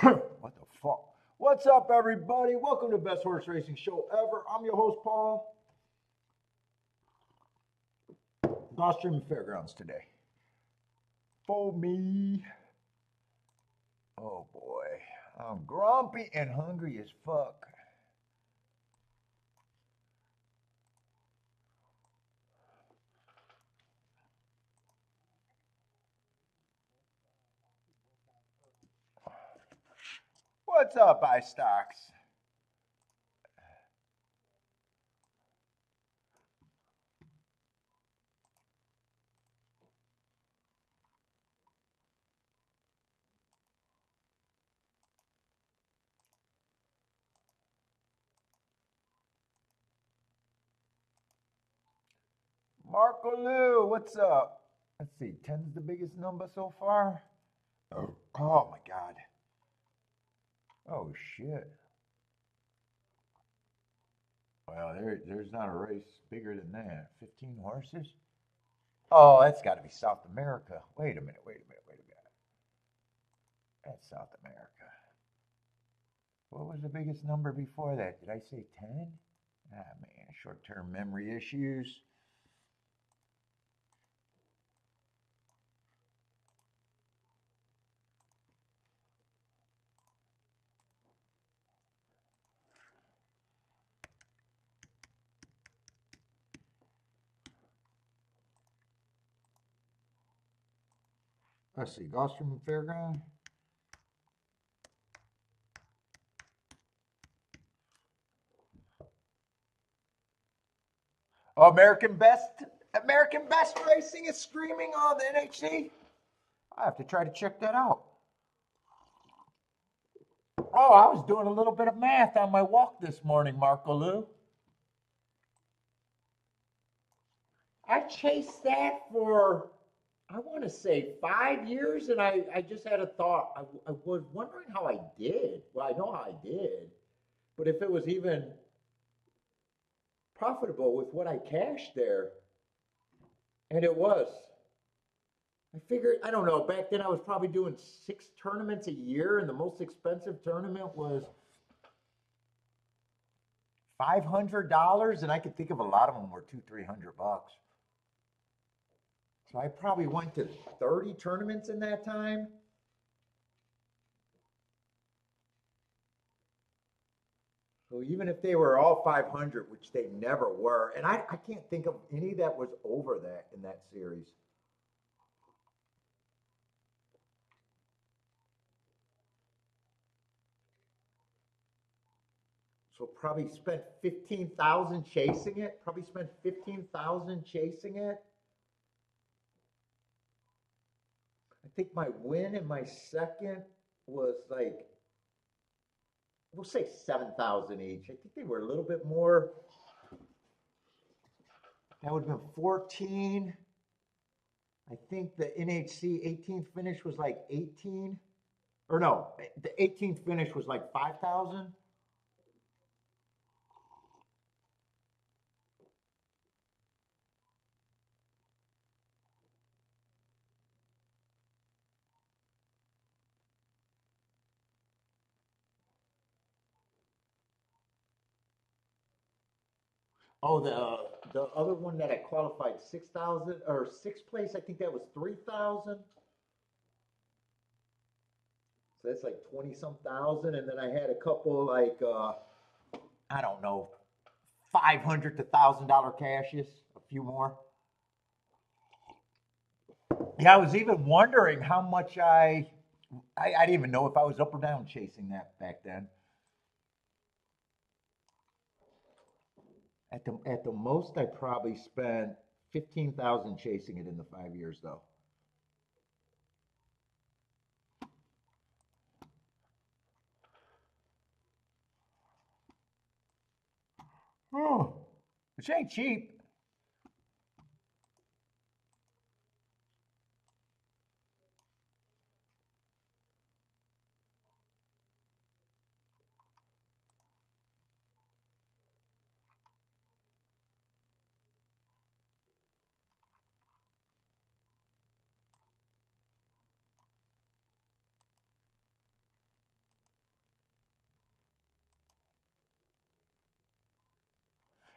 What the fuck? What's up, everybody? Welcome to Best Horse Racing Show Ever. I'm your host, Paul. Gulfstream and FairGrounds today. For me. Oh boy. I'm grumpy and hungry as fuck. What's up, iStocks? Marco Lou, what's up? Let's see, 10's the biggest number so far. Oh my God. Oh shit. Well, there's not a race bigger than that. 15 horses? Oh, that's got to be South America. Wait a minute. That's South America. What was the biggest number before that? Did I say 10? Ah, man, short-term memory issues. Let's see, Gulfstream and Fairground. Oh, American Best Racing is streaming on the NHC. I have to try to check that out. Oh, I was doing a little bit of math on my walk this morning, Marco Lou. I chased that for, I want to say 5 years, and I just had a thought. I was wondering how I did. Well, I know how I did, but if it was even profitable with what I cashed there, and it was. I figured, I don't know, back then I was probably doing 6 tournaments a year, and the most expensive tournament was $500, and I could think of a lot of them were $200-300. So I probably went to 30 tournaments in that time. So even if they were all 500, which they never were, and I can't think of any that was over that in that series. So probably spent 15,000 chasing it. Probably spent 15,000 chasing it. I think my win and my second was like, we'll say 7,000 each. I think they were a little bit more. That would have been 14. I think the NHC 18th finish was like 18. Or no, the 18th finish was like 5,000. Oh, the other one that I qualified 6,000 or sixth place, I think that was 3,000. So that's like 20 some thousand. And then I had a couple like I don't know, 500 to $1,000 cashes, a few more. Yeah, I was even wondering how much I didn't even know if I was up or down chasing that back then. At the most, I probably spent 15,000 chasing it in the 5 years, though. Oh, which ain't cheap.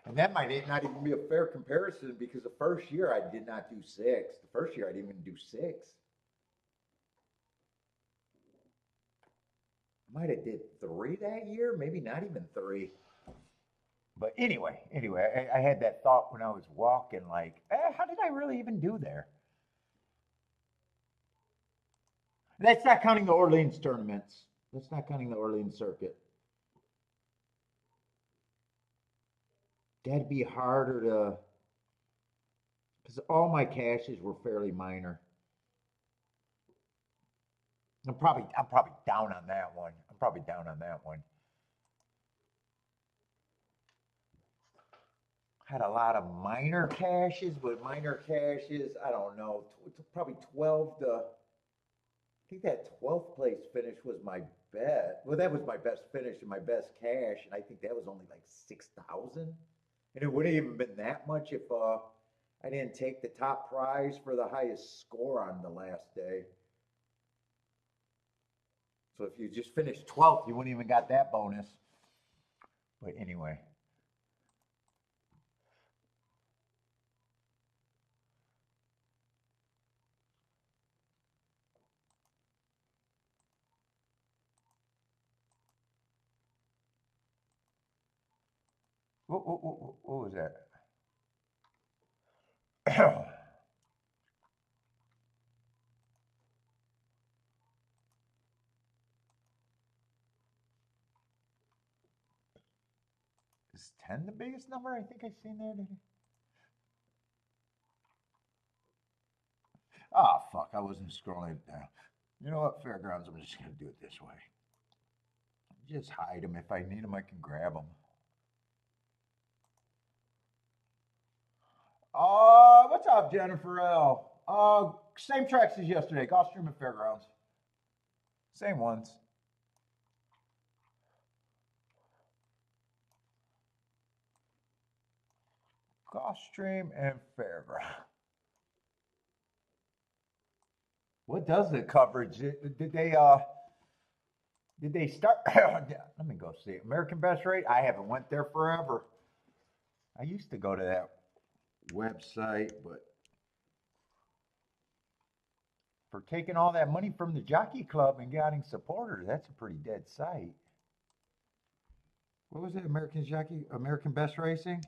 And that might not even be a fair comparison because the first year I did not do six. The first year I didn't even do six. I might have did three that year, maybe not even three. But anyway, I had that thought when I was walking, like, how did I really even do there? That's not counting the Orleans tournaments. That's not counting the Orleans circuit. That'd be harder to, because all my caches were fairly minor. I'm probably down on that one. I'm probably down on that one. Had a lot of minor caches, but minor caches, I don't know, probably 12 to, I think that 12th place finish was my best. Well, that was my best finish and my best cash, and I think that was only like 6,000. And it wouldn't even been that much if I didn't take the top prize for the highest score on the last day. So if you just finished 12th, you wouldn't even got that bonus. But anyway. What was that? Is 10 the biggest number I think I've seen there? Oh, fuck, I wasn't scrolling it down. You know what, FairGrounds, I'm just going to do it this way. Just hide them. If I need them, I can grab them. What's up, Jennifer L? Same tracks as yesterday, Gulfstream and FairGrounds. Same ones. Gulfstream and FairGrounds. What does the coverage? Did they start? Let me go see. American Best Rate. I haven't went there forever. I used to go to that website, but for taking all that money from the Jockey Club and getting supporters, that's a pretty dead site. What was it? American Best Racing?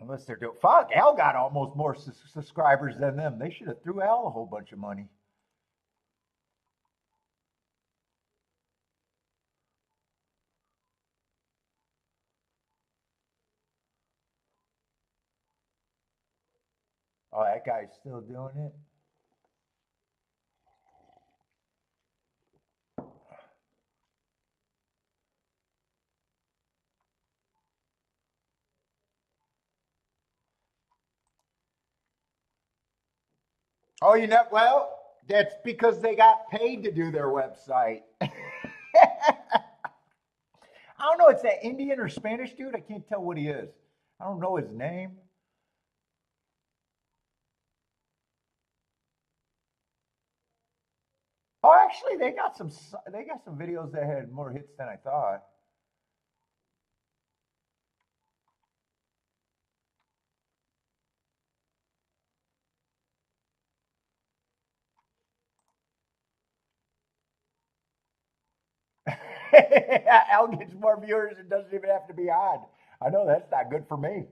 Unless they're doing, fuck, Al got almost more subscribers than them. They should have threw Al a whole bunch of money. Oh, that guy's still doing it? Oh, well, that's because they got paid to do their website. I don't know, it's that Indian or Spanish dude. I can't tell what he is. I don't know his name. Oh, actually, they got some videos that had more hits than I thought. Al gets more viewers and doesn't even have to be on. I know that's not good for me.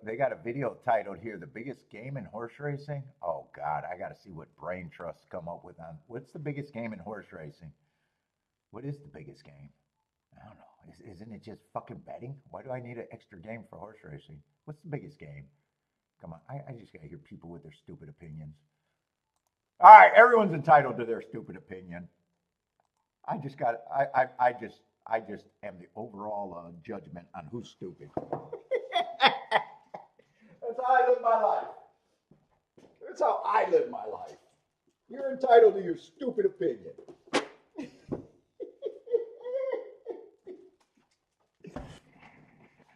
They got a video titled here, The Biggest Game in Horse Racing? Oh, God, I got to see what Brain Trust come up with on what's the biggest game in horse racing? What is the biggest game? I don't know. Isn't it just fucking betting? Why do I need an extra game for horse racing? What's the biggest game? Come on, I just got to hear people with their stupid opinions. All right, everyone's entitled to their stupid opinion. I just got, I just am the overall judgment on who's stupid. That's how I look live my life. That's how I live my life. You're entitled to your stupid opinion.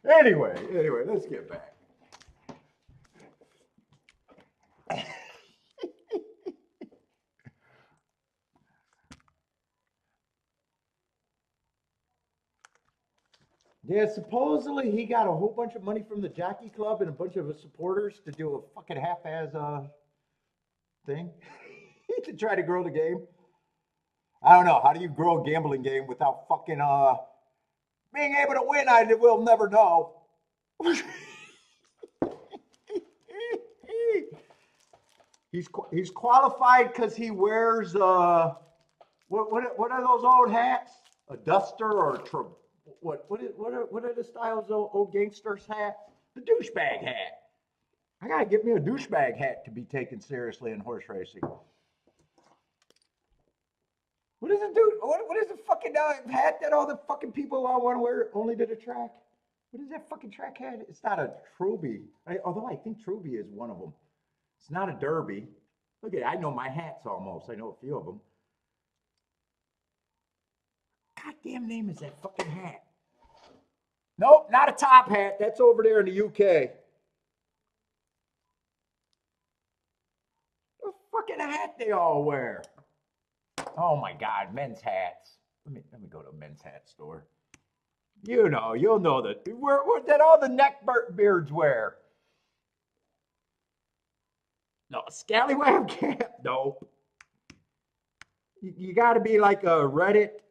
Anyway, let's get back. Yeah, supposedly he got a whole bunch of money from the jockey club and a bunch of his supporters to do a fucking half-ass thing to try to grow the game. I don't know. How do you grow a gambling game without fucking being able to win? I will never know. He's qualified because he wears what are those old hats? A duster or a what are the styles of old gangsters hat? The douchebag hat. I gotta get me a douchebag hat to be taken seriously in horse racing. What is it, dude? What is the fucking hat that all the fucking people all want to wear only to the track? What is that fucking track hat? It's not a Truby. Although I think Truby is one of them. It's not a Derby. Look at it. I know my hats almost. I know a few of them. Goddamn name is that fucking hat? Nope, not a top hat. That's over there in the UK. What fucking hat they all wear? Oh my God, men's hats. Let me go to a men's hat store. You'll know that all the neck beards wear. No, scallywag cap. Nope. You got to be like a Reddit.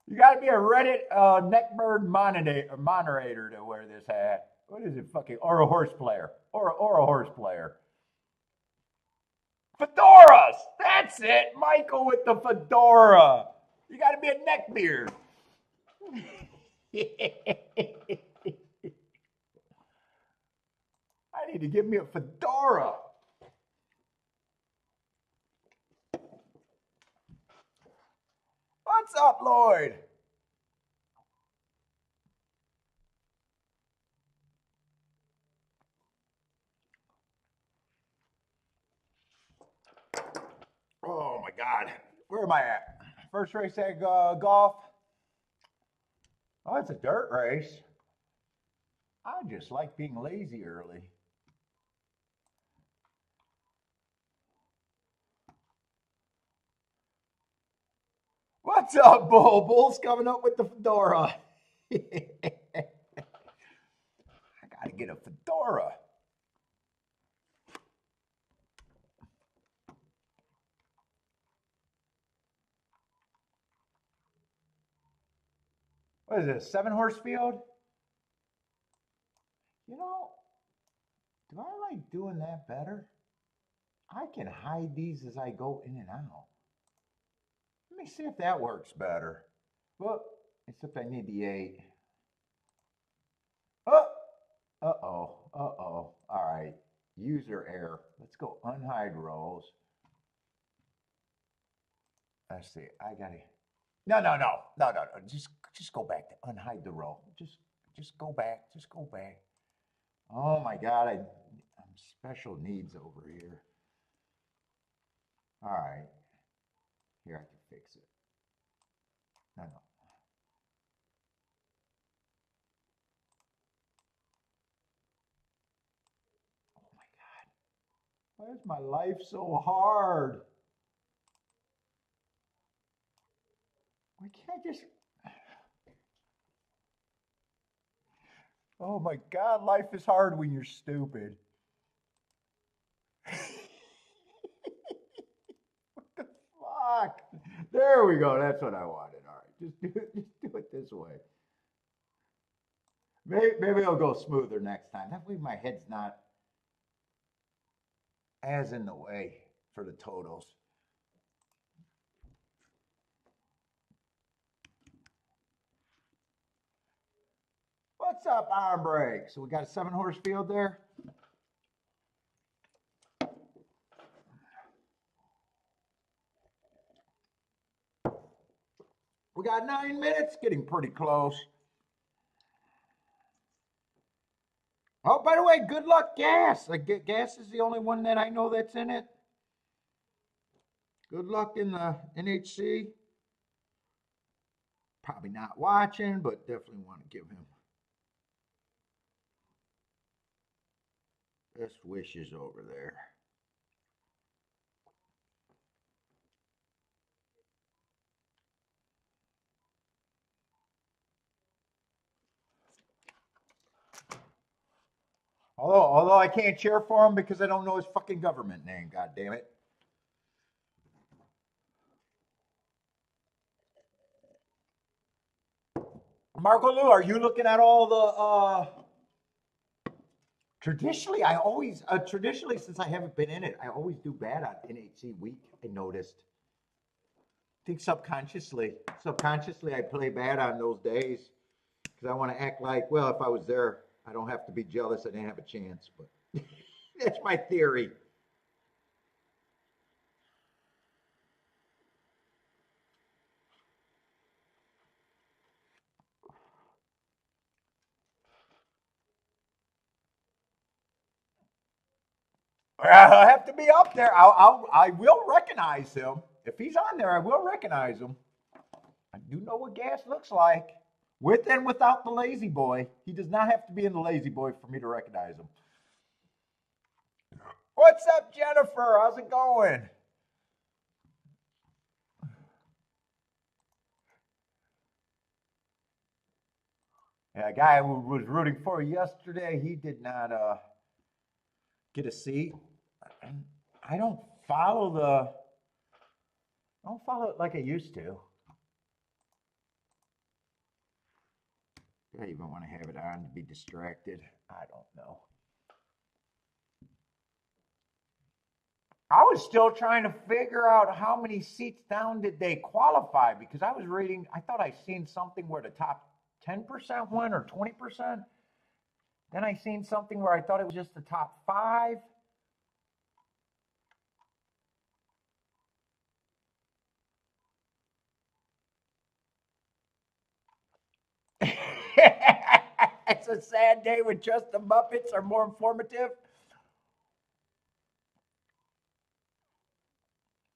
You got to be a Reddit neckbird moderator to wear this hat. What is it? Fucking or a horse player or a horse player. Fedoras. That's it. Michael with the fedora. You got to be a neckbeard. I need to give me a fedora. What's up, Lloyd? Oh my God. Where am I at? First race at golf. Oh, it's a dirt race. I just like being lazy early. What's up, Bull? Bull's coming up with the fedora. I gotta get a fedora. What is this, 7-horse field? Do I like doing that better? I can hide these as I go in and out. Let me see if that works better. Well, except I need the 8. Oh, uh-oh. All right, user error. Let's go unhide rows. Let's see, I gotta, no. Just go back to unhide the row. Just go back. Oh my God, I'm special needs over here. All right, here I can fix it. No. Oh my God, why is my life so hard? Why can't I just? Oh my God, life is hard when you're stupid. What the fuck? There we go. That's what I wanted. All right, just do it this way. Maybe I'll go smoother next time. That way my head's not as in the way for the totals. What's up, arm brake? So we got a 7-horse field there. We got 9 minutes, getting pretty close. Oh, by the way, good luck gas. Gas is the only one that I know that's in it. Good luck in the NHC. Probably not watching, but definitely want to give him best wishes over there. Although I can't cheer for him because I don't know his fucking government name. God damn it. Marco Lou, are you looking at all the? Traditionally, traditionally since I haven't been in it, I always do bad on NHC week. I noticed. I think subconsciously, I play bad on those days because I want to act like, well, if I was there, I don't have to be jealous. I didn't have a chance, but that's my theory. I have to be up there. I will recognize him if he's on there. I will recognize him. I do know what gas looks like, with and without the lazy boy. He does not have to be in the lazy boy for me to recognize him. What's up, Jennifer? How's it going? Yeah, a guy who was rooting for yesterday, he did not get a seat. I don't follow the. I don't follow it like I used to. I even want to have it on to be distracted. I don't know. I was still trying to figure out how many seats down did they qualify because I was reading. I thought I seen something where the top 10% won or 20%. Then I seen something where I thought it was just the top 5. It's a sad day when just the Muppets are more informative.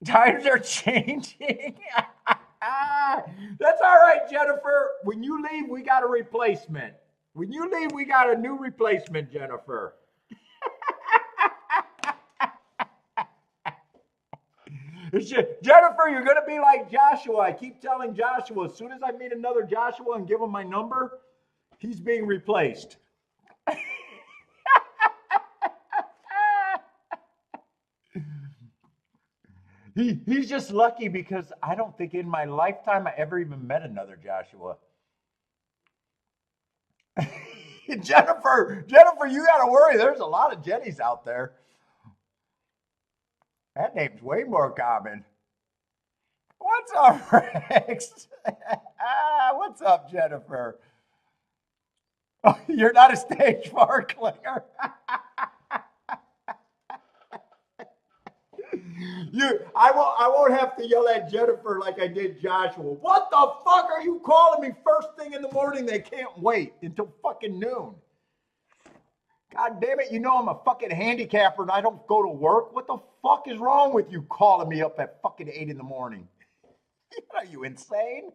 Times are changing. That's all right, Jennifer. When you leave, we got a replacement. When you leave, we got a new replacement, Jennifer. Jennifer, you're going to be like Joshua. I keep telling Joshua, as soon as I meet another Joshua and give him my number, he's being replaced. He's just lucky because I don't think in my lifetime I ever even met another Joshua. Jennifer, you got to worry. There's a lot of Jennies out there. That name's way more common. What's up, Rex? What's up, Jennifer? Oh, you're not a stage four clinger. I won't have to yell at Jennifer like I did Joshua. What the fuck are you calling me first thing in the morning? They can't wait until fucking noon. God damn it, you know I'm a fucking handicapper and I don't go to work. What the fuck is wrong with you calling me up at fucking 8 in the morning? Are you insane?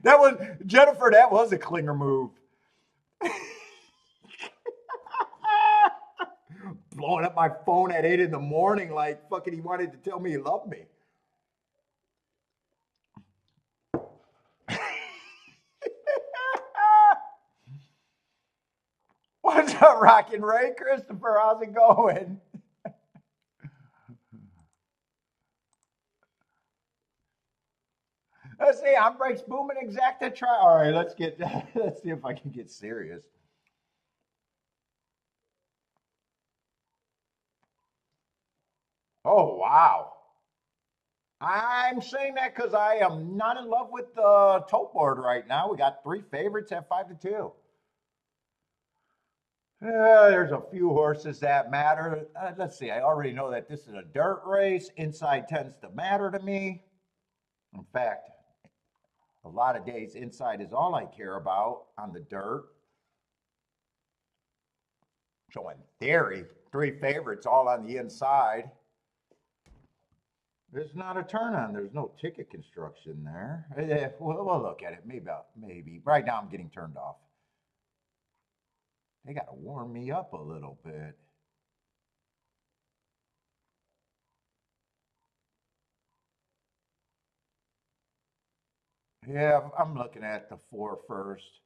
That was Jennifer, that was a clinger move. Blowing up my phone at 8 in the morning like fucking he wanted to tell me he loved me. What's up, Rockin' Ray? Christopher, how's it going? Let's see, I'm breaks booming exacta try. All right, let's see if I can get serious. Oh wow. I'm saying that because I am not in love with the tote board right now. We got 3 favorites at 5-2. There's a few horses that matter. Let's see. I already know that this is a dirt race. Inside tends to matter to me. In fact, A lot of days inside is all I care about on the dirt. So in theory, three favorites all on the inside. There's not a turn on. There's no ticket construction there. We'll look at it. Maybe. Right now I'm getting turned off. They got to warm me up a little bit. Yeah, I'm looking at the 4 first.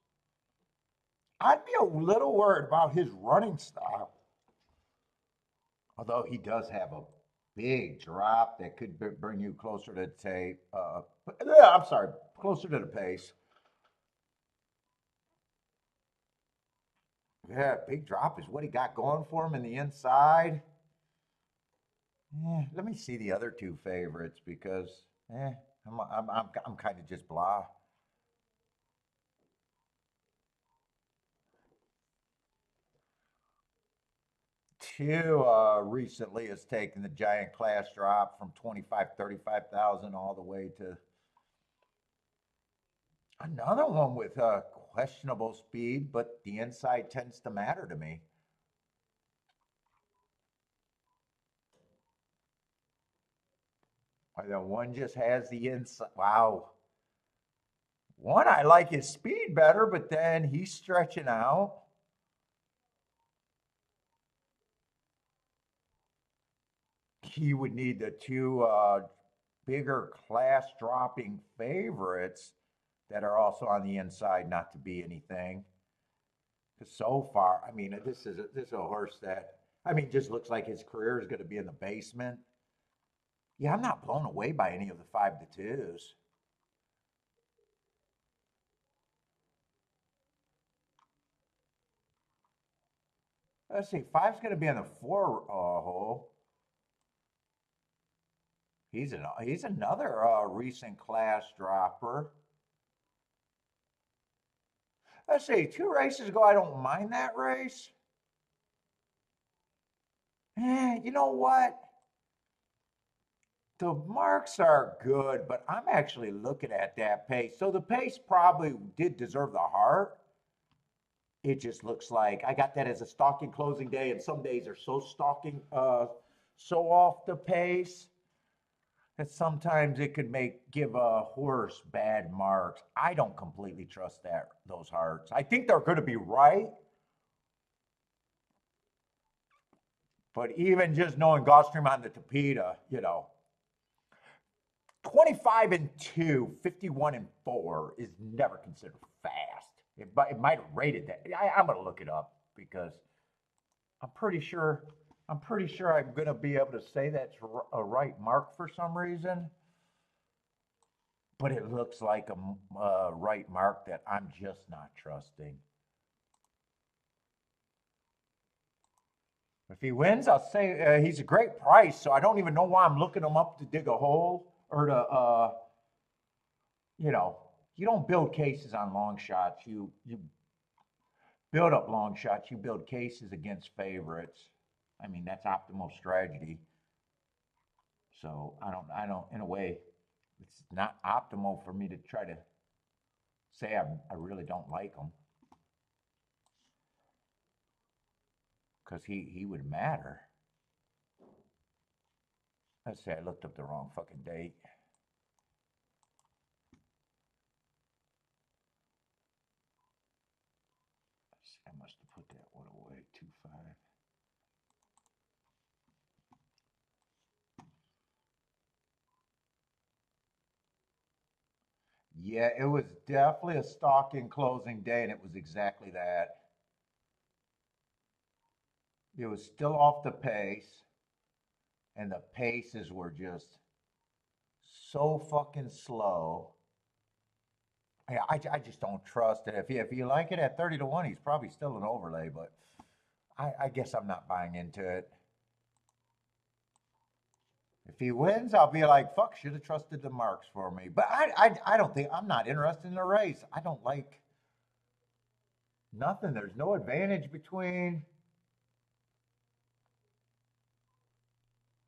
I'd be a little worried about his running style. Although he does have a big drop that could bring you closer to tape. I'm sorry, closer to the pace. Yeah, big drop is what he got going for him in the inside. Let me see the other two favorites because I'm kind of just blah. Two recently has taken the giant class drop from 35,000 all the way to another one with questionable speed, but the inside tends to matter to me. The one just has the inside. Wow. One, I like his speed better, but then he's stretching out. He would need the two bigger class dropping favorites that are also on the inside not to be anything. Because so far, I mean, this is a horse that just looks like his career is going to be in the basement. Yeah, I'm not blown away by any of the 5-2s. Let's see, five's going to be in the 4 hole. He's another recent class dropper. Let's see, 2 races ago, I don't mind that race. You know what? The marks are good, but I'm actually looking at that pace. So the pace probably did deserve the heart. It just looks like I got that as a stalking closing day, and some days are so stalking, so off the pace that sometimes it could give a horse bad marks. I don't completely trust those hearts. I think they're going to be right, but even just knowing Gulfstream on the Tapeta, 25-2, 51-4 is never considered fast. It might have rated that. I'm going to look it up because I'm pretty sure I'm going to be able to say that's a right mark for some reason. But it looks like a right mark that I'm just not trusting. If he wins, I'll say he's a great price, so I don't even know why I'm looking him up to dig a hole or to, you don't build cases on long shots. You build up long shots. You build cases against favorites. That's optimal strategy. So I don't, in a way, it's not optimal for me to try to say I really don't like him. Because he would matter. Let's say I looked up the wrong fucking date. I must have put that one away. 2-5. Yeah, it was definitely a stalking closing day, and it was exactly that. It was still off the pace, and the paces were just so fucking slow. Yeah, I just don't trust it. If you like it at 30-1, he's probably still an overlay, but I guess I'm not buying into it. If he wins, I'll be like, fuck, should have trusted the marks for me. But I don't think, I'm not interested in the race. I don't like nothing. There's no advantage between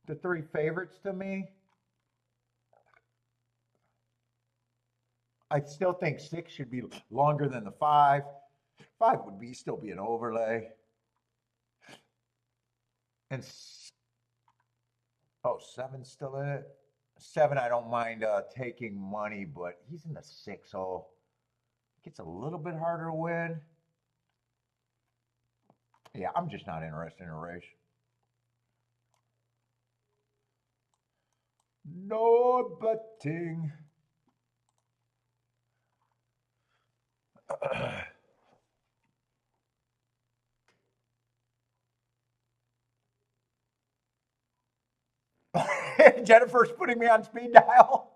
the 3 favorites to me. I still think 6 should be longer than the 5. 5 would still be an overlay. And oh, 7's still in it. 7, I don't mind taking money, but he's in the 6 hole. Gets a little bit harder to win. Yeah, I'm just not interested in a race. No betting. Jennifer's putting me on speed dial.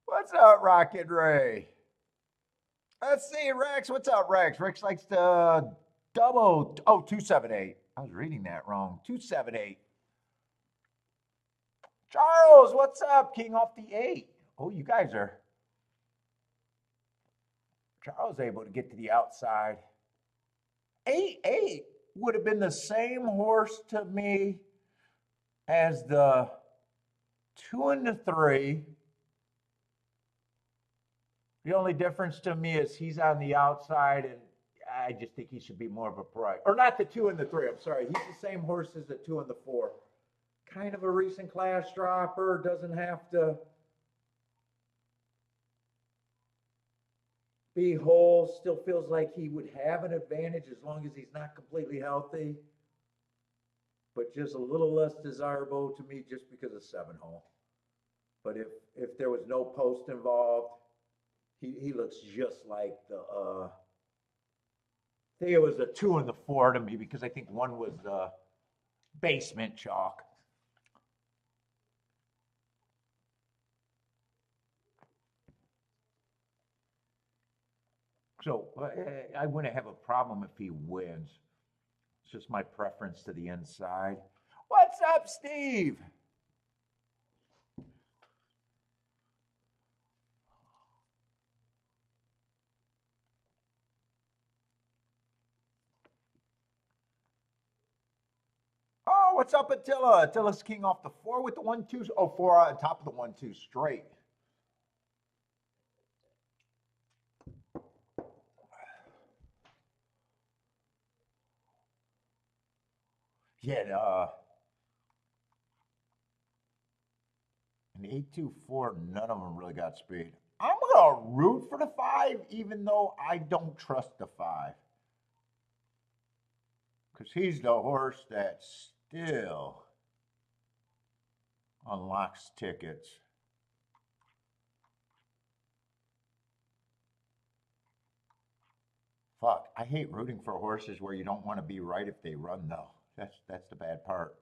What's up, Rocket Ray? Let's see, Rex. What's up, Rex? Rex likes to double. Oh, 278. I was reading that wrong. 278. Charles, what's up? King off the 8. Oh, you guys are. Charles able to get to the outside. 8-8 would have been the same horse to me as the 2 and the 3. The only difference to me is he's on the outside, and I just think he should be more of a price. Or not the 2 and the 3. I'm sorry. He's the same horse as the 2 and the 4. Kind of a recent class dropper. Doesn't have to be whole. Still feels like he would have an advantage as long as he's not completely healthy. But just a little less desirable to me just because of 7 hole. But if there was no post involved, he looks just like the I think it was the 2 and the 4 to me, because I think 1 was the basement chalk. So I wouldn't have a problem if he wins. It's just my preference to the inside. What's up, Steve? Oh, what's up, Attila? Attila's king off the 4 with the 1-2. Oh, 4 on top of the 1-2 straight. Yeah, an 8-2-4, none of them really got speed. I'm going to root for the 5, even though I don't trust the 5. Because he's the horse that still unlocks tickets. Fuck, I hate rooting for horses where you don't want to be right if they run, though. That's the bad part.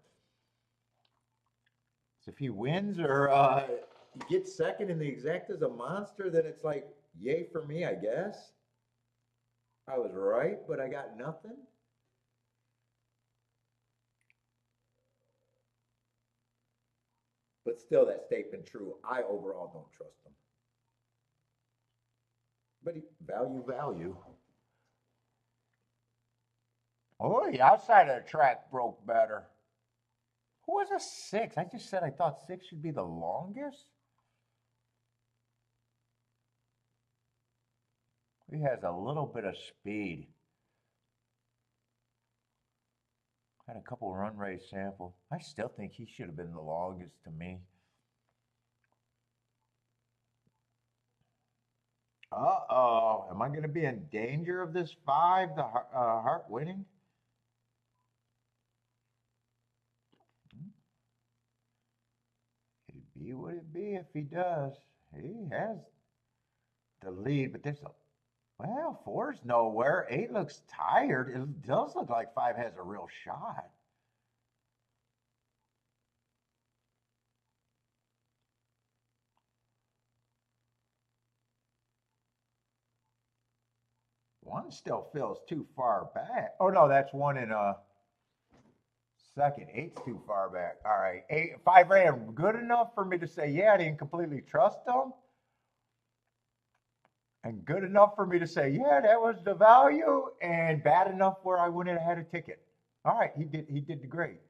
So if he wins or he gets second and the exact is a monster, then it's like, yay for me, I guess. I was right, but I got nothing. But still, that statement true. I overall don't trust him. But value. Oh, the outside of the track broke better. Who was a 6? I just said I thought 6 should be the longest. He has a little bit of speed. Had a couple run race sample. I still think he should have been the longest to me. Uh-oh. Am I going to be in danger of this 5, the heart winning? It'd be what it be if he does. He has the lead, but there's a, well, 4's nowhere. 8 looks tired. It does look like 5 has a real shot. One still feels too far back. Oh no, that's 1 in second. 8's too far back. All right, 5 ran good enough for me to say, yeah, I didn't completely trust them. And good enough for me to say, yeah, that was the value, and bad enough where I wouldn't have had a ticket. All right, he did great.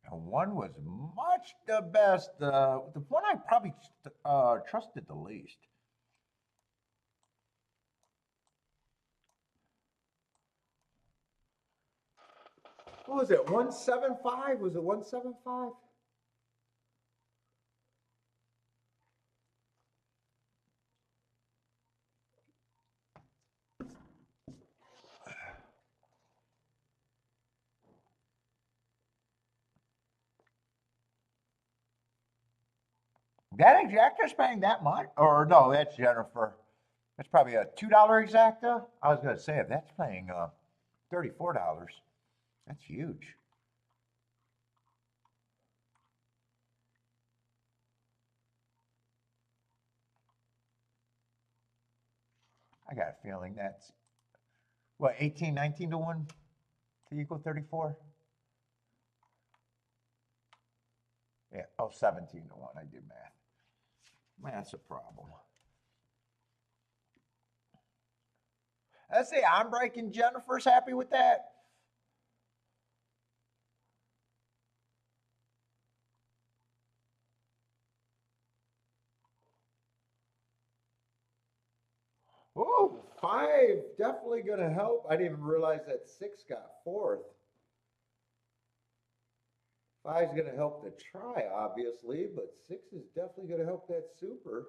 And one was much the best. The one I probably trusted the least. What was it? 175? Was it 175? That exacta's paying that much? Or no, that's Jennifer. That's probably a $2 exacta. I was gonna say if that's paying $34, that's huge. I got a feeling that's what 18, 19 to 1 to equal 34. Yeah. Oh, 17 to 1. I did math. That's a problem. Let's see. I'm breaking. Jennifer's happy with that. Oh, five definitely going to help. I didn't even realize that six got fourth. Five's going to help the try, obviously, but six is definitely going to help that super.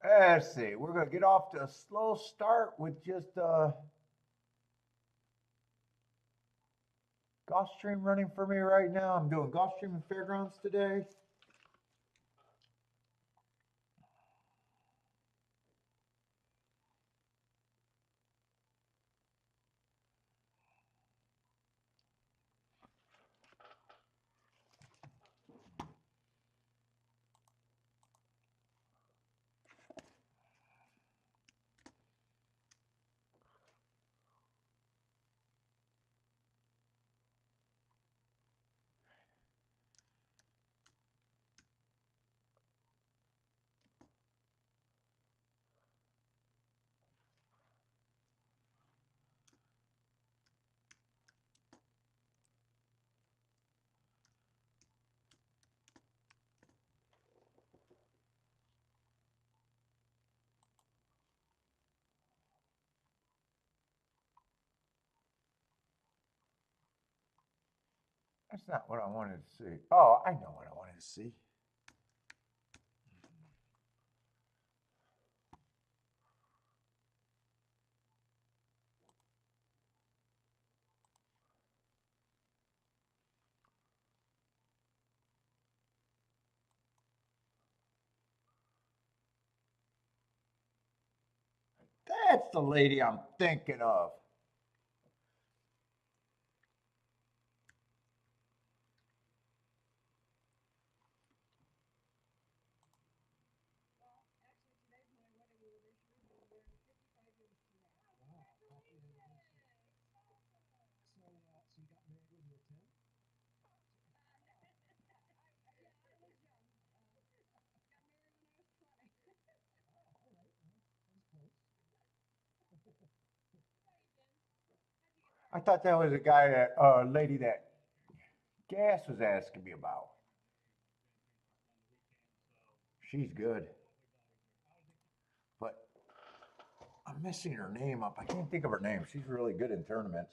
Let's see. We're going to get off to a slow start with just Gulfstream running for me right now. I'm doing Gulfstream and FairGrounds today. That's not what I wanted to see. Oh, I know what I wanted to see. That's the lady I'm thinking of. I thought that was a guy that, lady that Gas was asking me about. She's good, but I'm messing her name up. I can't think of her name. She's really good in tournaments.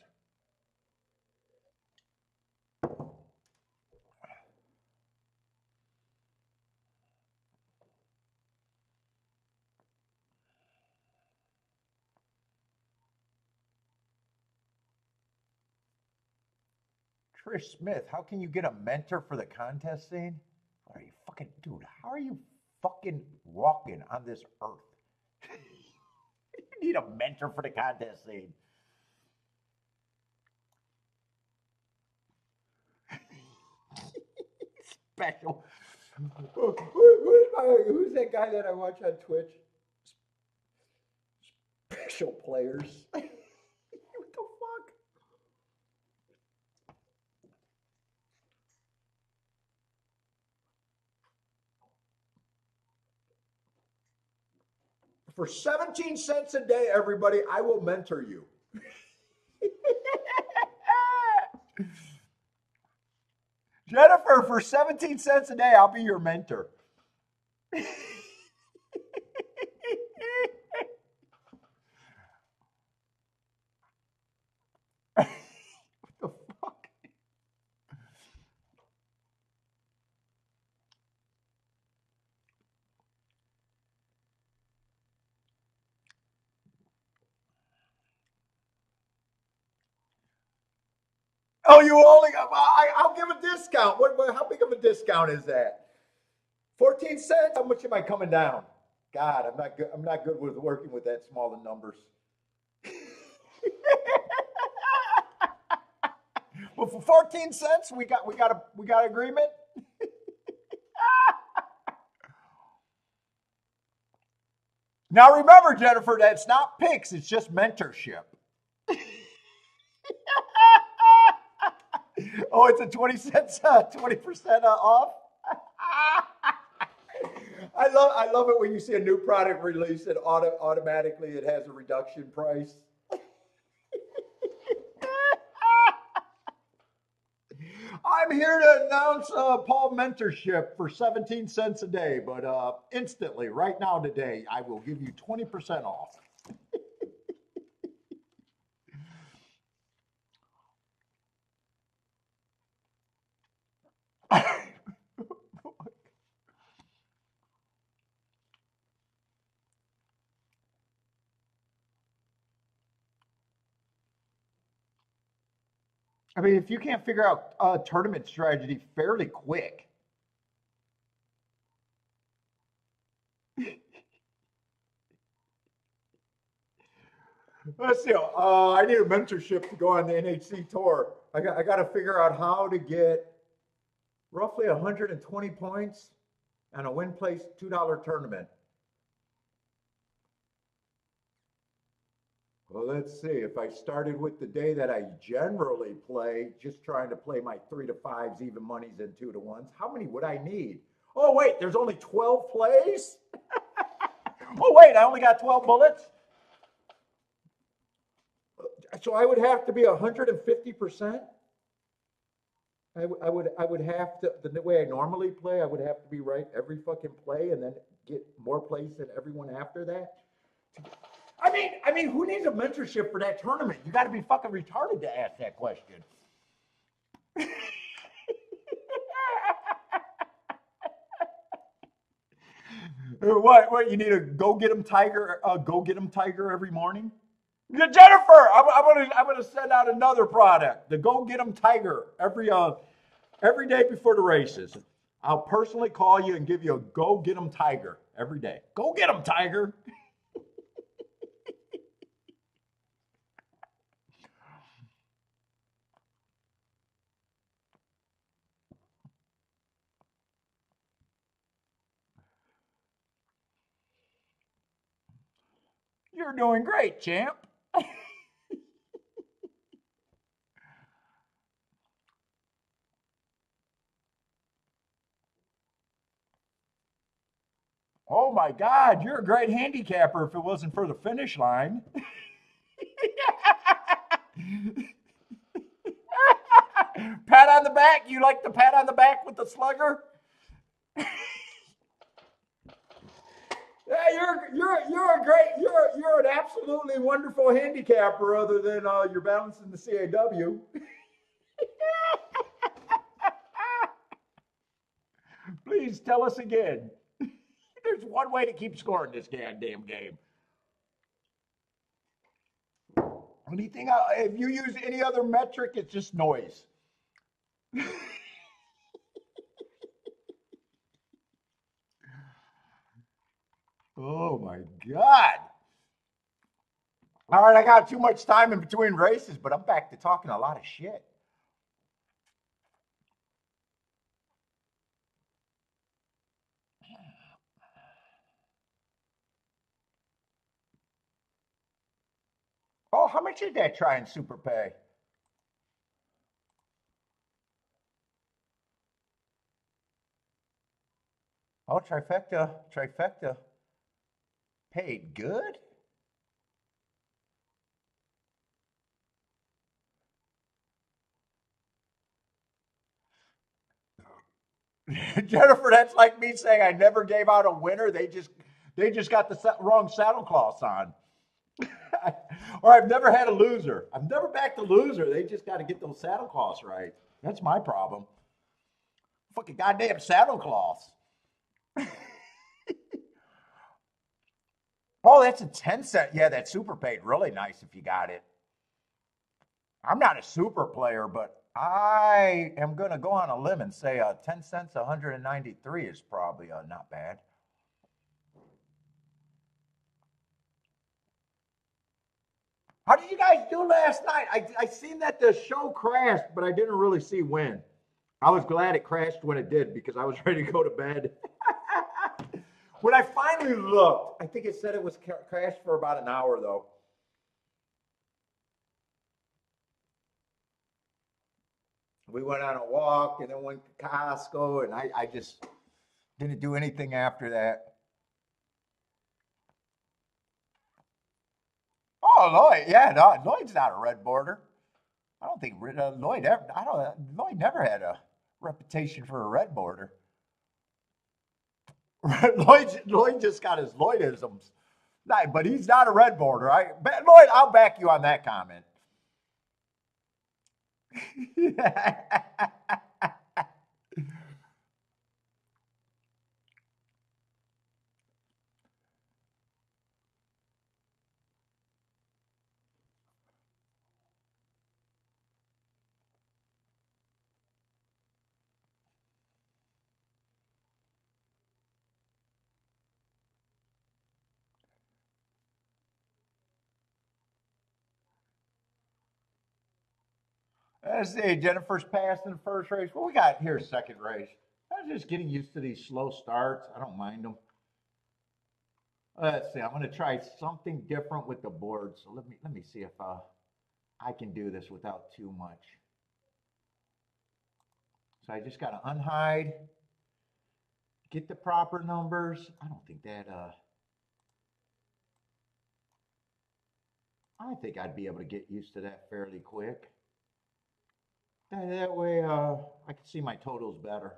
Trish Smith, how can you get a mentor for the contest scene? Are you fucking dude? How are you fucking walking on this earth. You need a mentor for the contest scene. Special. Who's that guy that I watch on Twitch? Special players. What the fuck? For 17 cents a day, everybody, I will mentor you. Jennifer, for 17 cents a day, I'll be your mentor. What the fuck? Oh, you only? I'll give a discount. How big of a discount is that? 14 cents. How much am I coming down? God, I'm not good. I'm not good with working with that small in numbers. Well, for 14 cents, we got agreement. Now remember, Jennifer, that's not picks. It's just mentorship. Oh, it's a 20 cents, 20% off. I love it when you see a new product release and automatically it has a reduction price. I'm here to announce Paul mentorship for 17 cents a day, but instantly, right now today, I will give you 20% off. I mean, if you can't figure out a tournament strategy fairly quick, let's see. I need a mentorship to go on the NHC tour. I got to figure out how to get roughly 120 points on a win place $2 tournament. Well, let's see. If I started with the day that I generally play, just trying to play my 3 to 5s, even monies, and 2 to 1s, how many would I need? Oh, wait, there's only 12 plays? Oh, wait, I only got 12 bullets? So I would have to be 150%? I would have to, the way I normally play, I would have to be right every fucking play and then get more plays than everyone after that? I mean, who needs a mentorship for that tournament? You got to be fucking retarded to ask that question. What? You need a go get 'em tiger every morning? Yeah, Jennifer, I'm gonna send out another product. The go get 'em tiger every day before the races. I'll personally call you and give you a go get 'em tiger every day. Go get 'em tiger. You're doing great, champ. Oh my God, you're a great handicapper if it wasn't for the finish line. Pat on the back. You like the pat on the back with the slugger? Yeah, you're an absolutely wonderful handicapper other than you're balancing the CAW. Please tell us again. There's one way to keep scoring this goddamn game. Anything else? If you use any other metric, it's just noise. Oh my God. All right, I got too much time in between races, but I'm back to talking a lot of shit. Oh, how much did that try and super pay? Oh, trifecta paid good. Jennifer, that's like me saying I never gave out a winner. They just got the wrong saddle cloths on. Or I've never had a loser. I've never backed a loser. They just got to get those saddle cloths right. That's my problem. Fucking goddamn saddle cloths. Oh, that's a 10 cent. Yeah, that super paid really nice if you got it. I'm not a super player, but I am going to go on a limb and say 10 cents, 193 is probably not bad. How did you guys do last night? I seen that the show crashed, but I didn't really see when. I was glad it crashed when it did because I was ready to go to bed. When I finally looked, I think it said it was crashed for about an hour though. We went on a walk and then went to Costco, and I just didn't do anything after that. Oh, Lloyd, yeah, no, Lloyd's not a red border. I don't think Lloyd ever. I don't. Lloyd never had a reputation for a red border. Lloyd just got his Lloydisms. But he's not a red border. Lloyd, I'll back you on that comment. Let's see. Jennifer's passed in the first race. What we got here? Second race. I'm just getting used to these slow starts. I don't mind them. Let's see. I'm going to try something different with the board. So let me see if I can do this without too much. So I just got to unhide, get the proper numbers. I don't think that. I think I'd be able to get used to that fairly quick. That way, I can see my totals better.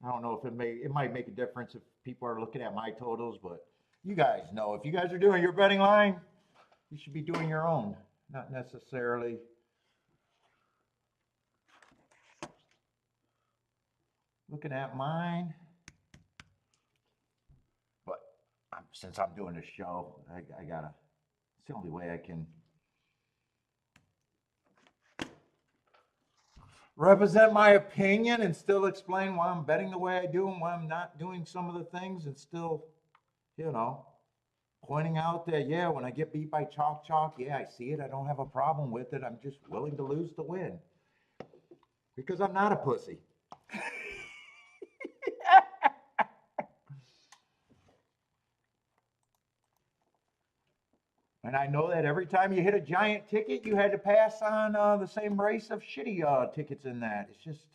I don't know if it might make a difference if people are looking at my totals, but you guys know if you guys are doing your betting line, you should be doing your own, not necessarily. Looking at mine, but since I'm doing this show, I gotta. It's the only way I can represent my opinion and still explain why I'm betting the way I do and why I'm not doing some of the things, and still, you know, pointing out that, yeah, when I get beat by chalk, yeah, I see it. I don't have a problem with it. I'm just willing to lose to win because I'm not a pussy. And I know that every time you hit a giant ticket, you had to pass on the same race of shitty tickets in that. It's just.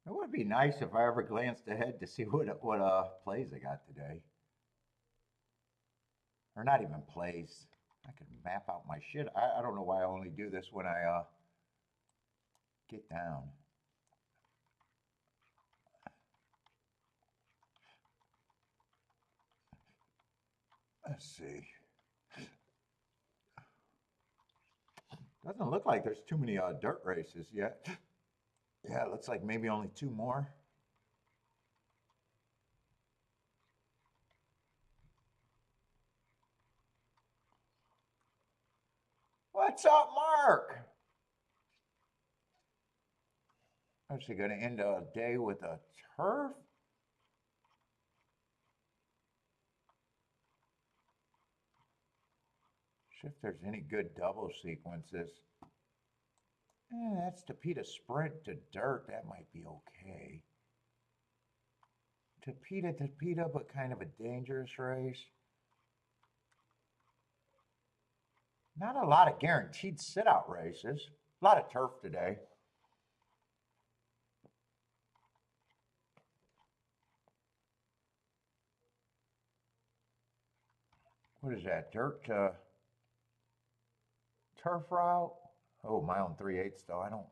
It would be nice if I ever glanced ahead to see what plays I got today, or not even plays. I could map out my shit. I don't know why I only do this when I get down. Let's see. Doesn't look like there's too many dirt races yet. Yeah, it looks like maybe only 2 more. What's up, Mark? Is she going to end a day with a turf? See if there's any good double sequences. That's Tapeta sprint to dirt. That might be okay. Tapeta, but kind of a dangerous race. Not a lot of guaranteed sit-out races. A lot of turf today. What is that? Dirt turf route? Oh, mile and 3/8 though. I don't.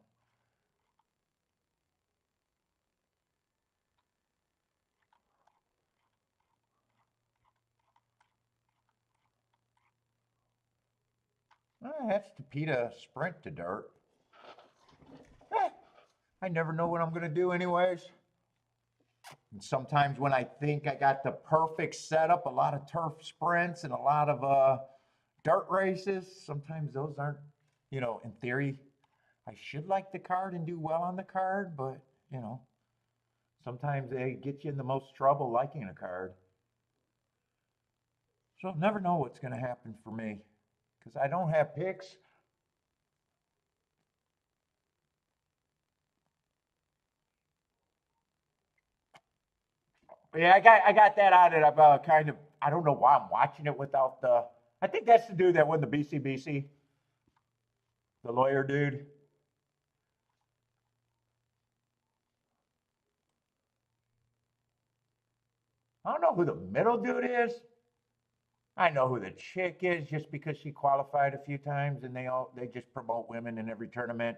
That's Tapeta sprint to dirt. I never know what I'm going to do anyways. And sometimes when I think I got the perfect setup, a lot of turf sprints and a lot of dirt races, sometimes those aren't, in theory, I should like the card and do well on the card, but, sometimes they get you in the most trouble liking a card. So I'll never know what's going to happen for me because I don't have picks. Yeah, I got that out of it. I don't know why I'm watching it without the. I think that's the dude that won the BCBC, the lawyer dude. I don't know who the middle dude is. I know who the chick is just because she qualified a few times, and they just promote women in every tournament.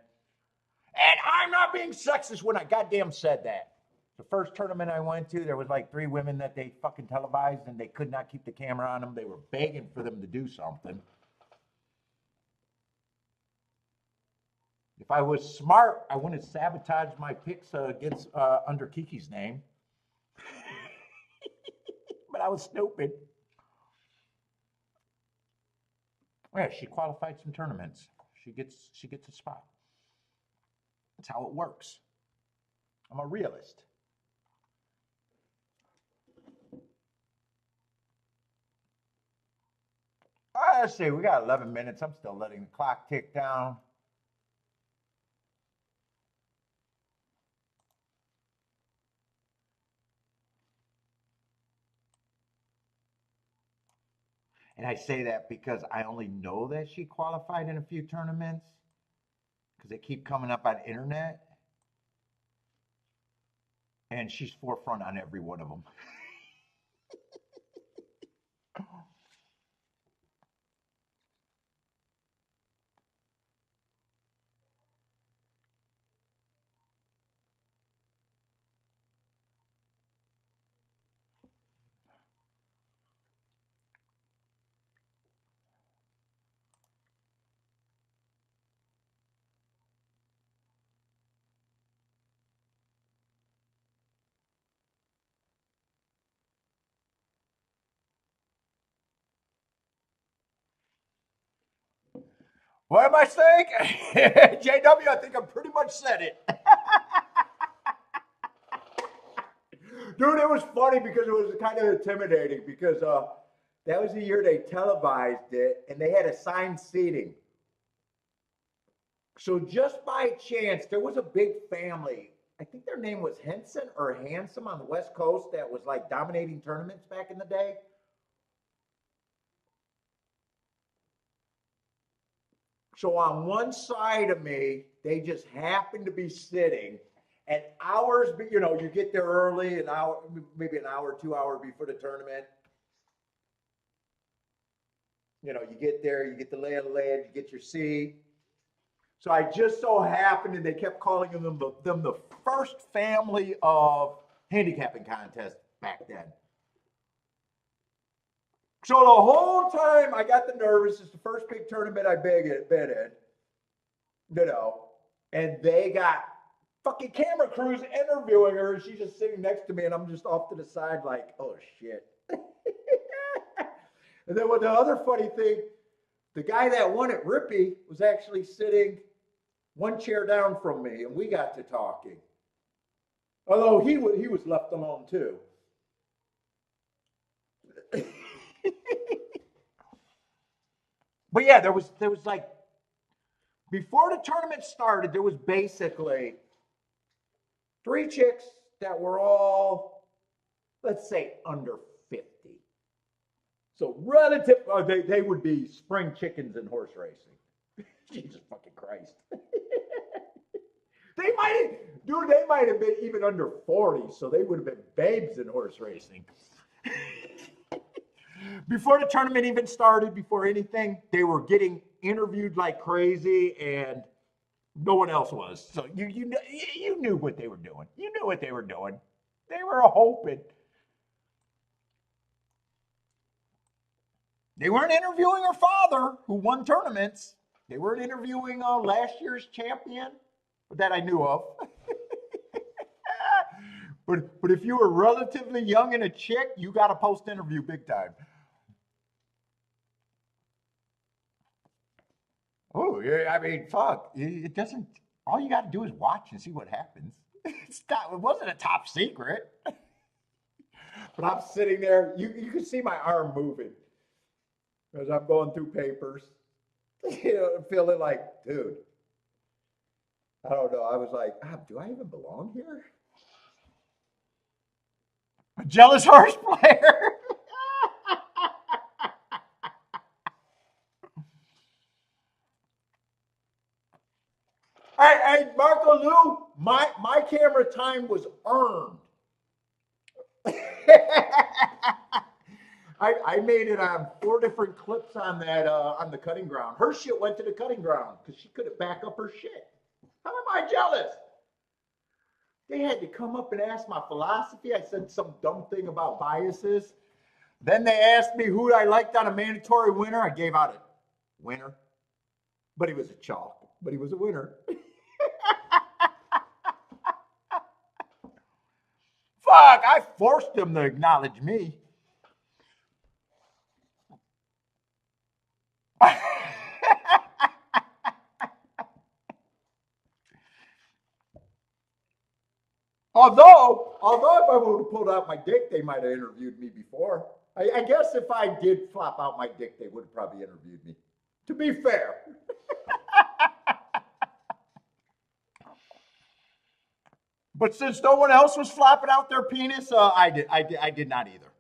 And I'm not being sexist when I goddamn said that. The first tournament I went to, there was like 3 women that they fucking televised, and they could not keep the camera on them. They were begging for them to do something. If I was smart, I wouldn't have sabotaged my picks against under Kiki's name. But I was stupid. Yeah, she qualified some tournaments. She gets a spot. That's how it works. I'm a realist. Let's see, we got 11 minutes. I'm still letting the clock tick down. And I say that because I only know that she qualified in a few tournaments because they keep coming up on internet. And she's forefront on every one of them. What am I saying? JW, I think I pretty much said it. Dude, it was funny because it was kind of intimidating because that was the year they televised it and they had assigned seating. So just by chance, there was a big family. I think their name was Henson or Handsome on the West Coast that was like dominating tournaments back in the day. So on one side of me, they just happened to be sitting at hours, you get there early, an hour, maybe an hour, 2 hours before the tournament. You get there, you get the lay of the land, you get your seat. So I just so happened, and they kept calling them the first family of handicapping contest back then. So the whole time I got the nervous. It's the first big tournament I bet in. you know, and they got fucking camera crews interviewing her, and she's just sitting next to me, and I'm just off to the side, like, oh shit. And then with the other funny thing, the guy that won at Rippy was actually sitting one chair down from me, and we got to talking. Although he was left alone too. But yeah, there was like before the tournament started, there was basically three chicks that were all, let's say, under 50. So relative, they would be spring chickens in horse racing. Jesus fucking Christ. They might have been even under 40, so they would have been babes in horse racing. Before the tournament even started, before anything, they were getting interviewed like crazy, and no one else was. So you knew what they were doing. You knew what they were doing. They were hoping. They weren't interviewing her father, who won tournaments. They weren't interviewing last year's champion that I knew of. But if you were relatively young and a chick, you got a post interview big time. Oh, yeah, I mean, fuck. It doesn't, all you got to do is watch and see what happens. It wasn't a top secret. But I'm sitting there, you can see my arm moving as I'm going through papers. Feeling like, dude, I don't know. I was like, do I even belong here? A jealous horse player. Hey, Marco Lou, my camera time was earned. I made it on 4 different clips on that on the cutting ground. Her shit went to the cutting ground because she couldn't back up her shit. How am I jealous? They had to come up and ask my philosophy. I said some dumb thing about biases. Then they asked me who I liked on a mandatory winner. I gave out a winner, but he was a chalk, but he was a winner. Fuck, I forced them to acknowledge me. Although if I would have pulled out my dick, they might have interviewed me before. I guess if I did flop out my dick, they would have probably interviewed me. To be fair. But since no one else was flopping out their penis, I did not either.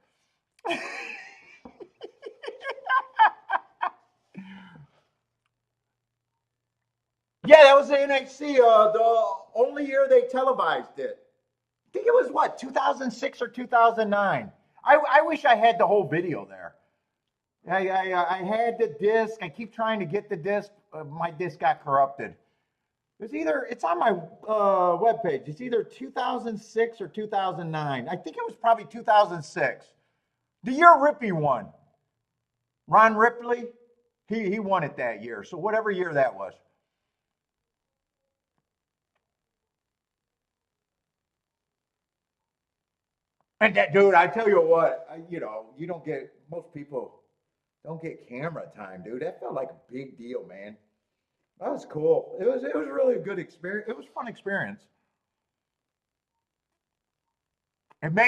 Yeah, that was the NHC. The only year they televised it. I think it was what, 2006 or 2009. I wish I had the whole video there. I had the disc. I keep trying to get the disc. My disc got corrupted. It's on my webpage. It's either 2006 or 2009. I think it was probably 2006. The year Rippy won. Ron Ripley, he won it that year. So whatever year that was. And that dude, I tell you what, you don't get, most people don't get camera time, dude. That felt like a big deal, man. That was cool. It was really a good experience. It was a fun experience. And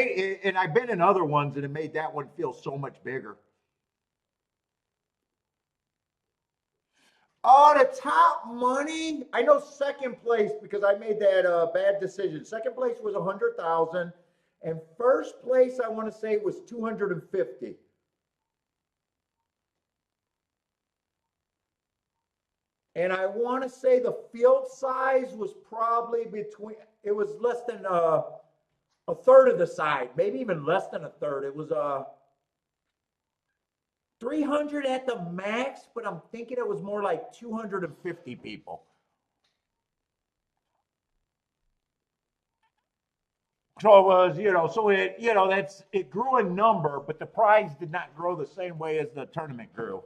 I've been in other ones, and it made that one feel so much bigger. Oh, the top money. I know second place because I made that bad decision. Second place was 100,000, and first place I want to say was 250. And I want to say the field size was probably it was less than a third of the size, maybe even less than a third. It was 300 at the max, but I'm thinking it was more like 250 people. So it was, it grew in number, but the prize did not grow the same way as the tournament grew.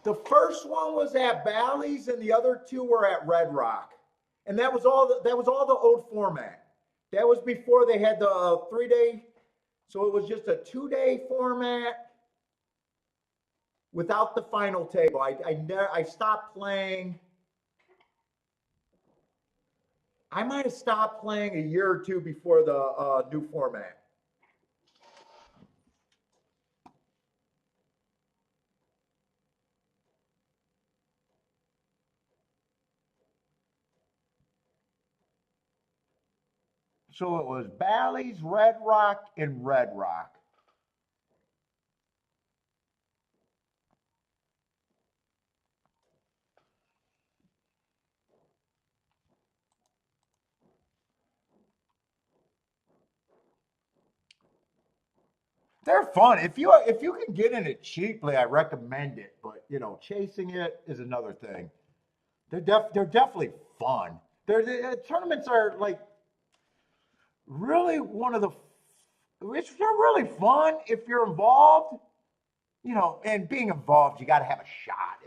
The first one was at Bally's, and the other two were at Red Rock, and that was all. That was all the old format. That was before they had the 3 day. So it was just a 2 day format without the final table. I stopped playing. I might have stopped playing a year or two before the new format. So it was Bally's, Red Rock, and Red Rock. They're fun. If you can get in it cheaply, I recommend it. But chasing it is another thing. They're definitely fun. The tournaments are like really one of the. They're really fun if you're involved. And being involved, you got to have a shot.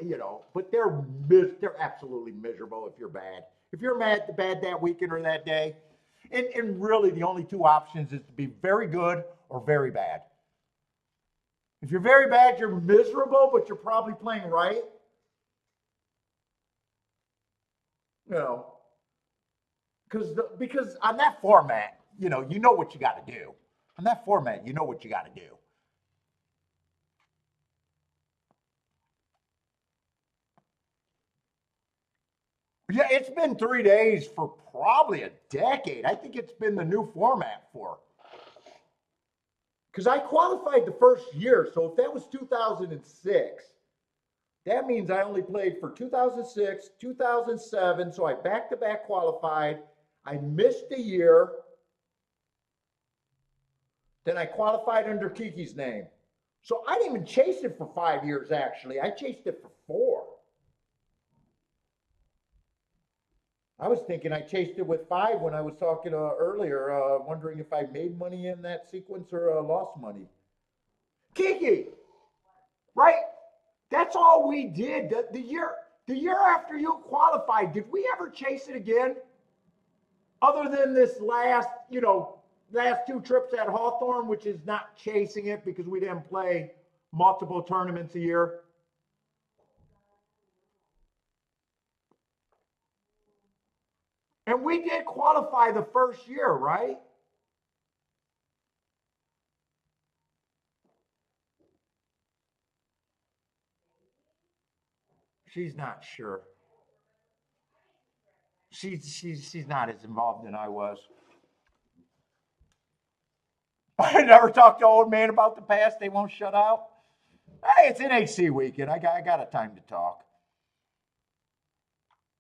But they're absolutely miserable if you're bad. If you're bad that weekend or that day, and really the only two options is to be very good or very bad. If you're very bad, you're miserable, but you're probably playing right. You know, because on that format, you know what you got to do. On that format, you know what you got to do. Yeah, it's been 3 days for probably a decade. I think it's been the new format for. Because I qualified the first year, so if that was 2006, that means I only played for 2006, 2007, so I back to back qualified. I missed a year. Then I qualified under Kiki's name. So I didn't even chase it for 5 years, actually. I chased it for 4. I was thinking I chased it with 5 when I was talking earlier, wondering if I made money in that sequence or lost money. Kiki, right? That's all we did. The year after you qualified, did we ever chase it again? Other than this last 2 trips at Hawthorne, which is not chasing it because we didn't play multiple tournaments a year. And we did qualify the first year, right? She's not sure. She's not as involved as I was. I never talked to old man about the past. They won't shut out. Hey, it's NHC weekend. I got a time to talk,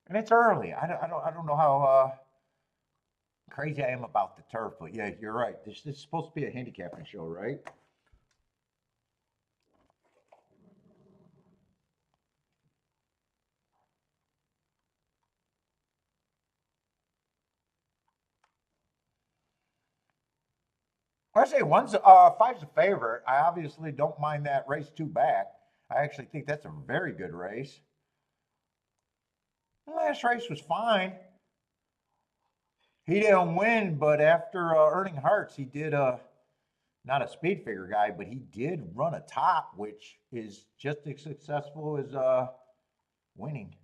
and it's early. I don't know how crazy I am about the turf, but yeah, you're right. This is supposed to be a handicapping show, right? I say five's a favorite. I obviously don't mind that race 2 back. I actually think that's a very good race. The last race was fine. He didn't win, but after earning hearts, he did not a speed figure guy, but he did run a top, which is just as successful as winning.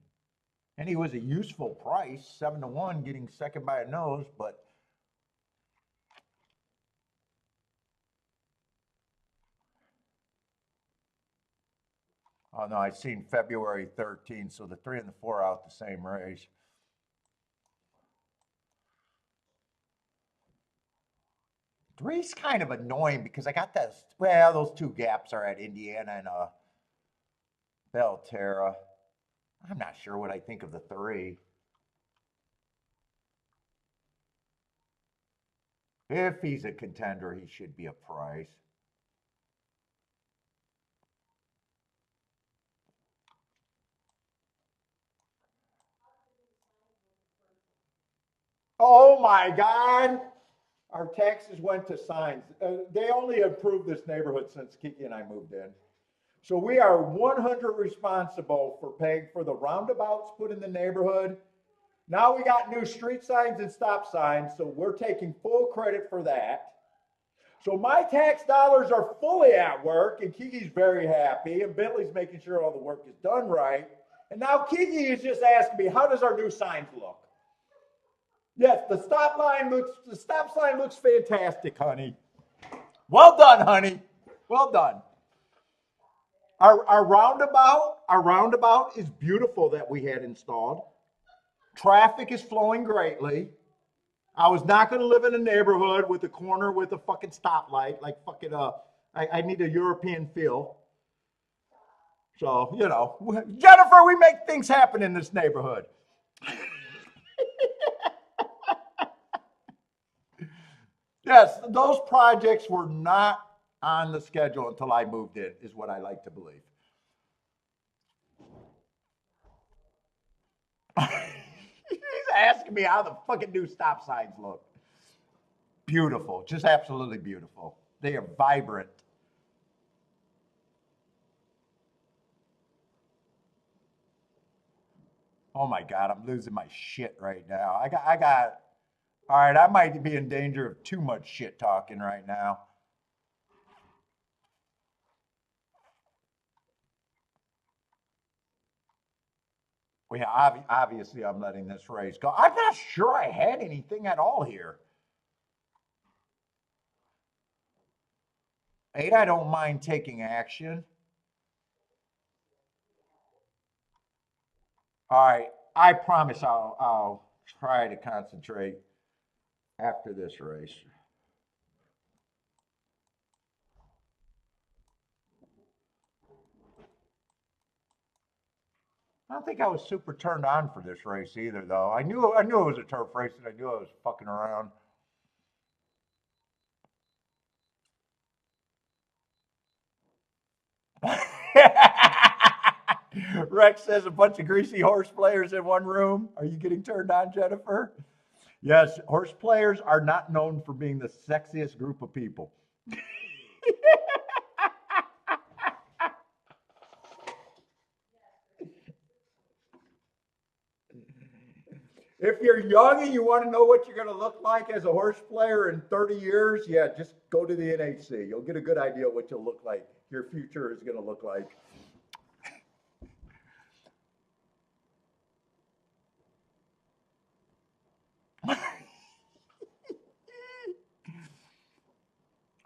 And he was a useful price, 7-1, getting second by a nose. But oh no, I seen February 13th, so the 3 and the 4 out the same race. Three's kind of annoying because I got those. Well, those 2 gaps are at Indiana and Belterra. I'm not sure what I think of the 3. If he's a contender, he should be a price. Oh my God! Our taxes went to signs. They only improved this neighborhood since Kiki and I moved in. So we are 100 responsible for paying for the roundabouts put in the neighborhood. Now we got new street signs and stop signs, so we're taking full credit for that. So my tax dollars are fully at work, and Kiki's very happy, and Bentley's making sure all the work is done right. And now Kiki is just asking me, how does our new signs look? Yes, the stop sign looks fantastic, honey. Well done, honey. Well done. Our roundabout is beautiful that we had installed. Traffic is flowing greatly. I was not going to live in a neighborhood with a corner with a fucking stoplight, like fucking I need a European feel. So, you know, Jennifer, we make things happen in this neighborhood. Yes, those projects were not on the schedule until I moved in, is what I like to believe. He's asking me how the fucking new stop signs look. Beautiful, just absolutely beautiful. They are vibrant. Oh my God, I'm losing my shit right now. All right, I might be in danger of too much shit talking right now. Well, yeah, obviously I'm letting this race go. I'm not sure I had anything at all here. 8, I don't mind taking action. All right, I promise I'll try to concentrate after this race. I don't think I was super turned on for this race either, though. I knew it was a turf race, and I knew I was fucking around. Rex says a bunch of greasy horse players in one room. Are you getting turned on, Jennifer? Yes, horse players are not known for being the sexiest group of people. If you're young and you want to know what you're going to look like as a horse player in 30 years, yeah, just go to the NHC. You'll get a good idea what you'll look like. Your future is going to look like.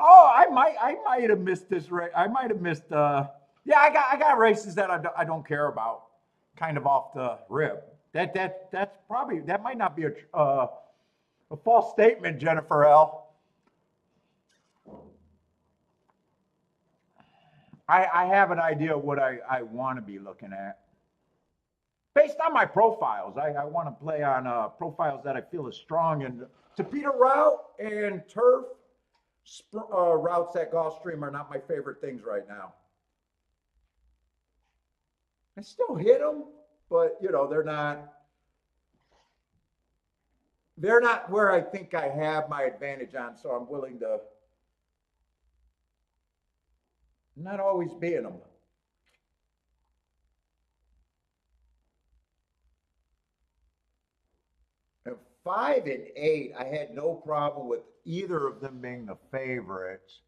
Oh, I might have missed this race. I might have missed. Yeah, I got races that I don't care about, kind of off the rip. That's probably that might not be a false statement, Jennifer L. I have an idea of what I want to be looking at based on my profiles. I want to play on profiles that I feel is strong, and Tapeta route and turf routes at Gulfstream are not my favorite things right now. I still hit them, but you know they're not where I think I have my advantage on. So I'm willing to not always be in them. And 5 and 8, I had no problem with either of them being the favorites.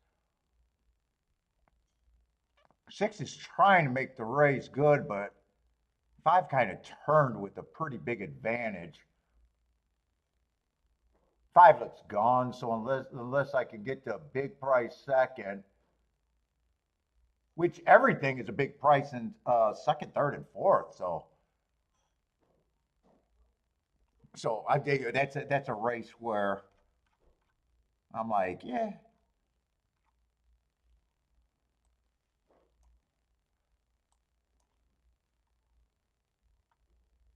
6 is trying to make the race good, but 5 kind of turned with a pretty big advantage. 5 looks gone, so unless I can get to a big price second, which everything is a big price in second, third, and fourth. So I dig you. That's a race where I'm like, yeah.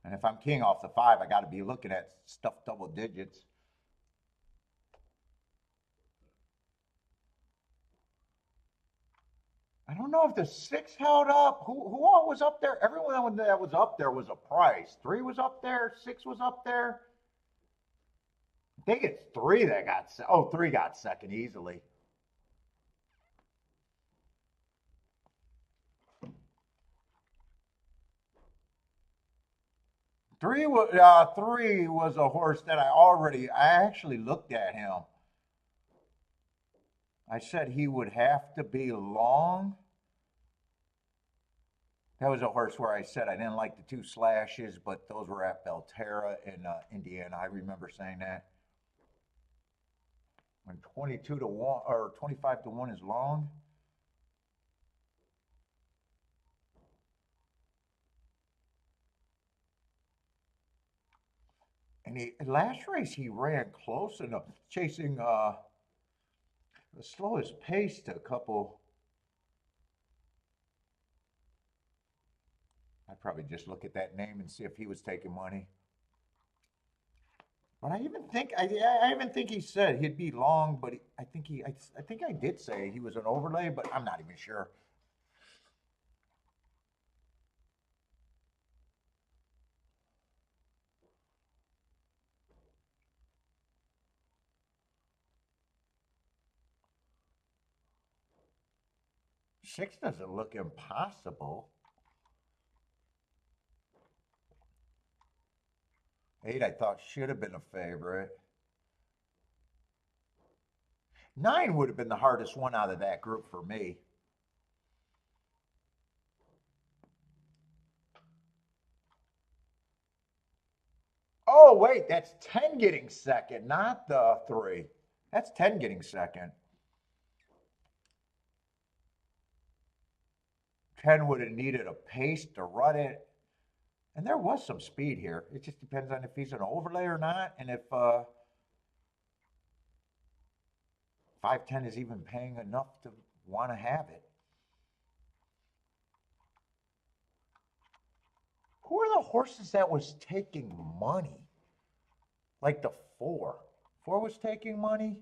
And if I'm king off the 5, I got to be looking at stuff double digits. I don't know if the 6 held up. Who all was up there? Everyone that was up there was a price. 3 was up there. 6 was up there. I think it's 3 that got. 3 got second easily. Three was a horse that I actually looked at him. I said he would have to be long. That was a horse where I said I didn't like the two slashes, but those were at Belterra in Indiana. I remember saying that. When 22 to 1 or 25 to 1 is long. And last race he ran close enough, chasing the slowest pace to a couple. I'd probably just look at that name and see if he was taking money. But I even think he said he'd be long, but I think I did say he was an overlay, but I'm not even sure. Six doesn't look impossible. Eight, I thought should have been a favorite. Nine would have been the hardest one out of that group for me. Oh, wait, that's 10 getting second, not the three. That's 10 getting second. 10 would have needed a pace to run it. And there was some speed here. It just depends on if he's an overlay or not, and if 510 is even paying enough to want to have it. Who are the horses that was taking money? Like the four. Four was taking money?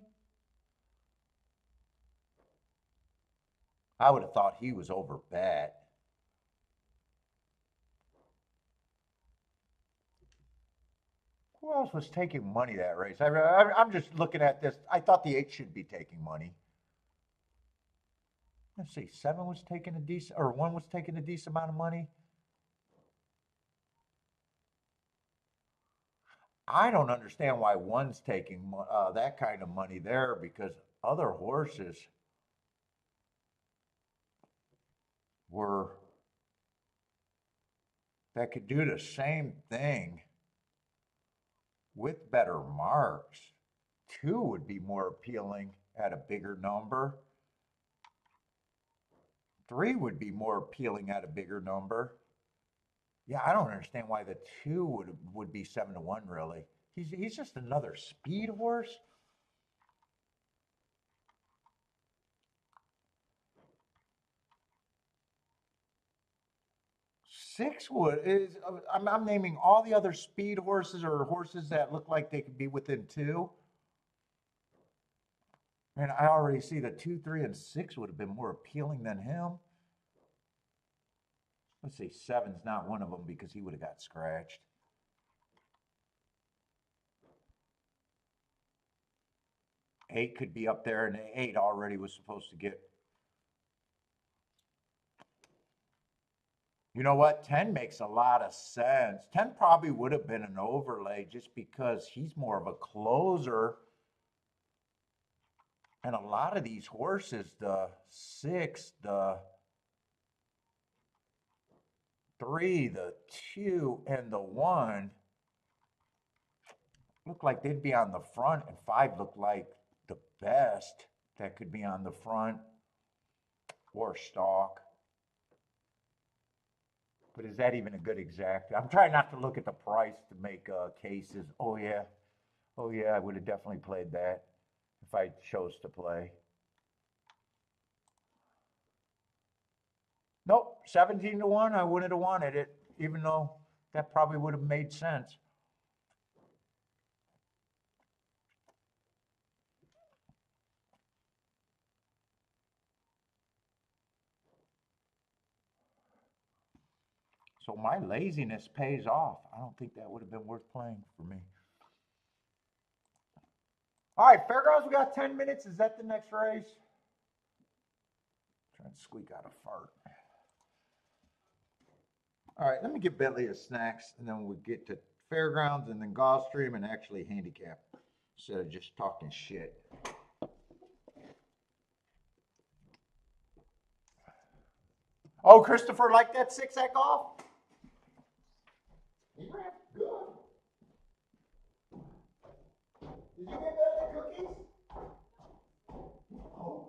I would have thought he was over bet. Who else was taking money that race? I'm just looking at this. I thought the eight should be taking money. Let's see, seven was taking a decent, or one was taking a decent amount of money. I don't understand why one's taking that kind of money there because other horses were that could do the same thing with better marks. Two would be more appealing at a bigger number. Three would be more appealing at a bigger number. Yeah, I don't understand why the two would be 7 to 1 really. He's just another speed horse. Six would is I'm naming all the other speed horses or horses that look like they could be within two. And I already see that 2, 3, and 6 would have been more appealing than him. Let's see, 7's not one of them because he would have got scratched. 8 could be up there, and 8 already was supposed to get. You know what? 10 makes a lot of sense. 10 probably would have been an overlay just because he's more of a closer. And a lot of these horses, the 6, the 3, the 2, and the 1 look like they'd be on the front, and 5 look like the best that could be on the front or stalk. But is that even a good exact? I'm trying not to look at the price to make cases. Oh yeah, I would have definitely played that if I chose to play. Nope, 17 to 1, I wouldn't have wanted it, even though that probably would have made sense. So my laziness pays off. I don't think that would have been worth playing for me. All right, FairGrounds, we got 10 minutes. Is that the next race? Trying to squeak out a fart. All right, let me give Bentley a snacks, and then we'll get to FairGrounds and then Gulfstream and actually handicap instead of just talking shit. Oh, Christopher liked that 6-act golf? He ran good. Did you get that cookies? Oh.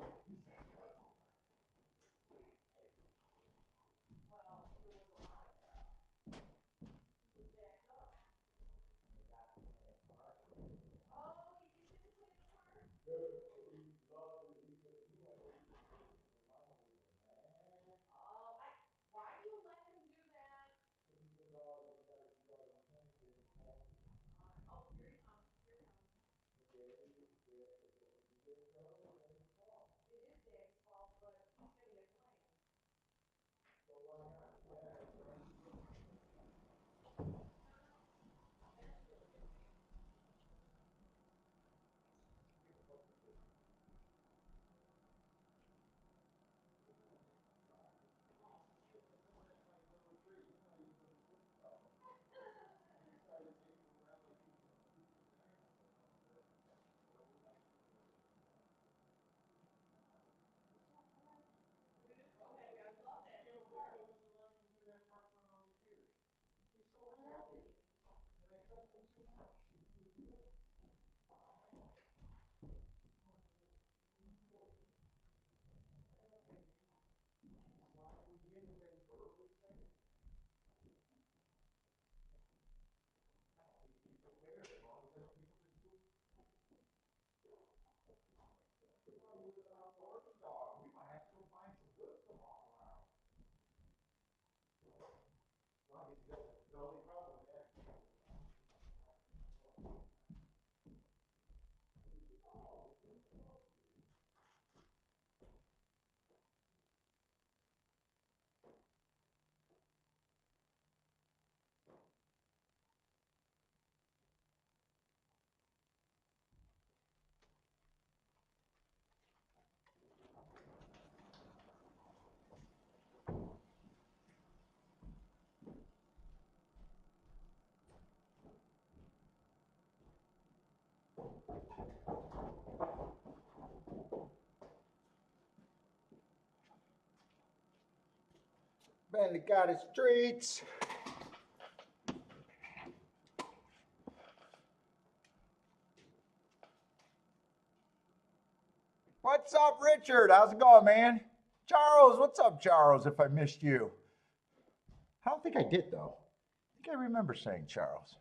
Bandit got his treats. What's up, Richard? How's it going, man? Charles, what's up, Charles, if I missed you? I don't think I did, though. I think I remember saying Charles.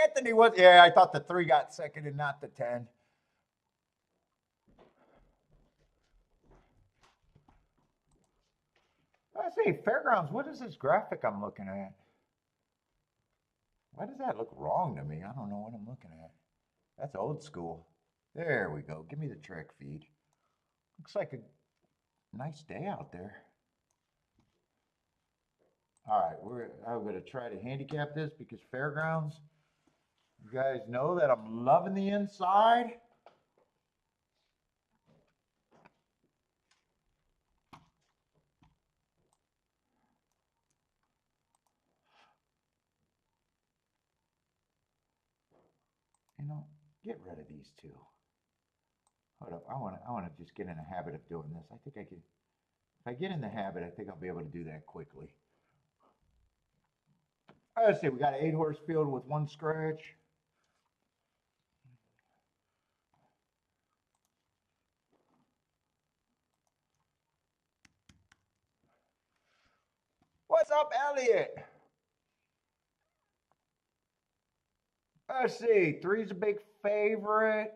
Anthony was, yeah, I thought the 3 got second and not the 10. I say, FairGrounds, what is this graphic I'm looking at? Why does that look wrong to me? I don't know what I'm looking at. That's old school. There we go. Give me the track feed. Looks like a nice day out there. All right, I'm going to try to handicap this because FairGrounds, you guys know that I'm loving the inside. You know, get rid of these two. Hold up, I want to just get in a habit of doing this. I think I can. If I get in the habit, I think I'll be able to do that quickly. Let's see, we got an 8-horse field with 1 scratch. What's up, Elliot? Let's see, 3's a big favorite.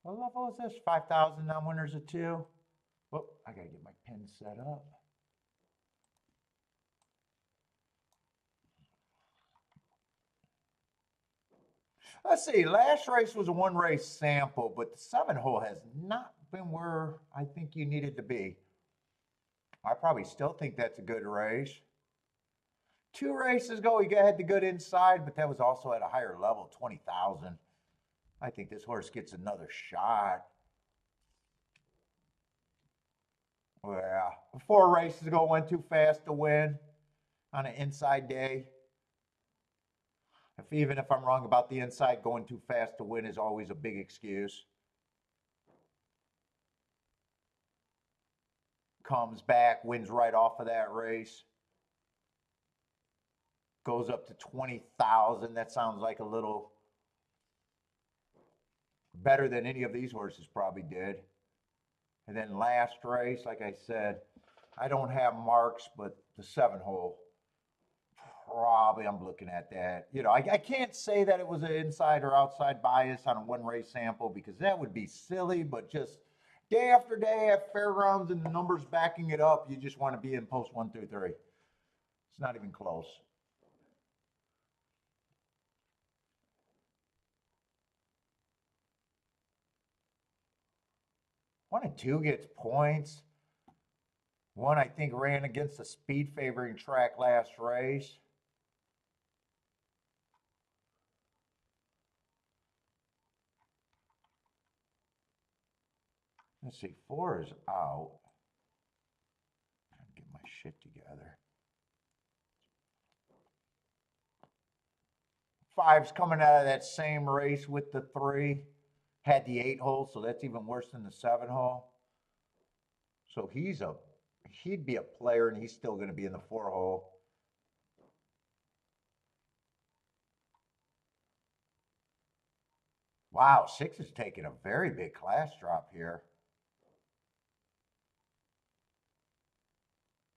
What level is this? 5,000 non-winners of 2. Whoop, I gotta get my pin set up. Let's see, last race was a 1-race sample, but the 7-hole has not been where I think you needed to be. I probably still think that's a good race. 2 races ago, he had the good inside, but that was also at a higher level, 20,000. I think this horse gets another shot. Yeah, 4 races ago, went too fast to win on an inside day. Even if I'm wrong about the inside, going too fast to win is always a big excuse. Comes back, wins right off of that race. Goes up to 20,000. That sounds like a little better than any of these horses probably did. And then last race, like I said, I don't have marks, but the 7-hole, probably I'm looking at that. You know, I can't say that it was an inside or outside bias on a 1 race sample because that would be silly, but just day after day at FairGrounds and the numbers backing it up, you just want to be in post 1 through 3. It's not even close. One and two gets points. One, I think, ran against the speed favoring track last race. Let's see, 4 is out. Get my shit together. 5's coming out of that same race with the 3. Had the 8-hole, so that's even worse than the 7-hole. So he'd be a player, and he's still going to be in the 4-hole. Wow, 6 is taking a very big class drop here.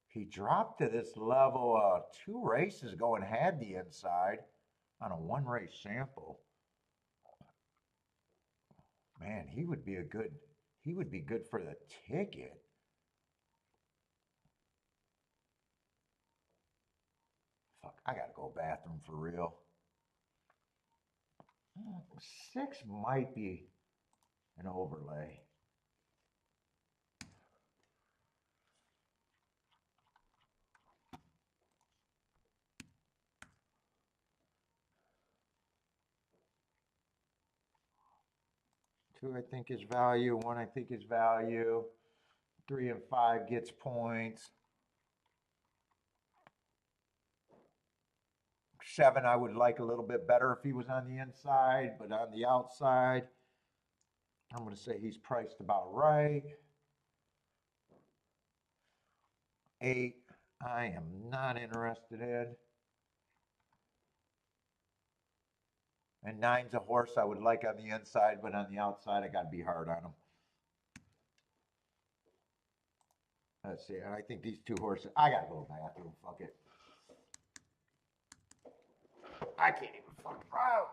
He dropped to this level 2 races ago and had the inside on a 1 race sample. Man, he would be good for the ticket. Fuck, I gotta go bathroom for real. 6 might be an overlay. Two, I think, is value. 1, I think, is value. 3 and 5 gets points. 7, I would like a little bit better if he was on the inside, but on the outside, I'm going to say he's priced about right. 8, I am not interested in. And 9's a horse I would like on the inside, but on the outside, I got to be hard on him. Let's see. I think these 2 horses, I got to go to the bathroom. Fuck it. I can't even fucking out.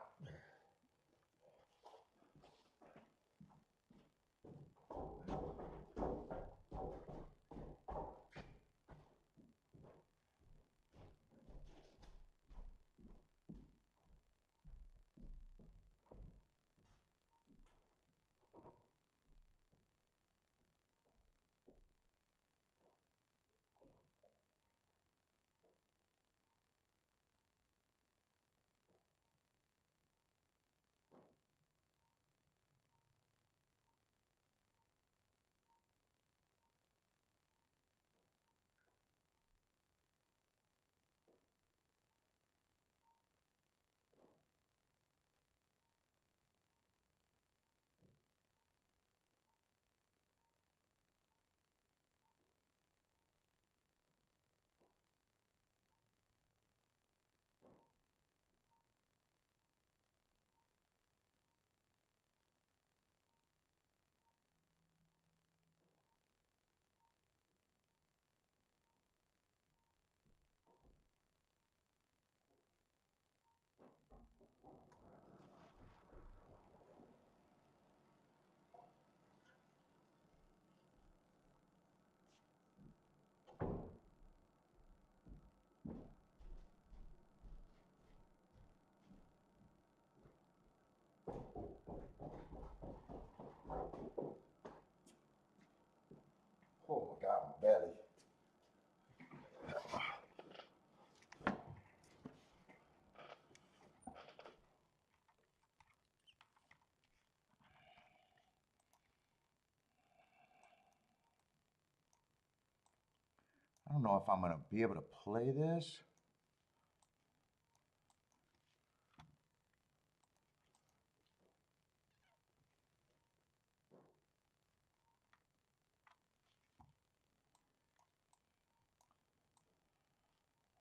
I don't know if I'm going to be able to play this.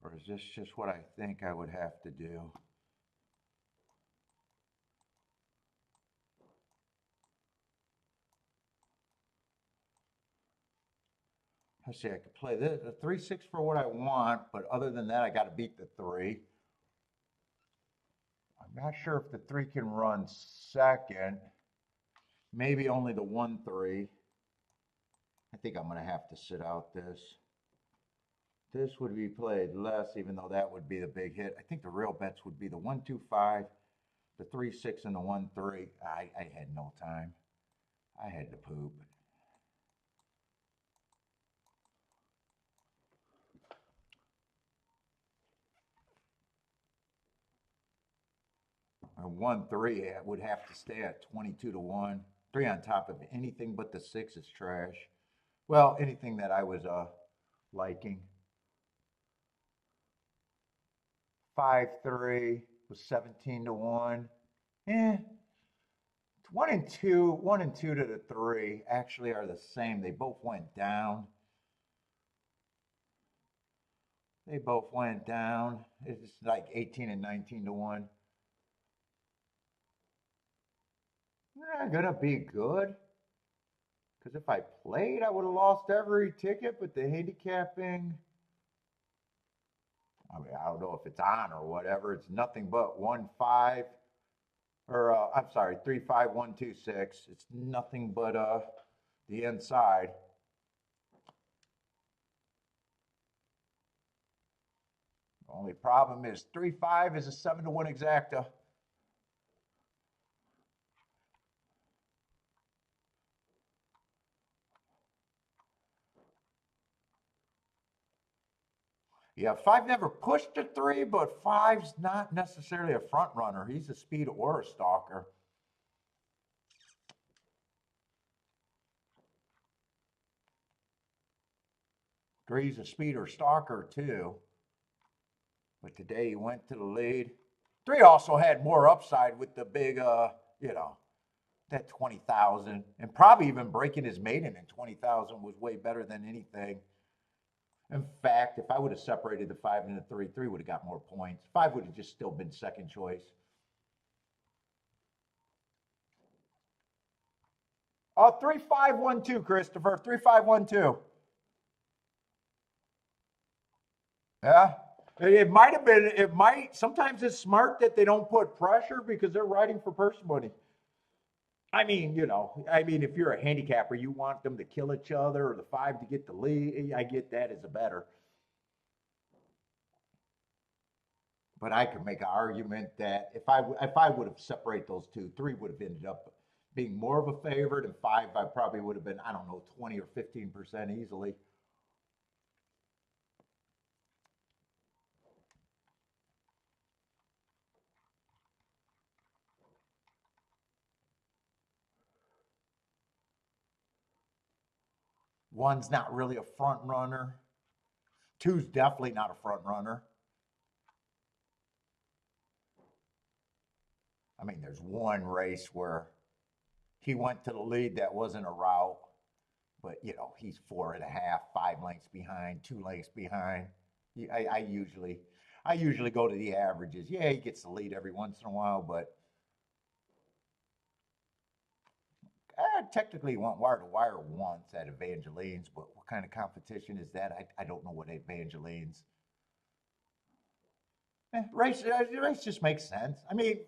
Or is this just what I think I would have to do? Let's see, I could play this, the 3-6 for what I want, but other than that, I got to beat the 3. I'm not sure if the 3 can run second. Maybe only the 1-3. I think I'm going to have to sit out this. This would be played less, even though that would be the big hit. I think the real bets would be the 1-2-5, the 3-6, and the 1-3. I had no time. I had to poop. A 1-3 would have to stay at 22-1. 3 on top of anything but the 6 is trash. Well, anything that I was liking. 5-3 was 17-1. 1 and 2 to the 3 actually are the same. They both went down. They both went down. It's like 18 and 19-1. Not gonna be good. Because if I played, I would have lost every ticket, but the handicapping, I mean, I don't know if it's on or whatever. It's nothing but 1-5, or I'm sorry, 3-5-1-2-6. It's nothing but the inside. The only problem is 3-5 is a 7-1 exacta. Yeah, 5 never pushed a 3, but 5's not necessarily a front runner. He's a speed or a stalker. Three's a speed or stalker too. But today he went to the lead. 3 also had more upside with the big, that 20,000, and probably even breaking his maiden in 20,000 was way better than anything. In fact, if I would have separated the 5 and the 3, 3 would have got more points. 5 would have just still been second choice. 3-5-1-2, Christopher. 3-5-1-2. Yeah. It might have been, sometimes it's smart that they don't put pressure because they're riding for purse money. I mean, if you're a handicapper, you want them to kill each other or the 5 to get the lead. I get that as a better. But I could make an argument that if I would have separated those two, 3 would have ended up being more of a favorite, and 5 I probably would have been, I don't know, 20 or 15% easily. One's not really a front runner. 2's definitely not a front runner. I mean, there's one race where he went to the lead that wasn't a route, but he's 4.5, 5 lengths behind, 2 lengths behind. I usually go to the averages. Yeah, he gets the lead every once in a while, but I technically went wire to wire once at Evangeline's, but what kind of competition is that? I don't know what Evangeline's. Race just makes sense. I mean,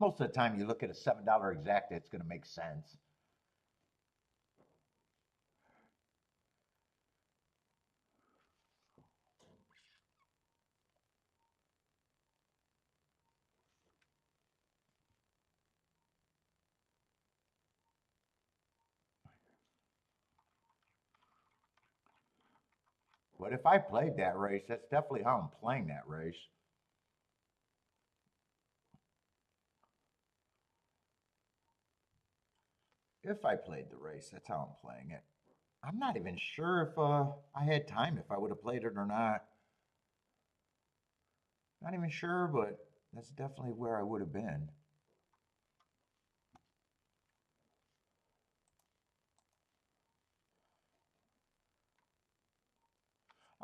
most of the time you look at a $7 exacta, it's going to make sense. But if I played that race, that's definitely how I'm playing that race. If I played the race, that's how I'm playing it. I'm not even sure if I had time if I would have played it or not. Not even sure, but that's definitely where I would have been.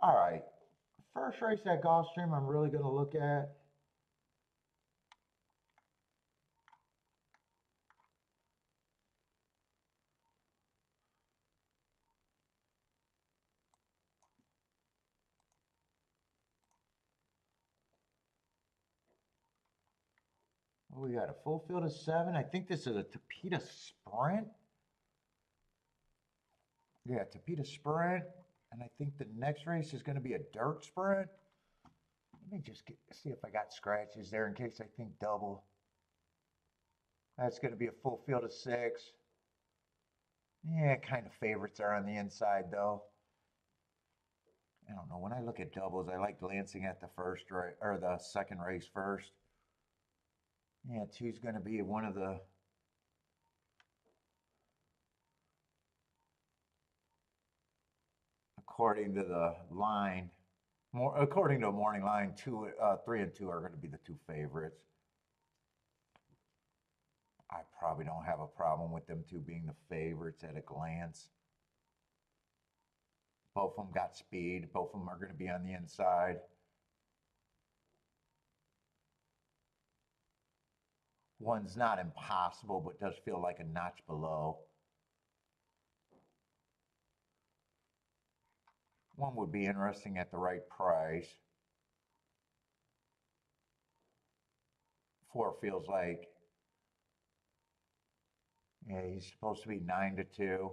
All right, first race at Gulfstream I'm really going to look at. We got a full field of 7. I think this is a Tapeta Sprint. Yeah, Tapeta Sprint. And I think the next race is going to be a dirt sprint. Let me just see if I got scratches there in case I think double. That's going to be a full field of 6. Yeah, kind of favorites are on the inside though. I don't know. When I look at doubles, I like glancing at the first race or the second race first. Yeah, 2's going to be one of the according to the line. More according to a morning line, 3 and 2 are going to be the 2 favorites. I probably don't have a problem with them 2 being the favorites at a glance. Both of them got speed. Both of them are going to be on the inside. One's not impossible, but does feel like a notch below. One would be interesting at the right price. 4 feels like, yeah, he's supposed to be 9 to 2.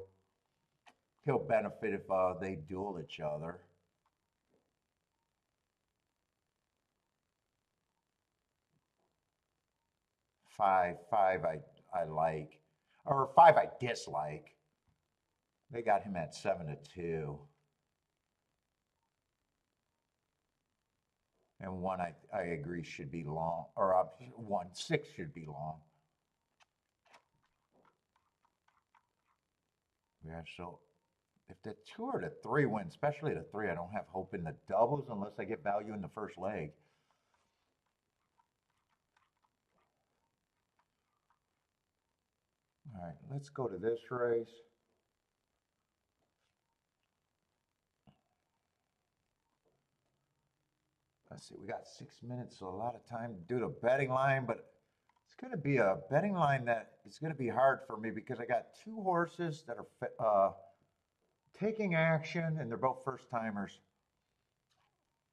He'll benefit if they duel each other. 5, I like, or 5 I dislike. They got him at 7 to 2. And 1 I agree should be long, or 1, 6 should be long. Yeah, so if the 2 or the 3 win, especially the 3, I don't have hope in the doubles unless I get value in the first leg. All right, let's go to this race. Let's see, we got 6 minutes, so a lot of time to do the betting line, but it's going to be a betting line that is going to be hard for me because I got 2 horses that are taking action, and they're both first timers.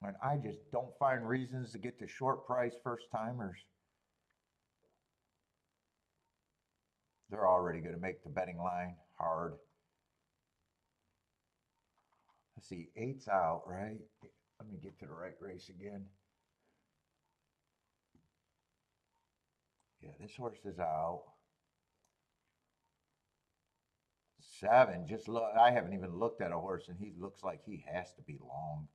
And I just don't find reasons to get to short price first timers. They're already going to make the betting line hard. Let's see, 8's out, right? Let me get to the right race again. Yeah, this horse is out. 7, just look. I haven't even looked at a horse, and he looks like he has to be long.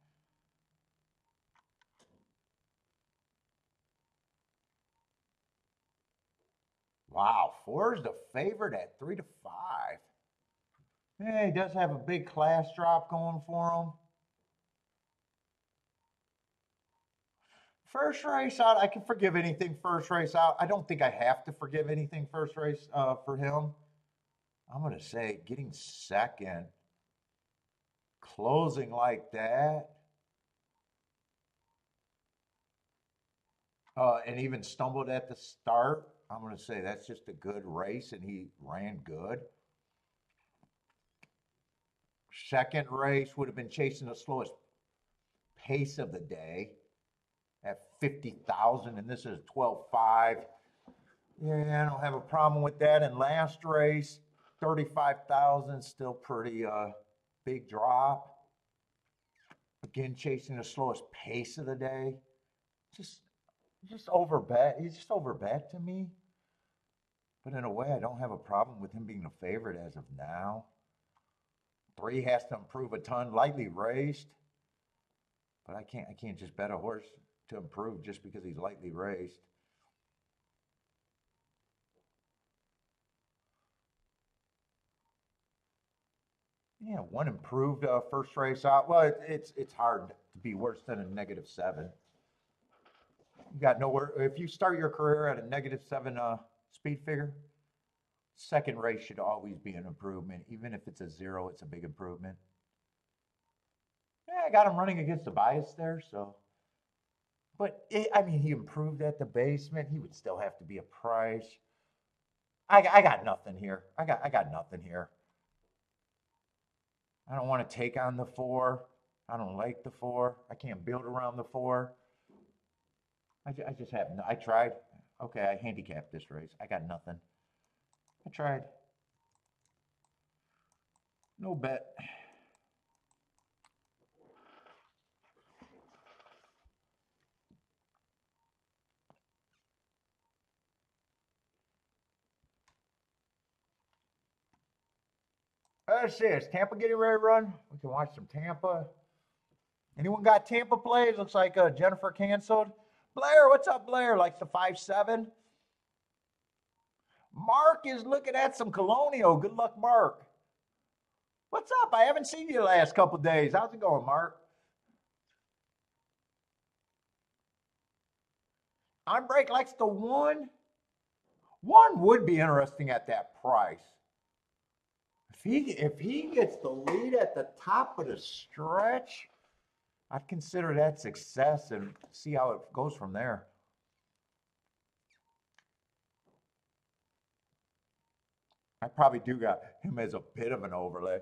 Wow, 4 is the favorite at 3 to 5. Yeah, he does have a big class drop going for him. First race out, I can forgive anything first race out. I don't think I have to forgive anything first race for him. I'm going to say getting second, closing like that, and even stumbled at the start. I'm going to say that's just a good race, and he ran good. Second race would have been chasing the slowest pace of the day at 50,000, and this is 12.5. Yeah, I don't have a problem with that. And last race, 35,000, still pretty big drop. Again, chasing the slowest pace of the day. Just over bet. He's just over bet to me. But in a way, I don't have a problem with him being the favorite as of now. 3 has to improve a ton, lightly raced. But I can't just bet a horse to improve just because he's lightly raced. Yeah, one improved first race out. Well, it's hard to be worse than a -7. You got nowhere. If you start your career at a -7 speed figure, second race should always be an improvement. Even if it's a 0, it's a big improvement. Yeah, I got him running against the bias there, so. But I mean, he improved at the basement. He would still have to be a price. I got nothing here. I got nothing here. I don't want to take on the 4. I don't like the 4. I can't build around the 4. I just have no, I tried. Okay, I handicapped this race. I got nothing. I tried. No bet. Let's see. Is Tampa getting ready to run? We can watch some Tampa. Anyone got Tampa plays? Looks like Jennifer canceled. Blair, what's up, Blair? Likes the 5-7. Mark is looking at some Colonial. Good luck, Mark. What's up? I haven't seen you the last couple days. How's it going, Mark? On break likes the 1. 1 would be interesting at that price. If he gets the lead at the top of the stretch, I'd consider that success and see how it goes from there. I probably do got him as a bit of an overlay.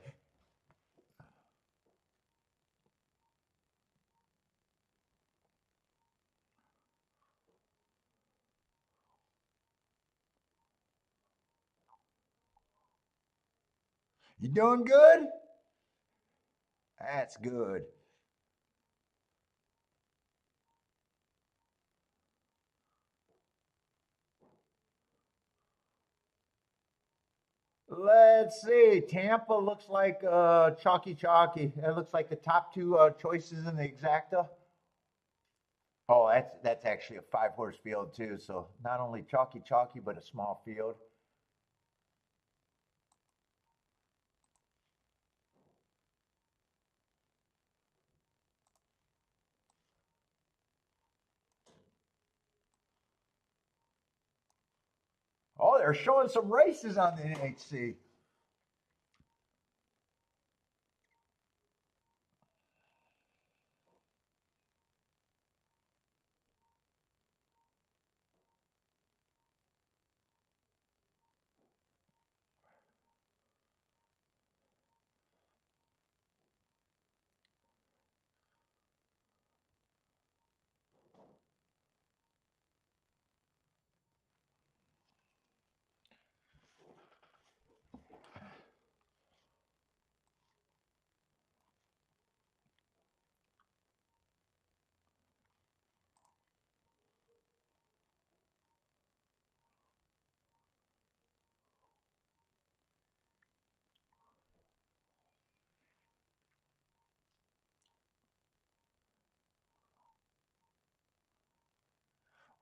You doing good? That's good. Let's see. Tampa looks like chalky chalky. It looks like the top two choices in the exacta. Oh, that's actually a 5-horse field too. So not only chalky chalky, but a small field. Oh, they're showing some races on the NHC.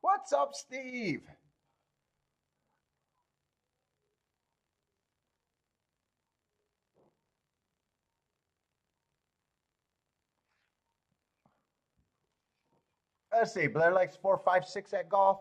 What's up, Steve? Let's see. Blair likes 4, 5, 6 at golf.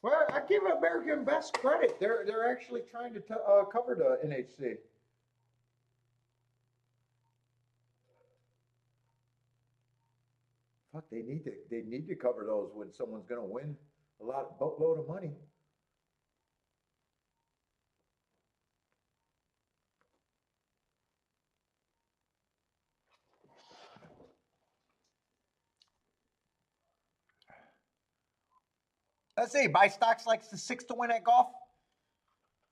Well, I give American Best credit. They're actually trying to cover the NHC. Fuck, they need to cover those when someone's gonna win a boatload of money. Let's see, Buy Stocks likes the 6 to win at golf.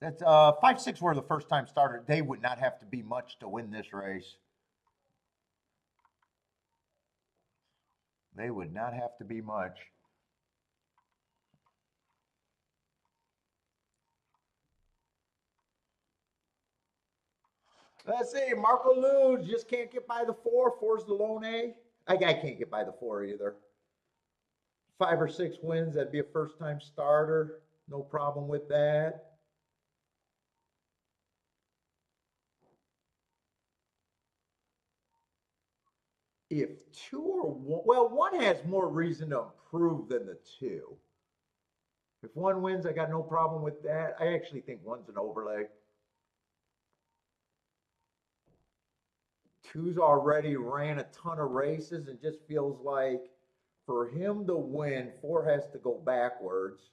That's 5-6 were the first time starter. They would not have to be much to win this race. They would not have to be much. Let's see, Marco Luge just can't get by the 4. 4's the lone A. I can't get by the 4 either. 5 or 6 wins, that'd be a first time starter. No problem with that. If 2 or 1, well, 1 has more reason to improve than the 2. If 1 wins, I got no problem with that. I actually think 1's an overlay. 2's already ran a ton of races and just feels like for him to win, 4 has to go backwards.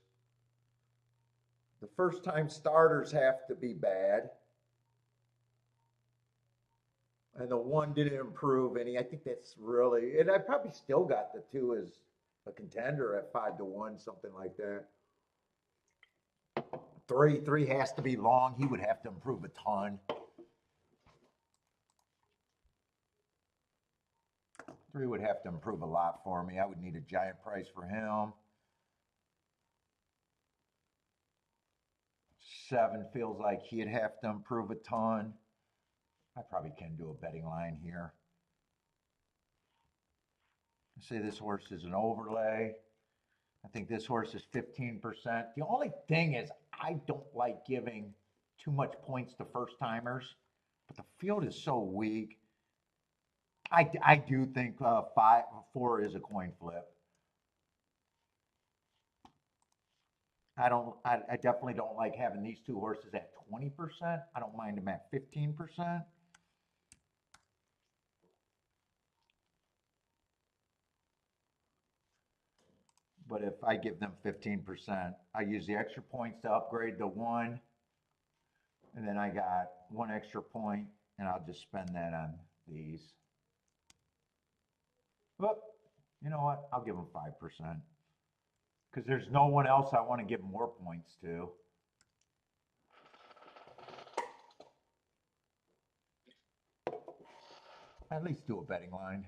The first time starters have to be bad. And the 1 didn't improve any. I think that's really, and I probably still got the 2 as a contender at 5 to 1, something like that. 3 has to be long. He would have to improve a ton. 3 would have to improve a lot for me. I would need a giant price for him. 7 feels like he'd have to improve a ton. I probably can do a betting line here. Say this horse is an overlay. I think this horse is 15%. The only thing is I don't like giving too much points to first timers, but the field is so weak. I do think 4 is a coin flip. I definitely don't like having these 2 horses at 20%. I don't mind them at 15%. But if I give them 15%, I use the extra points to upgrade to 1. And then I got 1 extra point, and I'll just spend that on these. But you know what? I'll give them 5%. Because there's no one else I want to give more points to. At least do a betting line.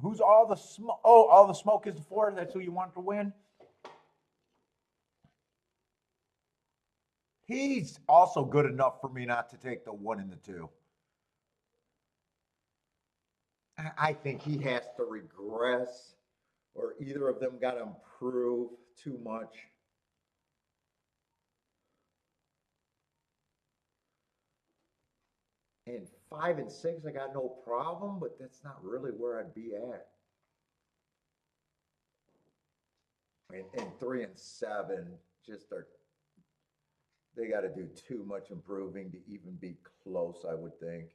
Who's all the smoke? Oh, all the smoke is the 4. That's who you want to win? He's also good enough for me not to take the 1 and the 2. I think he has to regress, or either of them got to improve too much. And 5 and 6, I got no problem, but that's not really where I'd be at. And 3 and 7 just are, they got to do too much improving to even be close, I would think.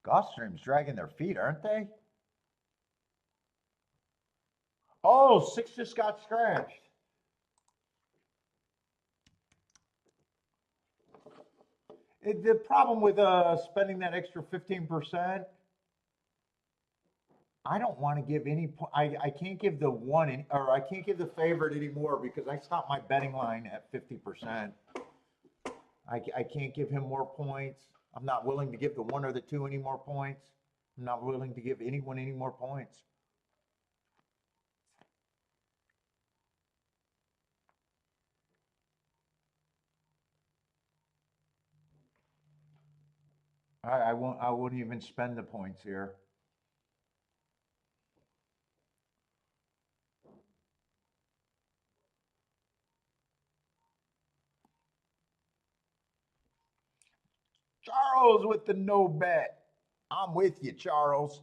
Gulfstream's dragging their feet, aren't they? Oh, 6 just got scratched. The problem with spending that extra 15%, I don't want to give any. I can't give the 1 or I can't give the favorite anymore because I stopped my betting line at 50%. I can't give him more points. I'm not willing to give the 1 or the 2 any more points. I'm not willing to give anyone any more points. I won't. I wouldn't even spend the points here. Charles with the no bet. I'm with you, Charles.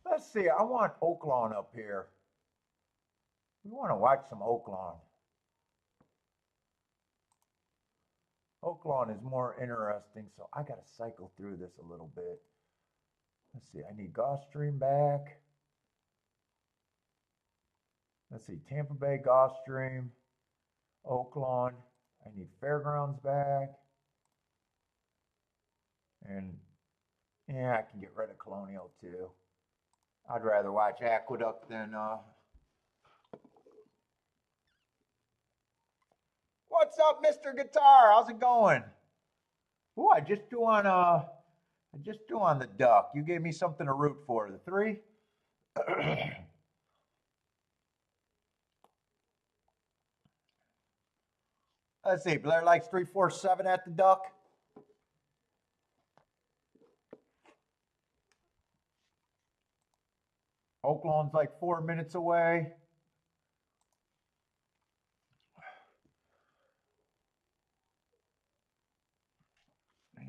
Let's see. I want Oaklawn up here. We want to watch some Oaklawn. Oaklawn is more interesting, so I got to cycle through this a little bit. Let's see, I need Gulfstream back. Let's see, Tampa Bay, Gulfstream, Oaklawn. I need FairGrounds back. And yeah, I can get rid of Colonial too. I'd rather watch Aqueduct than What's up, Mr. Guitar? How's it going? Oh, I just do on the duck. You gave me something to root for. The 3. Let's see. Blair likes 347 at the duck. Oaklawn's like 4 minutes away.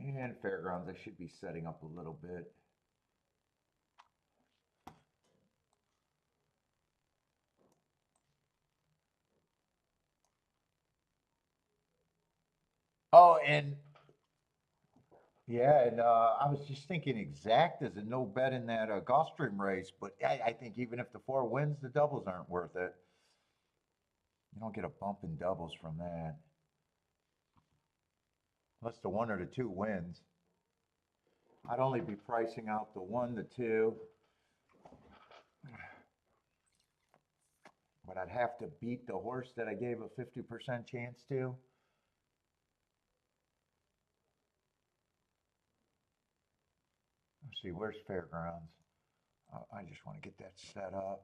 And FairGrounds, I should be setting up a little bit. Oh, and yeah, and I was just thinking exactas and no bet in that Gulfstream race, but I think even if the 4 wins, the doubles aren't worth it. You don't get a bump in doubles from that. Unless the 1 or the 2 wins. I'd only be pricing out the 1, the 2. But I'd have to beat the horse that I gave a 50% chance to. Let's see, where's FairGrounds? I just want to get that set up.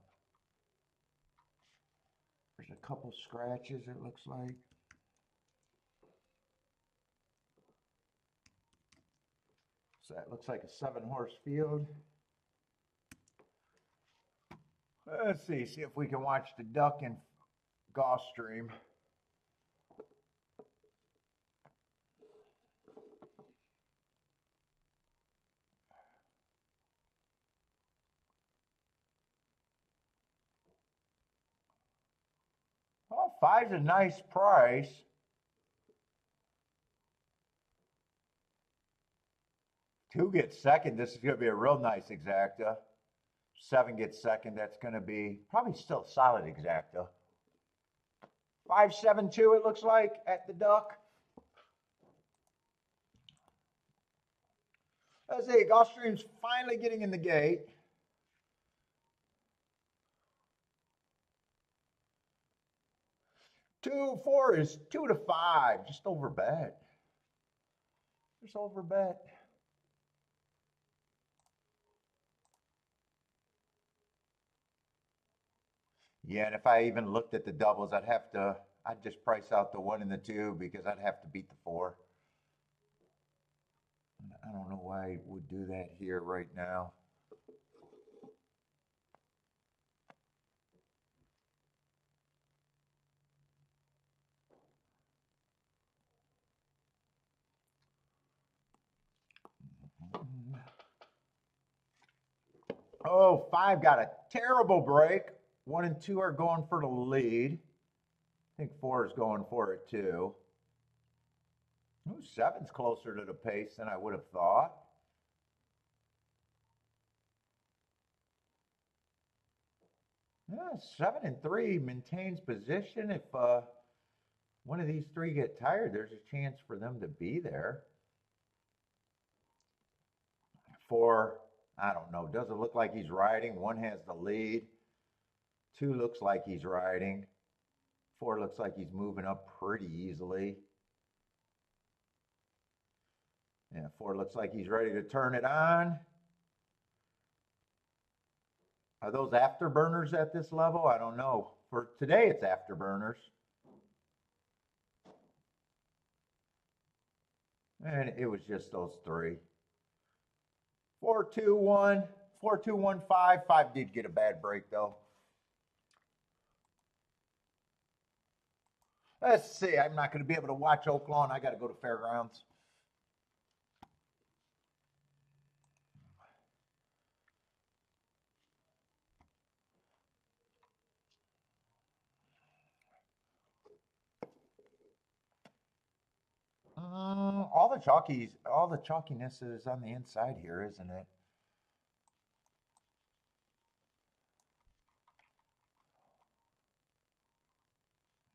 There's a couple scratches, it looks like. So that looks like a 7-horse field. Let's see if we can watch the duck in Gulfstream. Well, 5's a nice price. 2 gets second. This is going to be a real nice exacta. 7 gets second. That's going to be probably still a solid exacta. 5-7-2, it looks like, at the duck. Let's see, Gulfstream's finally getting in the gate. 2-4 is 2-5. Just over bet. Just over bet. Yeah, and if I even looked at the doubles, I'd just price out the 1 and the 2 because I'd have to beat the 4. I don't know why I would do that here right now. Oh, 5 got a terrible break. 1 and 2 are going for the lead. I think 4 is going for it too. Ooh, 7's closer to the pace than I would have thought. Yeah, 7 and 3 maintains position. If one of these 3 get tired, there's a chance for them to be there. 4, I don't know. Doesn't look like he's riding. 1 has the lead. 2 looks like he's riding. 4 looks like he's moving up pretty easily. Yeah, 4 looks like he's ready to turn it on. Are those afterburners at this level? I don't know. For today, it's afterburners. And it was just those 3. 4-2-1, 4-2-1-5. 5 did get a bad break, though. Let's see. I'm not going to be able to watch Oaklawn. I got to go to FairGrounds. all the chalkiness is on the inside here, isn't it?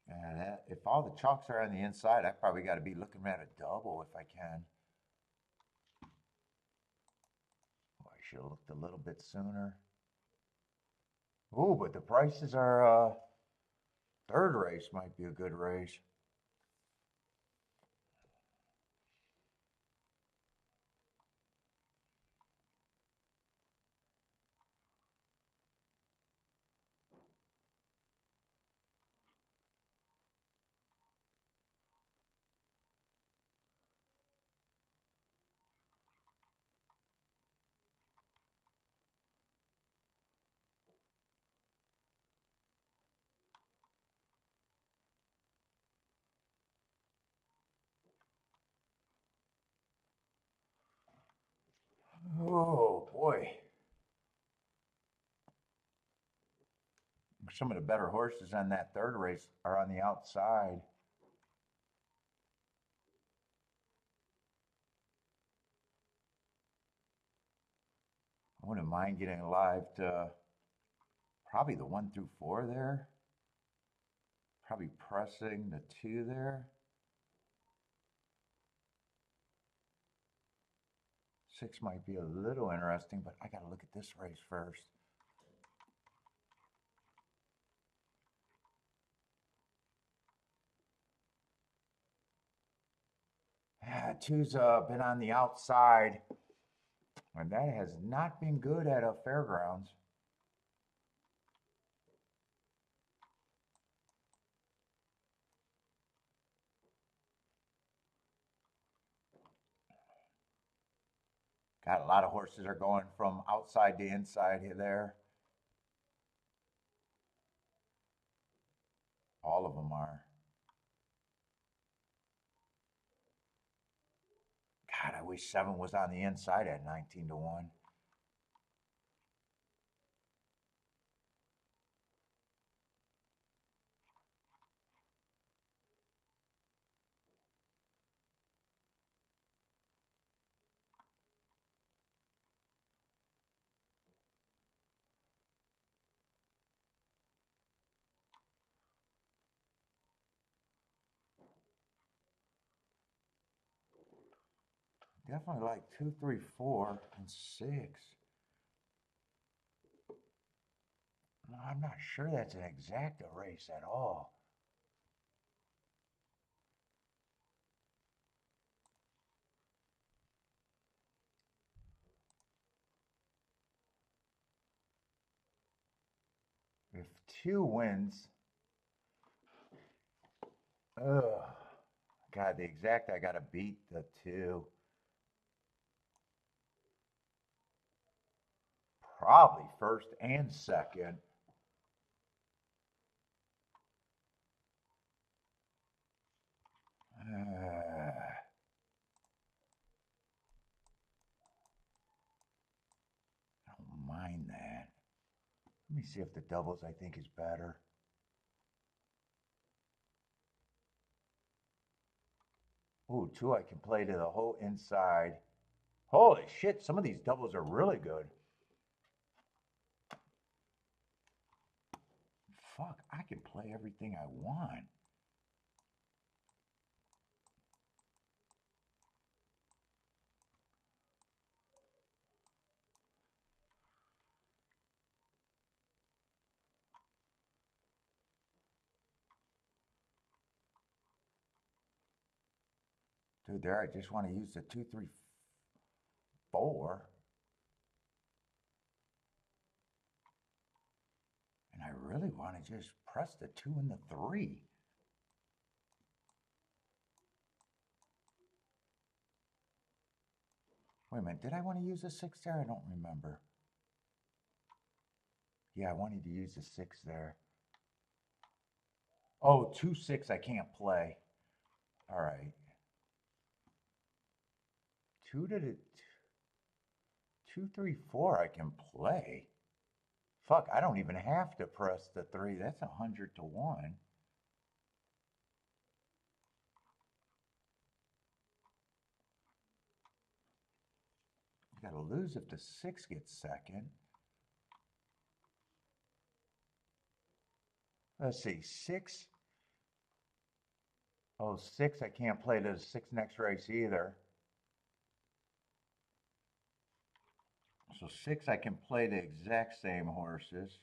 Yeah, if all the chalks are on the inside, I probably got to be looking at a double if I can. Oh, I should have looked a little bit sooner. Oh, but the prices are, third race might be a good race. Oh boy. Some of the better horses on that third race are on the outside. I wouldn't mind getting live to probably the 1 through 4 there. Probably pressing the 2 there. 6 might be a little interesting, but I got to look at this race first. Yeah, 2's been on the outside, and that has not been good at a fairgrounds. Got a lot of horses are going from outside to inside here there. All of them are. God, I wish 7 was on the inside at 19 to 1. Definitely like 2, 3, 4, and 6. I'm not sure that's an exacta race at all. If 2 wins, ugh, God, the exact I gotta beat the 2. Probably first and second. I don't mind that. Let me see if the doubles I think is better. Ooh, 2 I can play to the whole inside. Holy shit, some of these doubles are really good. Fuck, I can play everything I want. Dude, there I just want to use the 2, 3, 4. And I really want to just press the 2 and the 3. Wait a minute, did I want to use a 6 there? I don't remember. Yeah, I wanted to use the 6 there. Oh, 2, 6 I can't play. All right. 2 to the 2, 3, 4 I can play. Fuck, I don't even have to press the 3. That's 100 to 1. Got to lose if the 6 gets second. Let's see, 6. Oh, 6, I can't play the 6 next race either. So 6, I can play the exact same horses.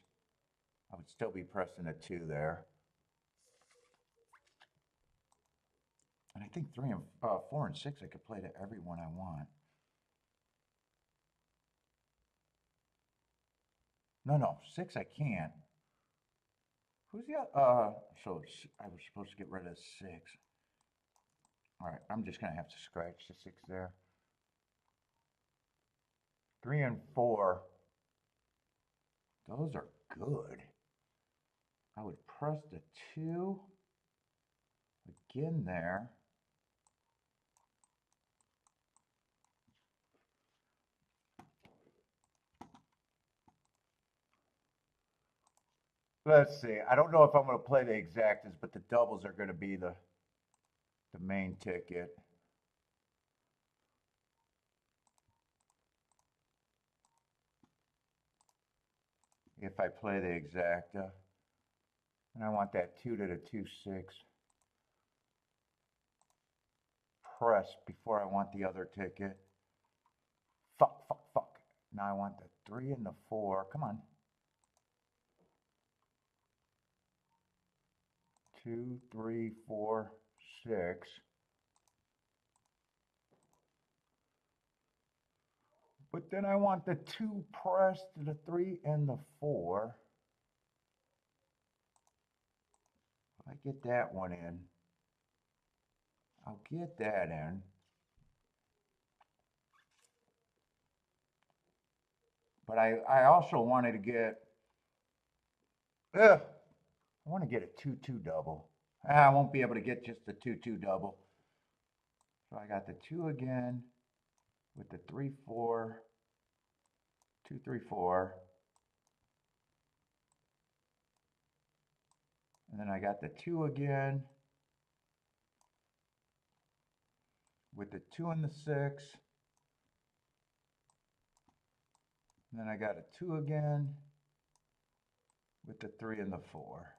I would still be pressing a 2 there. And I think 3 and 4 and 6, I could play to everyone I want. No, 6 I can't. Who's the other? So I was supposed to get rid of 6. All right, I'm just gonna have to scratch the 6 there. 3 and 4. Those are good. I would press the 2 again there. Let's see. I don't know if I'm going to play the exactas, but the doubles are going to be the main ticket. If I play the exacta. And I want that 2 to the 2-6 press before I want the other ticket. Fuck. Now I want the 3 and the 4. Come on. 2, 3, 4, 6. But then I want the 2 pressed to the 3 and the 4. If I get that one in, I'll get that in. But I also wanted to get, I want to get a 2-2 double. I won't be able to get just the 2-2 double. So I got the 2 again with the 3-4, 2-3-4. And then I got the 2 again with the 2 and the 6. And then I got a 2 again with the 3 and the 4.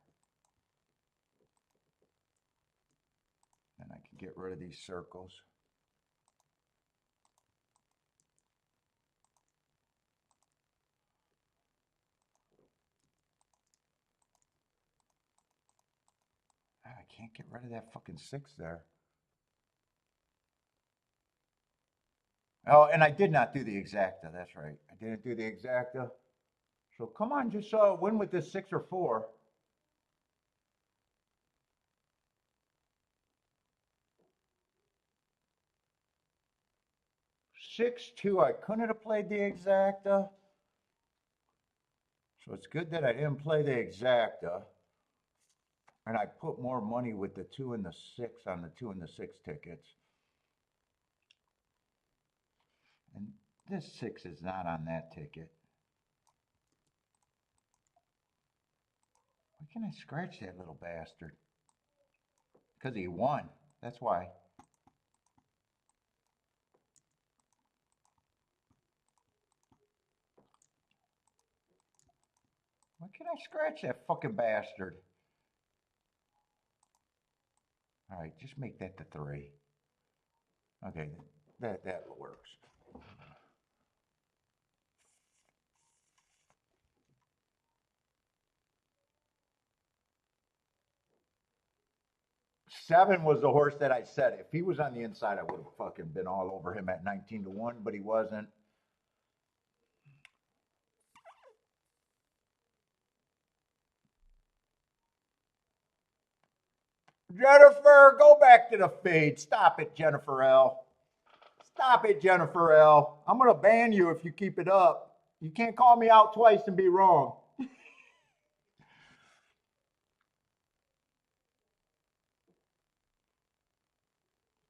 And I can get rid of these circles. I can't get rid of that fucking 6 there. Oh, and I did not do the exacta. That's right. I didn't do the exacta. So come on, just win with this 6 or 4. Six, 2, I couldn't have played the exacta. So it's good that I didn't play the exacta. And I put more money with the 2 and the 6 on the 2 and the 6 tickets. And this 6 is not on that ticket. Why can't I scratch that little bastard? Because he won. That's why. Why can't I scratch that fucking bastard? All right, just make that the 3. Okay, that works. Seven was the horse that I said. If he was on the inside, I would have fucking been all over him at 19-1, but he wasn't. Jennifer, go back to the fade. Stop it, Jennifer L. Stop it, Jennifer L. I'm going to ban you if you keep it up. You can't call me out twice and be wrong.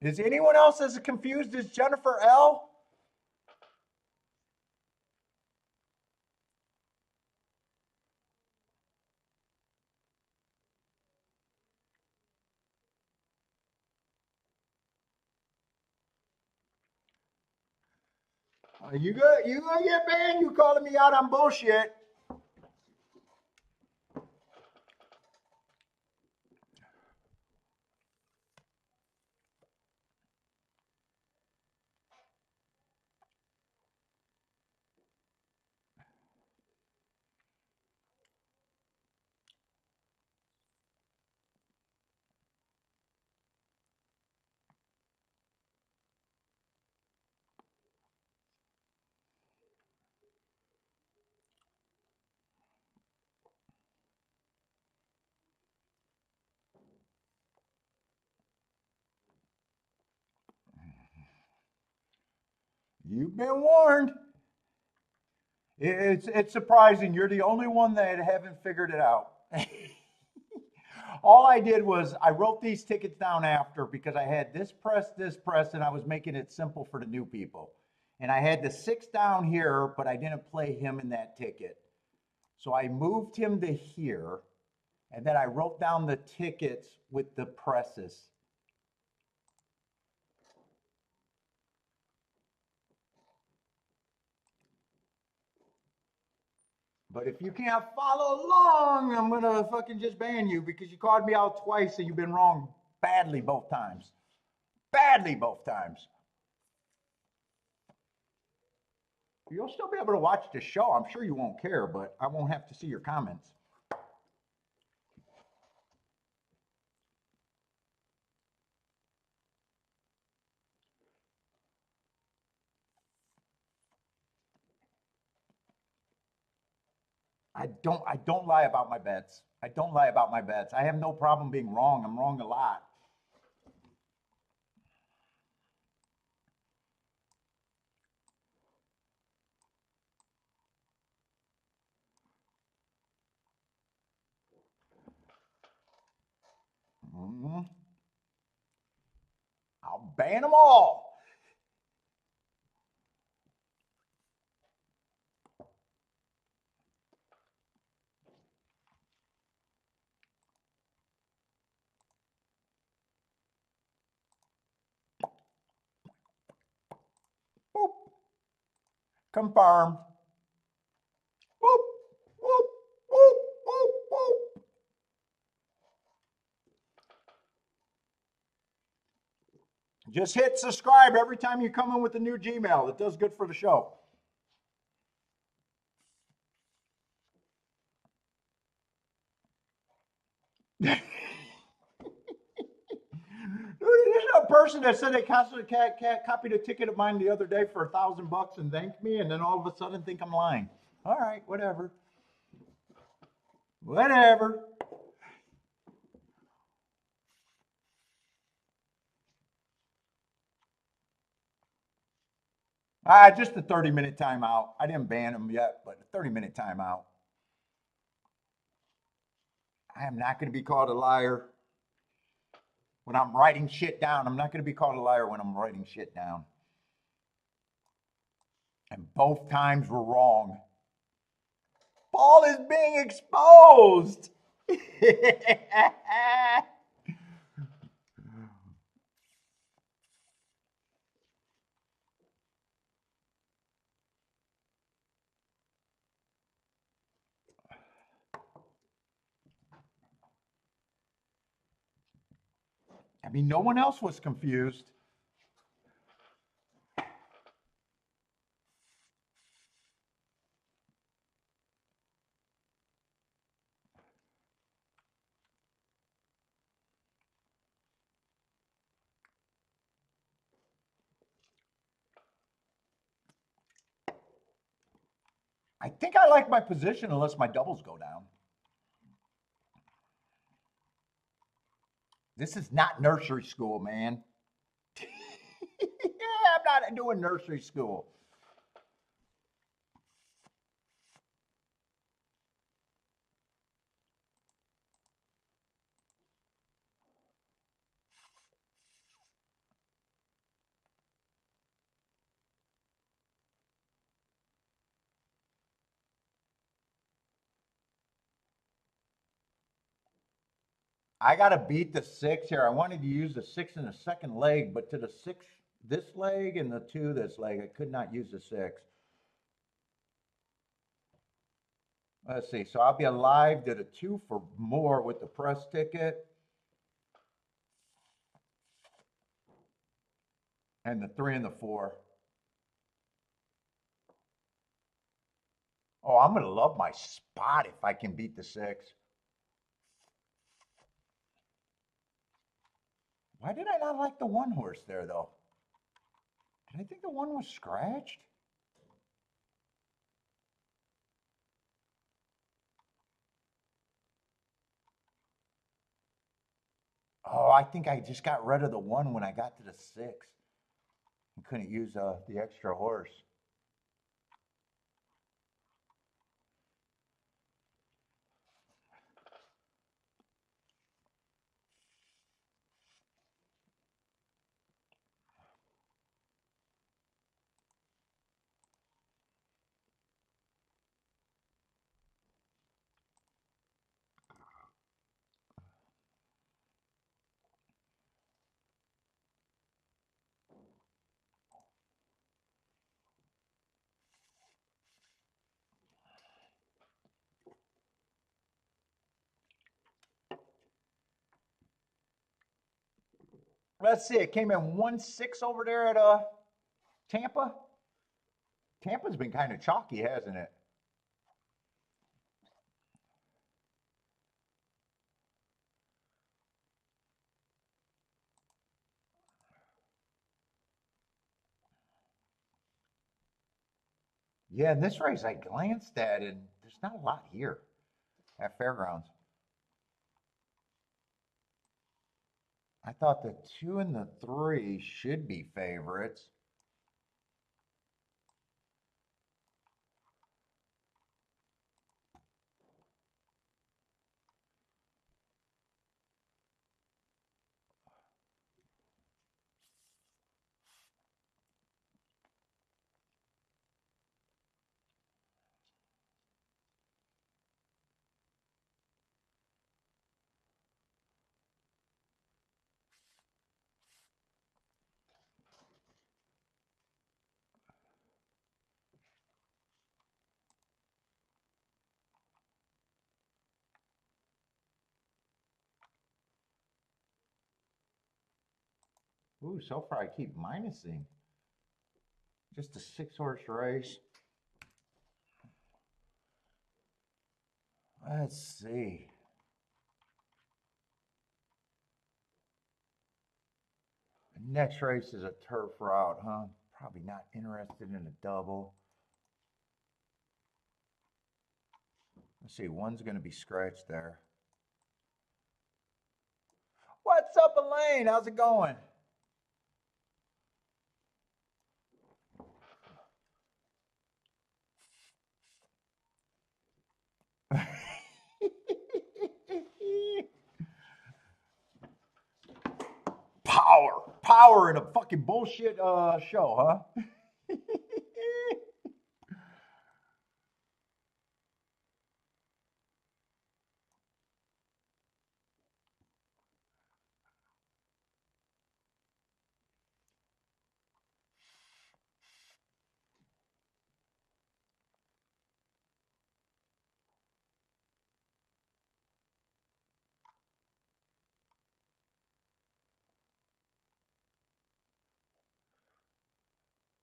Is anyone else as confused as Jennifer L? You gonna get banned? You calling me out on bullshit? You've been warned. It's surprising. You're the only one that haven't figured it out. All I did was I wrote these tickets down after because I had this press, and I was making it simple for the new people. And I had the 6 down here, but I didn't play him in that ticket. So I moved him to here, and then I wrote down the tickets with the presses. But if you can't follow along, I'm gonna fucking just ban you because you called me out twice and you've been wrong badly both times. Badly both times. You'll still be able to watch the show. I'm sure you won't care, but I won't have to see your comments. I don't lie about my bets. I don't lie about my bets. I have no problem being wrong. I'm wrong a lot. Mm-hmm. I'll ban them all. Boop. Confirm. Boop. Boop. Boop. Boop. Boop. Just hit subscribe every time you come in with a new Gmail. It does good for the show. Dude, there's a person that said they constantly copied a ticket of mine the other day for $1,000 and thanked me, and then all of a sudden think I'm lying. All right, whatever. Whatever. Just a 30-minute timeout. I didn't ban him yet, but a 30-minute timeout. I am not going to be called a liar when I'm writing shit down. I'm not going to be called a liar when I'm writing shit down. And both times were wrong. Paul is being exposed. I mean, no one else was confused. I think I like my position unless my doubles go down. This is not nursery school, man. Yeah, I'm not doing nursery school. I got to beat the 6 here. I wanted to use the 6 in the second leg, but to the 6 this leg and the 2 this leg. I could not use the 6. Let's see. So I'll be alive to the 2 for more with the press ticket. And the 3 and the 4. Oh, I'm going to love my spot if I can beat the 6. Why did I not like the 1 horse there, though? Did I think the 1 was scratched? Oh, I think I just got rid of the 1 when I got to the 6. I couldn't use the extra horse. Let's see. It came in 1-6 over there at Tampa. Tampa's been kind of chalky, hasn't it? Yeah, in this race I glanced at, and there's not a lot here at FairGrounds. I thought the 2 and the 3 should be favorites. Ooh, so far I keep minusing. Just a 6-horse race. Let's see. The next race is a turf route, huh? Probably not interested in a double. Let's see, 1's going to be scratched there. What's up, Elaine? How's it going? Power in a fucking bullshit show, huh?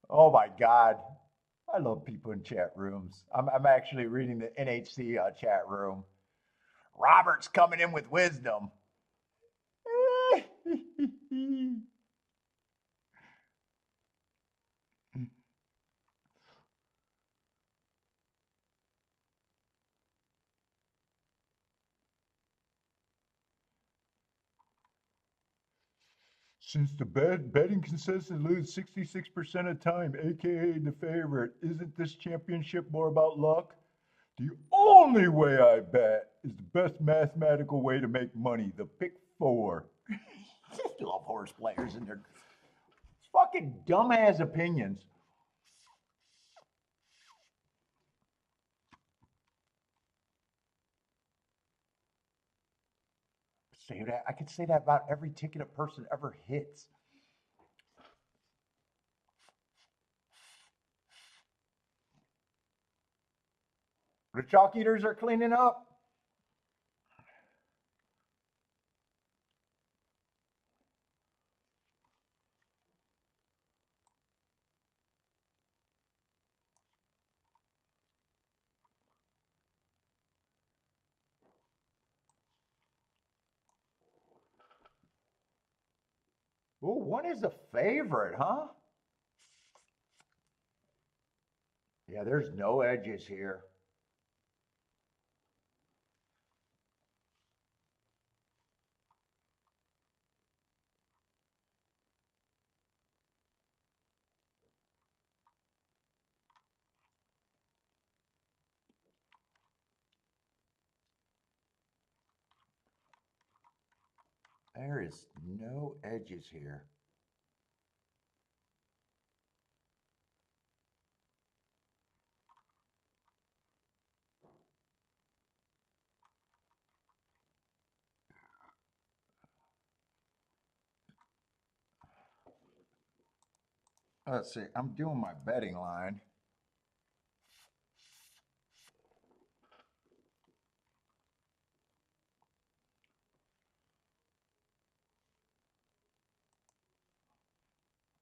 Oh my God. I love people in chat rooms. I'm actually reading the NHC chat room. Robert's coming in with wisdom. Since the betting consensus lose 66% of time, aka the favorite, isn't this championship more about luck? The only way I bet is the best mathematical way to make money, the pick 4. Just love horse players and their fucking dumbass opinions. Say that. I could say that about every ticket a person ever hits. The chalk eaters are cleaning up. Oh, one is a favorite, huh? Yeah, there's no edges here. There is no edges here. Let's see, I'm doing my betting line.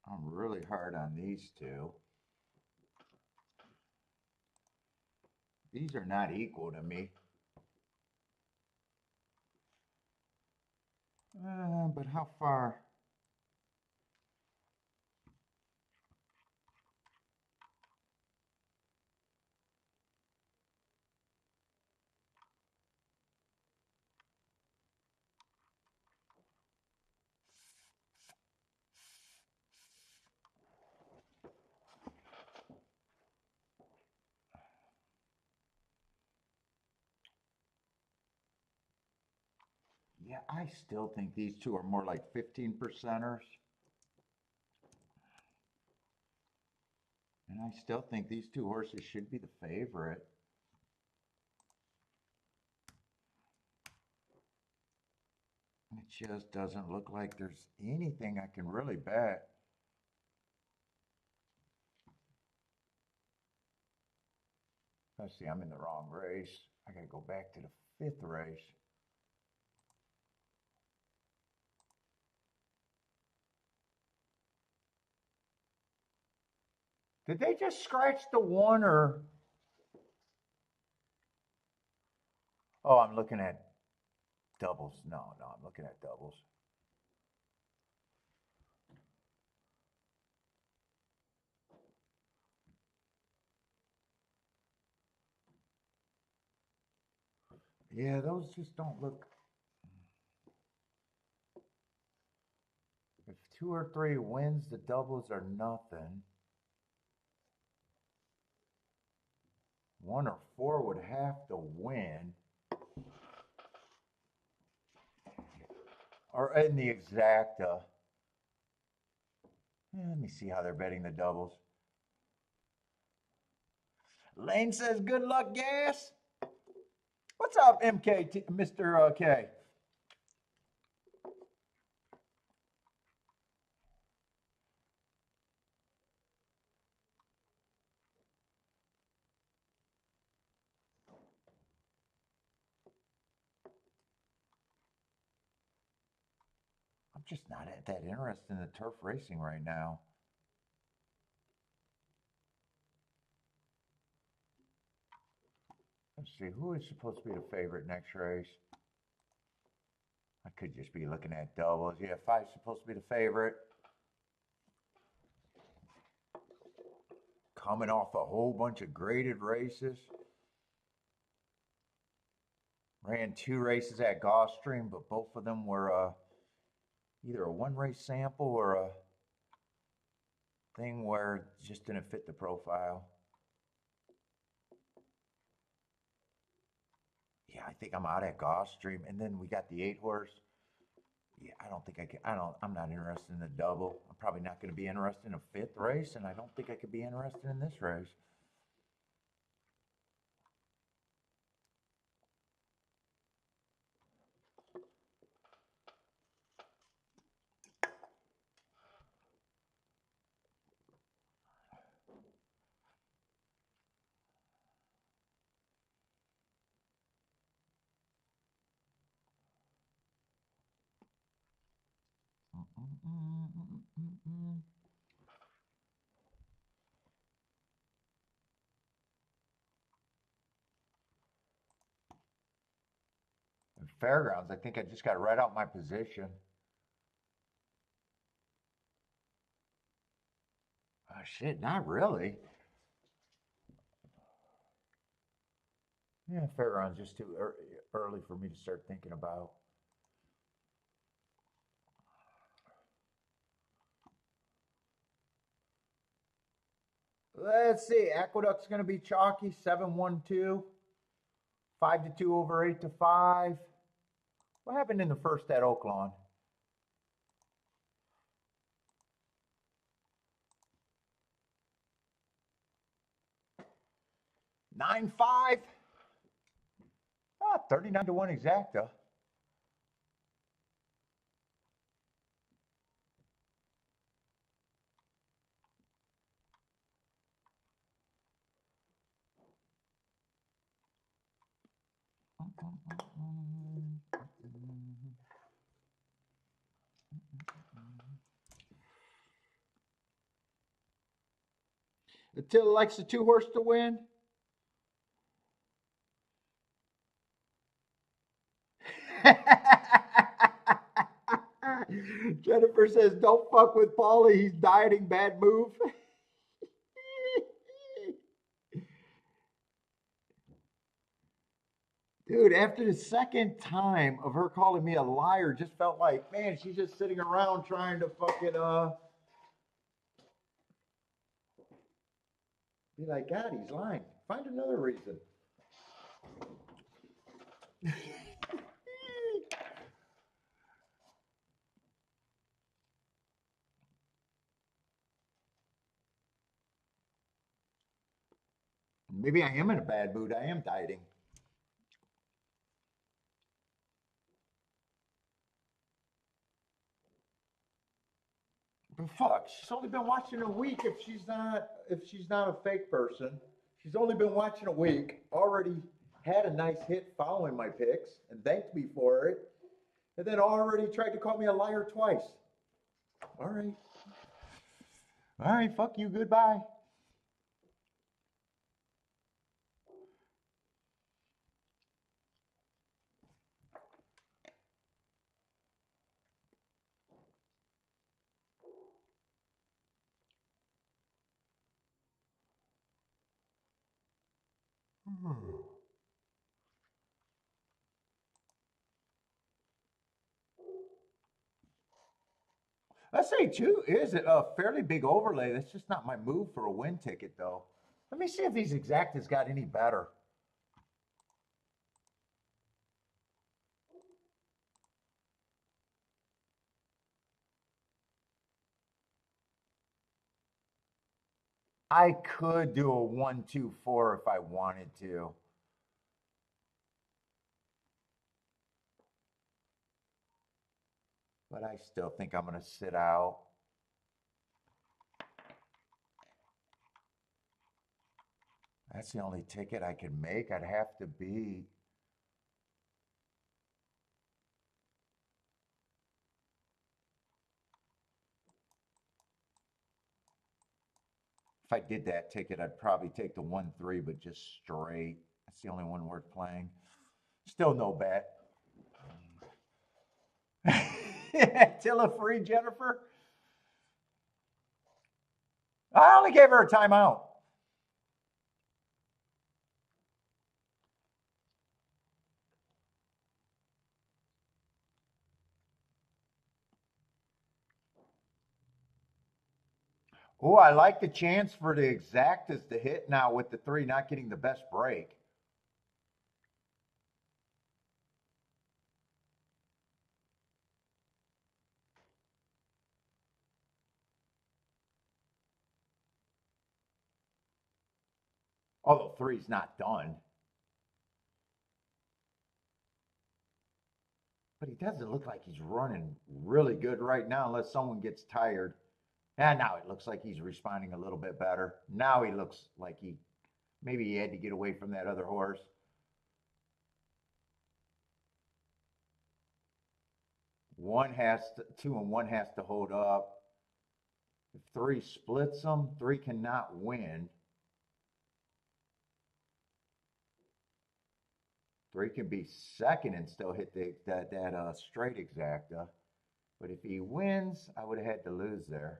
I'm really hard on these two. These are not equal to me. But how far? Yeah, I still think these two are more like 15%ers. And I still think these two horses should be the favorite. It just doesn't look like there's anything I can really bet. Let's see, I'm in the wrong race. I gotta go back to the 5th race. Did they just scratch the one or? Oh, I'm looking at doubles. No, I'm looking at doubles. Yeah, those just don't look. If 2 or 3 wins, the doubles are nothing. 1 or 4 would have to win. Or in the exacta. Let me see how they're betting the doubles. Lane says, good luck, gas. What's up, Mr. K? I'm just not that interested in the turf racing right now. Let's see, who is supposed to be the favorite next race? I could just be looking at doubles. Yeah, 5's supposed to be the favorite. Coming off a whole bunch of graded races. Ran 2 races at Gulfstream, but both of them were either a 1-race sample or a thing where it just didn't fit the profile. Yeah, I think I'm out at Gulfstream. And then we got the 8-horse. Yeah, I don't think I can. I'm not interested in the double. I'm probably not going to be interested in a 5th race, and I don't think I could be interested in this race. Fairgrounds, I think I just got to write out my position. Oh, shit, not really. Yeah, Fairgrounds just too early for me to start thinking about. Let's see. Aqueduct's going to be chalky, 7-1-2. 5-2 over 8-5. What happened in the first at Oaklawn? 9-5. 39-1 exacta. Attila likes the 2-horse to win. Jennifer says, don't fuck with Paulie. He's dieting. Bad move. Dude, after the second time of her calling me a liar, just felt like, man, she's just sitting around trying to fucking be like, God, he's lying. Find another reason. Maybe I am in a bad mood. I am dieting. But fuck, she's only been watching a week. If she's not a fake person, she's only been watching a week. Already had a nice hit following my picks and thanked me for it, and then already tried to call me a liar twice. All right, fuck you. Goodbye. Let's say two is a fairly big overlay. That's just not my move for a win ticket, though. Let me see if these exactas got any better. I could do a 1-2-4 if I wanted to. But I still think I'm going to sit out. That's the only ticket I can make. I'd have to be. If I did that ticket, I'd probably take the 1-3, but just straight. That's the only one worth playing. Still no bet. Tilla free, Jennifer. I only gave her a timeout. Oh, I like the chance for the exactas to hit now with the 3 not getting the best break. Although 3's not done. But he doesn't look like he's running really good right now unless someone gets tired. And now it looks like he's responding a little bit better. Now he looks like maybe he had to get away from that other horse. 2 and 1 has to hold up. If 3 splits them, 3 cannot win. 3 can be second and still hit that straight exacta. But if he wins, I would have had to lose there.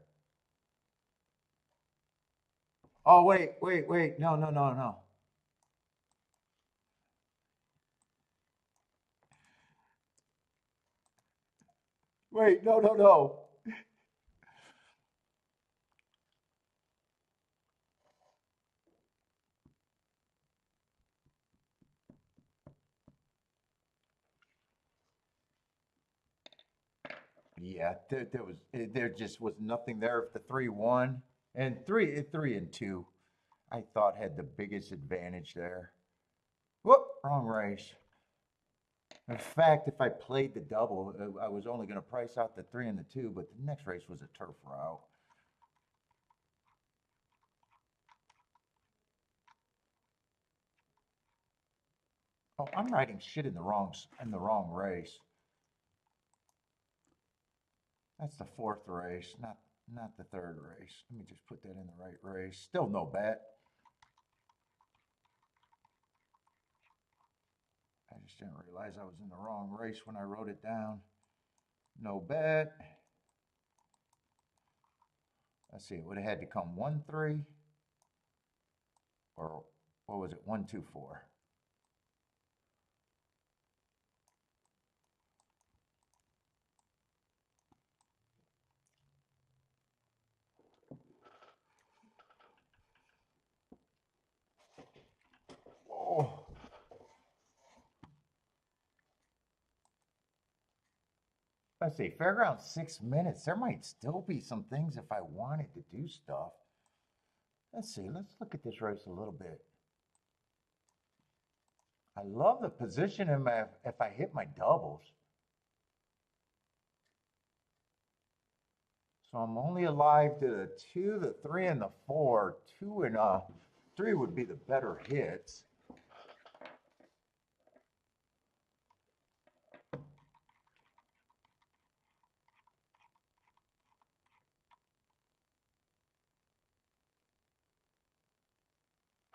Oh, wait. No. Wait, no. Yeah, there just was nothing there. If the 3 won and 3 and 2, I thought had the biggest advantage there. Whoop, wrong race. In fact, if I played the double, I was only going to price out the 3 and the 2, but the next race was a turf route. Oh, I'm writing shit in the wrong race. That's the 4th race, not the 3rd race. Let me just put that in the right race. Still no bet. I just didn't realize I was in the wrong race when I wrote it down. No bet. Let's see, it would have had to come 1-3, or what was it, 1-2-4. Oh. Let's see, Fairgrounds 6 minutes. There might still be some things if I wanted to do stuff. Let's see, let's look at this race a little bit. I love the position if I hit my doubles. So I'm only alive to the 2, the 3, and the 4. 2 and 3 would be the better hits.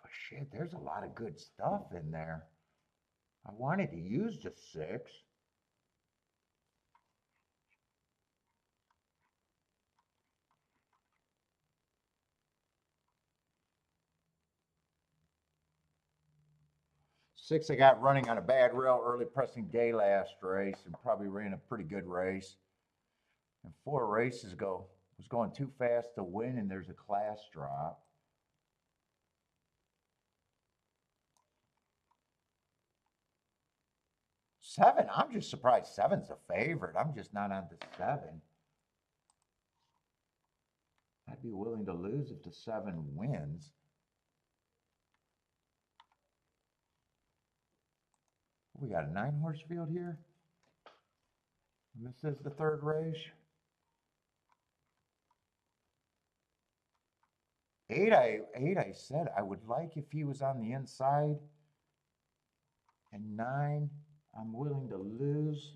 But shit, there's a lot of good stuff in there. I wanted to use the 6. Six I got running on a bad rail early pressing day last race and probably ran a pretty good race. And 4 races ago was going too fast to win and there's a class drop. Seven, I'm just surprised 7's a favorite. I'm just not on the 7. I'd be willing to lose if the 7 wins. We got a 9-horse field here. And this is the 3rd race. 8, I said I would like if he was on the inside. And 9, I'm willing to lose.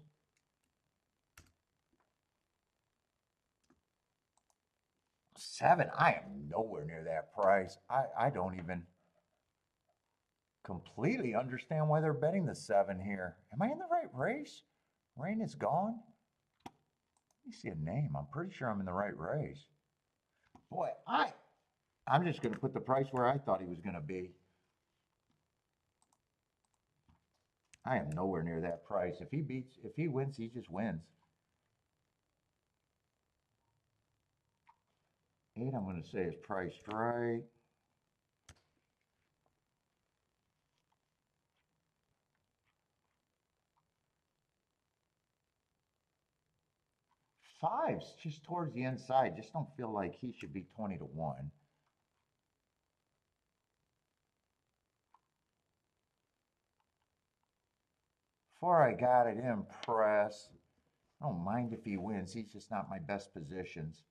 7, I am nowhere near that price. I don't even completely understand why they're betting the 7 here. Am I in the right race? Rain is gone. Let me see a name. I'm pretty sure I'm in the right race. Boy, I'm just going to put the price where I thought he was going to be. I am nowhere near that price. If he wins, he just wins. 8, I'm going to say is priced right. Five's just towards the inside. Just don't feel like he should be 20 to 1. Before I got it in press, I don't mind if he wins. He's just not my best positions.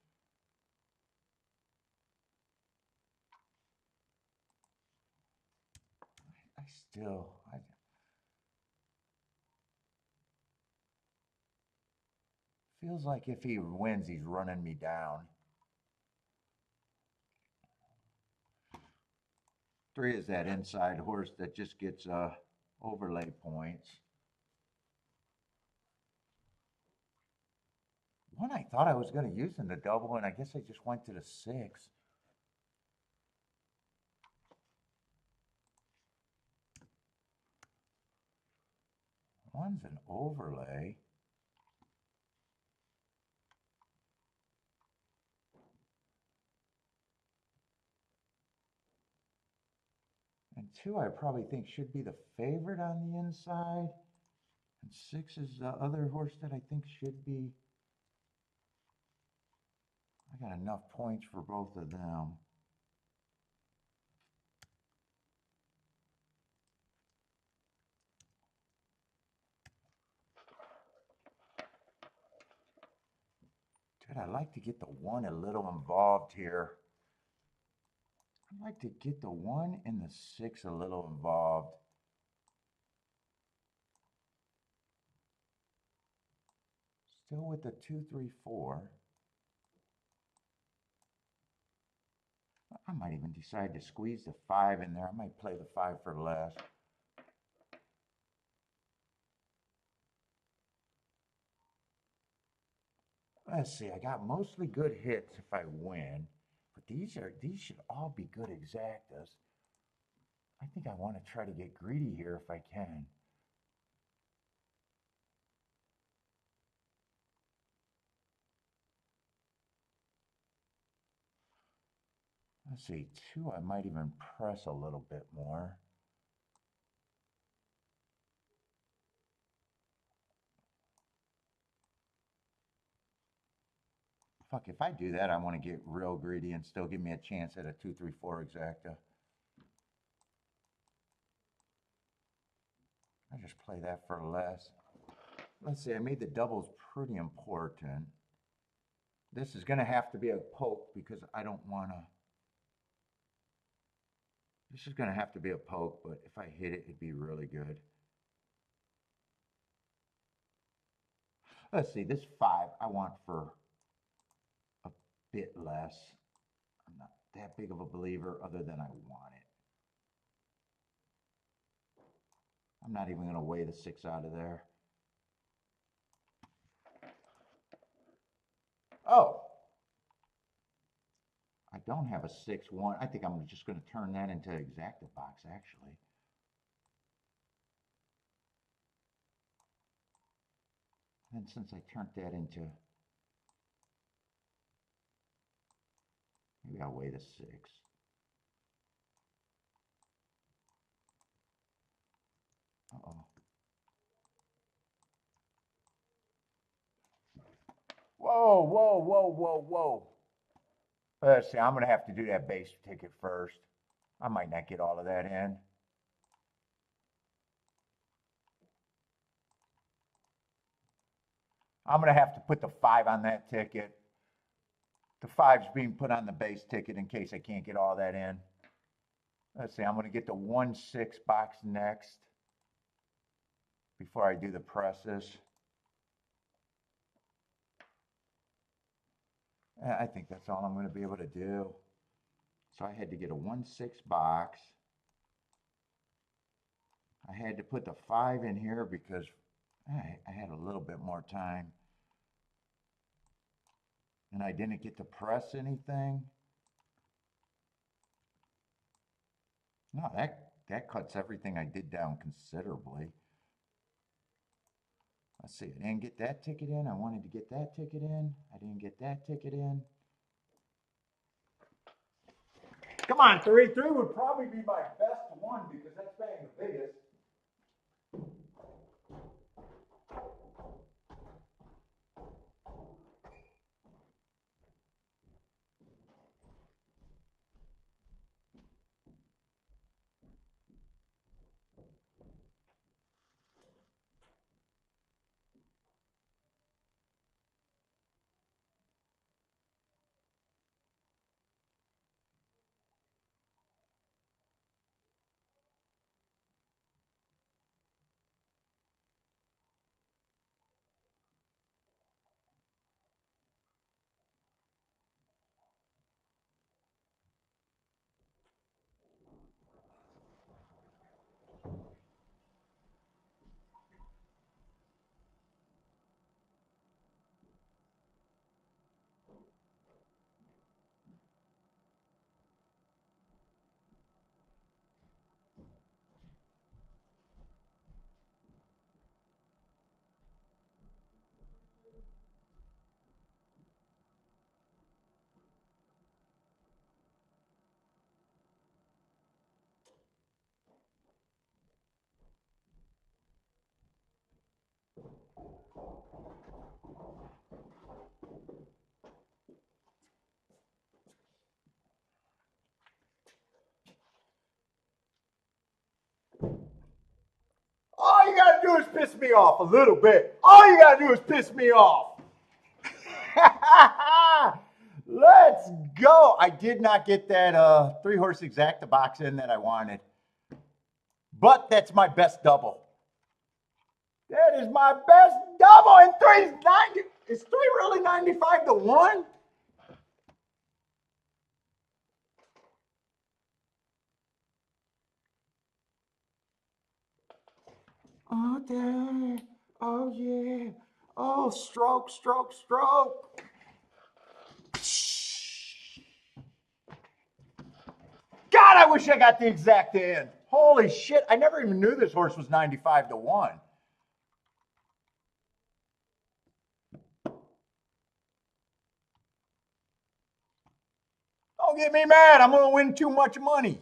I Feels like if he wins, he's running me down. 3 is that inside horse that just gets overlay points. 1 I thought I was going to use in the double, and I guess I just went to the 6. One's an overlay. And 2 I probably think should be the favorite on the inside. And 6 is the other horse that I think should be. I got enough points for both of them. Dude, I'd like to get the 1 a little involved here. I'd like to get the 1 and the 6 a little involved. Still with the 2, 3, 4. I might even decide to squeeze the 5 in there. I might play the 5 for less. Let's see, I got mostly good hits if I win, but these should all be good exactas. I think I want to try to get greedy here if I can. Let's see, 2, I might even press a little bit more. Fuck, if I do that, I want to get real greedy and still give me a chance at a 2, 3, 4 exacta. I just play that for less. Let's see, I made the doubles pretty important. This is going to have to be a poke because I don't want to. This is going to have to be a poke, but if I hit it, it'd be really good. Let's see, this 5 I want for a bit less. I'm not that big of a believer other than I want it. I'm not even going to weigh the 6 out of there. Oh, I don't have a 6, 1. I think I'm just going to turn that into exacta box, actually. And since I turned that into, maybe I'll weigh the 6. Uh-oh. Whoa, whoa, whoa, whoa, whoa. Let's see, I'm going to have to do that base ticket first. I might not get all of that in. I'm going to have to put the 5 on that ticket. The 5's being put on the base ticket in case I can't get all that in. Let's see, I'm going to get the 1, 6 box next before I do the presses. I think that's all I'm going to be able to do. So I had to get a 1, 6 box. I had to put the 5 in here because I had a little bit more time. And I didn't get to press anything. No, that cuts everything I did down considerably. Let's see, I didn't get that ticket in. I wanted to get that ticket in. I didn't get that ticket in. Come on, 3. 3 would probably be my best one because that's paying the biggest. piss me off a little bit. All you gotta do is piss me off. Let's go. I did not get that 3-horse exacta box in that I wanted. But that's my best double. That is my best double. And 3's 90. Is 3 really 95 to 1? Oh, damn. Oh, yeah. Oh, stroke, stroke, stroke. God, I wish I got the exact in. Holy shit. I never even knew this horse was 95 to 1. Don't get me mad. I'm going to win too much money.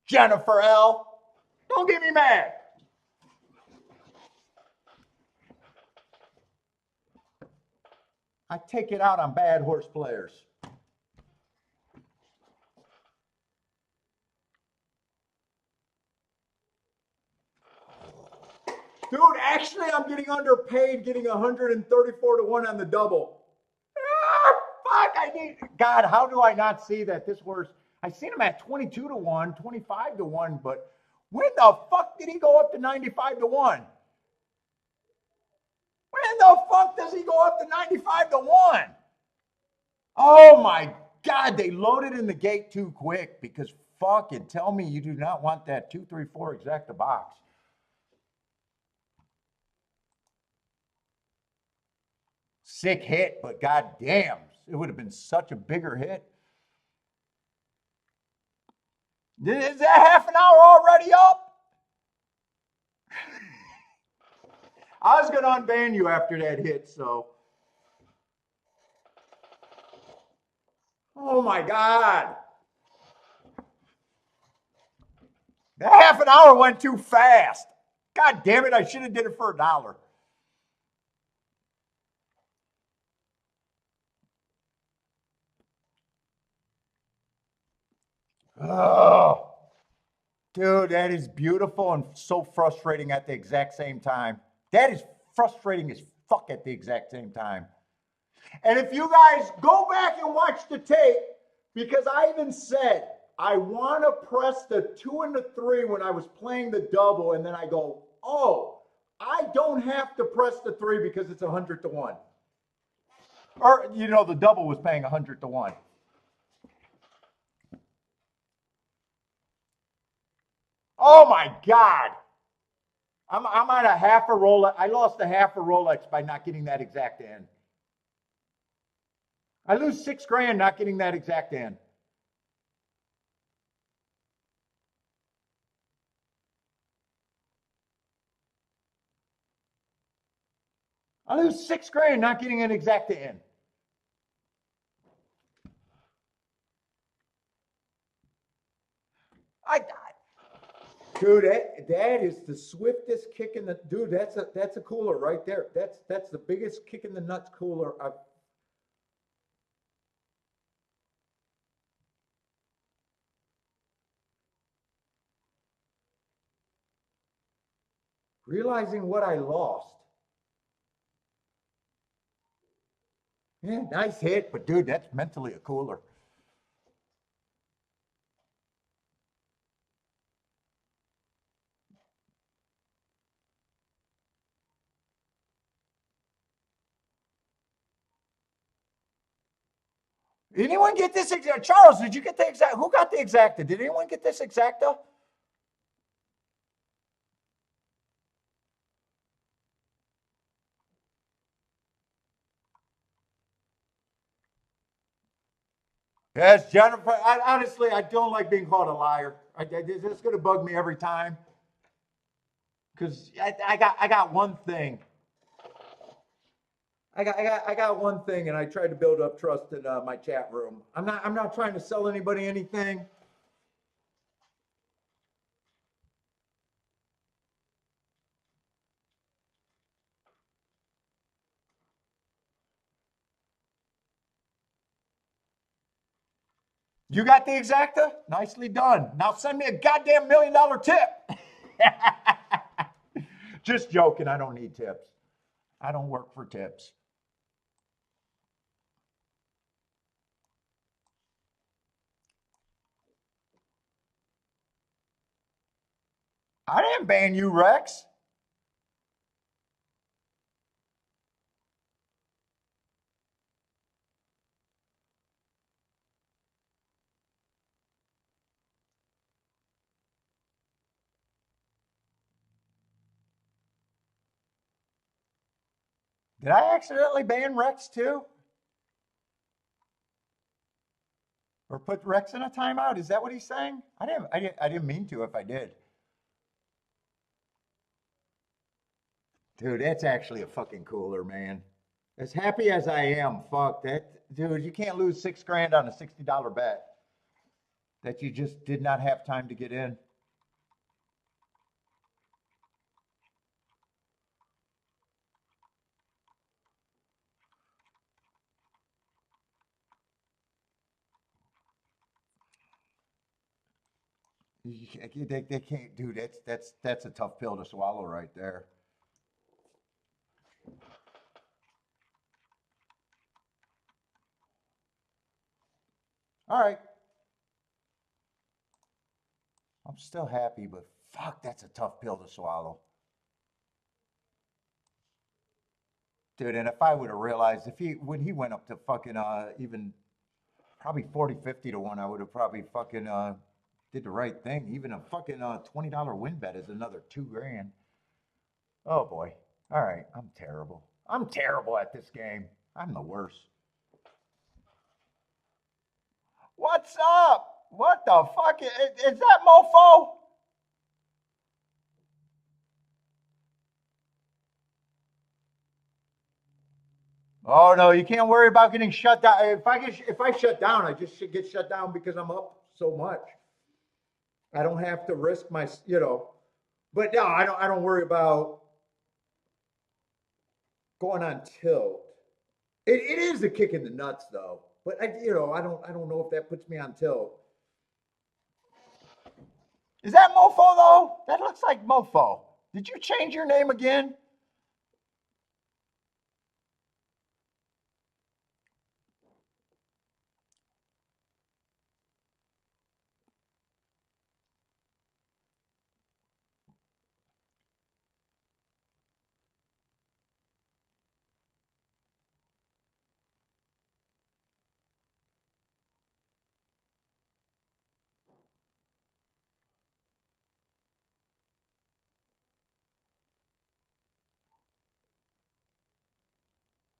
Jennifer L. Don't get me mad. I take it out on bad horse players. Dude, actually, I'm getting underpaid, getting 134 to 1 on the double. Fuck, I need. God, how do I not see that this horse? I seen him at 22 to 1, 25 to 1, but when the fuck did he go up to 95 to 1? When the fuck does he go up to 95 to 1? Oh my God, they loaded in the gate too quick because fucking tell me you do not want that 2, 3, 4 exacta box. Sick hit, but goddamn, it would have been such a bigger hit. Is that half an hour already up? I was going to unban you after that hit, so. Oh my God. That half an hour went too fast. God damn it, I should have did it for $1. Oh, dude, that is beautiful and so frustrating at the exact same time. That is frustrating as fuck at the exact same time. And if you guys go back and watch the tape, because I even said, I want to press the 2 and the 3 when I was playing the double, and then I go, oh, I don't have to press the 3 because it's 100 to 1. Or, you know, the double was paying 100 to 1. Oh my God. I'm on a half a Rolex. I lost a half a Rolex by not getting that exact in. I lose $6,000 not getting that exact in. I lose $6,000 not getting an exacta in. Dude, that is the swiftest kick in the dude. That's a cooler right there. That's the biggest kick in the nuts cooler I've. Realizing what I lost. Yeah, nice hit, but dude, that's mentally a cooler. Did anyone get this exact? Charles, did you get the exact? Who got the exacta? Did anyone get this exacta? Yes, Jennifer. Honestly, I don't like being called a liar. It's going to bug me every time. Because I got one thing. I got one thing, and I tried to build up trust in my chat room. I'm not trying to sell anybody anything. You got the exacta? Nicely done. Now send me a goddamn $1 million tip. Just joking. I don't need tips. I don't work for tips. I didn't ban you, Rex. Did I accidentally ban Rex too? Or put Rex in a timeout? Is that what he's saying? I didn't mean to if I did. Dude, that's actually a fucking cooler, man. As happy as I am, fuck that. Dude, you can't lose 6 grand on a $60 bet that you just did not have time to get in. They can't, dude. That's a tough pill to swallow right there. All right, I'm still happy, but fuck, that's a tough pill to swallow, dude. And if I would have realized if he when he went up to fucking even probably 40, 50 to one, I would have probably fucking did the right thing. Even a fucking $20 win bet is another 2 grand. Oh boy. All right, I'm terrible. I'm terrible at this game. I'm the worst. What's up? What the fuck is that, mofo? Oh no, you can't worry about getting shut down. If I shut down, I just should get shut down because I'm up so much. I don't have to risk my, you know. But no, I don't worry about going on tilt. It is a kick in the nuts though. But I don't know if that puts me on tilt. Is that mofo though? That looks like mofo. Did you change your name again?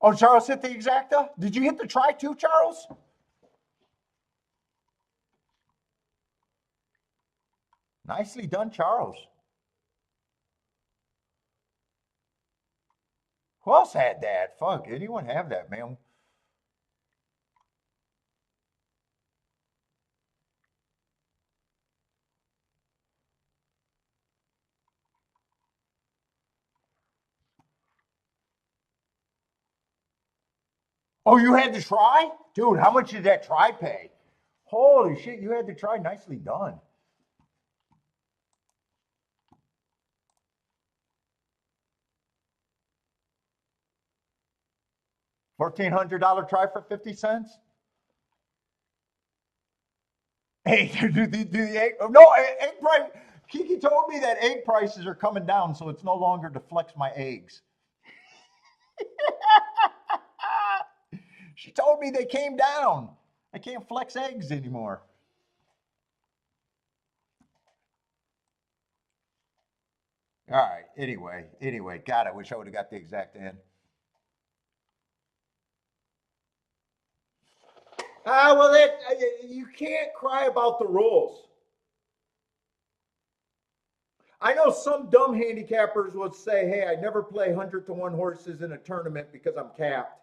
Oh, Charles hit the exacta? Did you hit the try too, Charles? Nicely done, Charles. Who else had that? Fuck, anyone have that, man? Oh, you had to try? Dude, how much did that try pay? Holy shit, you had to try. Nicely done. $1,400 try for 50 cents? Hey, the egg, no, egg price. Kiki told me that egg prices are coming down, so it's no longer to flex my eggs. She told me they came down. I can't flex eggs anymore. All right. Anyway. God, I wish I would have got the exact end. Well, you can't cry about the rules. I know some dumb handicappers would say, "Hey, I never play 100-to-1 horses in a tournament because I'm capped."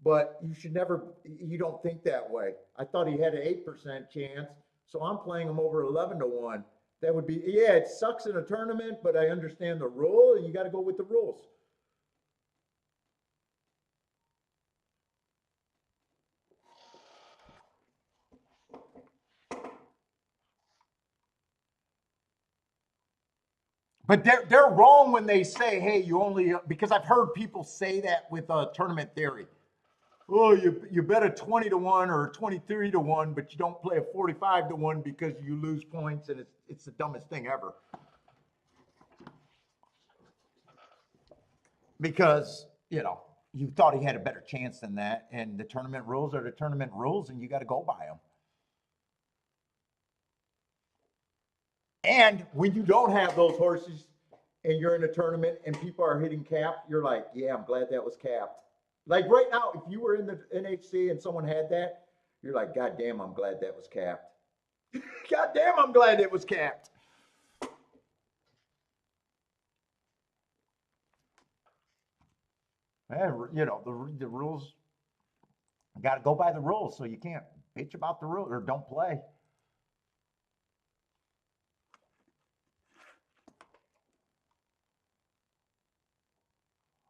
But you should never. You don't think that way. I thought he had an 8% chance, so I'm playing him over 11-to-1. That would be, yeah. It sucks in a tournament, but I understand the rule, and you got to go with the rules. But they're wrong when they say, hey, you only, because I've heard people say that with tournament theory. Oh, you bet a 20 to 1 or 23 to 1, but you don't play a 45 to 1 because you lose points, and it's the dumbest thing ever. Because, you know, you thought he had a better chance than that, and the tournament rules are the tournament rules, and you got to go by them. And when you don't have those horses and you're in a tournament and people are hitting cap, you're like, yeah, I'm glad that was capped. Like right now, if you were in the NHC and someone had that, you're like, God damn, I'm glad that was capped. God damn, I'm glad it was capped. And, you know, the rules, got to go by the rules, so you can't bitch about the rules or don't play.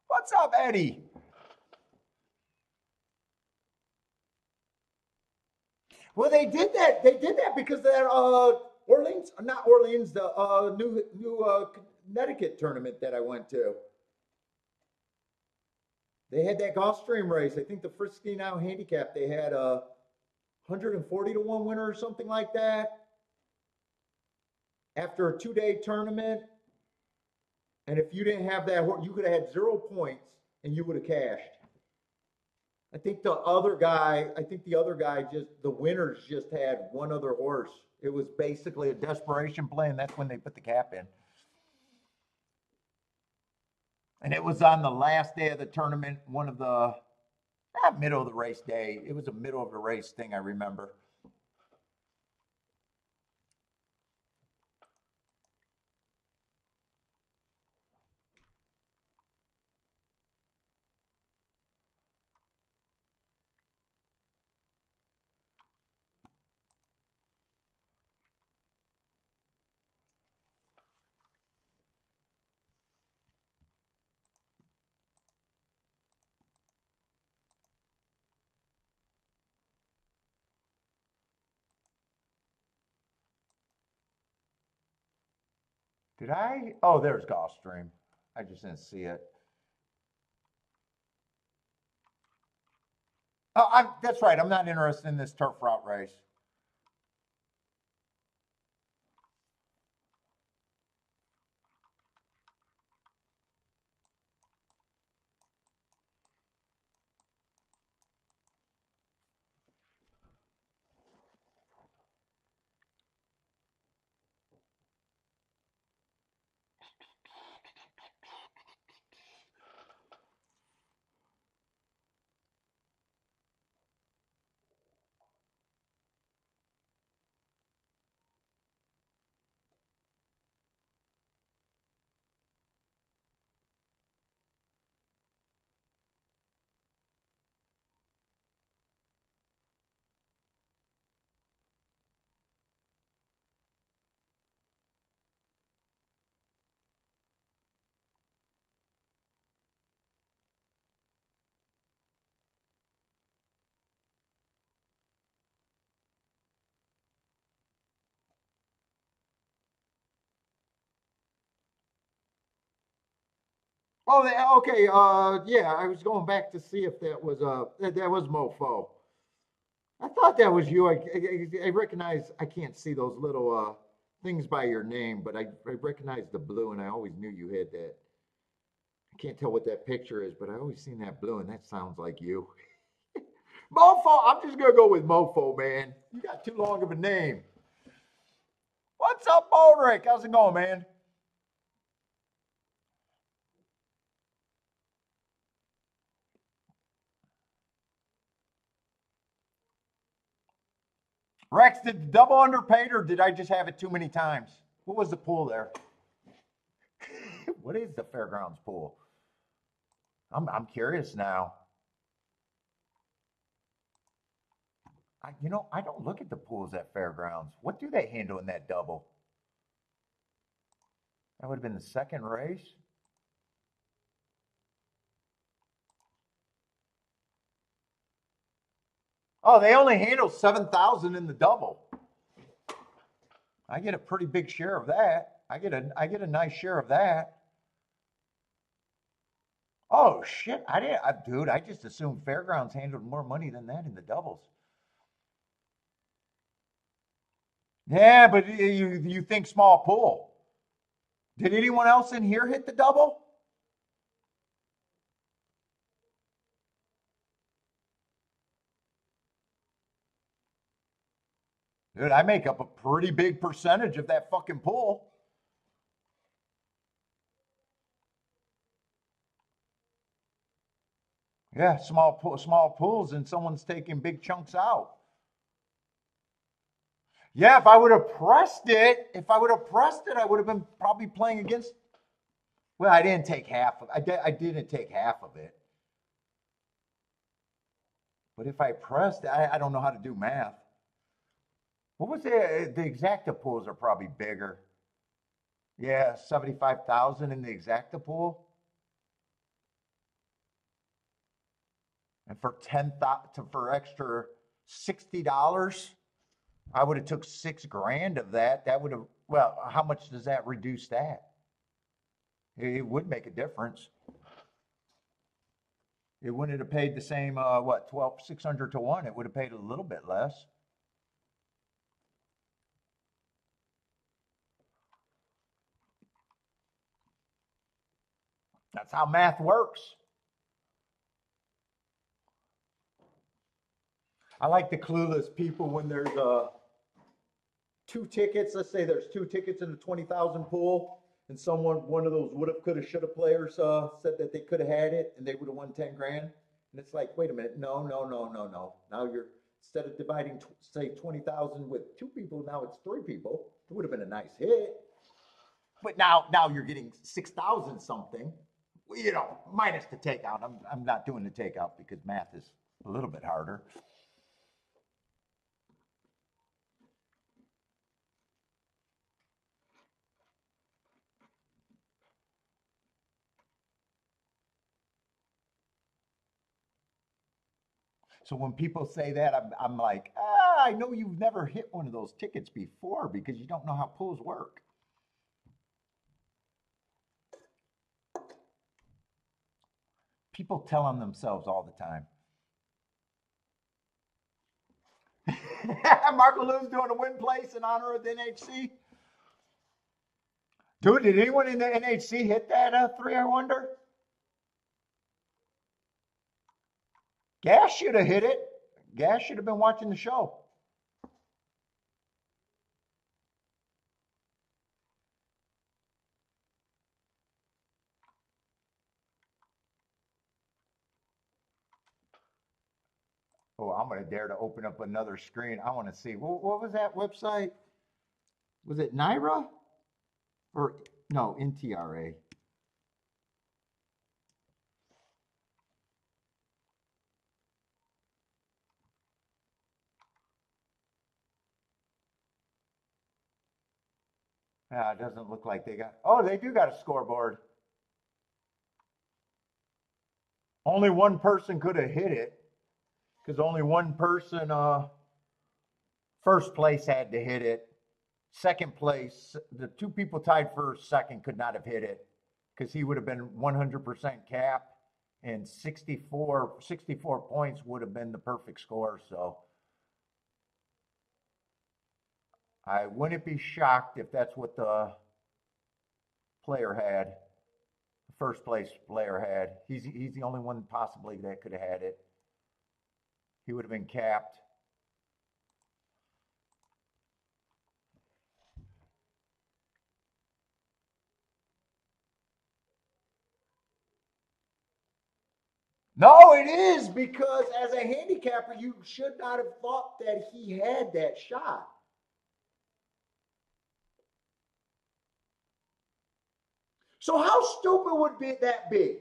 What's up, Eddie? Well, they did that. They did that because that Orleans, not Orleans, the new Connecticut tournament that I went to. They had that Gulfstream race. I think the Frisky Now handicap, they had a 140 to 1 winner or something like that after a 2-day tournament. And if you didn't have that, you could have had 0 points and you would have cashed. I think the other guy just, the winners just had one other horse. It was basically a desperation play, and that's when they put the cap in. And it was on the last day of the tournament, one of the, middle of the race day. It was a middle of the race thing, I remember. Did I? Oh, there's Gulfstream. I just didn't see it. Oh, that's right. I'm not interested in this turf route race. Oh, okay. Yeah, I was going back to see if that was Mofo. I thought that was you. I recognize. I can't see those little things by your name, but I recognize the blue, and I always knew you had that. I can't tell what that picture is, but I always seen that blue, and that sounds like you. Mofo. I'm just gonna go with Mofo, man. You got too long of a name. What's up, Bodrick? How's it going, man? Rex, did the double underpaid, or did I just have it too many times? What was the pool there? What is the FairGrounds pool? I'm curious now. I don't look at the pools at FairGrounds. What do they handle in that double? That would have been the second race. Oh, they only handle 7,000 in the double. I get a pretty big share of that. I get a nice share of that. Oh shit! Dude. I just assumed Fairgrounds handled more money than that in the doubles. Yeah, but you think small pool? Did anyone else in here hit the double? Dude, I make up a pretty big percentage of that fucking pool. Yeah, small pools, and someone's taking big chunks out. Yeah, if I would have pressed it, I would have been probably playing against. Well, I didn't take half of. I didn't take half of it. But if I pressed, I don't know how to do math. What was the exacta pools are probably bigger. Yeah, 75,000 in the exacta pool, and for 10,000 for extra $60, I would have took 6 grand of that. That would have, well, how much does that reduce that? It would make a difference. It wouldn't have paid the same, what, 600 to 1. It would have paid a little bit less. That's how math works. I like the clueless people when there's 2 tickets. Let's say there's 2 tickets in the 20,000 pool, and one of those woulda, coulda, shoulda players said that they could have had it and they would have won 10 grand. And it's like, wait a minute, no, no, no, no, no. Now you're instead of dividing say 20,000 with 2 people, now it's 3 people. It would have been a nice hit. But now you're getting 6,000 something. Minus the takeout. I'm not doing the takeout because math is a little bit harder. So when people say that, I'm like, I know you've never hit one of those tickets before because you don't know how pools work. People tell on themselves all the time. Marco Lou's doing a win place in honor of the NHC. Dude, did anyone in the NHC hit that 3 I wonder? Gas should have hit it. Gas should have been watching the show. Oh, I'm going to dare to open up another screen. I want to see. What was that website? Was it Naira? Or, no, NTRA. Yeah, it doesn't look like they got. Oh, they do got a scoreboard. Only one person could have hit it because only one person, first place had to hit it. Second place, the 2 people tied for second could not have hit it because he would have been 100% cap, and 64 points would have been the perfect score. So I wouldn't be shocked if that's what the player had. The first place player had. He's the only one possibly that could have had it. He would have been capped. No, it is because as a handicapper, you should not have thought that he had that shot. So how stupid would that be?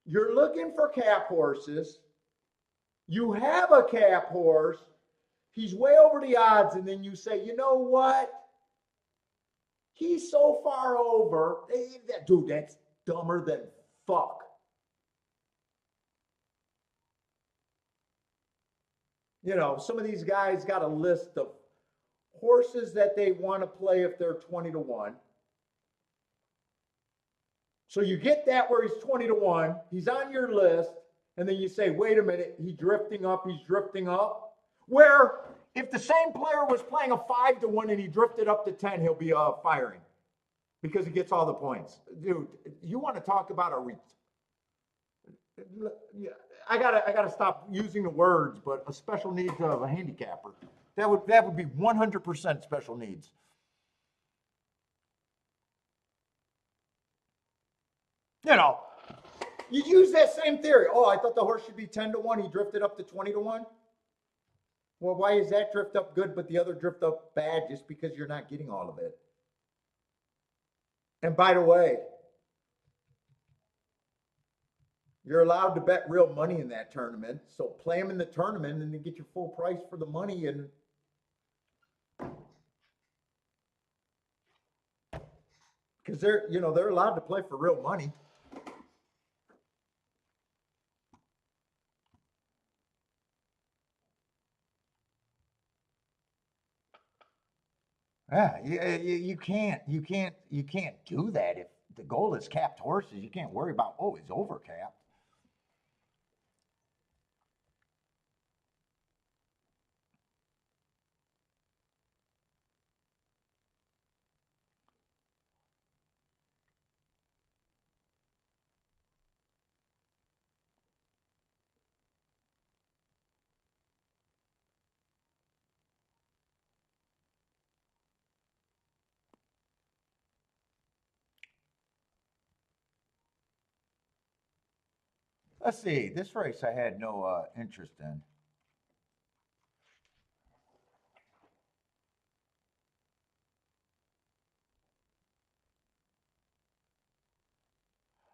You're looking for cap horses. You have a cap horse. He's way over the odds, and then you say, you know what? He's so far over. Dude, that's dumber than fuck. Some of these guys got a list of horses that they want to play if they're 20 to 1. So you get that where he's 20 to 1, he's on your list, and then you say, wait a minute, he's drifting up. Where if the same player was playing a 5 to 1 and he drifted up to 10, he'll be firing because he gets all the points. Dude, you want to talk about I gotta stop using the words, but a special needs of a handicapper. That would be 100% special needs. You know, you use that same theory. Oh, I thought the horse should be 10 to 1. He drifted up to 20 to 1. Well, why is that drift up good, but the other drift up bad just because you're not getting all of it? And by the way, you're allowed to bet real money in that tournament. So play them in the tournament and then get your full price for the money. And because they're allowed to play for real money. Yeah, you can't do that if the goal is capped horses. You can't worry about, oh, he's overcapped. Let's see. This race I had no interest in.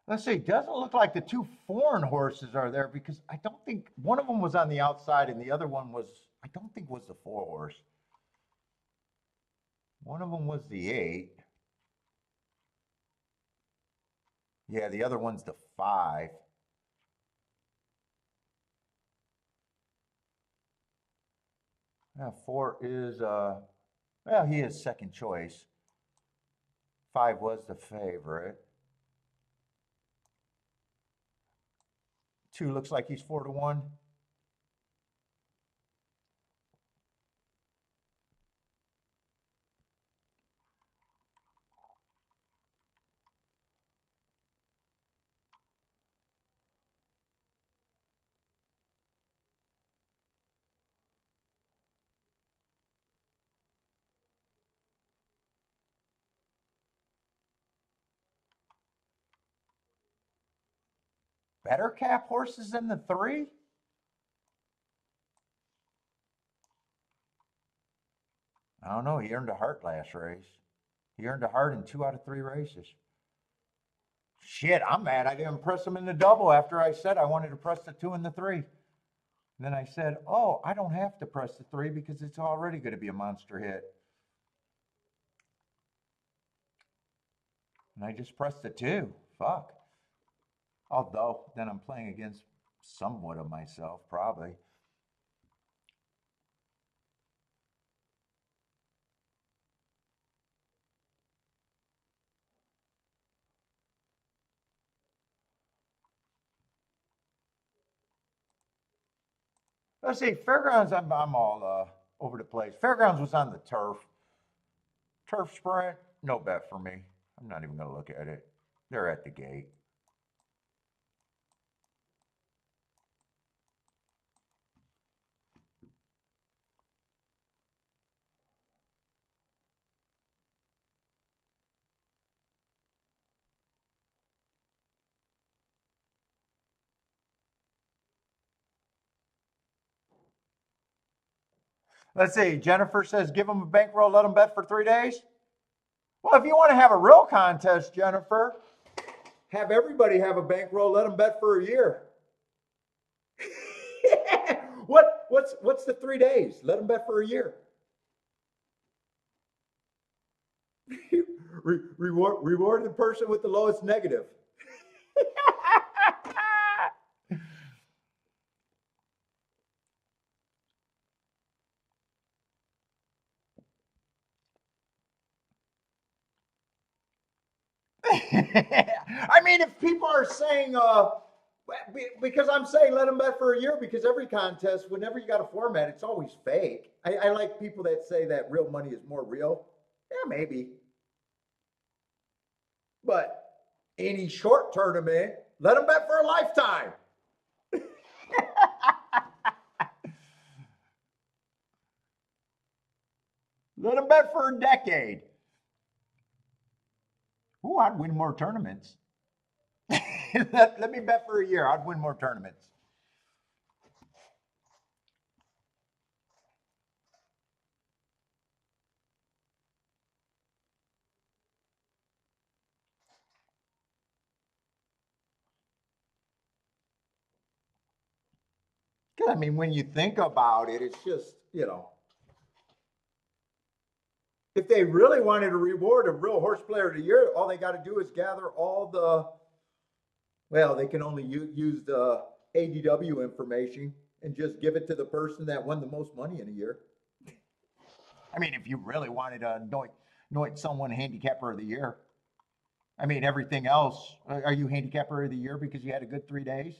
Let's see. Doesn't look like the two foreign horses are there because I don't think one of them was on the outside and the other one was, I don't think was the 4 horse. One of them was the 8. Yeah, the other one's the 5. Yeah, 4 is, well, he is second choice. 5 was the favorite. 2 looks like he's 4 to 1. Better cap horses than the 3? I don't know. He earned a heart last race. He earned a heart in 2 out of 3 races. Shit, I'm mad I didn't press him in the double after I said I wanted to press the 2 and the 3. And then I said, oh, I don't have to press the 3 because it's already going to be a monster hit. And I just pressed the 2. Fuck. Although, then I'm playing against somewhat of myself, probably. Let's see, Fairgrounds, I'm all over the place. Fairgrounds was on the turf. Turf sprint, no bet for me. I'm not even going to look at it. They're at the gate. Let's see, Jennifer says, give them a bankroll, let them bet for 3 days. Well, if you want to have a real contest, Jennifer, have everybody have a bankroll, let them bet for a year. What's the 3 days? Let them bet for a year. Reward the person with the lowest negative. I mean, if people are saying, because I'm saying let them bet for a year, because every contest, whenever you got a format, it's always fake. I like people that say that real money is more real. Yeah, maybe. But any short tournament, let them bet for a lifetime. Let them bet for a decade. Ooh, I'd win more tournaments. Let me bet for a year. I'd win more tournaments. I mean, when you think about it, it's just, if they really wanted to reward a real horse player of the year, all they got to do is gather all the, well, they can only use the ADW information and just give it to the person that won the most money in a year. I mean, if you really wanted to anoint someone handicapper of the year, I mean, everything else, are you handicapper of the year because you had a good 3 days?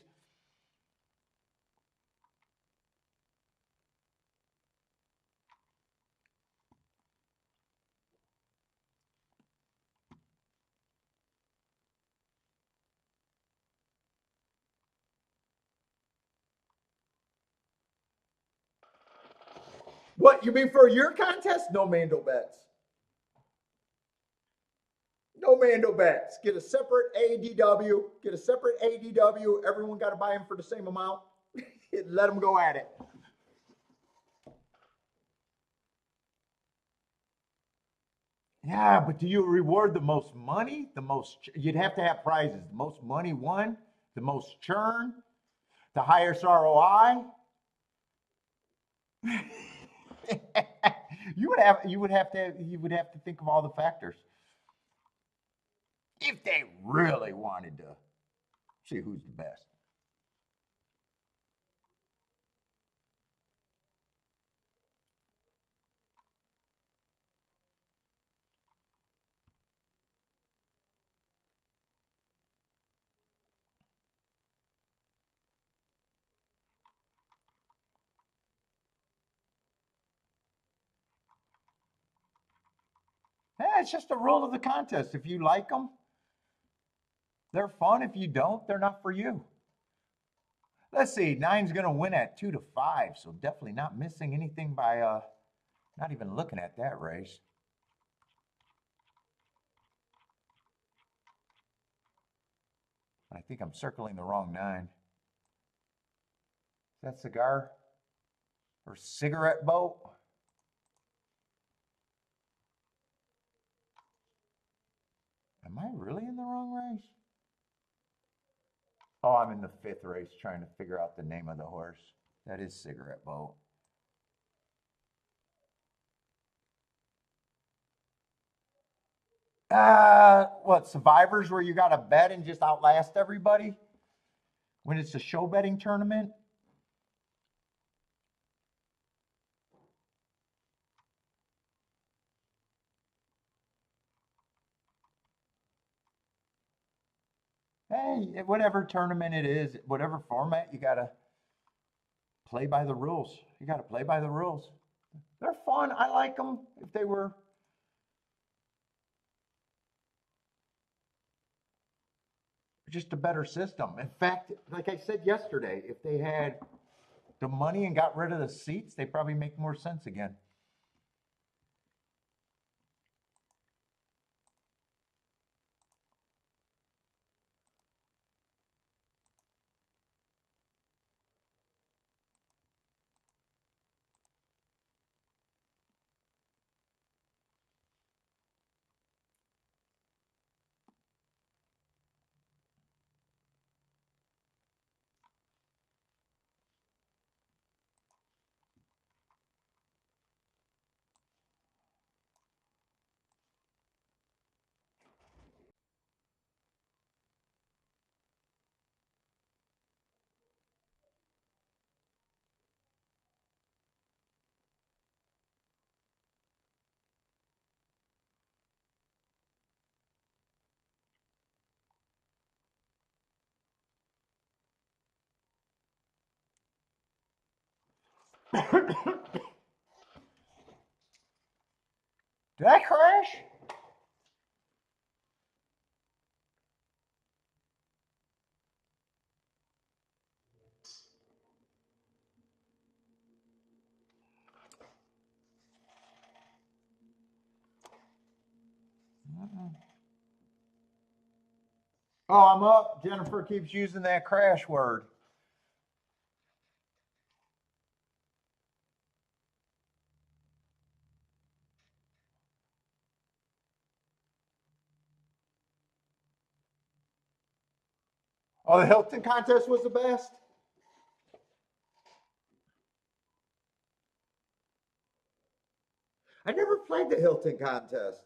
What, you mean for your contest? No Mando bets. No Mando bets. Get a separate ADW. Get a separate ADW. Everyone got to buy in for the same amount. Let them go at it. Yeah, but do you reward the most money? You'd have to have prizes. The most money won, the most churn, the highest ROI. You would have to think of all the factors. If they really wanted to see who's the best. Yeah, it's just a rule of the contest. If you like them, they're fun. If you don't, they're not for you. Let's see. Nine's going to win at 2-5, so definitely not missing anything by not even looking at that race. I think I'm circling the wrong 9. Is that cigar or cigarette boat? Am I really in the wrong race? Oh, I'm in the 5th race trying to figure out the name of the horse. That is cigarette boat. What, Survivors where you got to bet and just outlast everybody? When it's a show betting tournament? Hey, whatever tournament it is, whatever format, you got to play by the rules. You got to play by the rules. They're fun. I like them if they were just a better system. In fact, like I said yesterday, if they had the money and got rid of the seats, they probably make more sense again. Did I crash? Oh, I'm up. Jennifer keeps using that crash word. Oh, the Hilton contest was the best? I never played the Hilton contest.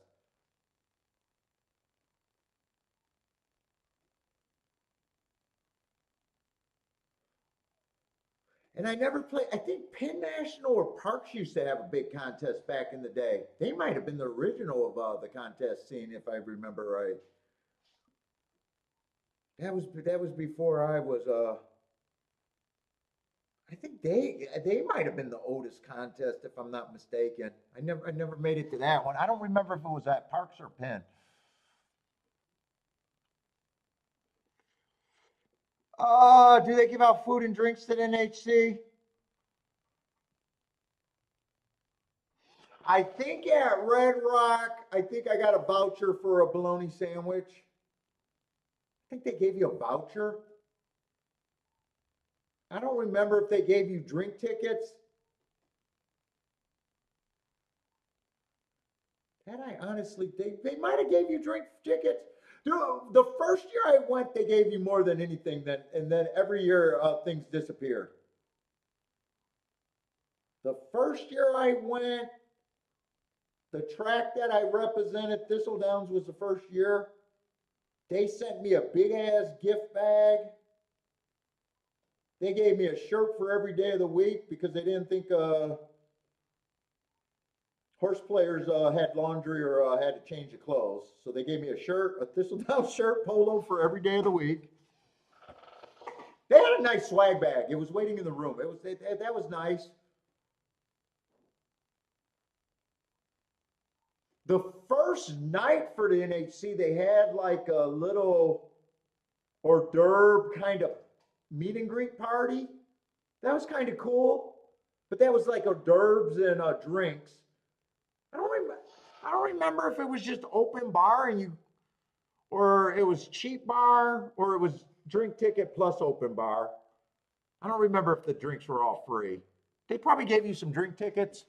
And I never played. I think Penn National or Parks used to have a big contest back in the day. They might have been the original of the contest scene, if I remember right. That was before I was. I think they might have been the oldest contest, if I'm not mistaken. I never made it to that one. I don't remember if it was at Parks or Penn. Do they give out food and drinks at NHC? I think at Red Rock, I think I got a voucher for a bologna sandwich. I think they gave you a voucher. I don't remember if they gave you drink tickets. That I honestly think they might have gave you drink tickets. The first year I went, they gave you more than anything. Then and then every year things disappeared. The first year I went, the track that I represented, Thistledowns, was the first year. They sent me a big ass gift bag. They gave me a shirt for every day of the week because they didn't think horse players had laundry or had to change of clothes. So they gave me a shirt, a Thistledown shirt, polo for every day of the week. They had a nice swag bag. It was waiting in the room. That was nice. The first night for the NHC, they had like a little hors d'oeuvre kind of meet and greet party. That was kind of cool. But that was like hors d'oeuvres and drinks. I don't remember. I don't remember if it was just open bar and you, or it was cheap bar, or it was drink ticket plus open bar. I don't remember if the drinks were all free. They probably gave you some drink tickets.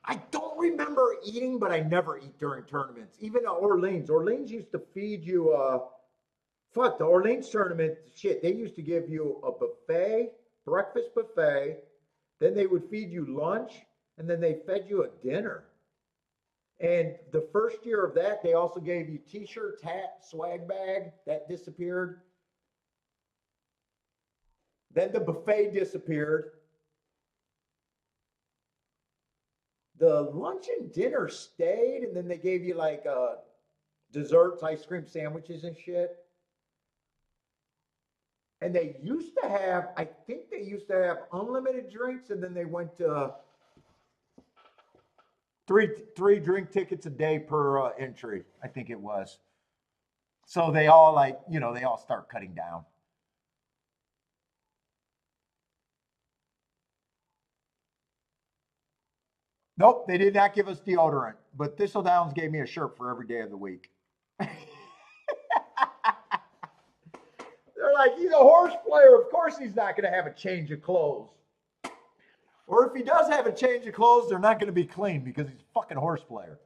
I don't remember eating, but I never eat during tournaments. Even Orleans. Orleans used to feed you. Fuck the Orleans tournament. Shit, they used to give you a buffet, breakfast buffet. Then they would feed you lunch, and then they fed you a dinner. And the first year of that, they also gave you t-shirts, hat, swag bag. That disappeared. Then the buffet disappeared. The lunch and dinner stayed, and then they gave you like desserts, ice cream sandwiches, and shit. And they used to have, I think they used to have unlimited drinks, and then they went to three drink tickets a day per entry. I think it was. So they all they all start cutting down. Nope, they did not give us deodorant, but Thistledowns gave me a shirt for every day of the week. They're like, he's a horse player. Of course, he's not going to have a change of clothes. Or if he does have a change of clothes, they're not going to be clean because he's a fucking horse player.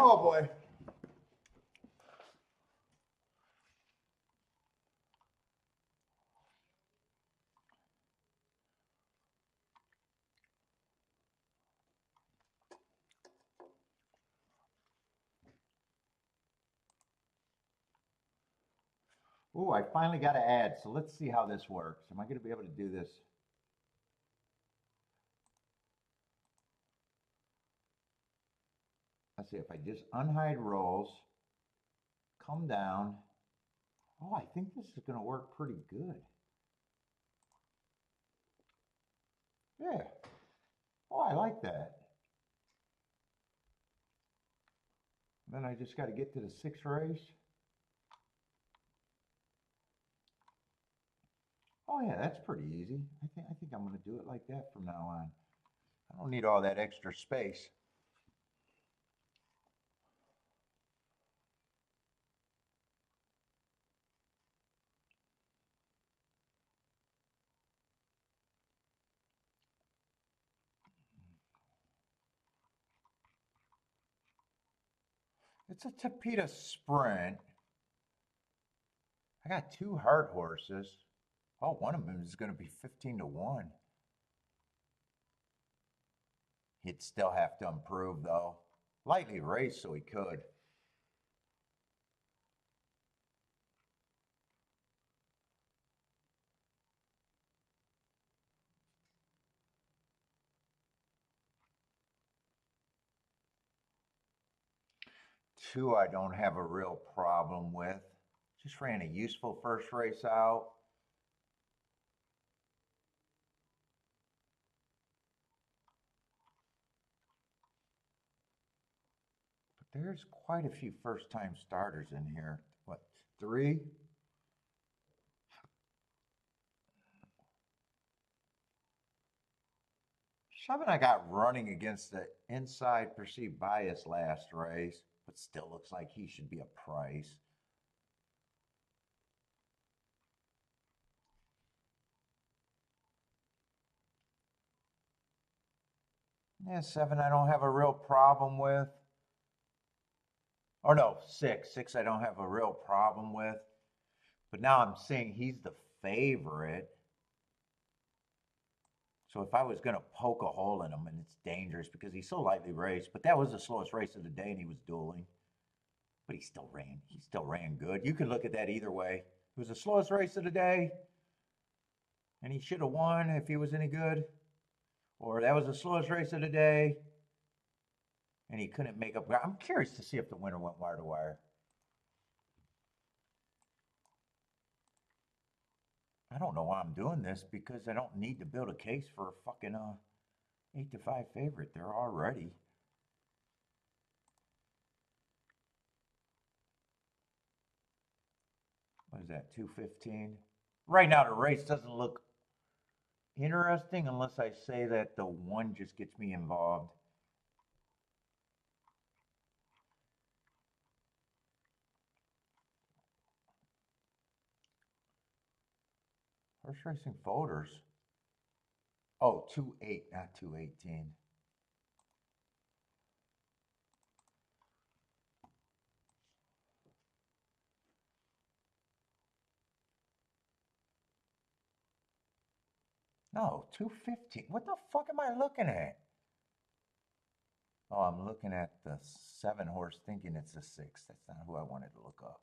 Oh boy. Oh, I finally got to add. So let's see how this works. Am I going to be able to do this? Let's see if I just unhide rolls, come down. Oh, I think this is going to work pretty good. Yeah. Oh, I like that. Then I just got to get to the 6th race. Oh yeah, that's pretty easy. I think I'm going to do it like that from now on. I don't need all that extra space. It's a Tapeta sprint. I got 2 hard horses. Oh, one of them is going to be 15-1. He'd still have to improve though. Lightly raced so he could. Two I don't have a real problem with. Just ran a useful first race out. But there's quite a few first-time starters in here. What, 3? Seven I got running against the inside perceived bias last race, but still looks like he should be a price. Yeah, 7 I don't have a real problem with. Or no, 6. 6 I don't have a real problem with. But now I'm saying he's the favorite. So if I was going to poke a hole in him, and it's dangerous because he's so lightly raced, but that was the slowest race of the day and he was dueling. But he still ran good. You could look at that either way. It was the slowest race of the day and he should have won if he was any good. Or that was the slowest race of the day and he couldn't make up. I'm curious to see if the winner went wire to wire. I don't know why I'm doing this because I don't need to build a case for a fucking 8-5 favorite. They're already. What is that, 215? Right now the race doesn't look interesting unless I say that the 1 just gets me involved. Horse racing folders. Oh, 2-8, not 218. No, 215. What the fuck am I looking at? Oh, I'm looking at the 7 horse thinking it's a 6. That's not who I wanted to look up.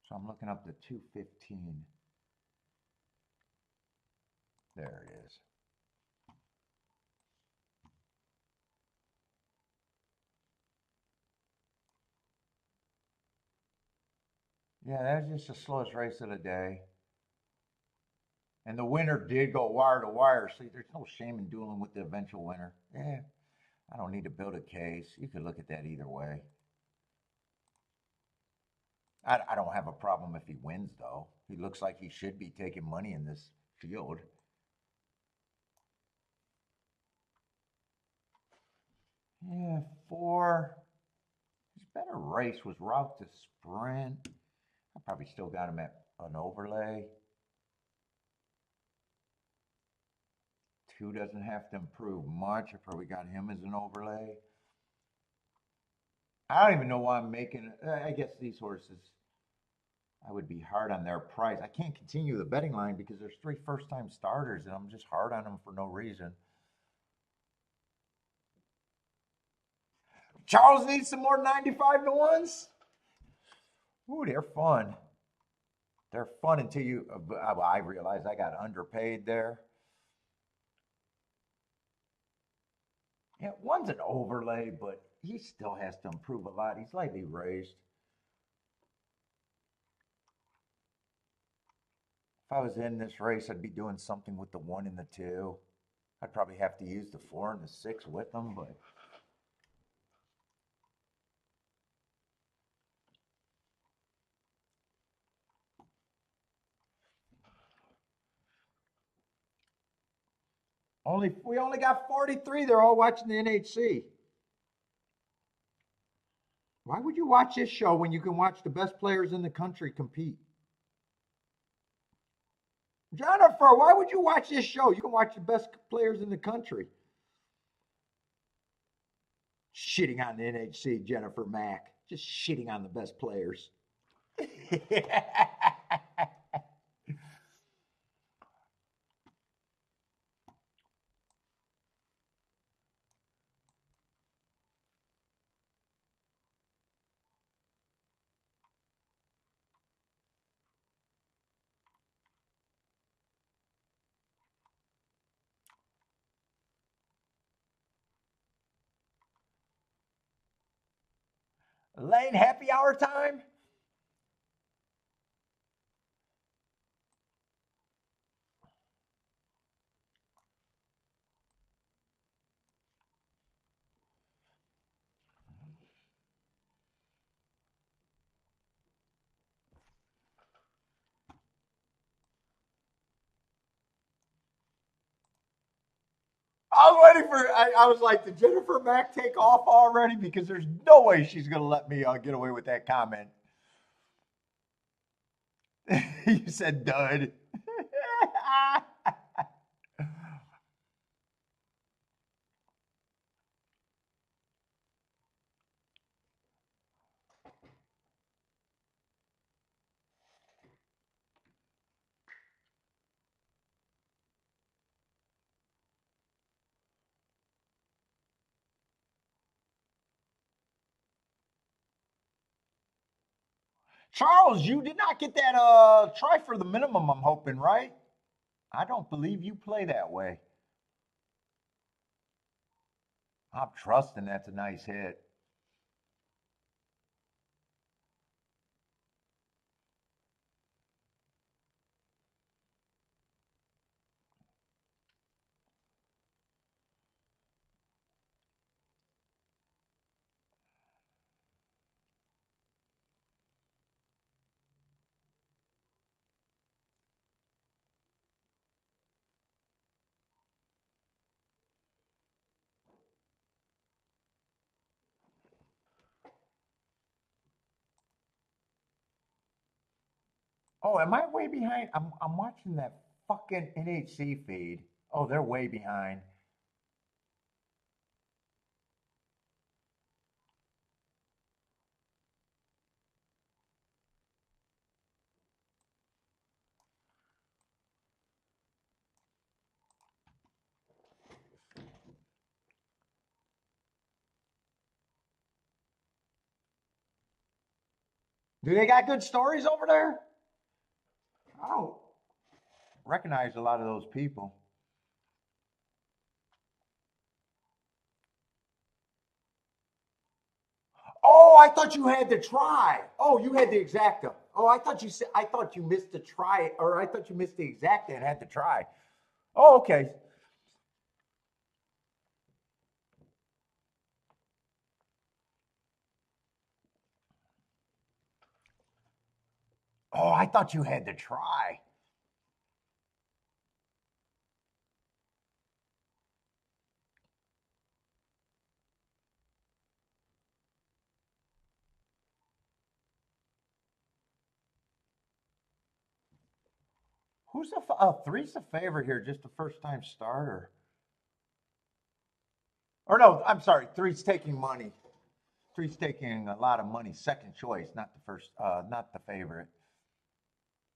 So I'm looking up the 215. There it is. Yeah, that's just the slowest race of the day. And the winner did go wire to wire. See, there's no shame in dueling with the eventual winner. Yeah, I don't need to build a case. You could look at that either way. I don't have a problem if he wins, though. He looks like he should be taking money in this field. Yeah, 4. His better race was route to sprint. I probably still got him at an overlay. 2 doesn't have to improve much. I probably got him as an overlay. I don't even know why I'm making it. I guess these horses, I would be hard on their price. I can't continue the betting line because there's 3 first-time starters, and I'm just hard on them for no reason. Charles needs some more 95 to ones. Ooh, they're fun. They're fun until you. I realized I got underpaid there. Yeah, one's an overlay, but he still has to improve a lot. He's lightly raised. If I was in this race, I'd be doing something with the 1 and the 2. I'd probably have to use the 4 and the 6 with them, but we only got 43. They're all watching the NHC. Why would you watch this show when you can watch the best players in the country compete? Jennifer, why would you watch this show? You can watch the best players in the country. Shitting on the NHC, Jennifer Mack. Just shitting on the best players. Lane, happy hour time? I was waiting for. I was like, did Jennifer Mack take off already? Because there's no way she's going to let me get away with that comment. You said dud. Charles, you did not get that try for the minimum, I'm hoping, right? I don't believe you play that way. I'm trusting that's a nice hit. Oh, am I way behind? I'm watching that fucking NHC feed. Oh, they're way behind. Do they got good stories over there? I don't recognize a lot of those people. Oh, I thought you had to try. Oh, you had the exacta. Oh, I thought you said. I thought you missed the try, or I thought you missed the exacta and had to try. Oh, okay. Oh, I thought you had to try. Who's the three's the favorite here? Just a first time starter. Or no, I'm sorry. Three's taking money. Three's taking a lot of money. Second choice, not the first, not the favorite.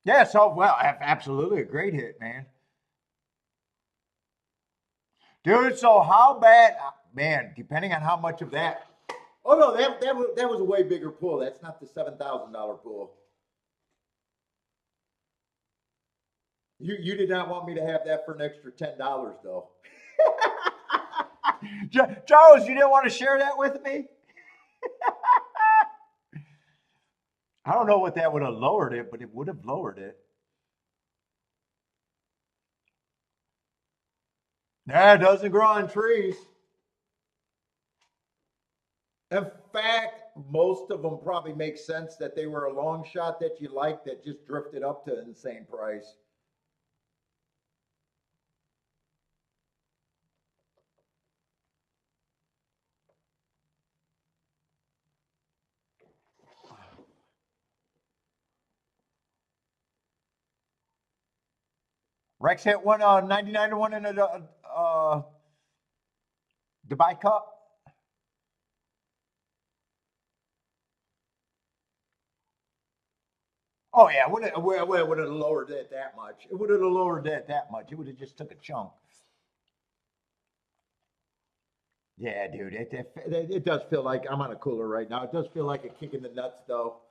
Yeah, so well, absolutely a great hit, man. Dude, so how bad, man, depending on how much of that. Oh no, that was a way bigger pool. That's not the $7,000 pool. You did not want me to have that for an extra $10 though. Charles, you didn't want to share that with me? I don't know what that would have lowered it, but it would have lowered it. Nah, it doesn't grow on trees. In fact, most of them probably make sense that they were a long shot that you liked that just drifted up to an insane price. Rex hit one 99 to 1 in a Dubai Cup. Oh yeah, it would have lowered it that much. It would have lowered it that much. It would have just took a chunk. Yeah, dude, it does feel like I'm on a cooler right now. It does feel like a kick in the nuts though,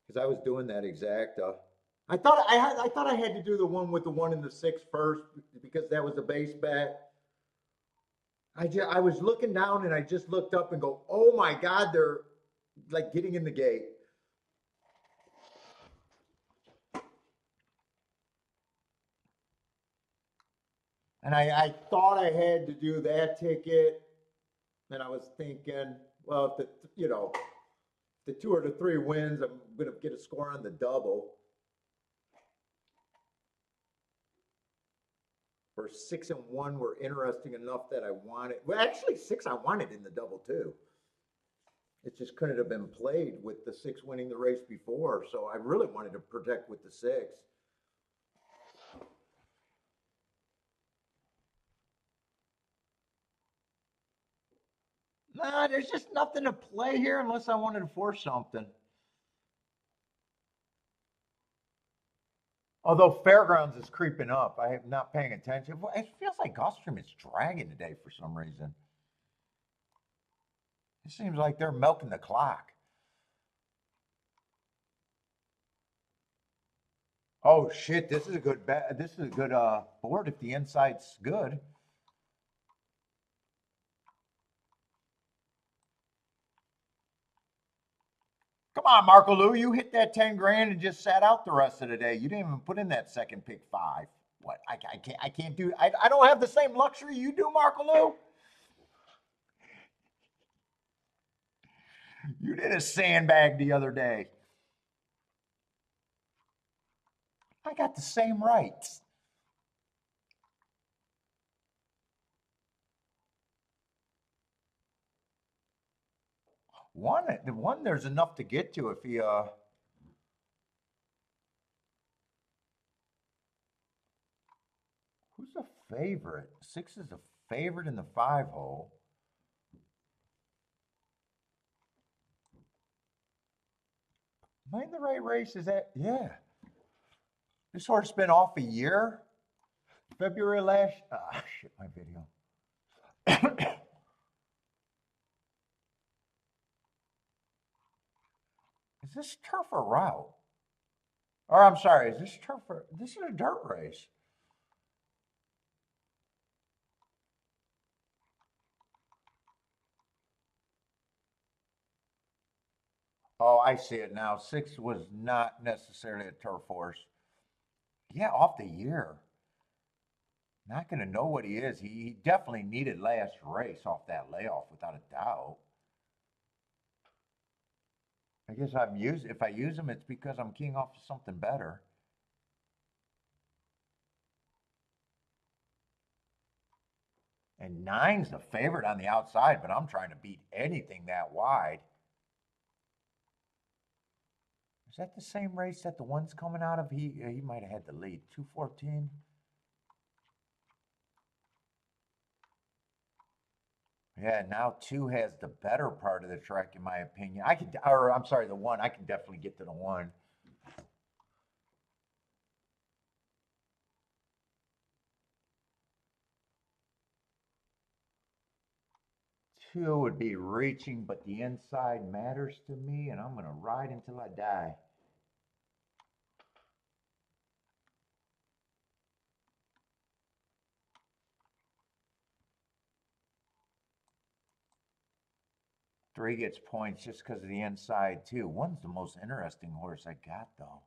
because I was doing that exact. I thought I had to do the one with the 1 and the 6 first because that was the base bet. I was looking down and I just looked up and go, oh my God, they're like getting in the gate. And I thought I had to do that ticket. And I was thinking, well, if the 2 or the 3 wins, I'm going to get a score on the double. Or 6 and 1 were interesting enough that I wanted. Well, actually, 6 I wanted in the double too. It just couldn't have been played with the 6 winning the race before. So I really wanted to protect with the 6. Nah, there's just nothing to play here unless I wanted to force something. Although FairGrounds is creeping up, I am not paying attention. It feels like Gulfstream is dragging today for some reason. It seems like they're milking the clock. Oh shit! This is a good bet. This is a good board if the insight's good. Come on, Marco Lou, you hit that 10 grand and just sat out the rest of the day. You didn't even put in that second pick 5. What? I can't do. I don't have the same luxury you do, Marco Lou. You did a sandbag the other day. I got the same rights. The one there's enough to get to if he who's a favorite? 6 is a favorite in the 5 hole. Am I in the right race? Is that yeah? This horse been off a year. February last. Ah, shit, my video. Is this turf or route? Or I'm sorry, is this turf or this is a dirt race? Oh, I see it now. 6 was not necessarily a turf horse. Yeah, off the year. Not going to know what he is. He definitely needed last race off that layoff without a doubt. I guess if I use him, it's because I'm keying off to something better. And 9's the favorite on the outside, but I'm trying to beat anything that wide. Is that the same race that the one's coming out of? He might have had the lead. 214. Yeah, now two has the better part of the track, in my opinion. I could, or I'm sorry, the one. I can definitely get to the one. Two would be reaching, but the inside matters to me, and I'm going to ride until I die. Three gets points just because of the inside, too. One's the most interesting horse I got, though.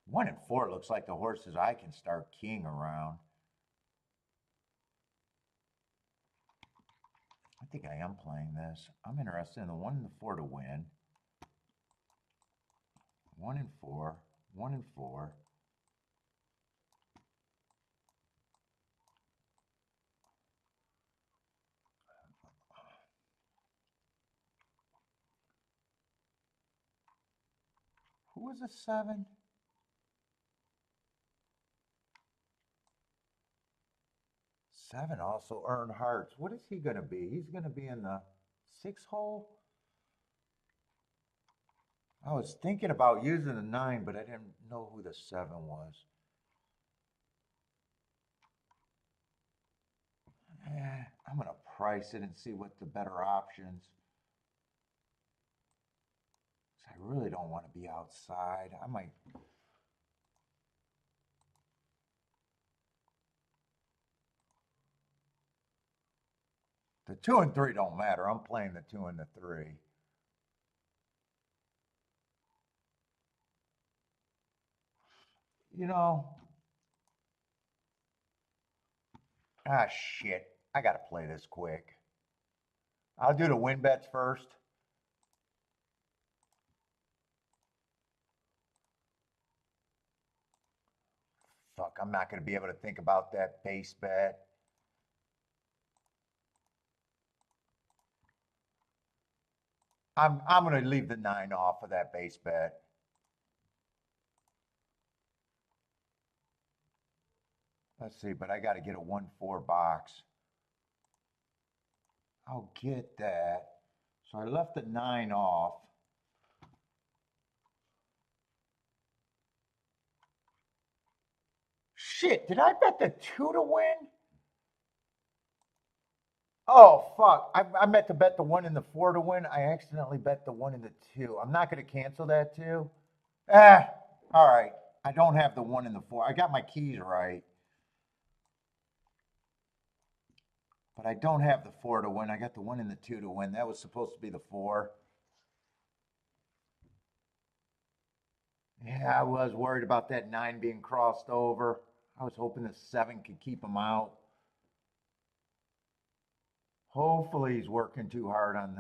1 and 4 looks like the horses I can start keying around. I think I am playing this. I'm interested in the 1 and 4 to win. 1 and 4, 1 and 4. Who was a 7? 7 also earned hearts. What is he going to be? He's going to be in the 6 hole. I was thinking about using the 9, but I didn't know who the 7 was. I'm going to price it and see what the better options. I really don't want to be outside. I might. The 2 and 3 don't matter. I'm playing the 2 and the 3. You know, shit. I got to play this quick. I'll do the win bets first. Fuck, I'm not going to be able to think about that base bet. I'm going to leave the 9 off of that base bet. Let's see, but I got to get a 1-4 box. I'll get that. So I left the 9 off. Shit, did I bet the 2 to win? Oh, fuck. I meant to bet the 1 and the 4 to win. I accidentally bet the 1 and the 2. I'm not going to cancel that, too. All right. I don't have the 1 and the 4. I got my keys right. But I don't have the 4 to win. I got the 1 and the 2 to win. That was supposed to be the 4. Yeah, I was worried about that 9 being crossed over. I was hoping the 7 could keep him out. Hopefully he's working too hard on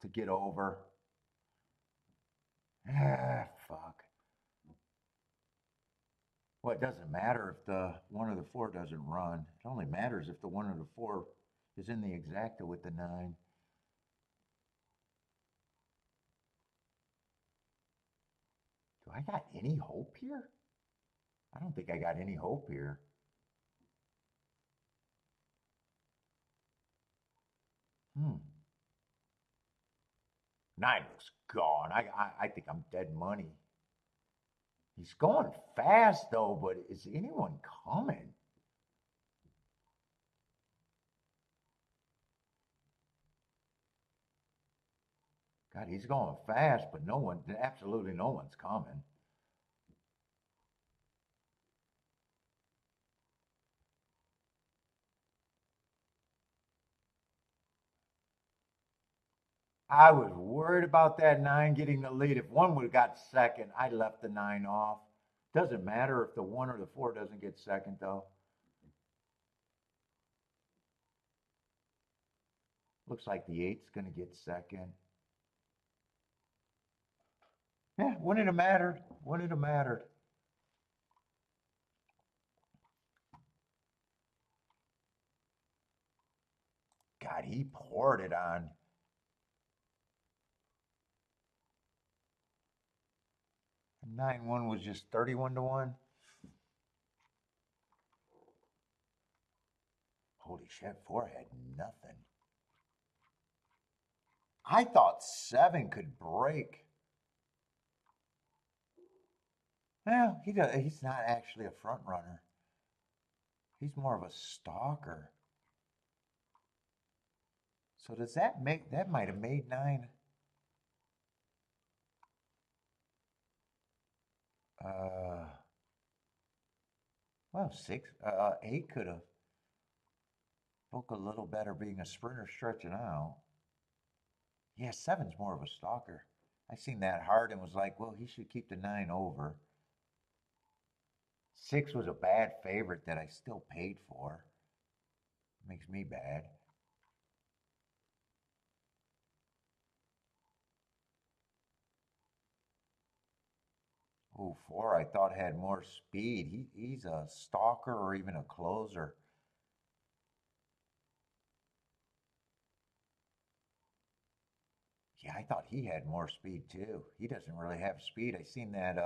to get over. Fuck. Well, it doesn't matter if the 1 or the 4 doesn't run. It only matters if the 1 or the 4 is in the exacta with the 9. Do I got any hope here? I don't think I got any hope here. Hmm. 9 looks gone. I think I'm dead money. He's going fast though, but is anyone coming? God, he's going fast, but no one, absolutely no one's coming. I was worried about that 9 getting the lead. If one would have got second, I left the 9 off. Doesn't matter if the 1 or the 4 doesn't get second, though. Looks like the 8's going to get second. Yeah, wouldn't it have mattered? Wouldn't it have mattered? God, he poured it on. 9-1 was just 31 to 1. Holy shit, 4 had nothing. I thought 7 could break. Well, he's not actually a front runner. He's more of a stalker. So does that make, that might have made 9. Well, 8 could have looked a little better being a sprinter stretching out. Yeah, 7's more of a stalker. I seen that hard and was like, well, he should keep the 9 over. 6 was a bad favorite that I still paid for. Makes me bad. Ooh, 4 I thought had more speed. He's a stalker or even a closer. Yeah, I thought he had more speed too. He doesn't really have speed. I seen that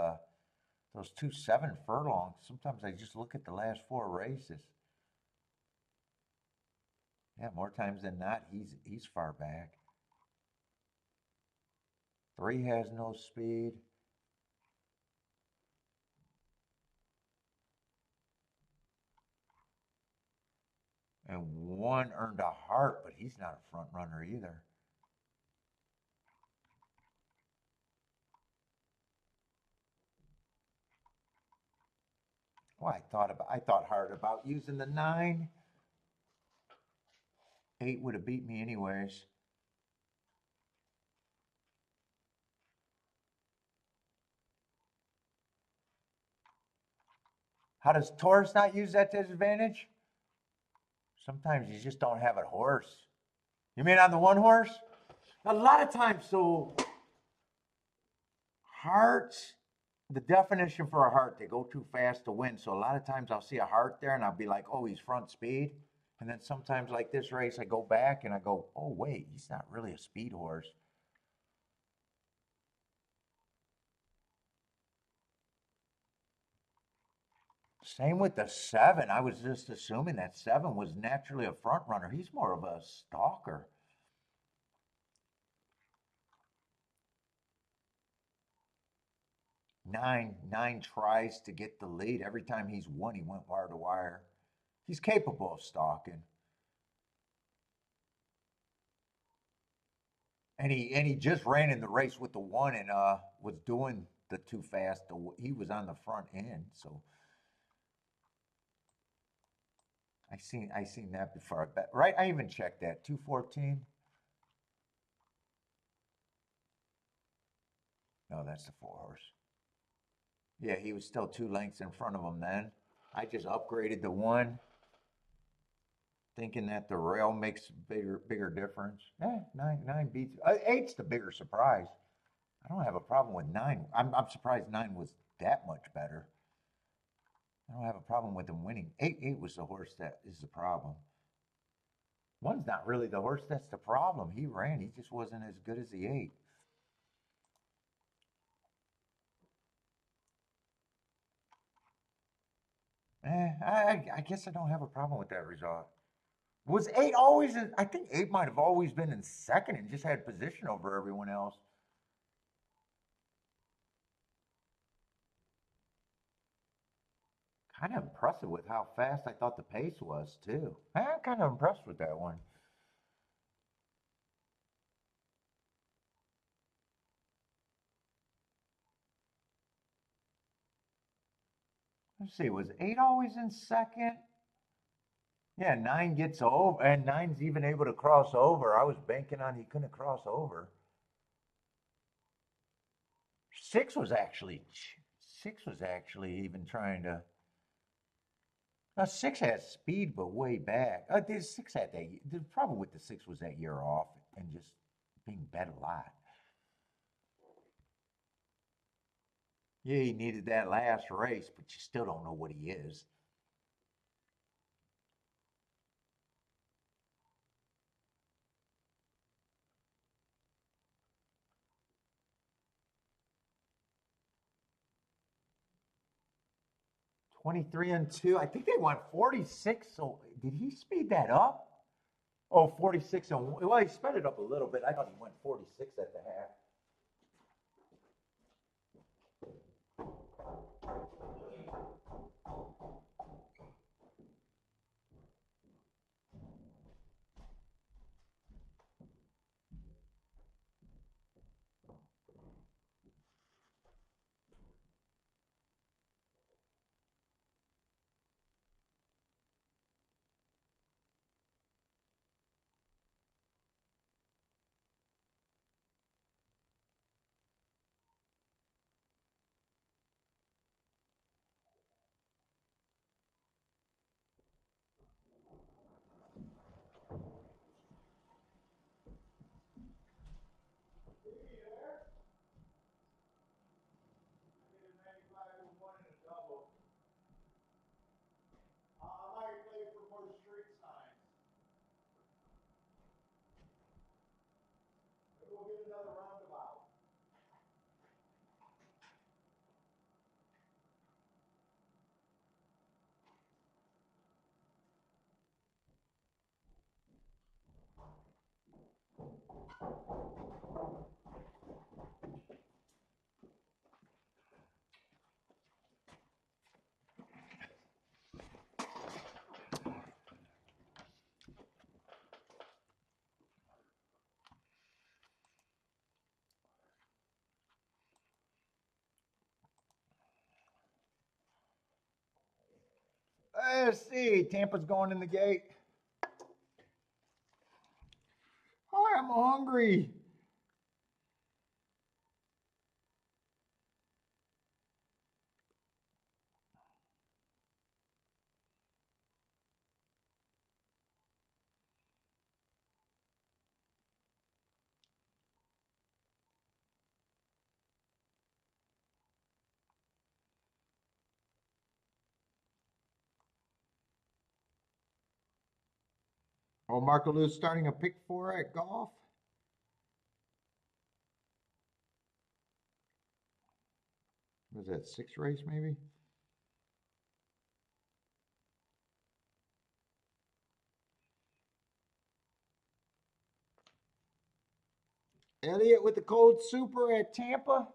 those 2 7 furlongs. Sometimes I just look at the last 4 races. Yeah, more times than not, he's far back. 3 has no speed. And 1 earned a heart, but he's not a front runner either. Well, I thought hard about using the 9. 8 would have beat me anyways. How does Taurus not use that to his advantage? Sometimes you just don't have a horse. You mean on the 1 horse? A lot of times, so hearts, the definition for a heart, they go too fast to win. So a lot of times I'll see a heart there and I'll be like, oh, he's front speed. And then sometimes like this race, I go back and I go, oh, wait, he's not really a speed horse. Same with the 7. I was just assuming that 7 was naturally a front runner. He's more of a stalker. 9 tries to get the lead. Every time he's won, he went wire to wire. He's capable of stalking. And he just ran in the race with the 1 and was doing the too fast. He was on the front end, so I seen that before. Right, I even checked that 214. No, that's the 4 horse. Yeah, he was still 2 lengths in front of him then. I just upgraded the 1, thinking that the rail makes bigger difference. Yeah, 9 beats. 8's the bigger surprise. I don't have a problem with 9. I'm surprised 9 was that much better. I don't have a problem with him winning. 8 was the horse that is the problem. 1's not really the horse that's the problem. He ran. He just wasn't as good as the 8. I guess I don't have a problem with that result. Was 8 always in, I think 8 might have always been in second and just had position over everyone else. Kind of impressive with how fast I thought the pace was, too. I'm kind of impressed with that one. Let's see, was 8 always in second? Yeah, 9 gets over, and 9's even able to cross over. I was banking on he couldn't cross over. 6 was actually 6 was actually even trying to. Now 6 has speed, but way back. The 6 had that. The problem with the 6 was that year off and just being bet a lot. Yeah, he needed that last race, but you still don't know what he is. 23-2. I think they won 46. So did he speed that up? Oh, 46 and well, he sped it up a little bit. I thought he went 46 at the half. Let's see. Tampa's going in the gate. Oh, I'm hungry. Oh, Marco Lou's starting a pick four at golf. Was that sixth race maybe? Elliott with the cold super at Tampa.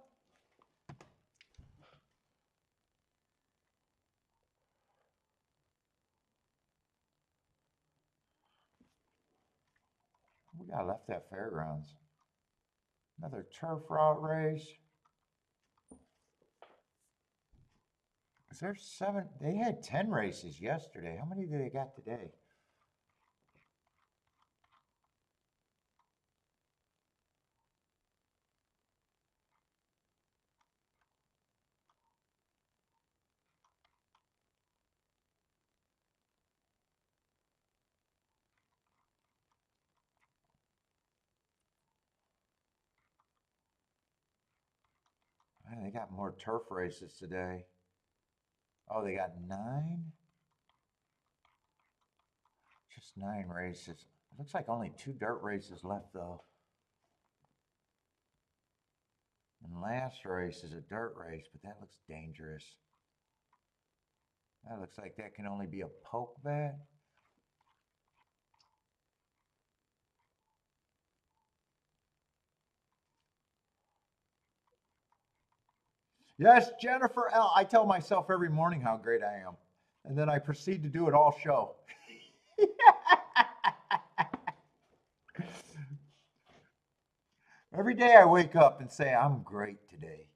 We got left at FairGrounds. Another turf route race. Is there 7? They had 10 races yesterday. How many do they got today? Man, they got more turf races today. Oh, they got 9? Just 9 races. It looks like only 2 dirt races left though. And last race is a dirt race, but that looks dangerous. That looks like that can only be a poke bet. Yes, Jennifer L. I tell myself every morning how great I am. And then I proceed to do it all show. Every day I wake up and say, I'm great today.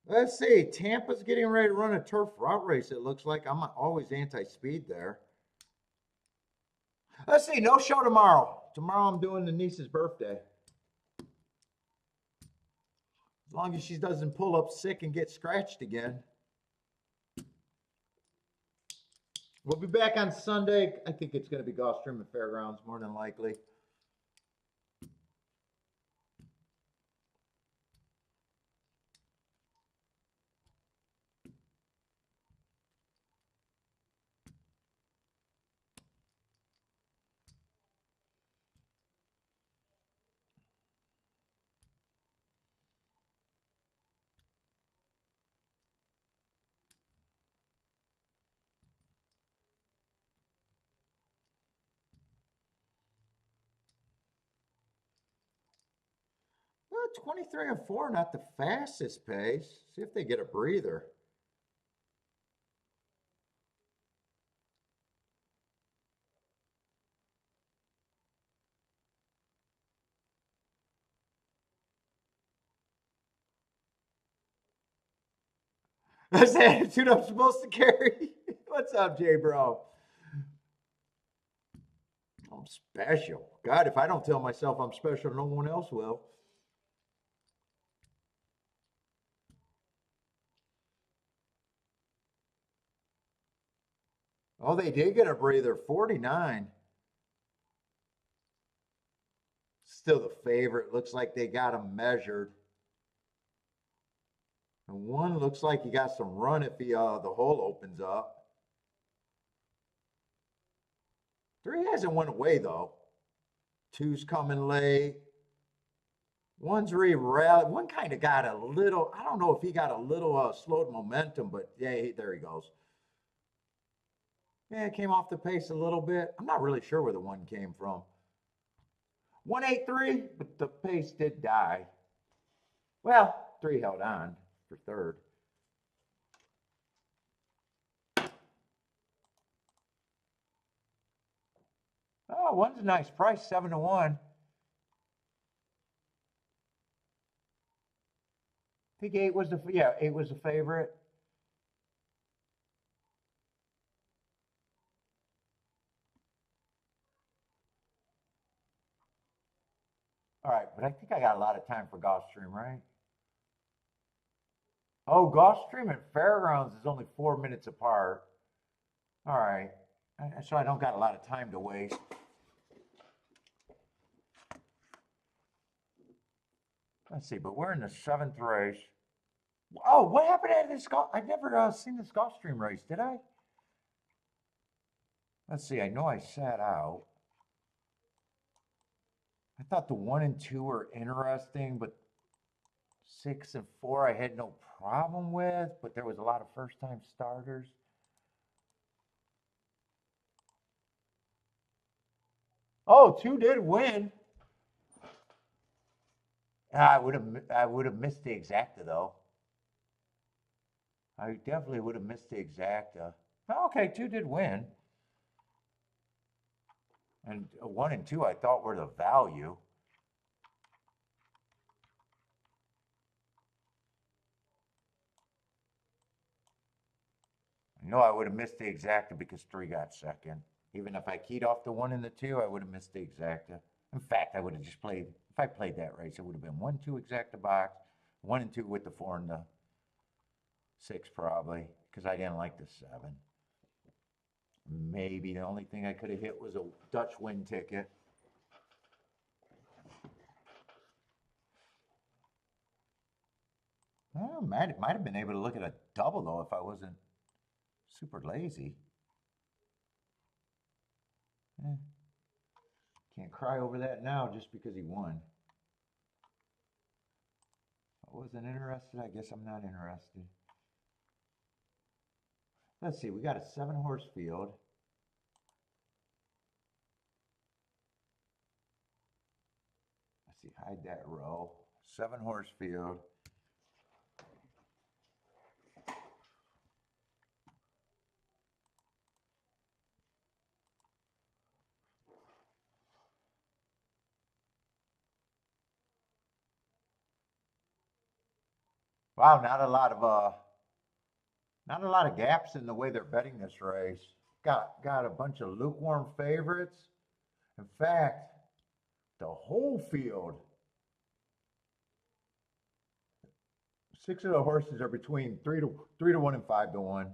Let's see. Tampa's getting ready to run a turf route race. It looks like I'm always anti-speed there. Let's see. No show tomorrow. Tomorrow I'm doing the niece's birthday. As long as she doesn't pull up sick and get scratched again. We'll be back on Sunday. I think it's going to be Gulfstream and FairGrounds more than likely. 23 and 4, not the fastest pace. See if they get a breather. That's the attitude I'm supposed to carry. What's up, Jay Bro? I'm special. God, if I don't tell myself I'm special, no one else will. Oh, they did get a breather. 49. Still the favorite. Looks like they got him measured. And one looks like he got some run if the hole opens up. 3 hasn't went away though. 2's coming late. 1's re-rallied. 1 kind of got a little, I don't know if he got a little slowed momentum, but yeah, there he goes. Yeah, it came off the pace a little bit. I'm not really sure where the 1 came from. 183, but the pace did die. Well, 3 held on for third. Oh, 1's a nice price, 7-1. I think 8 was the 8 was the favorite. All right, but I think I got a lot of time for Gulfstream, right? Oh, Gulfstream and FairGrounds is only 4 minutes apart. All right, so I don't got a lot of time to waste. Let's see, but we're in the 7th race. Oh, what happened at this golf? I've never seen this Gulfstream race, did I? Let's see, I know I sat out. I thought the 1 and 2 were interesting, but 6 and 4 I had no problem with, but there was a lot of first-time starters. Oh, 2 did win. I would have missed the exacta though. I definitely would have missed the exacta. Oh, okay, 2 did win. And 1 and 2 I thought were the value. No, I would have missed the exacta because 3 got second. Even if I keyed off the 1 and the 2, I would have missed the exacta. In fact, I would have just played, if I played that race, it would have been 1, 2 exacta box, 1 and 2 with the 4 and the 6 probably, because I didn't like the 7. Maybe the only thing I could have hit was a Dutch win ticket. Well, might have been able to look at a double though if I wasn't super lazy. Can't cry over that now just because he won. If I wasn't interested, I guess I'm not interested. Let's see, we got a 7-horse field. Let's see, hide that row. 7-horse field. Wow, not a lot of gaps in the way they're betting this race. Got a bunch of lukewarm favorites. In fact, the whole field, 6 of the horses are between 3 to 1 and 5 to 1.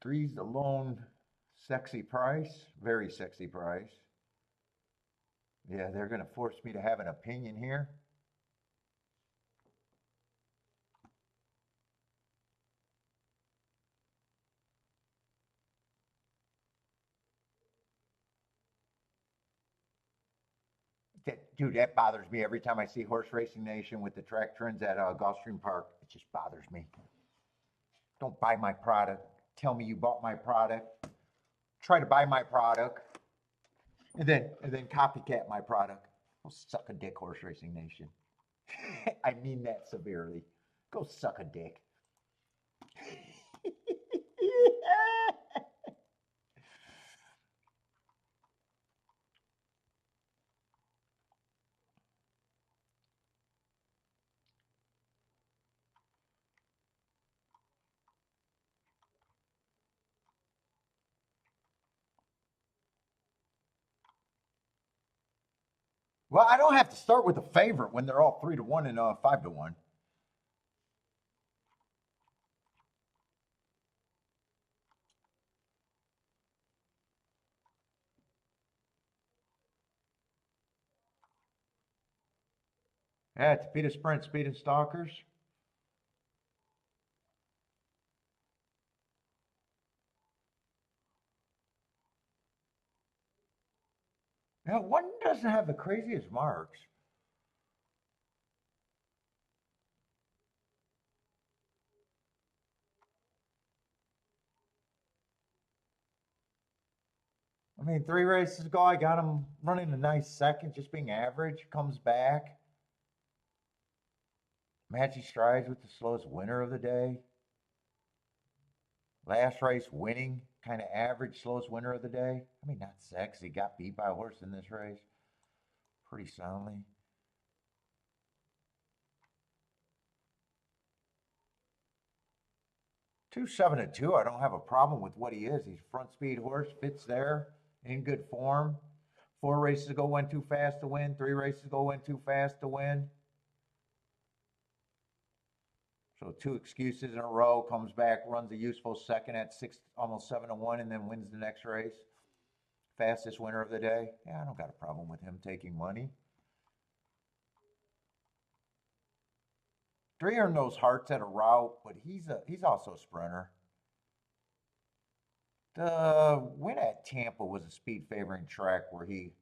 3's the lone sexy price, very sexy price. Yeah, they're going to force me to have an opinion here. Dude, that bothers me every time I see Horse Racing Nation with the track trends at Gulfstream Park. It just bothers me. Don't buy my product. Tell me you bought my product. Try to buy my product, and then copycat my product. Go suck a dick, Horse Racing Nation. I mean that severely. Go suck a dick. Well, I don't have to start with a favorite when they're all 3-1 and 5-1. Yeah, Topita Sprint, Speed and Stalkers. Yeah, one doesn't have the craziest marks. I mean, 3 races ago, I got him running a nice second, just being average. Comes back. Matchy strides with the slowest winner of the day. Last race winning, kind of average, slowest winner of the day. I mean, not sexy. Got beat by a horse in this race pretty soundly. 2-7-2. I don't have a problem with what he is. He's a front speed horse, fits there, in good form. 4 races ago went too fast to win. 3 races ago went too fast to win. So 2 excuses in a row, comes back, runs a useful second at 6, almost 7-1, and then wins the next race. Fastest winner of the day. Yeah, I don't got a problem with him taking money. 3 earned those hearts at a route, but he's also a sprinter. The win at Tampa was a speed favoring track where he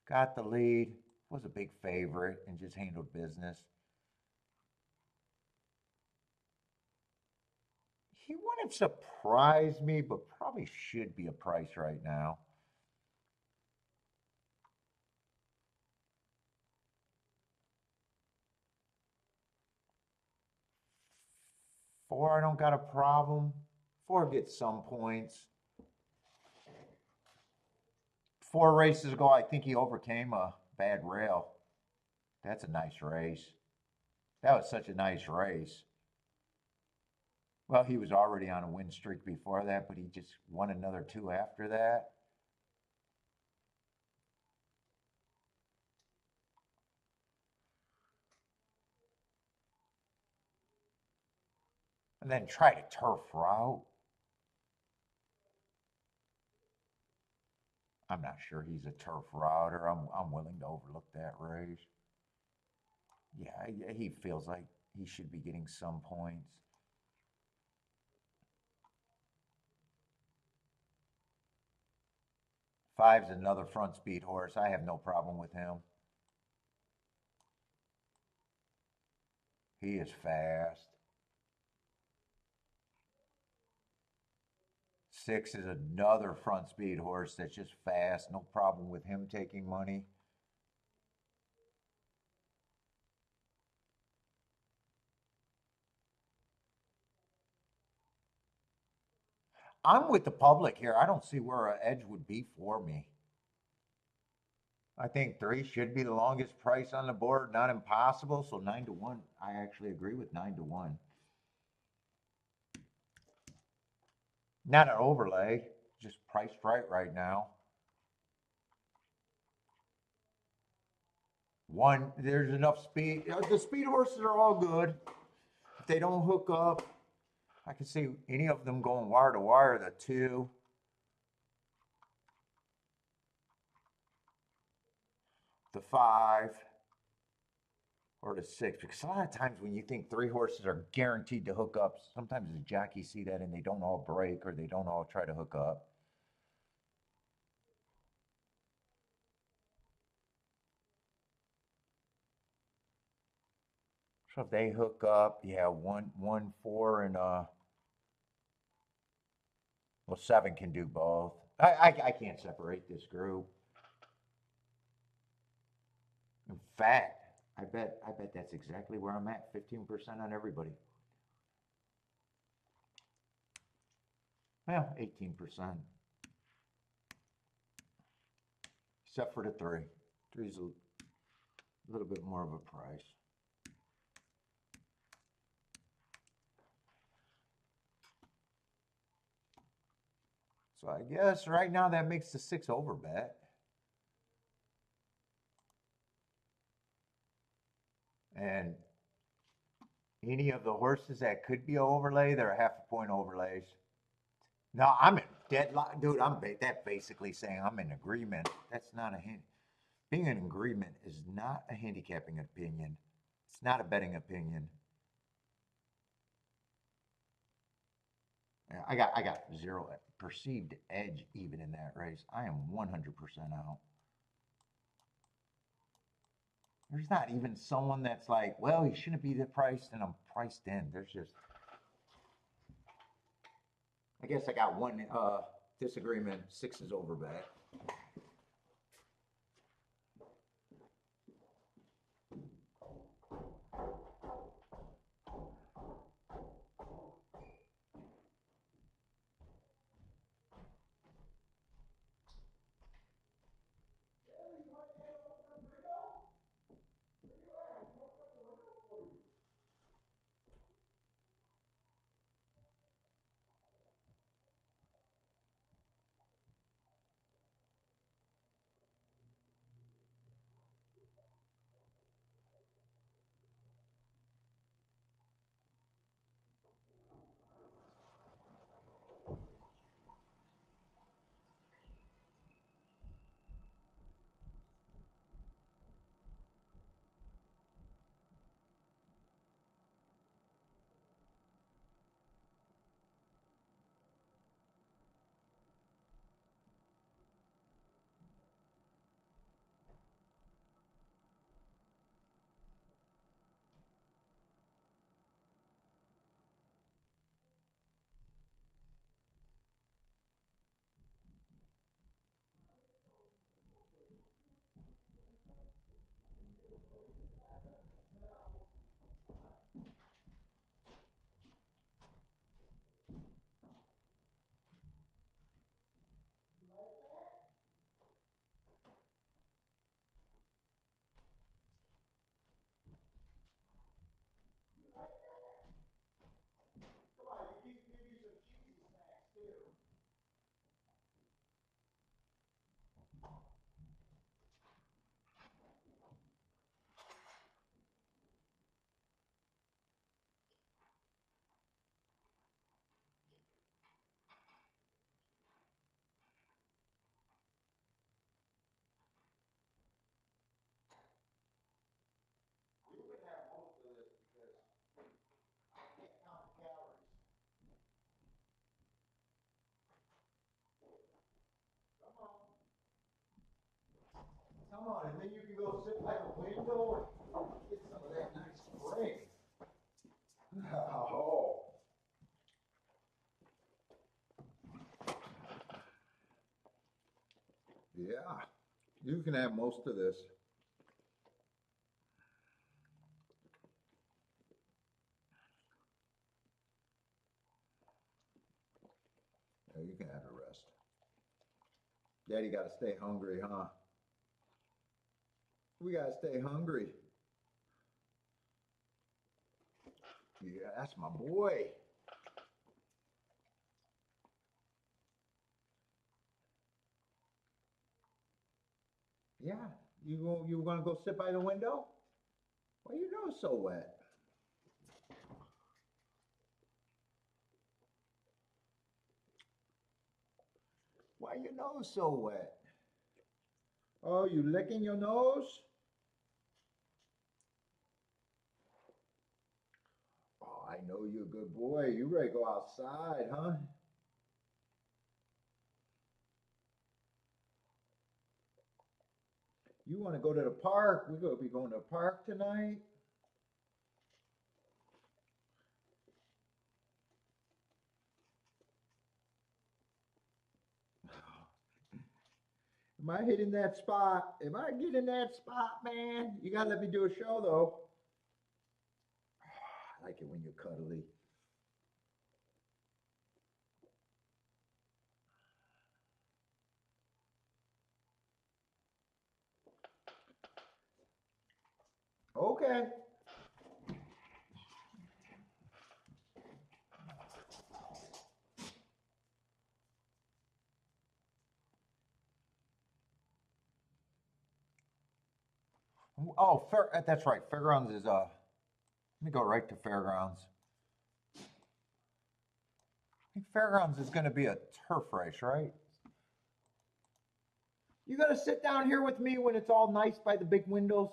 got the lead, was a big favorite, and just handled business. He wouldn't surprise me, but probably should be a price right now. 4, I don't got a problem. 4 gets some points. 4 races ago, I think he overcame a bad rail. That's a nice race. That was such a nice race. Well, he was already on a win streak before that, but he just won another 2 after that. And then tried a turf route. I'm not sure he's a turf router. I'm willing to overlook that race. Yeah, he feels like he should be getting some points. 5's another front speed horse. I have no problem with him. He is fast. 6 is another front speed horse that's just fast. No problem with him taking money. I'm with the public here. I don't see where an edge would be for me. I think 3 should be the longest price on the board. Not impossible. So 9-1. I actually agree with 9-1. Not an overlay. Just priced right now. 1, there's enough speed. The speed horses are all good. If they don't hook up, I can see any of them going wire to wire. The 2. The 5. Or the 6, because a lot of times when you think 3 horses are guaranteed to hook up, sometimes the jockeys see that and they don't all break or they don't all try to hook up. So if they hook up, yeah, 1, 4, and well, 7 can do both. I can't separate this group. In fact, I bet that's exactly where I'm at. 15% on everybody. Well, 18%, except for the three. Three's a little bit more of a price. So I guess right now that makes the 6 over bet. And any of the horses that could be an overlay, they're half a point overlays. No, I'm in deadlock, dude. That basically saying I'm in agreement. That's not a hint. Being in agreement is not a handicapping opinion. It's not a betting opinion. I got zero perceived edge even in that race. I am 100% out. There's not even someone that's like, well, he shouldn't be the price, and I'm priced in. There's just, I guess I got one disagreement. 6 is over bet. Come on, and then you can go sit by the window and get some of that nice spring. Oh. Yeah, you can have most of this. Yeah, you can have the rest. Daddy got to stay hungry, huh? We got to stay hungry. Yeah, that's my boy. Yeah, you gonna go sit by the window? Why your nose so wet? Why your nose so wet? Oh, you licking your nose? Oh, I know you're a good boy. You ready to go outside, huh? You want to go to the park? We're gonna be going to the park tonight. Am I hitting that spot? Am I getting that spot, man? You gotta let me do a show though. I like it when you're cuddly. Okay. Oh, that's right. Fairgrounds is let me go right to Fairgrounds. I think Fairgrounds is going to be a turf race, right? You gonna sit down here with me when it's all nice by the big windows?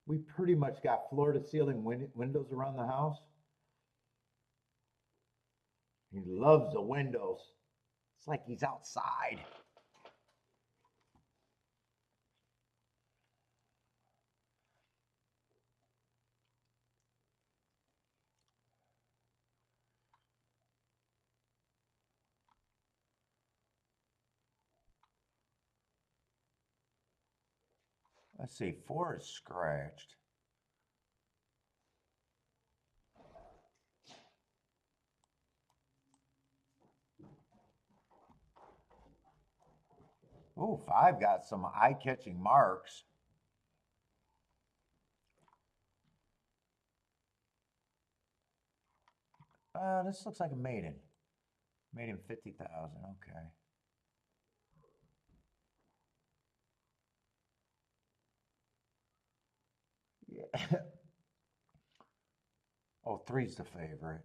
We pretty much got floor to ceiling windows around the house. He loves the windows. It's like he's outside. Let's see, 4 is scratched. Oh, 5 got some eye-catching marks. This looks like a maiden. Maiden 50,000, okay. Yeah. Oh, 3's the favorite.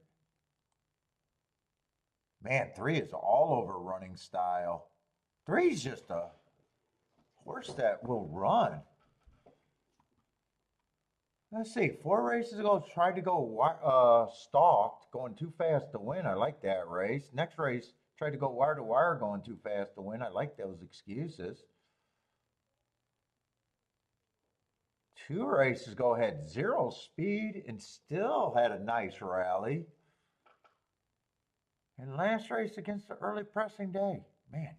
Man, 3 is all over running style. 3's just a horse that will run. Let's see, 4 races ago, tried to go stalked, going too fast to win. I like that race. Next race, tried to go wire to wire, going too fast to win. I like those excuses. 2 races ago, had 0 speed and still had a nice rally. And last race against the early pressing day. Man,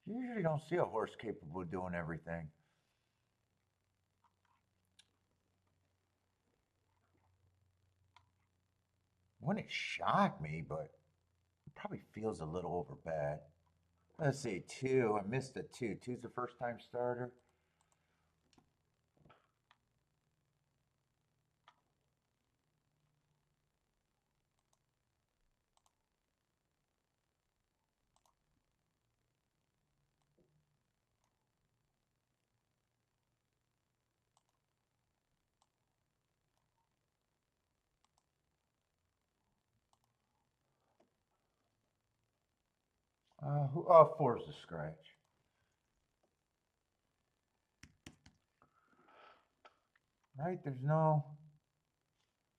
you usually don't see a horse capable of doing everything. Wouldn't shock me, but it probably feels a little overbad. Let's see, 2. I missed a 2. 2's the first time starter. Oh, 4's a scratch. Right, there's no,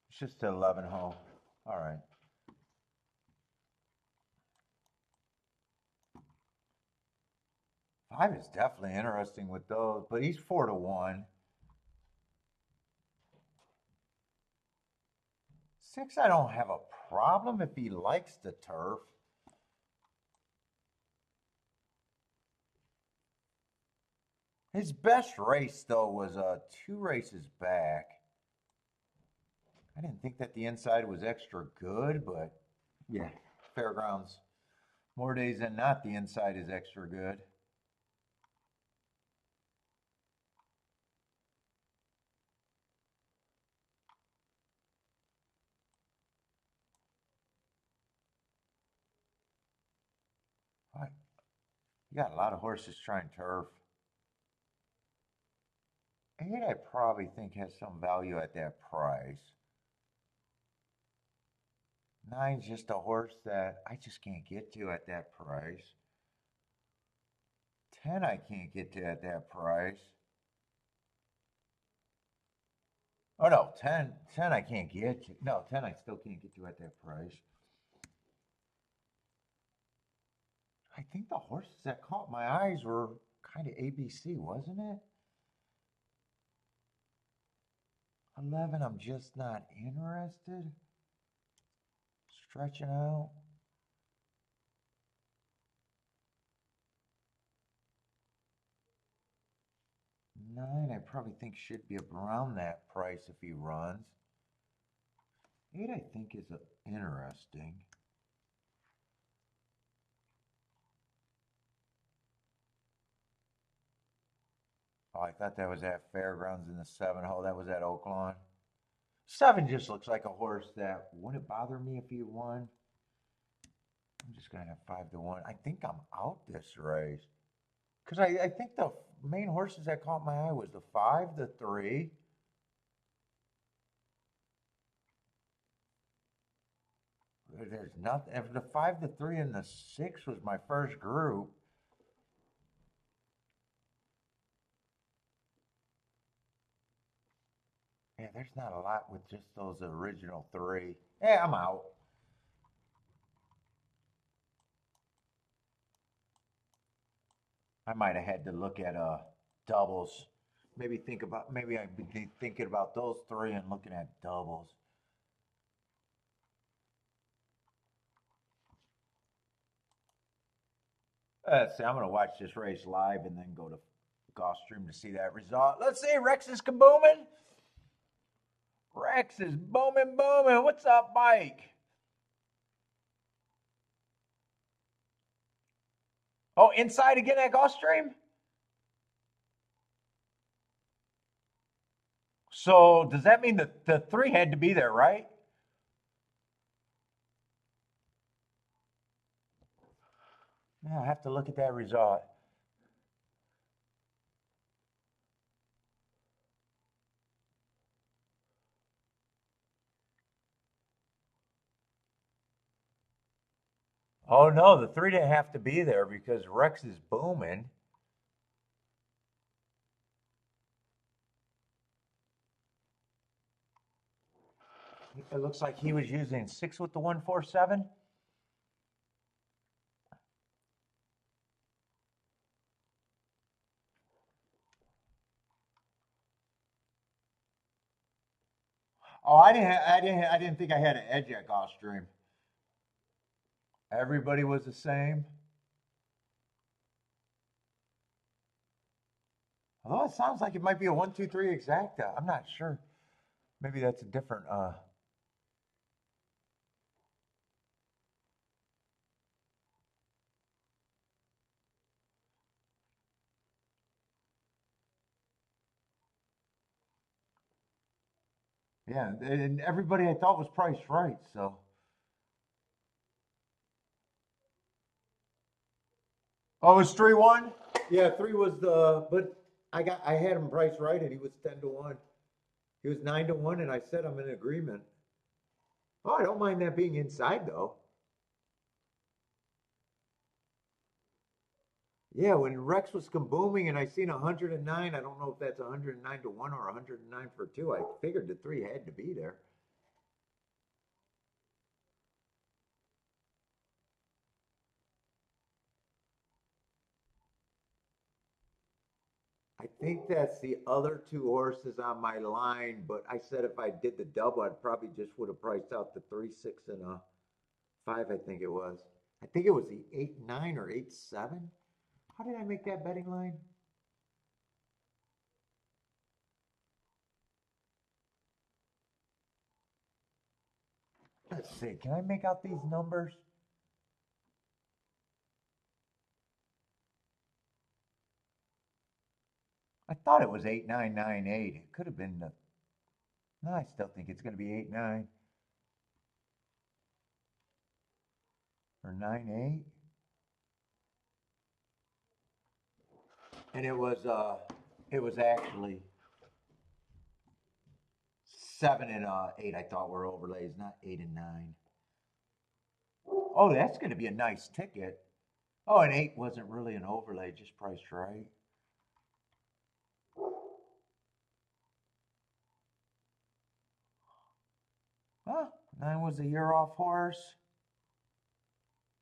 it's just an 11 hole. All right. 5 is definitely interesting with those, but he's 4 to 1. 6, I don't have a problem if he likes the turf. His best race, though, was 2 races back. I didn't think that the inside was extra good, but yeah, Fairgrounds. More days than not, the inside is extra good. What? You got a lot of horses trying turf. 8, I probably think has some value at that price. 9's just a horse that I just can't get to at that price. 10, I can't get to at that price. Oh no, 10 I can't get to. No, 10 I still can't get to at that price. I think the horses that caught my eyes were kind of ABC, wasn't it? 11, I'm just not interested. Stretching out. 9, I probably think should be around that price if he runs. 8, I think, is interesting. Oh, I thought that was at Fairgrounds in the 7 hole. That was at Oaklawn. 7 just looks like a horse that wouldn't bother me if he won. I'm just going to have 5 to 1. I think I'm out this race. Because I think the main horses that caught my eye was the 5, the 3. There's nothing. If the 5, the 3, and the 6 was my first group. Yeah, there's not a lot with just those original 3. Yeah, I'm out. I might have had to look at doubles. Maybe I'd be thinking about those 3 and looking at doubles. Let's see, I'm gonna watch this race live and then go to Gulfstream to see that result. Let's see, Rex is kabooming. Rex is booming. What's up, Mike? Oh, inside again at Gulfstream? So does that mean that the 3 had to be there, right? Yeah, I have to look at that result. Oh no, the 3 didn't have to be there because Rex is booming. It looks like he was using 6 with the 147. Oh, I didn't think I had an edge at Gulfstream. Everybody was the same. Although it sounds like it might be a 1-2-3 exacta. I'm not sure. Maybe that's a different yeah, and everybody I thought was priced right, so. Oh, it was 3-1? Yeah, 3 was but I had him priced right and he was 10 to 1. He was 9 to 1 and I said I'm in agreement. Oh, I don't mind that being inside though. Yeah, when Rex was kabooming and I seen 109, I don't know if that's 109 to 1 or 109 for 2. I figured the 3 had to be there. I think that's the other 2 horses on my line, but I said if I did the double, I'd probably just would have priced out the 3, 6, and 5, I think it was. I think it was the 8-9 or 8-7. How did I make that betting line? Let's see, can I make out these numbers? I thought it was 8-9-9-8. It could have been no, I still think it's going to be 8-9 or 9-8. And it was actually 7 and 8. I thought were overlays, not 8 and 9. Oh, that's going to be a nice ticket. Oh, and 8 wasn't really an overlay, just priced right. Huh, 9 was a year off horse.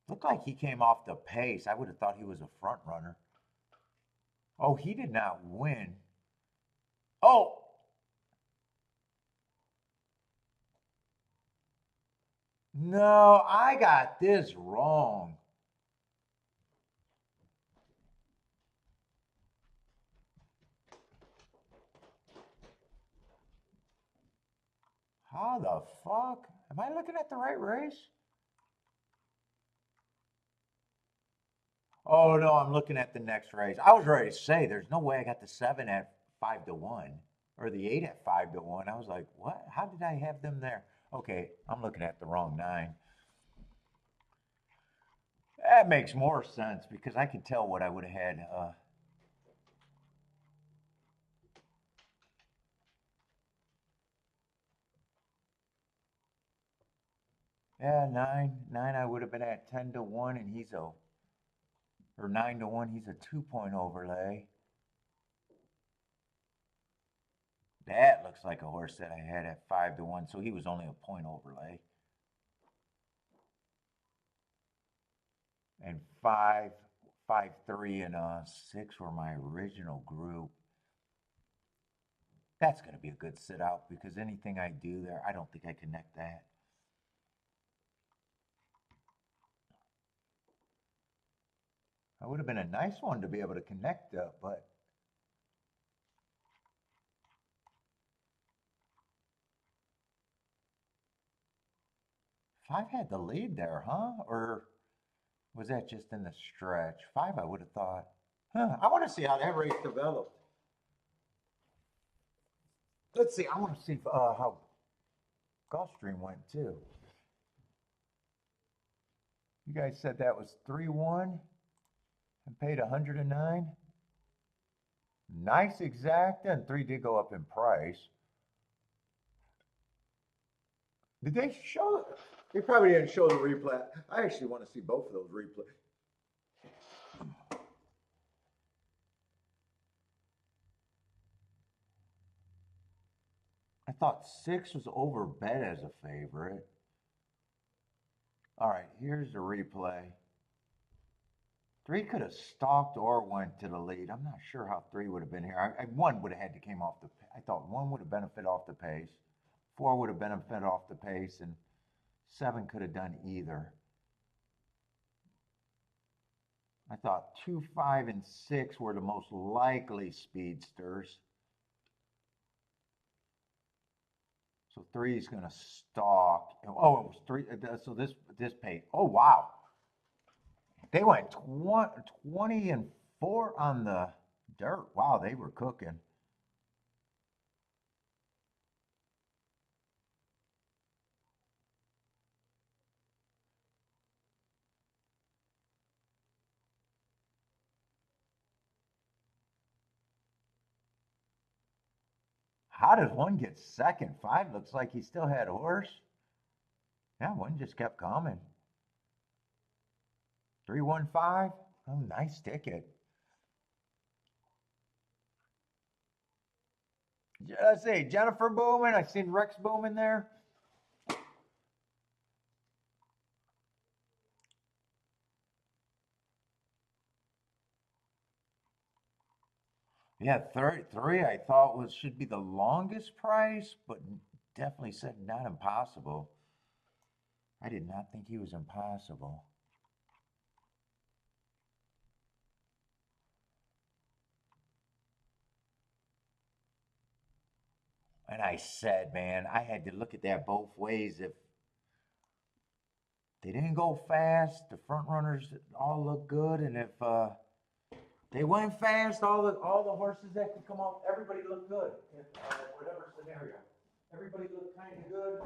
Looked like he came off the pace. I would have thought he was a front runner. Oh, he did not win. Oh! No, I got this wrong. How the fuck? Am I looking at the right race? Oh no, I'm looking at the next race. I was ready to say there's no way I got the 7 at 5-1 or the 8 at 5-1. I was like, what? How did I have them there? Okay, I'm looking at the wrong 9. That makes more sense because I can tell what I would have had. Yeah, 9 I would have been at 10-1, and he's a, or 9-1. He's a 2-point overlay. That looks like a horse that I had at 5-1, so he was only a point overlay. And 5, 5, 3, and 6 were my original group. That's going to be a good sit out because anything I do there, I don't think I connect that. That would have been a nice one to be able to connect up, but Five had the lead there, huh? Or was that just in the stretch? 5, I would have thought. Huh, I want to see how that race developed. Let's see, I want to see how Gulfstream went too. You guys said that was 3-1 and paid 109. Nice exact, and 3 did go up in price. Did they show? They probably didn't show the replay. I actually want to see both of those replays. I thought 6 was over bet as a favorite. All right, here's the replay. 3 could have stalked or went to the lead. I'm not sure how 3 would have been here. 1 would have had to came off the. I thought 1 would have benefited off the pace, 4 would have benefited off the pace, and 7 could have done either. I thought 2, 5, and 6 were the most likely speedsters. So 3 is going to stalk. Oh, it was 3. So this paid. Oh wow. They went 20 and 4 on the dirt. Wow, they were cooking. How does 1 get second? 5 looks like he still had horse. Yeah, 1 just kept coming. 315. Oh, nice ticket. Let's see, Jennifer Bowman. I seen Rex Bowman there. Yeah, 33 I thought should be the longest price, but definitely said not impossible. I did not think he was impossible. And I said, man, I had to look at that both ways. If they didn't go fast, the front runners all look good, and if they went fast, all the horses that could come off, everybody looked good. In whatever scenario, everybody looked kind of good.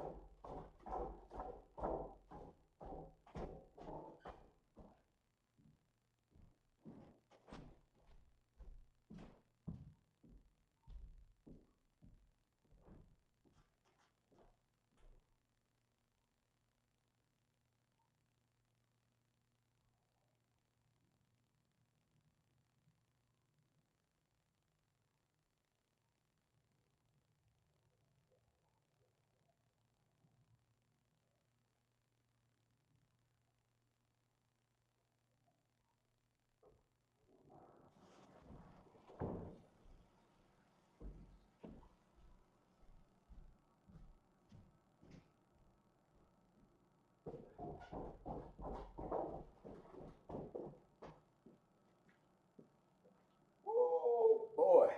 Oh boy.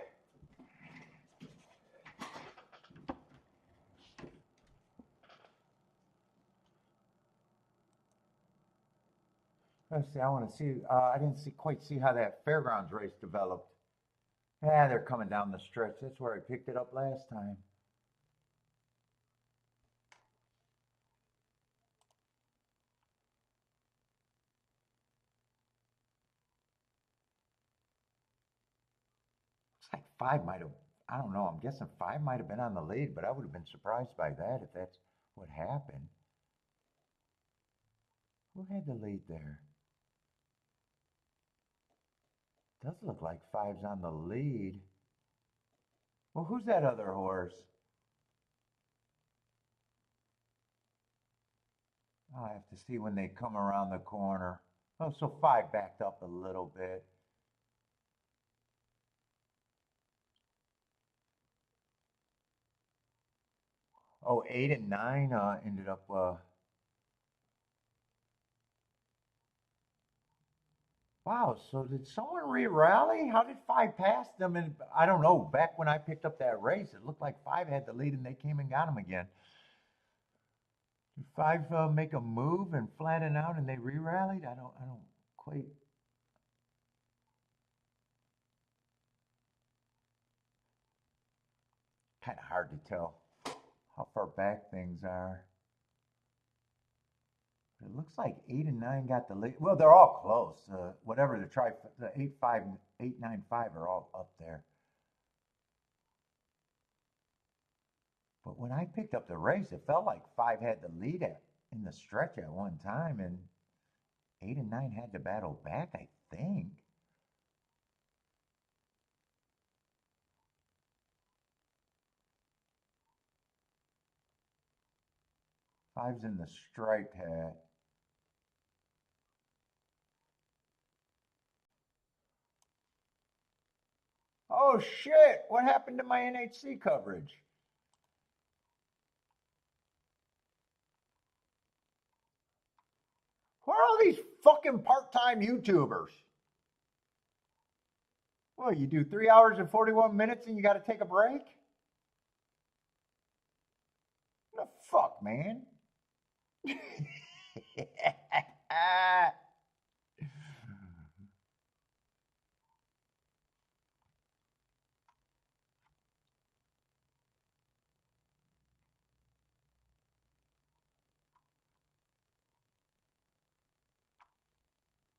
Let's see. I want to see. I didn't quite see how that fairgrounds race developed. Yeah, they're coming down the stretch. That's where I picked it up last time. It's like five might have. I don't know. I'm guessing five might have been on the lead, but I would have been surprised by that if that's what happened. Who had the lead there? Does look like five's on the lead. Well, who's that other horse? I have to see when they come around the corner. Oh, so five backed up a little bit. Oh, 8 and 9 ended up. Wow. So did someone re-rally? How did five pass them? And I don't know. Back when I picked up that race, it looked like five had the lead, and they came and got him again. Did five make a move and flatten out, and they re-rallied? I don't quite. Kind of hard to tell how far back things are. It looks like 8 and 9 got the lead. Well, they're all close. Whatever the 8-5, 8-9-5 are all up there. But when I picked up the race, it felt like five had the lead in the stretch at one time, and 8 and 9 had to battle back, I think. Five's in the striped hat. Oh shit! What happened to my NHC coverage? Who are all these fucking part-time YouTubers? Well, you do 3 hours and 41 minutes and you got to take a break? What the fuck, man?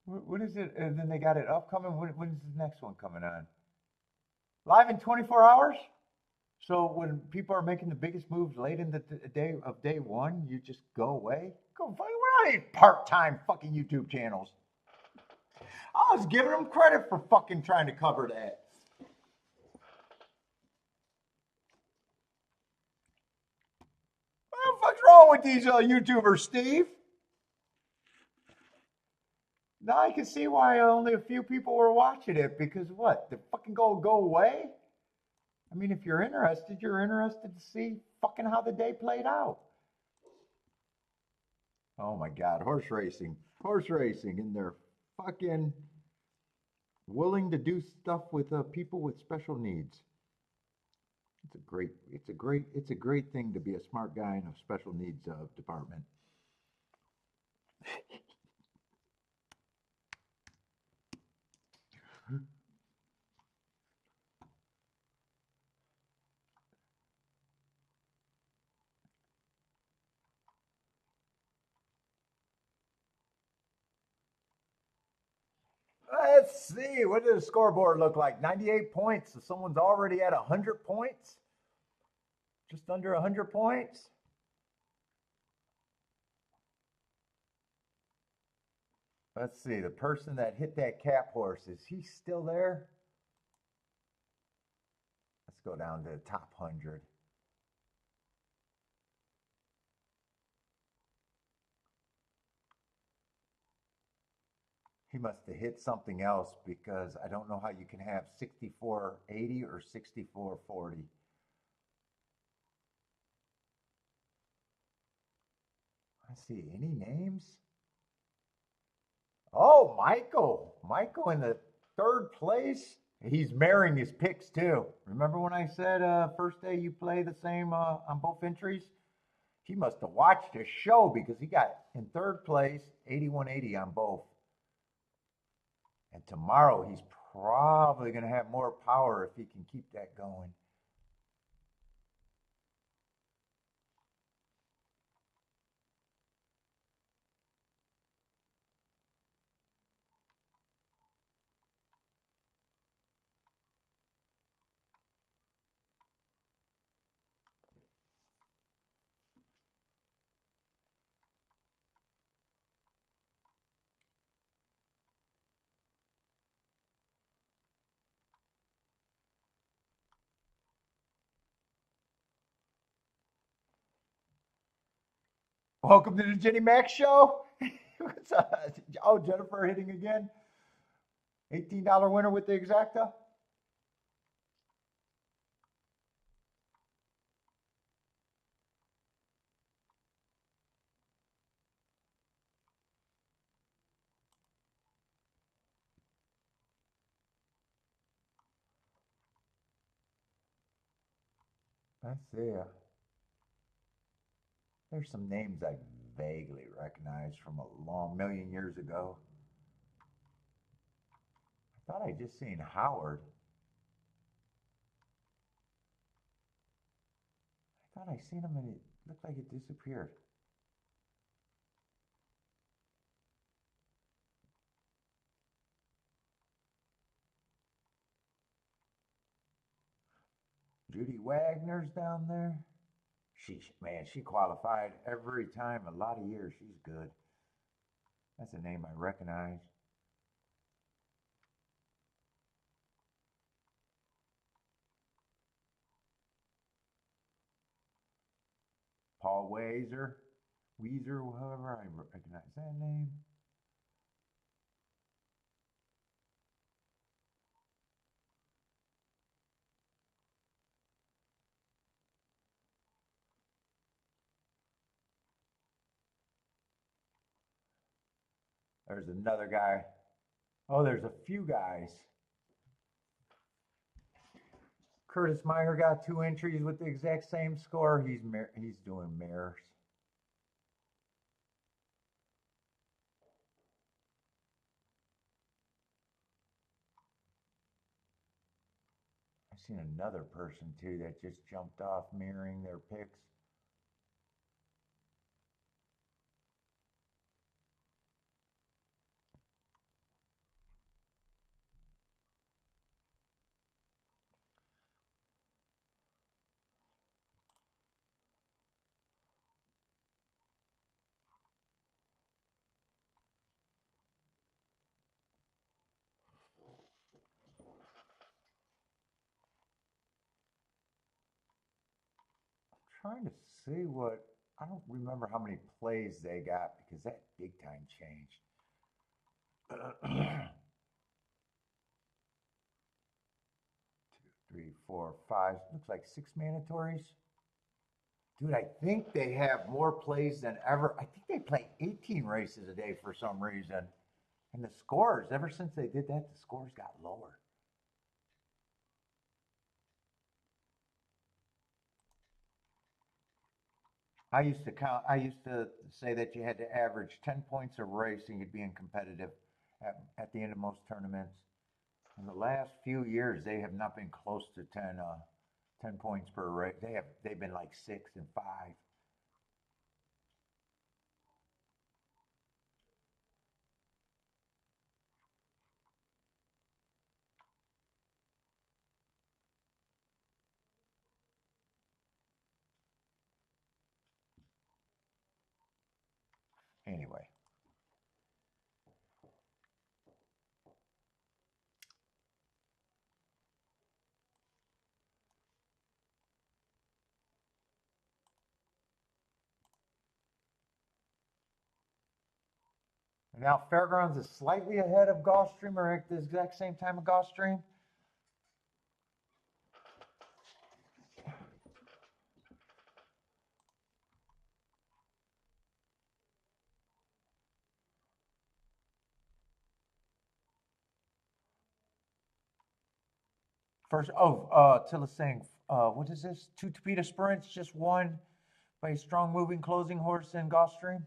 What is it? And then they got it upcoming. When is the next one coming on? Live in 24 hours? So when people are making the biggest moves late in the day of day one, you just go away? Go find where are these part-time fucking YouTube channels? I was giving them credit for fucking trying to cover that. What the fuck's wrong with these YouTubers, Steve? Now I can see why only a few people were watching it, because what? The fucking go away? I mean, if you're interested to see fucking how the day played out. Oh my God, horse racing, and they're fucking willing to do stuff with people with special needs. It's a great thing to be a smart guy in a special needs department. Let's see. What does the scoreboard look like? 98 points. So someone's already at 100 points? Just under 100 points? Let's see. The person that hit that cap horse, is he still there? Let's go down to the top 100. He must have hit something else, because I don't know how you can have 6480 or 6440. Let's see, any names? Oh, Michael. Michael in the third place. He's marrying his picks too. Remember when I said first day you play the same on both entries? He must have watched his show, because he got in third place, 8180 on both. And tomorrow he's probably going to have more power if he can keep that going. Welcome to the Jenny Mac Show. Oh, Jennifer hitting again. $18 winner with the exacta. I see. There's some names I vaguely recognize from a long million years ago. I thought I just seen Howard. I thought I seen him and it looked like it disappeared. Judy Wagner's down there. She qualified every time, a lot of years. She's good. That's a name I recognize. Paul Weezer, however I recognize that name. There's another guy. Oh, there's a few guys. Curtis Meyer got 2 entries with the exact same score. He's doing mirrors. I've seen another person too that just jumped off mirroring their picks. Trying to see what, I don't remember how many plays they got because that big time changed. 2, 3, 4, 5. Looks like 6 mandatories. Dude, I think they have more plays than ever. I think they play 18 races a day for some reason. And the scores, ever since they did that, the scores got lower. I used to say that you had to average 10 points a race and you'd be in competitive at the end of most tournaments. In the last few years, they have not been close to 10 points per race. They've been like 6 and 5. Anyway. Now FairGrounds is slightly ahead of Gulfstream or at the exact same time of Gulfstream. First, Tilla's saying, what is this? 2 torpedo sprints, just one by a strong moving closing horse in Gulfstream.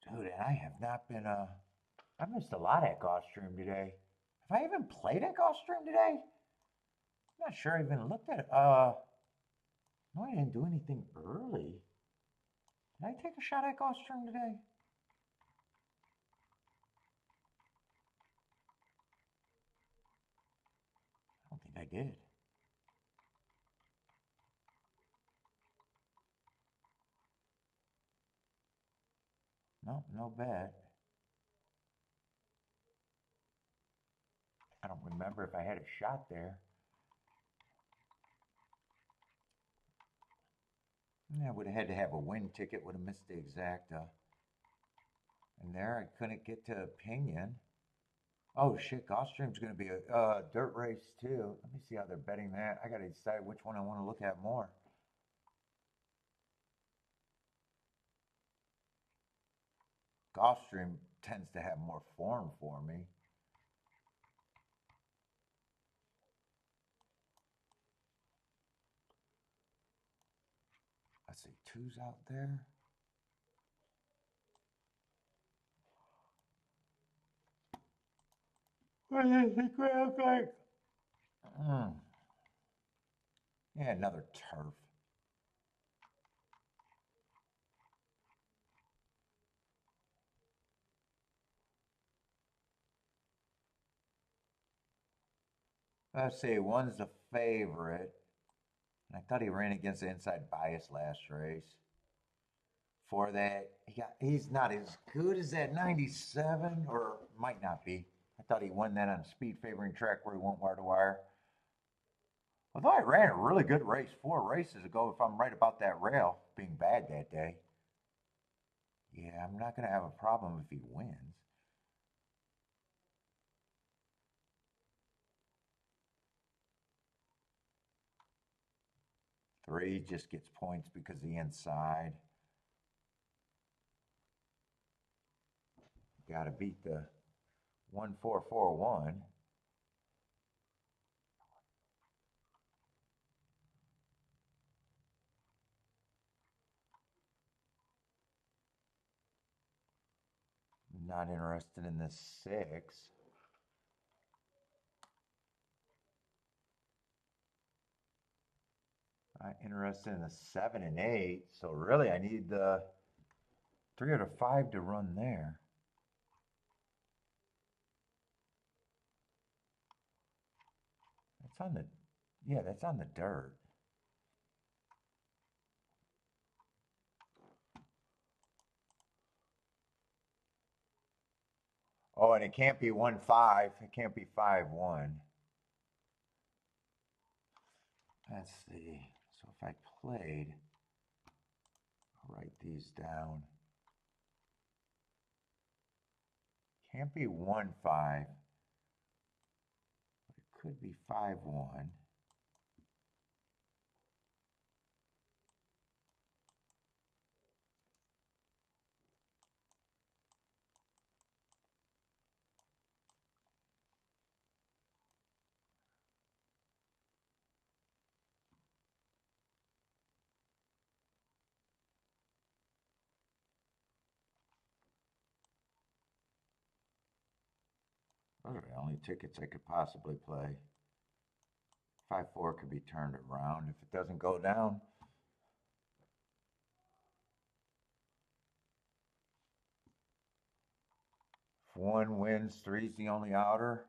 Dude, and I have not been, I missed a lot at Gulfstream today. Have I even played at Gulfstream today? I'm not sure I even looked at it. No, I didn't do anything early. Did I take a shot at Gulfstream today? I don't think I did. No, no bet. I don't remember if I had a shot there. Yeah, I would have had to have a win ticket, would have missed the exacta. And there I couldn't get to opinion. Oh shit, Gulfstream's going to be a dirt race too. Let me see how they're betting that. I got to decide which one I want to look at more. Gulfstream tends to have more form for me. Let's see, two's out there. What does it look like? Yeah, another turf. Let's see, one's the favorite. I thought he ran against the inside bias last race. For that, he's not as good as that 97, or might not be. I thought he won that on speed favoring track where he went wire to wire. Although I ran a really good race 4 races ago, if I'm right about that rail being bad that day. Yeah, I'm not going to have a problem if he wins. Three just gets points because the inside. Got to beat the 1441. Not interested in the 6. Not interested in the 7 and 8. So really, I need the 3 or the 5 to run there. That's on the, yeah, that's on the dirt. Oh, and it can't be 1-5. It can't be 5-1. Let's see. So if I played, I'll write these down. Can't be 1-5. But it could be 5-1. Those are the only tickets I could possibly play. 5-4 could be turned around if it doesn't go down. If 1 wins, 3's the only outer.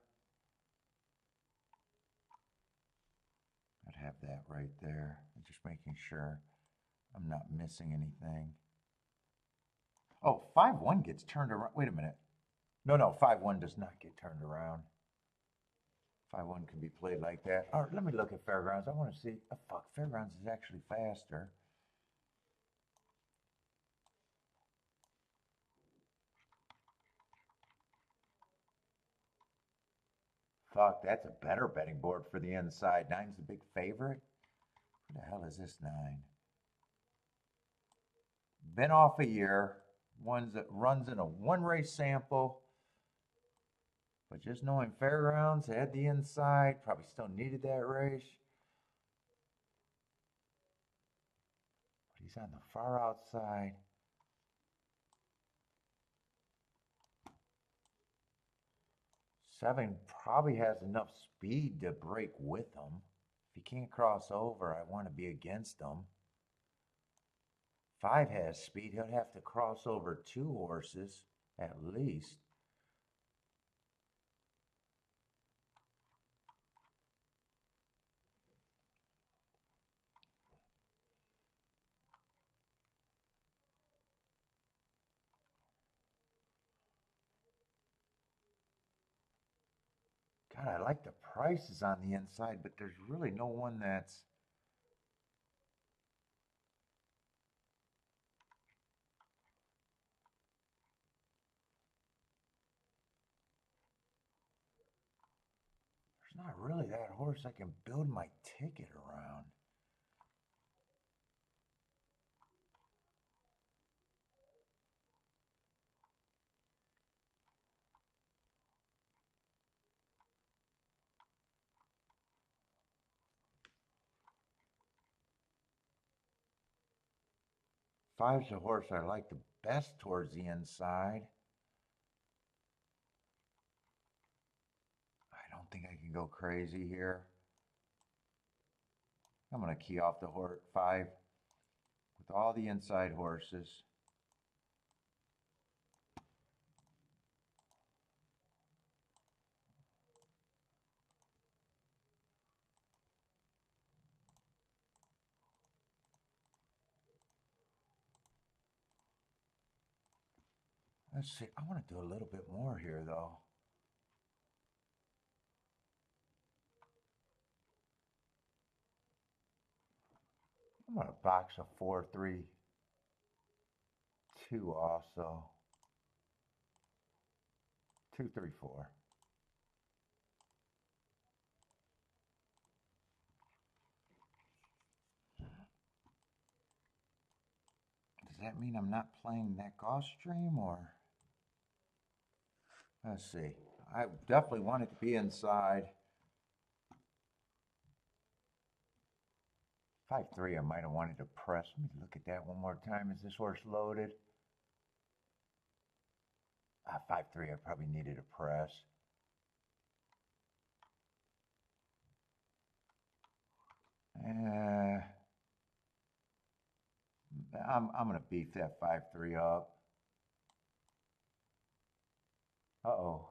I'd have that right there. Just making sure I'm not missing anything. Oh, 5-1 gets turned around. Wait a minute. No, 5-1 does not get turned around. 5-1 can be played like that. All right, let me look at FairGrounds. I want to see. Oh, fuck, FairGrounds is actually faster. Fuck, that's a better betting board for the inside. 9's the big favorite. What the hell is this 9? Been off a year. Ones that runs in a 1-race sample. But just knowing FairGrounds had the inside, probably still needed that race. But he's on the far outside. 7 probably has enough speed to break with him. If he can't cross over, I want to be against him. 5 has speed. He'll have to cross over 2 horses at least. God, I like the prices on the inside, but there's really no one that's... There's not really that horse I can build my ticket around. Five's the horse I like the best towards the inside. I don't think I can go crazy here. I'm going to key off the horse 5 with all the inside horses. Let's see. I want to do a little bit more here, though. I'm going to box a 4-3-2 also. 2-3-4. Does that mean I'm not playing that Gulfstream, or? Let's see. I definitely want it to be inside. 5-3, I might have wanted to press. Let me look at that one more time. Is this horse loaded? 5-3, I probably needed a press. I'm going to beef that 5-3 up. Uh-oh.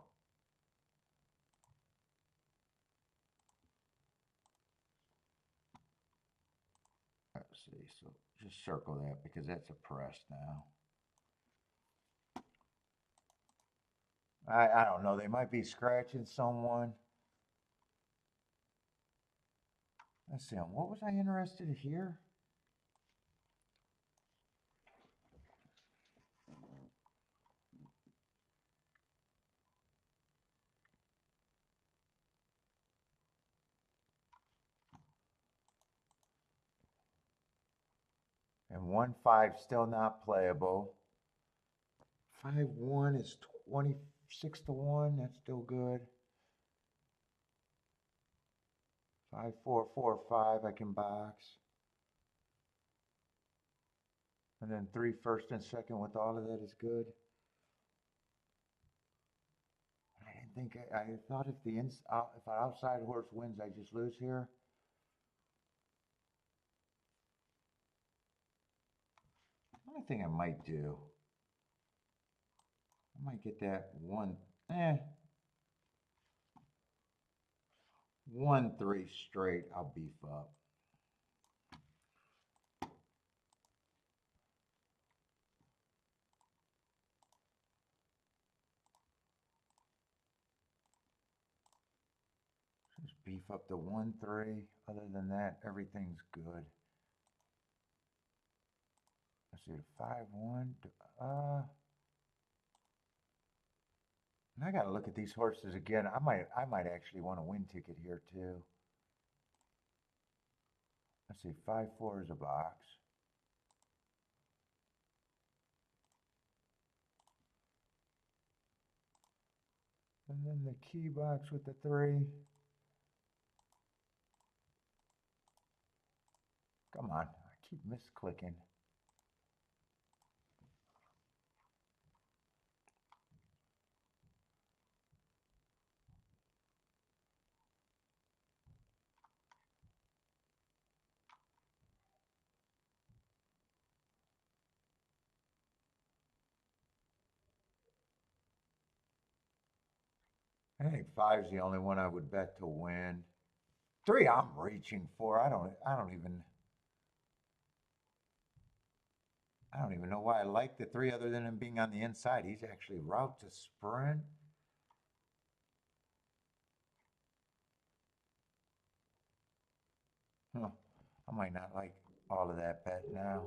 Let's see. So just circle that because that's a press now. I don't know. They might be scratching someone. Let's see. What was I interested in here? And 1-5 still not playable. 5-1 is 26-1. That's still good. 5-4-4-5 I can box. And then 3 first and second with all of that is good. I didn't think I thought if an outside horse wins, I just lose here. The only thing I might do, I might get that 1-3 straight. I'll beef up. Just beef up the 1-3. Other than that, everything's good. Let's see, 5-1. And I gotta look at these horses again. I might actually want a win ticket here too. Let's see, 5-4 is a box. And then the key box with the 3. Come on, I keep misclicking. I think five's the only one I would bet to win. Three, I'm reaching for. I don't even know why I like the three other than him being on the inside. He's actually route to sprint. Huh. I might not like all of that bet now.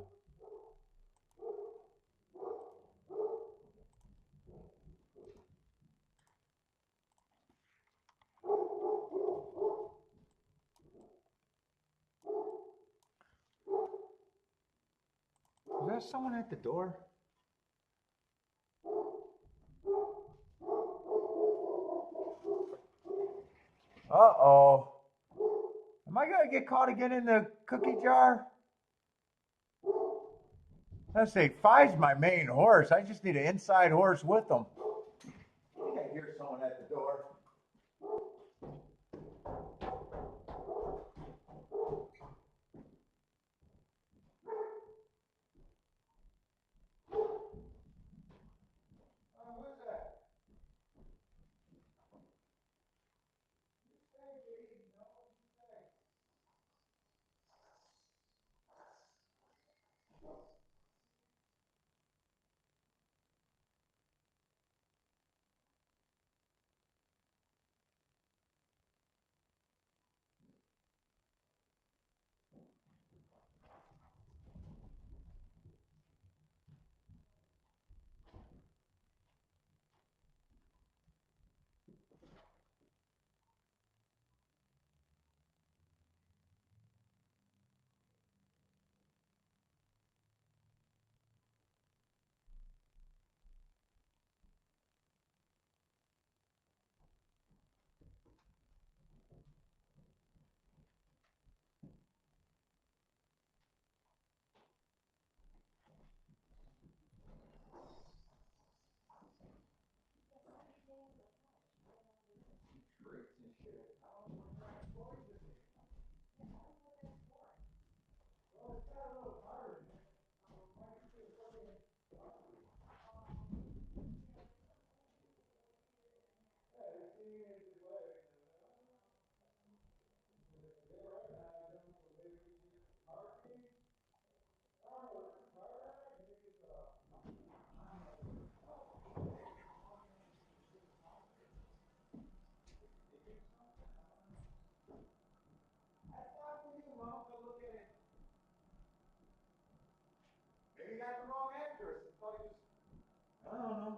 Is there someone at the door? Uh-oh. Am I going to get caught again in the cookie jar? Let's say five's my main horse. I just need an inside horse with them. I think I hear someone at the door. Who's that? Maybe you got the wrong address. I don't know.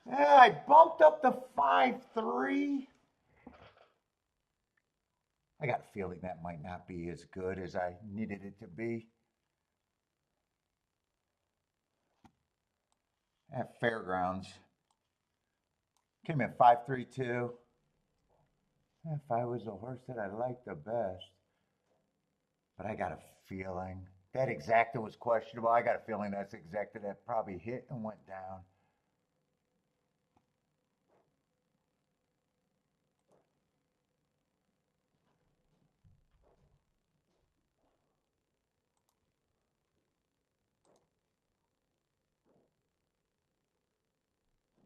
Yeah, I bumped up to 5-3. I got a feeling that might not be as good as I needed it to be. At FairGrounds. Came in 5-3-2. If I was the horse that I liked the best. But I got a feeling that exacta was questionable. I got a feeling that's exacta that probably hit and went down.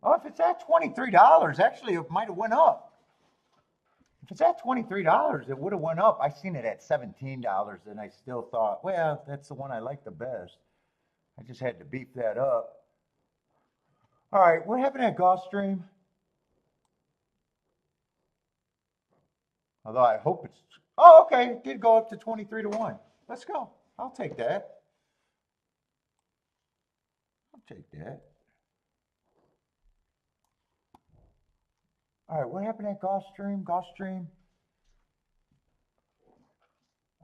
Oh, if it's at $23, actually it might have went up. If it's at $23, it would have went up. I seen it at $17 and I still thought, well, that's the one I like the best. I just had to beef that up. All right, what happened at Gulfstream? Although I hope it's, oh, okay, it did go up to 23-1. Let's go. I'll take that. I'll take that. All right, what happened at Gulfstream? Gulfstream.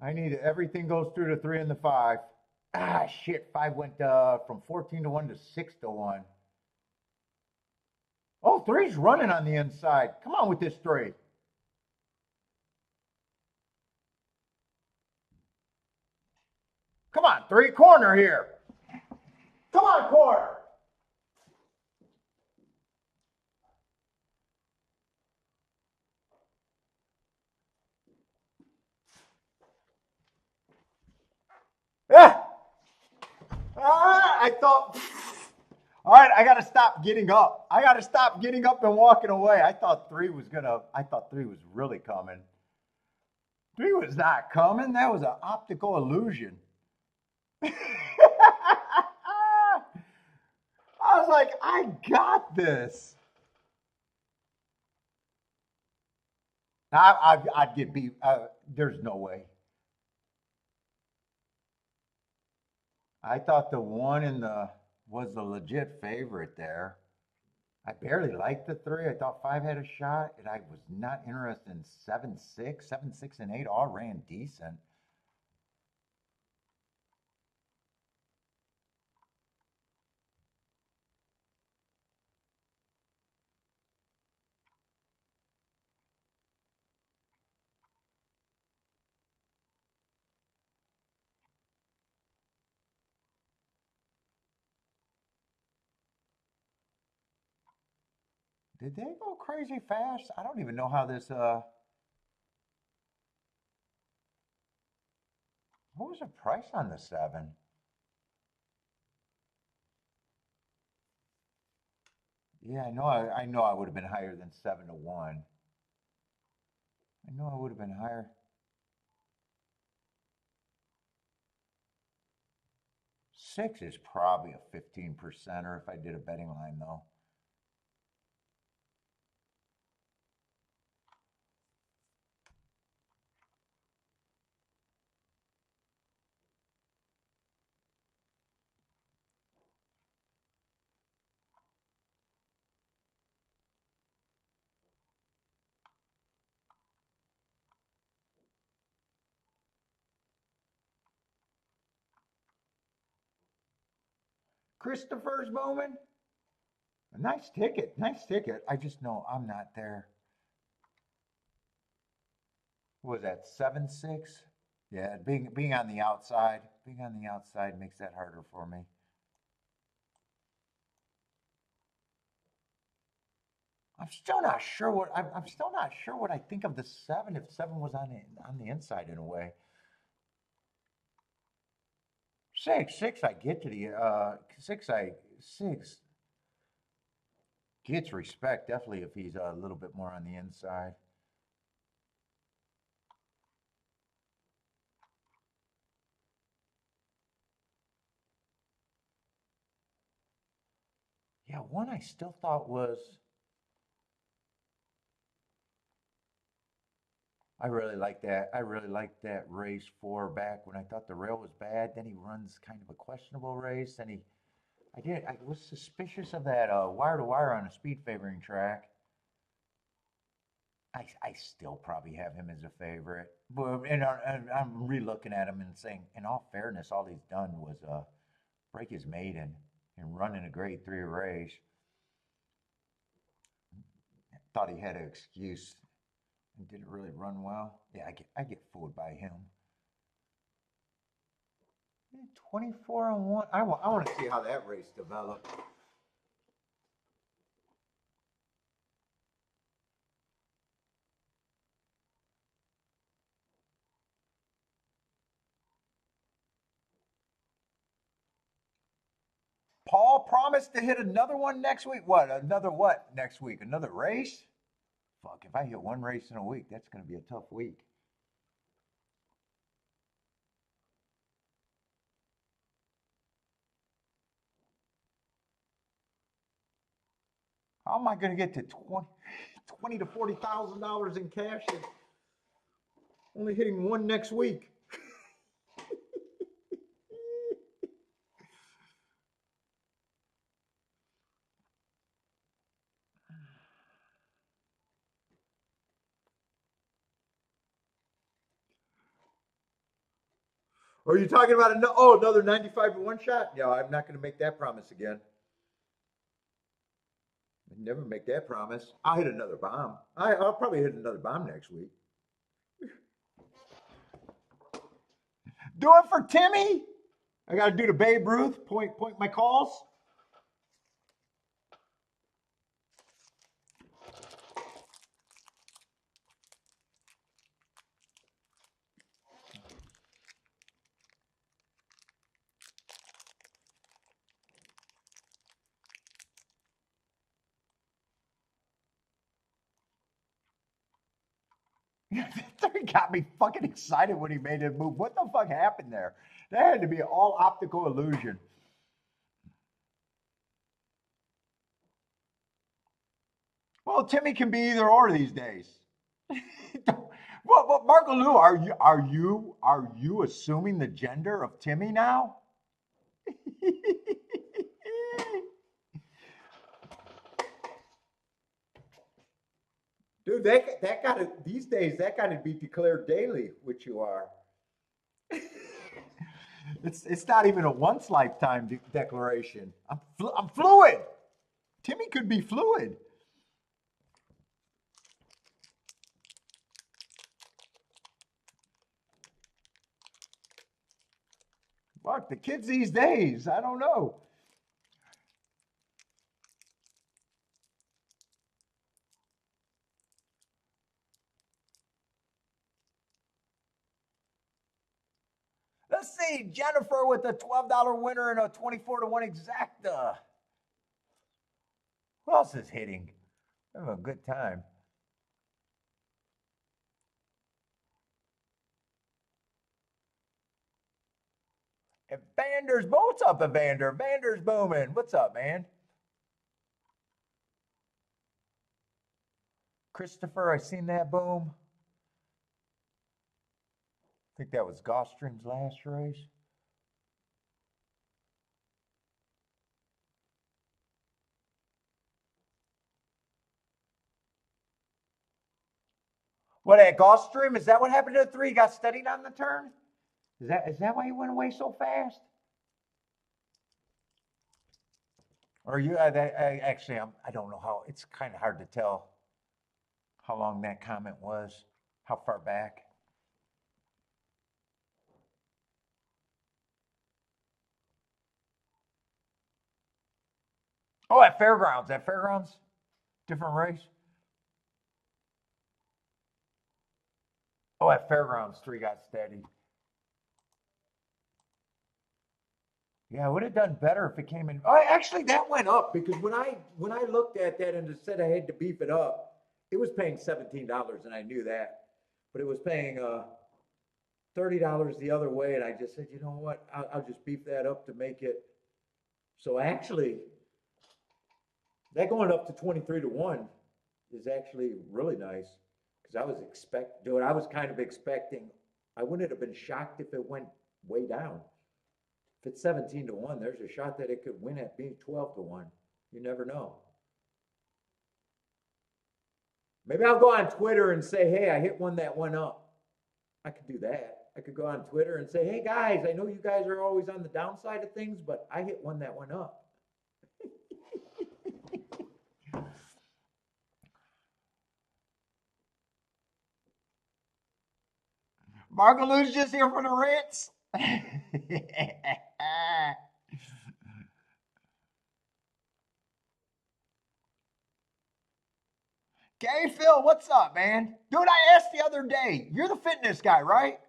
I need everything goes through the 3 and the 5. Ah, shit. 5 went from 14-1 to 6-1. Oh, 3's running on the inside. Come on with this 3. Come on, 3 corner here. Come on, corner. I thought, all right, I got to stop getting up. I got to stop getting up and walking away. I thought three was really coming. Three was not coming. That was an optical illusion. I was like, I got this. I'd get beat. There's no way. I thought the one in the was the legit favorite there. I barely liked the three. I thought five had a shot, and I was not interested in 7-6. 7-6 and 8 all ran decent. Did they go crazy fast? I don't even know how this. What was the price on the seven? Yeah, I know. I know I would have been higher than 7-1. I know I would have been higher. Six is probably a 15%er if I did a betting line though. Christopher's Bowman. A nice ticket. Nice ticket. I just know I'm not there. What was that 7-6? Yeah, being on the outside, makes that harder for me. I'm still not sure what I think of the seven. If seven was on the inside in a way. 6 I get to the 6 gets respect definitely if he's a little bit more on the inside. Yeah, one I still thought was. I really like that. I really liked that race 4 back when I thought the rail was bad. Then he runs kind of a questionable race, and I was suspicious of that wire to wire on a speed favoring track. I still probably have him as a favorite, but and I'm re-looking at him and saying, in all fairness, all he's done was break his maiden and run in a grade 3 race. Thought he had an excuse and didn't really run well. Yeah, I get fooled by him. 24-1. I want to see how that race developed. Paul promised to hit another one next week. What next week? Another race? Fuck, if I hit one race in a week, that's going to be a tough week. How am I going to get to 20 to $40,000 in cash and only hitting one next week? Are you talking about another 95 to 1 shot? No, I'm not going to make that promise again. I never make that promise. I'll hit another bomb. I'll probably hit another bomb next week. Do it for Timmy. I got to do the Babe Ruth. Point my calls. That got me fucking excited when he made it move. What the fuck happened there? That had to be all optical illusion. Well, Timmy can be either or these days. Well, Marco Lou, are you assuming the gender of Timmy now? Dude, that got to these days that got to be declared daily, which you are. It's not even a once lifetime declaration. I'm fluid. Timmy could be fluid. Fuck the kids these days. I don't know. Let's see, Jennifer with a $12 winner and a 24-1 exacta. Who else is hitting? Having a good time. Evander's, what's up, Evander? Evander's booming. What's up, man? Christopher, I seen that boom. I think that was Gulfstream's last race. What at Gulfstream? Is that what happened to the three? He got steadied on the turn? Is that why he went away so fast? Or you? Actually, I don't know how. It's kind of hard to tell how long that comment was, how far back. Oh, at FairGrounds. At FairGrounds, different race. Oh, at FairGrounds, three got steady. Yeah, I would have done better if it came in. Oh, actually, that went up because when I looked at that and it said I had to beef it up, it was paying $17, and I knew that, but it was paying $30 the other way, and I just said, you know what, I'll just beef that up to make it. So actually, that going up to 23-1 is actually really nice because I was kind of expecting. I wouldn't have been shocked if it went way down. If it's 17-1, there's a shot that it could win at being 12-1. You never know. Maybe I'll go on Twitter and say, hey, I hit one that went up. I could do that. I could go on Twitter and say, hey guys, I know you guys are always on the downside of things, but I hit one that went up. Margalou's just here for the rants. Gay Phil, what's up, man? Dude, I asked the other day, you're the fitness guy, right?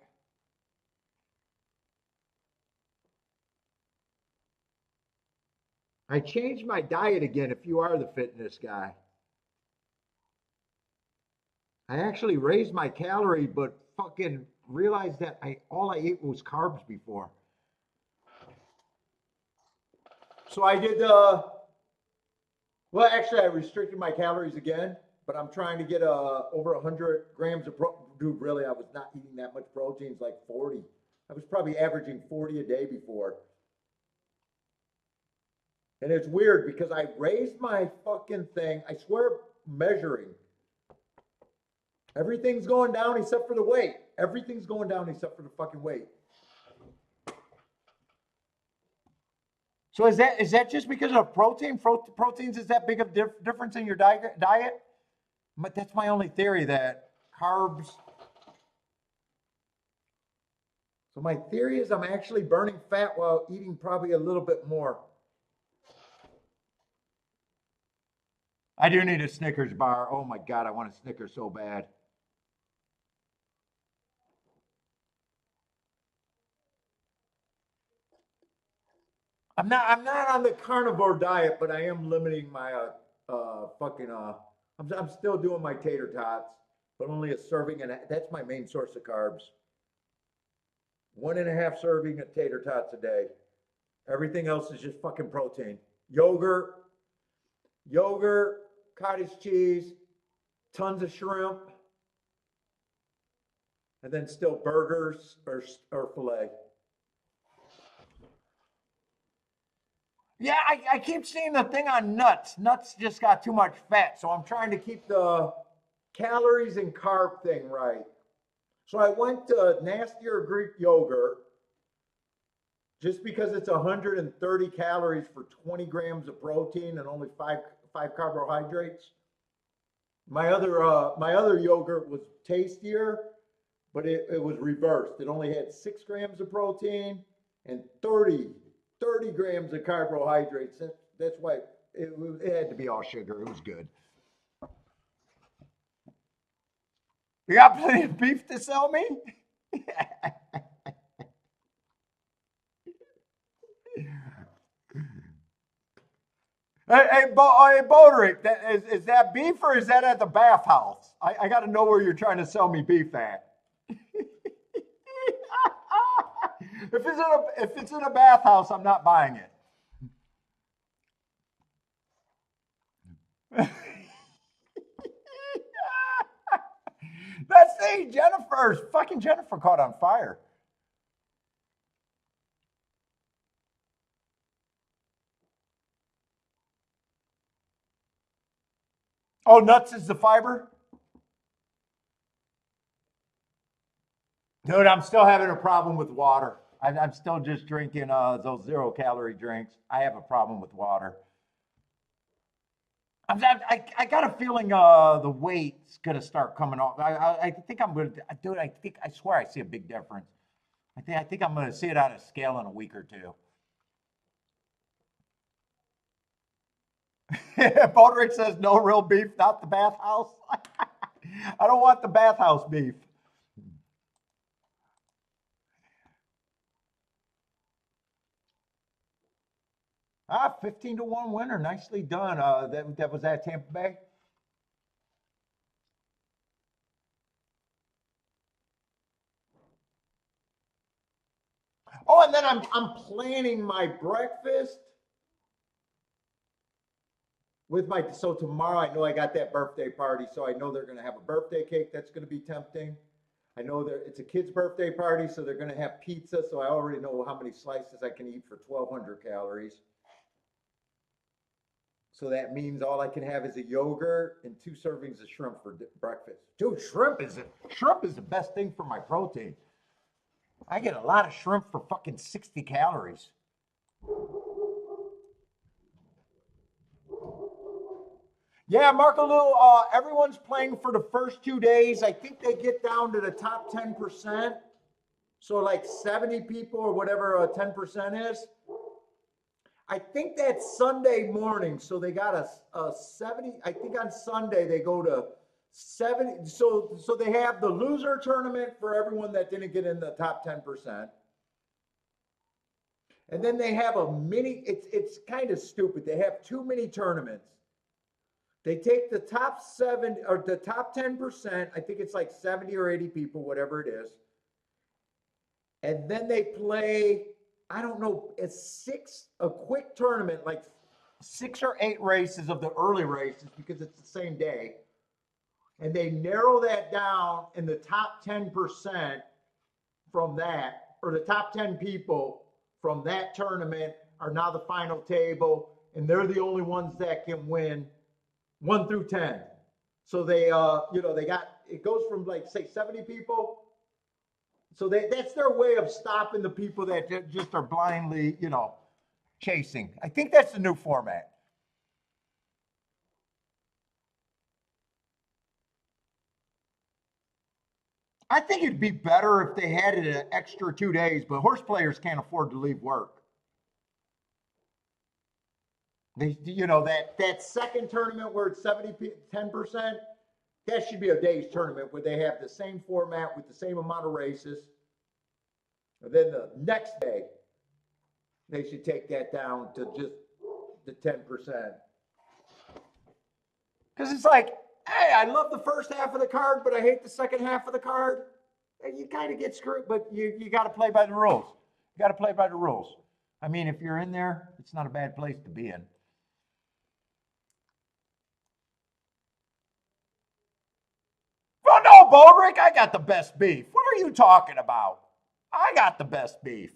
I changed my diet again if you are the fitness guy. I actually raised my calorie, but fucking realized that all I ate was carbs before. So I did well, actually I restricted my calories again, but I'm trying to get over 100 grams of dude, really, I was not eating that much protein, it's like 40. I was probably averaging 40 a day before. And it's weird because I raised my fucking thing. I swear, measuring. Everything's going down except for the weight. Everything's going down except for the fucking weight. So is that just because of protein? Proteins is that big of difference in your diet? But that's my only theory, that carbs. So my theory is I'm actually burning fat while eating probably a little bit more. I do need a Snickers bar. Oh my God, I want a Snickers so bad. I'm not on the carnivore diet, but I am limiting my fucking I'm still doing my tater tots. but only a serving, and that's my main source of carbs. 1.5 serving of tater tots a day. Everything else is just fucking protein. Yogurt, cottage cheese, tons of shrimp, and then still burgers or filet. Yeah, I keep seeing the thing on nuts. Nuts just got too much fat, so I'm trying to keep the calories and carb thing right. So I went to nastier Greek yogurt just because it's 130 calories for 20 grams of protein and only five carbohydrates. My other yogurt was tastier, but it was reversed. It only had 6 grams of protein and 30 grams of carbohydrates. That's why it had to be all sugar. It was good. You got plenty of beef to sell me? Hey, Boderick, is that beef or is that at the bathhouse? I got to know where you're trying to sell me beef at. If it's in a bathhouse, I'm not buying it. Let's see, Jennifer caught on fire. Oh, nuts is the fiber? Dude, I'm still having a problem with water. I'm still just drinking those 0-calorie drinks. I have a problem with water. I got a feeling the weight's gonna start coming off. I think I'm gonna, dude. I swear I see a big difference. I think I'm gonna see it on a scale in a week or two. Boderick says no real beef, not the bathhouse. I don't want the bathhouse beef. 15-1 winner. Nicely done. That was at Tampa Bay. Oh, and then I'm planning my breakfast with so tomorrow I know I got that birthday party, so I know they're gonna have a birthday cake. That's gonna be tempting. I know it's a kid's birthday party, so they're gonna have pizza. So I already know how many slices I can eat for 1,200 calories. So that means all I can have is a yogurt and 2 servings of shrimp for breakfast. Dude, shrimp is the best thing for my protein. I get a lot of shrimp for fucking 60 calories. Yeah, Marco Lou, everyone's playing for the first 2 days. I think they get down to the top 10%. So like 70 people or whatever 10% is. I think that's Sunday morning. So they got a 70. I think on Sunday they go to 70. So they have the loser tournament for everyone that didn't get in the top 10%. And then they have a mini, it's kind of stupid. They have 2 mini tournaments. They take the top 7 or the top 10%. I think it's like 70 or 80 people, whatever it is. And then they play, I don't know, a quick tournament, like 6 or 8 races of the early races because it's the same day. And they narrow that down, and the top 10% from that, or the top 10 people from that tournament are now the final table, and they're the only ones that can win 1 through 10. So they, they got, it goes from like, say 70 people. So that's their way of stopping the people that just are blindly, chasing. I think that's the new format. I think it'd be better if they had it an extra 2 days, but horse players can't afford to leave work. They, that second tournament where it's 10%, that should be a day's tournament where they have the same format with the same amount of races. And then the next day, they should take that down to just the 10%. Because it's like, Hey, I love the first half of the card, but I hate the second half of the card. You kind of get screwed, but you got to play by the rules. You got to play by the rules. I mean, if you're in there, it's not a bad place to be in. Well, no, Baldrick, I got the best beef. What are you talking about? I got the best beef.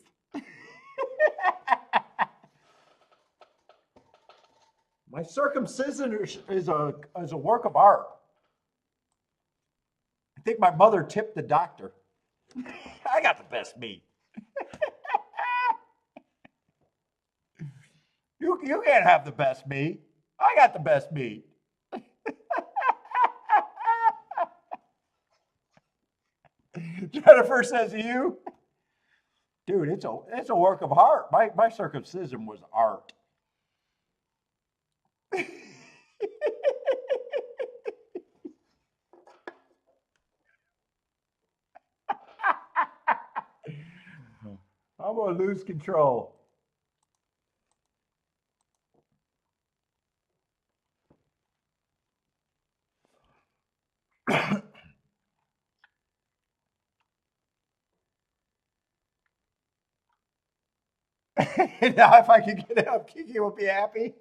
My circumcision is a work of art. I think my mother tipped the doctor. I got the best meat. You can't have the best meat. I got the best meat. Jennifer says to you, dude, it's a work of art. My circumcision was art. I'm gonna lose control. Now, if I could get up, Kiki would be happy.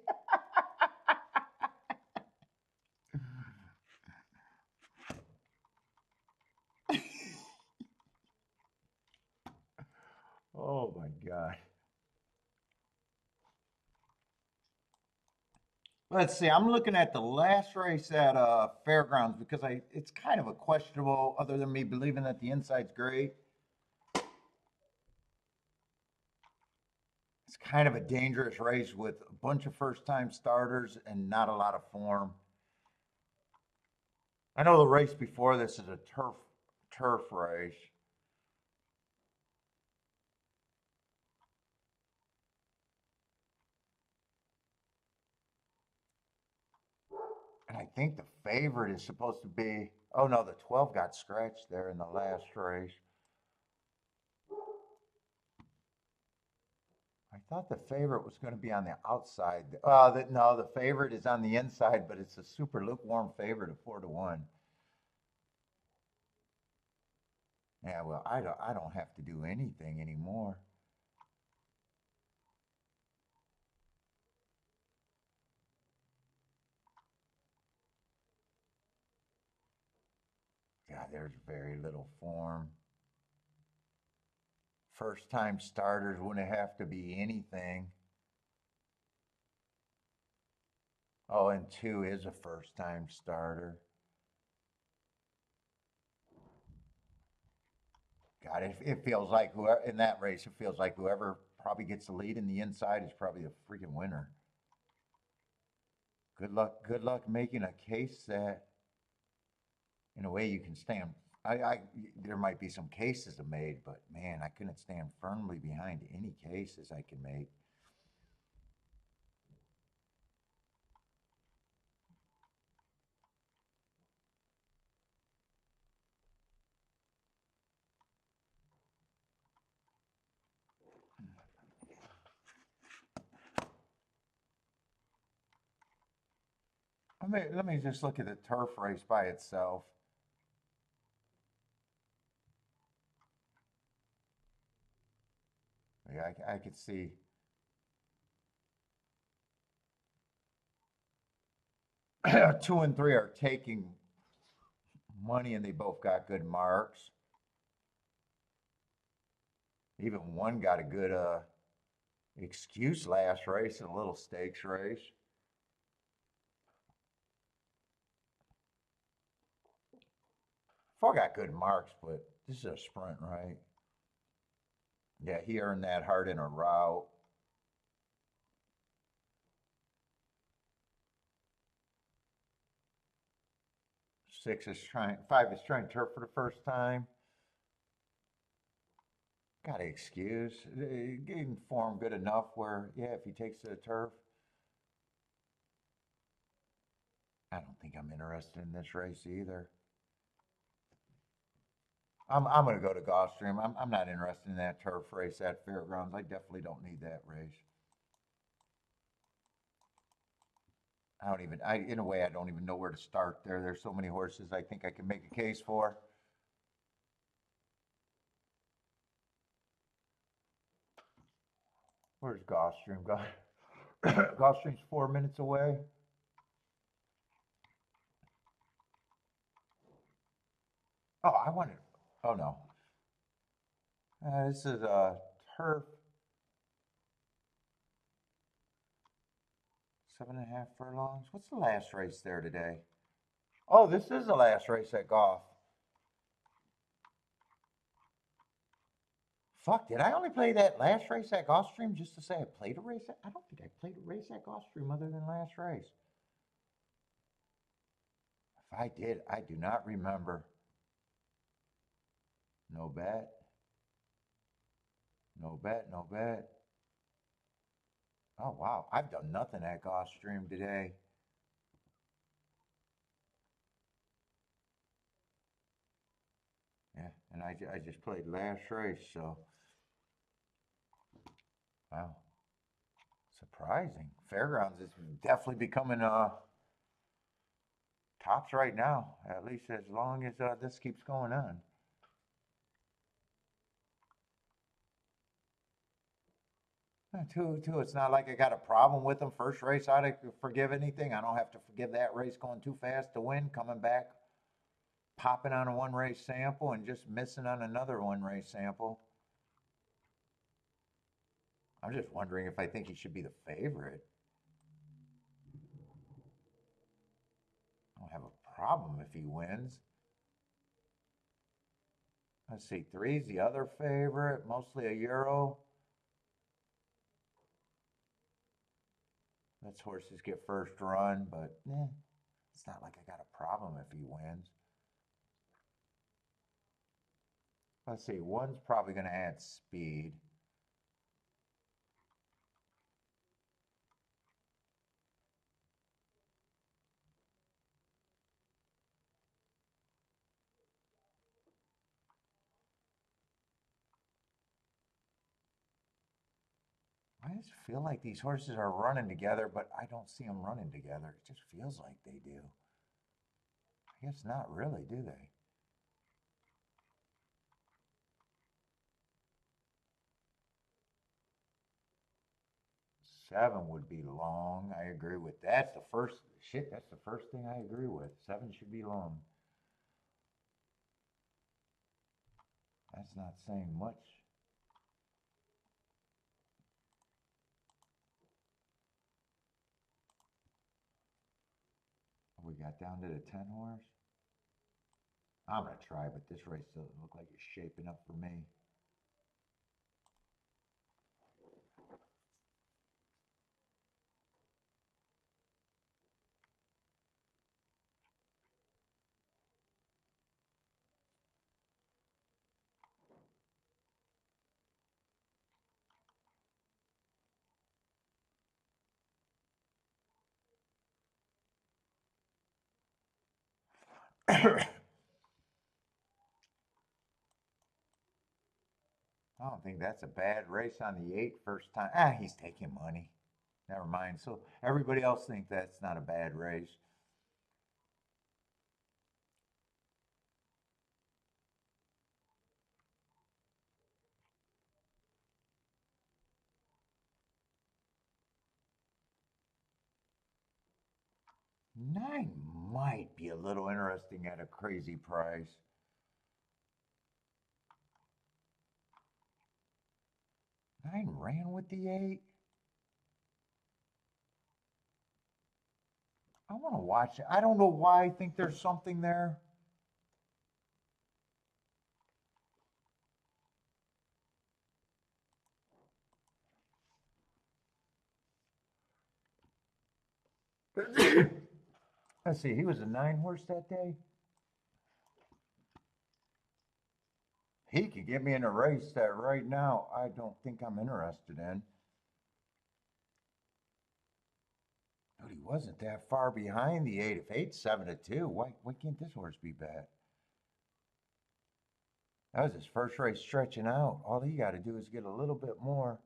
Oh my God. Let's see. I'm looking at the last race at Fairgrounds because it's kind of a questionable, other than me believing that the inside's great. It's kind of a dangerous race with a bunch of first-time starters and not a lot of form. I know the race before this is a turf race. And I think the favorite is supposed to be, oh no, the 12 got scratched there in the last race. I thought the favorite was going to be on the outside. No, the favorite is on the inside, but it's a super lukewarm favorite of 4-1. Yeah, well, I don't have to do anything anymore. God, there's very little form. First time starters wouldn't have to be anything. Oh, and 2 is a first time starter. God, it feels like whoever in that race, it feels like whoever probably gets the lead in the inside is probably the freaking winner. Good luck making a case that in a way you can stand. There might be some cases made, but man, I couldn't stand firmly behind any cases I can make. Let me just look at the turf race by itself. Yeah, I could see. 2 and 3 are taking money, and they both got good marks. Even one got a good excuse last race in a little stakes race. 4 got good marks, but this is a sprint, right? Yeah, he earned that hard in a route. 5 is trying turf for the first time. Got an excuse. Getting form good enough where, yeah, if he takes to the turf. I don't think I'm interested in this race either. I'm going to go to Gulfstream. I'm not interested in that turf race at Fairgrounds. I definitely don't need that race. in a way, I don't even know where to start there. There's so many horses I think I can make a case for. Where's Gulfstream? Gulfstream's 4 minutes away. Oh, I wanted, oh no. This is a turf. 7.5 furlongs. What's the last race there today? Oh, this is the last race at golf. Fuck, did I only play that last race at Gulfstream just to say I played a race? I don't think I played a race at Gulfstream other than last race. If I did, I do not remember. No bet. No bet, no bet. Oh, wow. I've done nothing at Gulfstream today. Yeah, and I just played last race, so. Wow. Surprising. FairGrounds is definitely becoming tops right now, at least as long as this keeps going on. Two, it's not like I got a problem with them. First race, I'd forgive anything. I don't have to forgive that race going too fast to win, coming back, popping on a one race sample, and just missing on another one race sample. I'm just wondering if I think he should be the favorite. I don't have a problem if he wins. Let's see, three's the other favorite, mostly a Euro. Let's horses get first run, but it's not like I got a problem if he wins. Let's see, one's probably going to add speed. I just feel like these horses are running together, but I don't see them running together. It just feels like they do. I guess not really, do they? Seven would be long. I agree with that. That's the first shit. That's the first thing I agree with. Seven should be long. That's not saying much. We got down to the 10 horse. I'm going to try, but this race doesn't look like it's shaping up for me. I don't think that's a bad race on the 8 first time. He's taking money. Never mind. So everybody else thinks that's not a bad race. Nine might be a little interesting at a crazy price. Nine ran with the 8. I want to watch it. I don't know why I think there's something there. Let's see, he was a 9 horse that day. He could get me in a race that right now I don't think I'm interested in. But he wasn't that far behind the 8. If 8's 7-2, why can't this horse be bad? That was his first race stretching out. All he got to do is get a little bit more.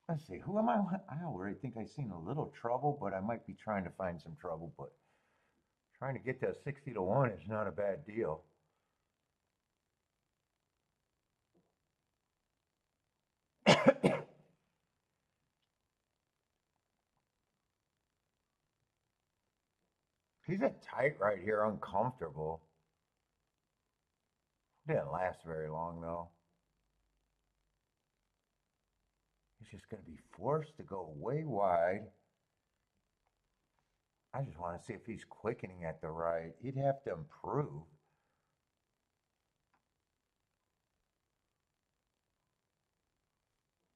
Let's see, who am I? I already think I seen a little trouble, but I might be trying to find some trouble. But trying to get to 60 to 1 is not a bad deal. He's a tight right here, uncomfortable. Didn't last very long though. He's just going to be forced to go way wide. I just want to see if he's quickening at the right. He'd have to improve.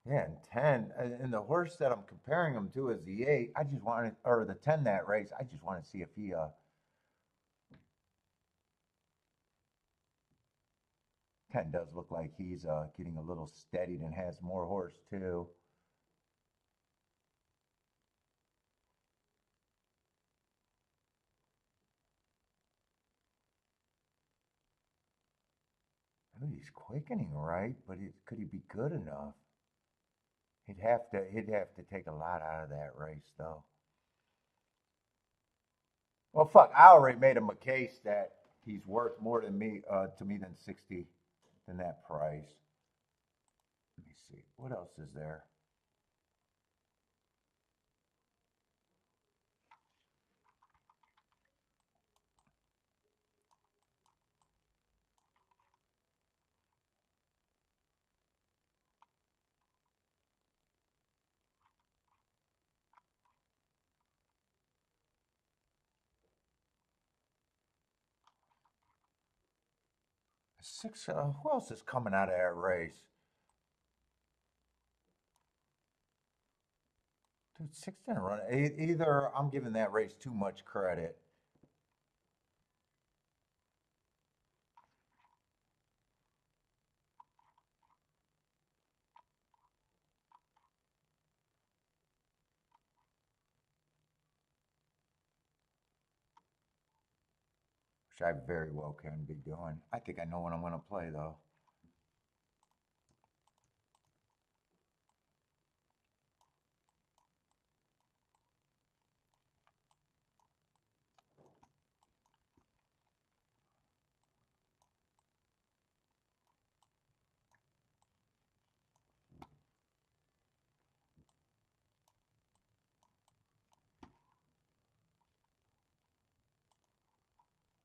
Yeah, and 10, and the horse that I'm comparing him to is the 8. I just want to, or the 10 that race. I just want to see if he, 10 does look like he's getting a little steadied and has more horse too. Ooh, he's quickening right, but could he be good enough? He'd have to take a lot out of that race though. Well, fuck, I already made him a case that he's worth more than me to me than 60 than that price. Let me see. What else is there? Six who else is coming out of that race? Dude, 6 didn't run. Either I'm giving that race too much credit. Which I very well can be doing. I think I know what I'm going to play though.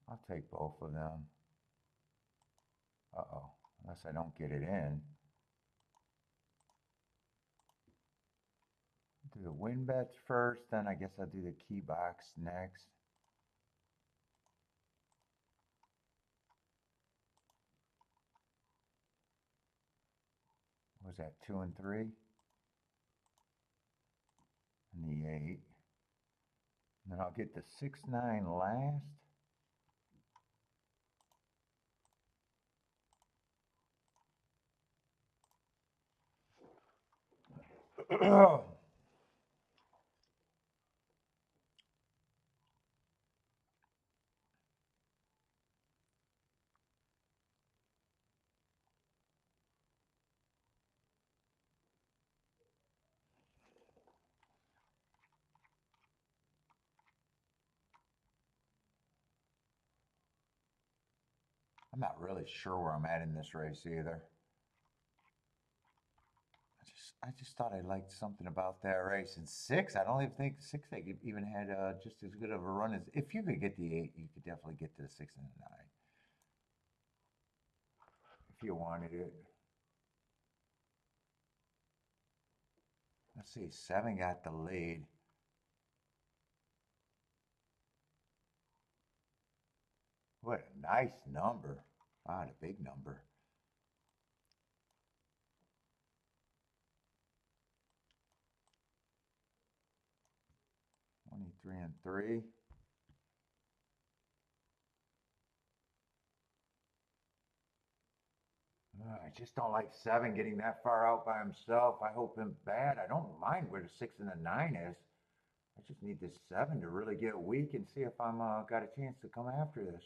I'll take both of them. Uh-oh. Unless I don't get it in. Do the win bets first, then I guess I'll do the key box next. What was that, 2 and 3? And the 8. And then I'll get the 6, 9 last. I'm not really sure where I'm at in this race either. I just thought I liked something about that race. And 6, I don't even think 6 they even had just as good of a run as if you could get the 8, you could definitely get to the 6 and the 9 if you wanted it. Let's see, 7 got the lead. What a nice number. Wow, a big number. 23 and 3. I just don't like 7 getting that far out by himself. I hope him bad. I don't mind where the 6 and the 9 is. I just need this 7 to really get weak and see if I'm got a chance to come after this.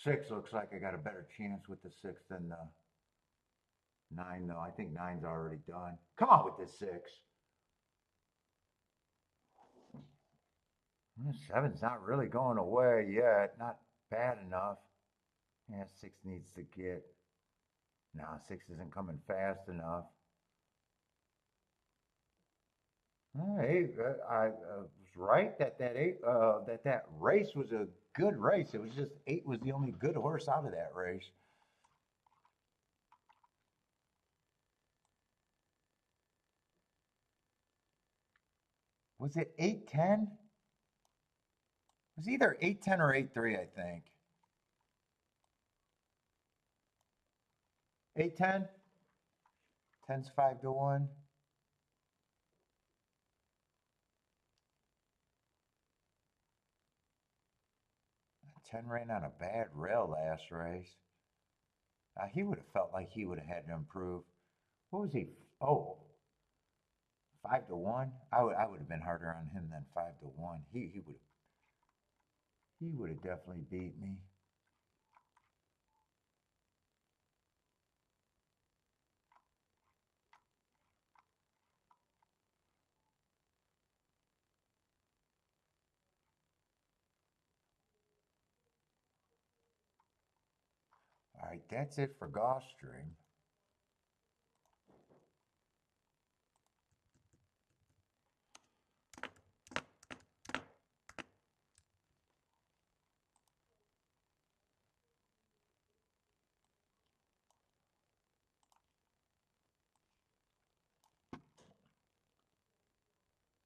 6 looks like I got a better chance with the 6 than the 9 though. I think 9's already done. Come on with this 6. 7's not really going away yet. Not bad enough. Yeah, 6 needs to get. No, 6 isn't coming fast enough. Hey, I was right that that 8 that race was a good race. It was just 8 was the only good horse out of that race. Was it 8-10? It was either 8-10 or 8-3, I think. 8-10? 10's 5-1. 10 ran on a bad rail last race. He would have felt like he would have had to improve. What was he? Oh, 5-1. I would have been harder on him than 5-1. He would have definitely beat me. All right, that's it for Gulfstream.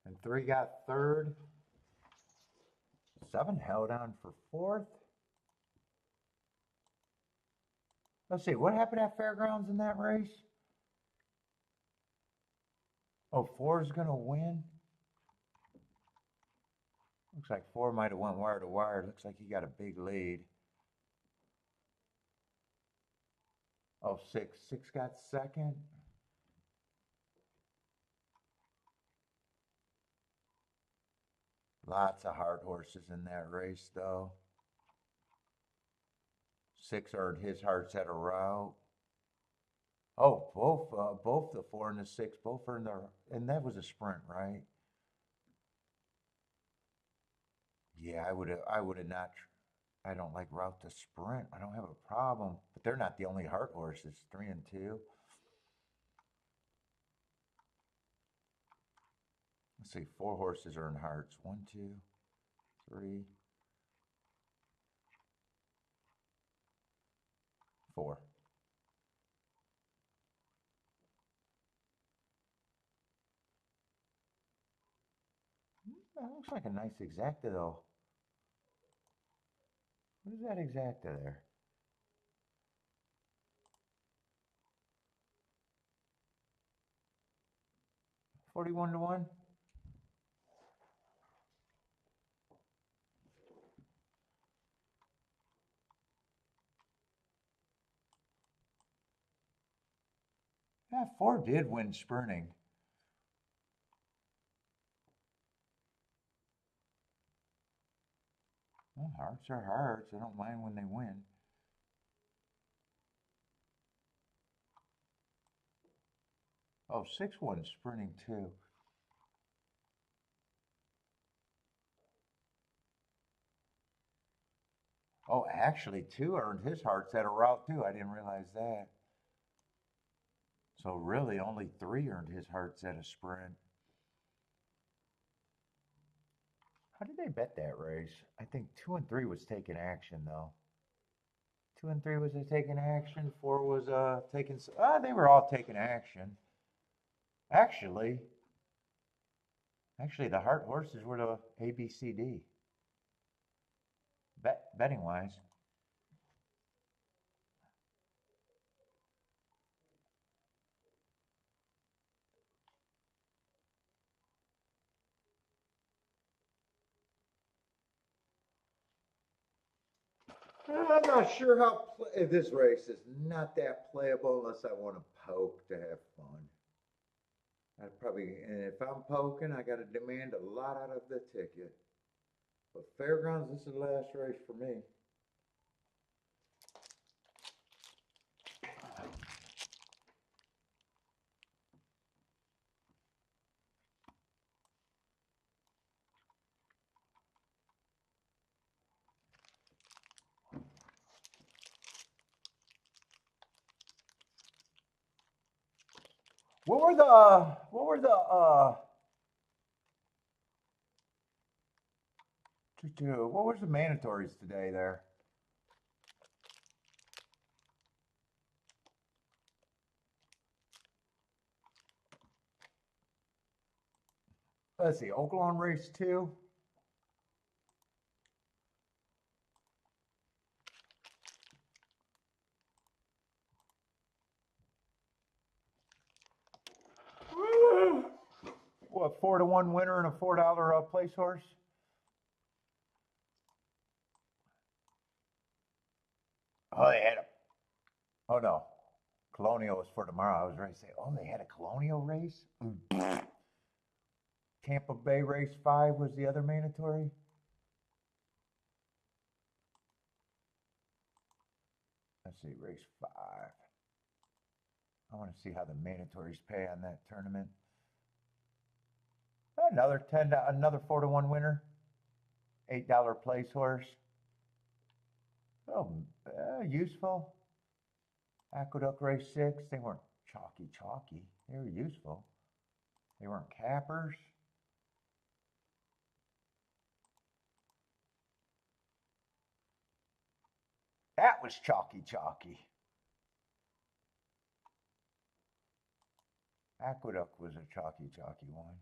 And 3 got third. 7 held on for fourth. Let's see, what happened at FairGrounds in that race? Oh, 4 is going to win. Looks like 4 might have went wire to wire. Looks like he got a big lead. Oh, 6. 6 got second. Lots of hard horses in that race, though. 6 earned his hearts at a rout. Oh, both the 4 and the 6, both earned their, and that was a sprint, right? Yeah, I would have not. I don't like route to sprint. I don't have a problem, but they're not the only hard horses. 3 and 2. Let's see, 4 horses earn hearts. 1, 2, 3, 4. That looks like a nice exacta though. What is that exacta there? 41 to 1. Yeah, 4 did win sprinting. Well, hearts are hearts. I don't mind when they win. Oh, 6 won sprinting too. Oh, actually, 2 earned his hearts at a route too. I didn't realize that. So really, only 3 earned his hearts at a sprint. How did they bet that race? I think 2 and 3 was taking action though. 2 and 3 was taking action. 4 was taking. They were all taking action. Actually, the heart horses were the A, B, C, D. Betting wise. I'm not sure how this race is not that playable unless I want to poke to have fun. And if I'm poking, I got to demand a lot out of the ticket. But FairGrounds, this is the last race for me. What were the what was the mandatories today there? Let's see, Oaklawn race 2. What, 4-1 winner and a $4 place horse? Oh, they had a. Oh no, Colonial was for tomorrow. I was ready to say, oh, they had a Colonial race. Tampa Bay race 5 was the other mandatory. Let's see, race 5. I want to see how the mandatories pay on that tournament. Another another 4-1 winner. $8 place horse. Oh, useful. Aqueduct race 6. They weren't chalky. They were useful. They weren't cappers. That was chalky. Aqueduct was a chalky one.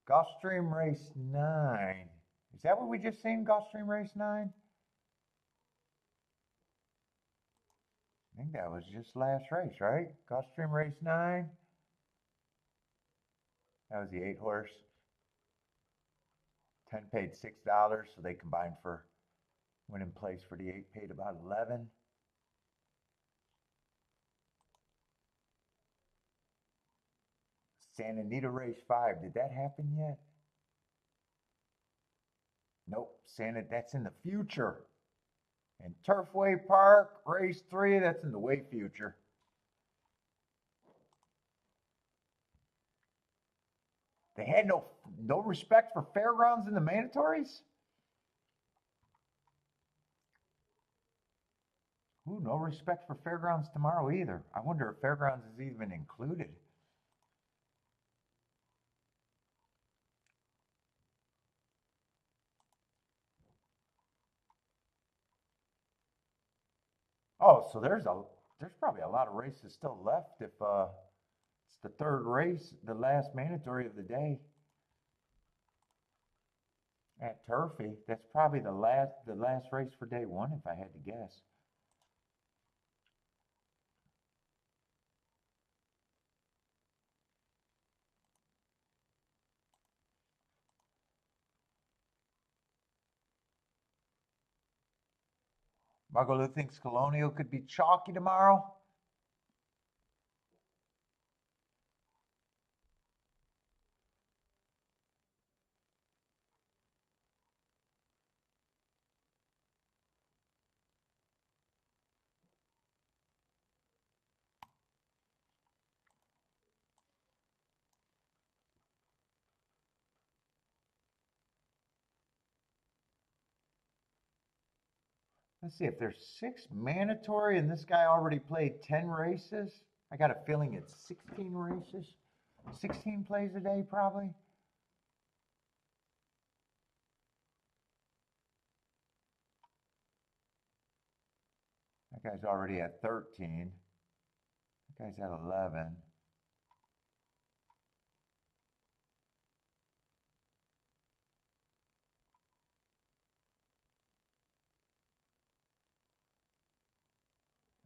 Gulfstream race 9. Is that what we just seen, Gulfstream race 9? I think that was just last race, right? Gulfstream race 9. That was the 8 horse. 10 paid $6, so they combined for winning place for the 8 paid about 11. Santa Anita race 5. Did that happen yet? Nope. That's in the future. And Turfway Park race 3. That's in the way future. They had no respect for FairGrounds in the mandatories? Ooh, no respect for FairGrounds tomorrow either. I wonder if FairGrounds is even included. Oh, so there's probably a lot of races still left if it's the third race, the last mandatory of the day. At Turfy, that's probably the last race for day 1 if I had to guess. Margolo thinks Colonial could be chalky tomorrow. Let's see, if there's 6 mandatory and this guy already played 10 races, I got a feeling it's 16 races. 16 plays a day, probably. That guy's already at 13. That guy's at 11.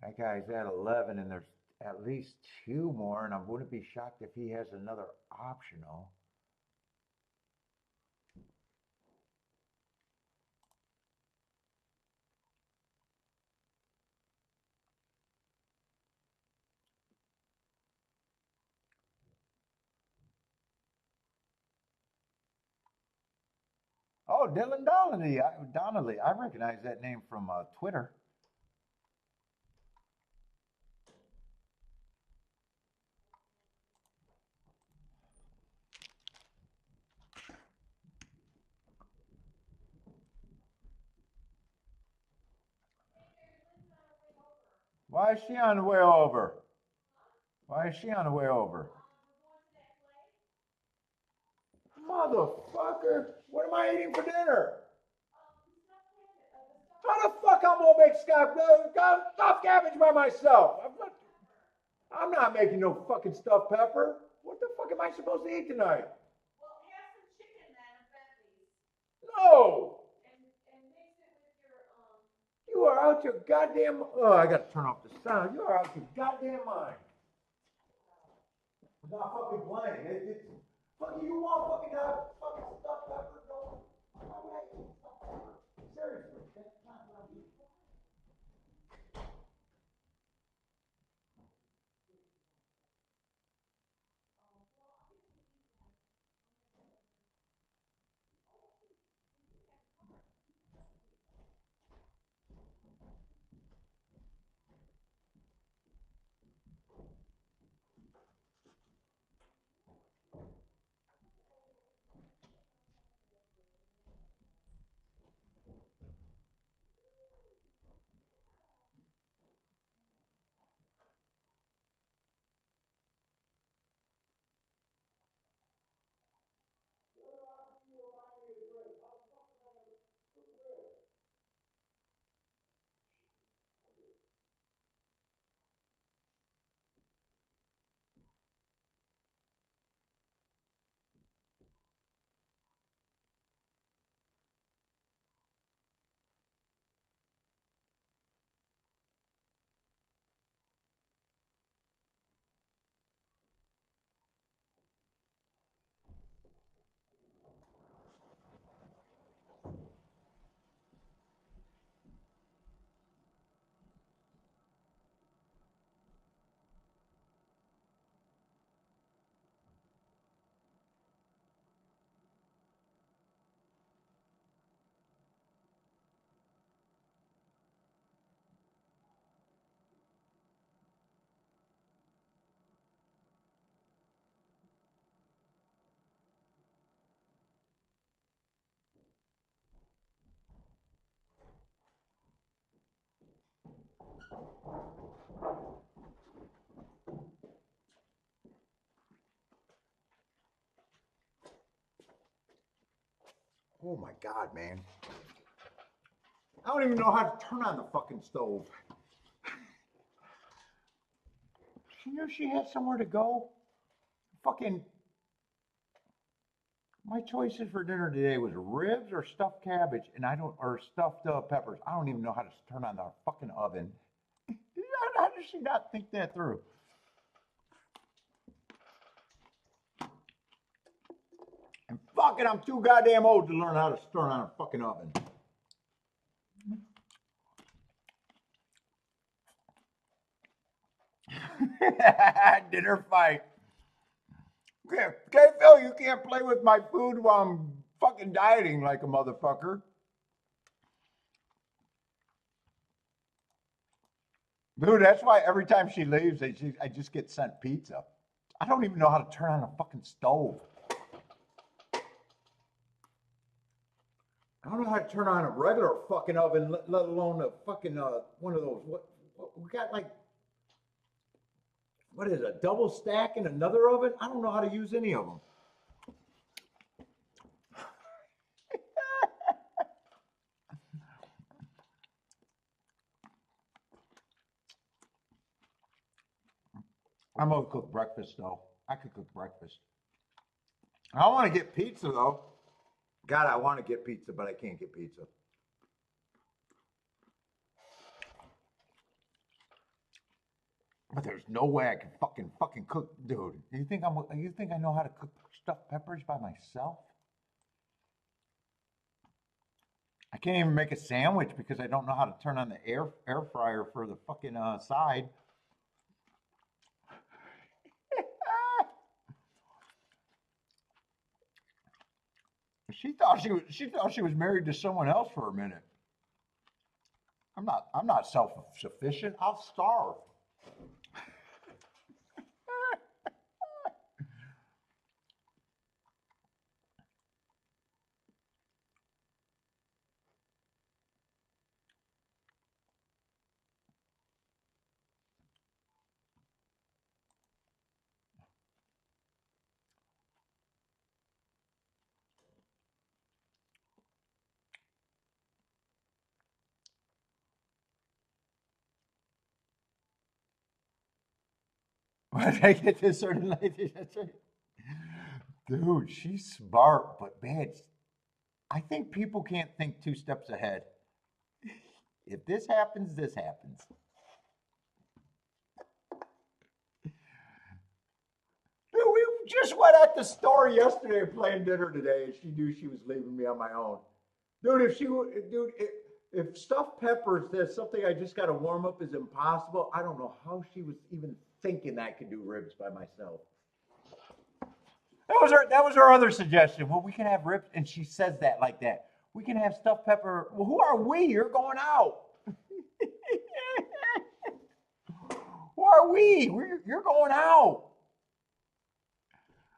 That guy's at 11, and there's at least 2 more, and I wouldn't be shocked if he has another optional. Oh, Dylan Donnelly. I recognize that name from Twitter. Why is she on the way over? Why is she on the way over? Motherfucker, what am I eating for dinner? How the fuck I'm gonna make stuffed cabbage by myself? I'm not making no fucking stuffed pepper. What the fuck am I supposed to eat tonight? Well, have some chicken then, a Bentley's. No! And mix it with your, You are out your goddamn. Oh, I gotta turn off the sound. You are out your goddamn mind. I'm not fucking playing. Fucking, you want fucking fucking stuffed pepper? No. Why would I eat stuffed pepper? Seriously, that's not what I'm eating. Oh my God, man. I don't even know how to turn on the fucking stove. She knew she had somewhere to go. Fucking, my choices for dinner today was ribs or stuffed cabbage, and or stuffed peppers. I don't even know how to turn on the fucking oven. How does she not think that through? And fucking, I'm too goddamn old to learn how to turn on a fucking oven. Dinner fight. Okay, Phil, you can't play with my food while I'm fucking dieting like a motherfucker. Dude, that's why every time she leaves, I just get sent pizza. I don't even know how to turn on a fucking stove. I don't know how to turn on a regular fucking oven, let alone a fucking one of those. What we got like? What is it, a double stack in another oven? I don't know how to use any of them. I'm gonna cook breakfast though. I could cook breakfast. I want to get pizza though. God, I want to get pizza, but I can't get pizza. But there's no way I can fucking cook, dude. You think I know how to cook stuffed peppers by myself? I can't even make a sandwich because I don't know how to turn on the air fryer for the fucking side. She thought she was married to someone else for a minute. I'm not self-sufficient. I'll starve. When I get to certain ladies, that's right. Dude, she's smart, but man, I think people can't think two steps ahead. If this happens, this happens. Dude, we just went at the store yesterday playing dinner today, and she knew she was leaving me on my own. Dude, if stuffed peppers, that's something I just got to warm up, is impossible. I don't know how she was even thinking I could do ribs by myself. That was her other suggestion. Well, we can have ribs, and she says that like that. We can have stuffed pepper. Well, who are we? You're going out. Who are we? You're going out.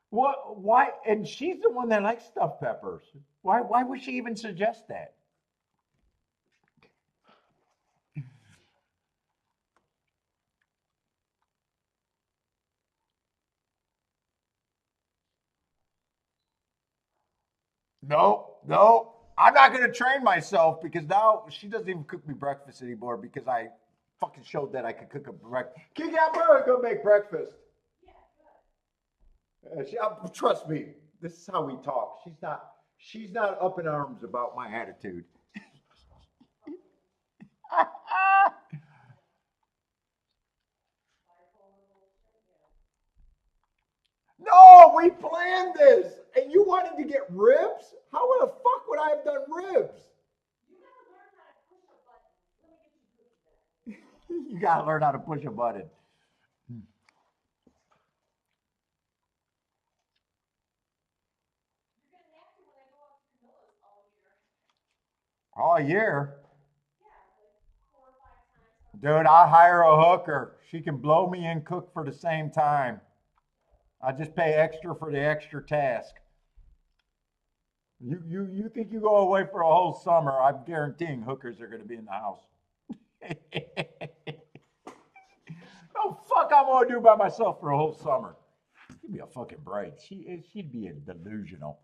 What? Why? And she's the one that likes stuffed peppers. Why would she even suggest that? No, no. I'm not going to train myself because now she doesn't even cook me breakfast anymore because I fucking showed that I could cook a breakfast. Kiki, I'm going to make breakfast. Trust me, this is how we talk. She's not up in arms about my attitude. No, we planned this, and you wanted to get ribs? How the fuck would I have done ribs? You gotta learn how to push a button. All year, dude. I hire a hooker. She can blow me and cook for the same time. I just pay extra for the extra task. You think you go away for a whole summer? I'm guaranteeing hookers are going to be in the house. No fuck, I'm gonna do by myself for a whole summer. Give me a fucking break. She'd be delusional.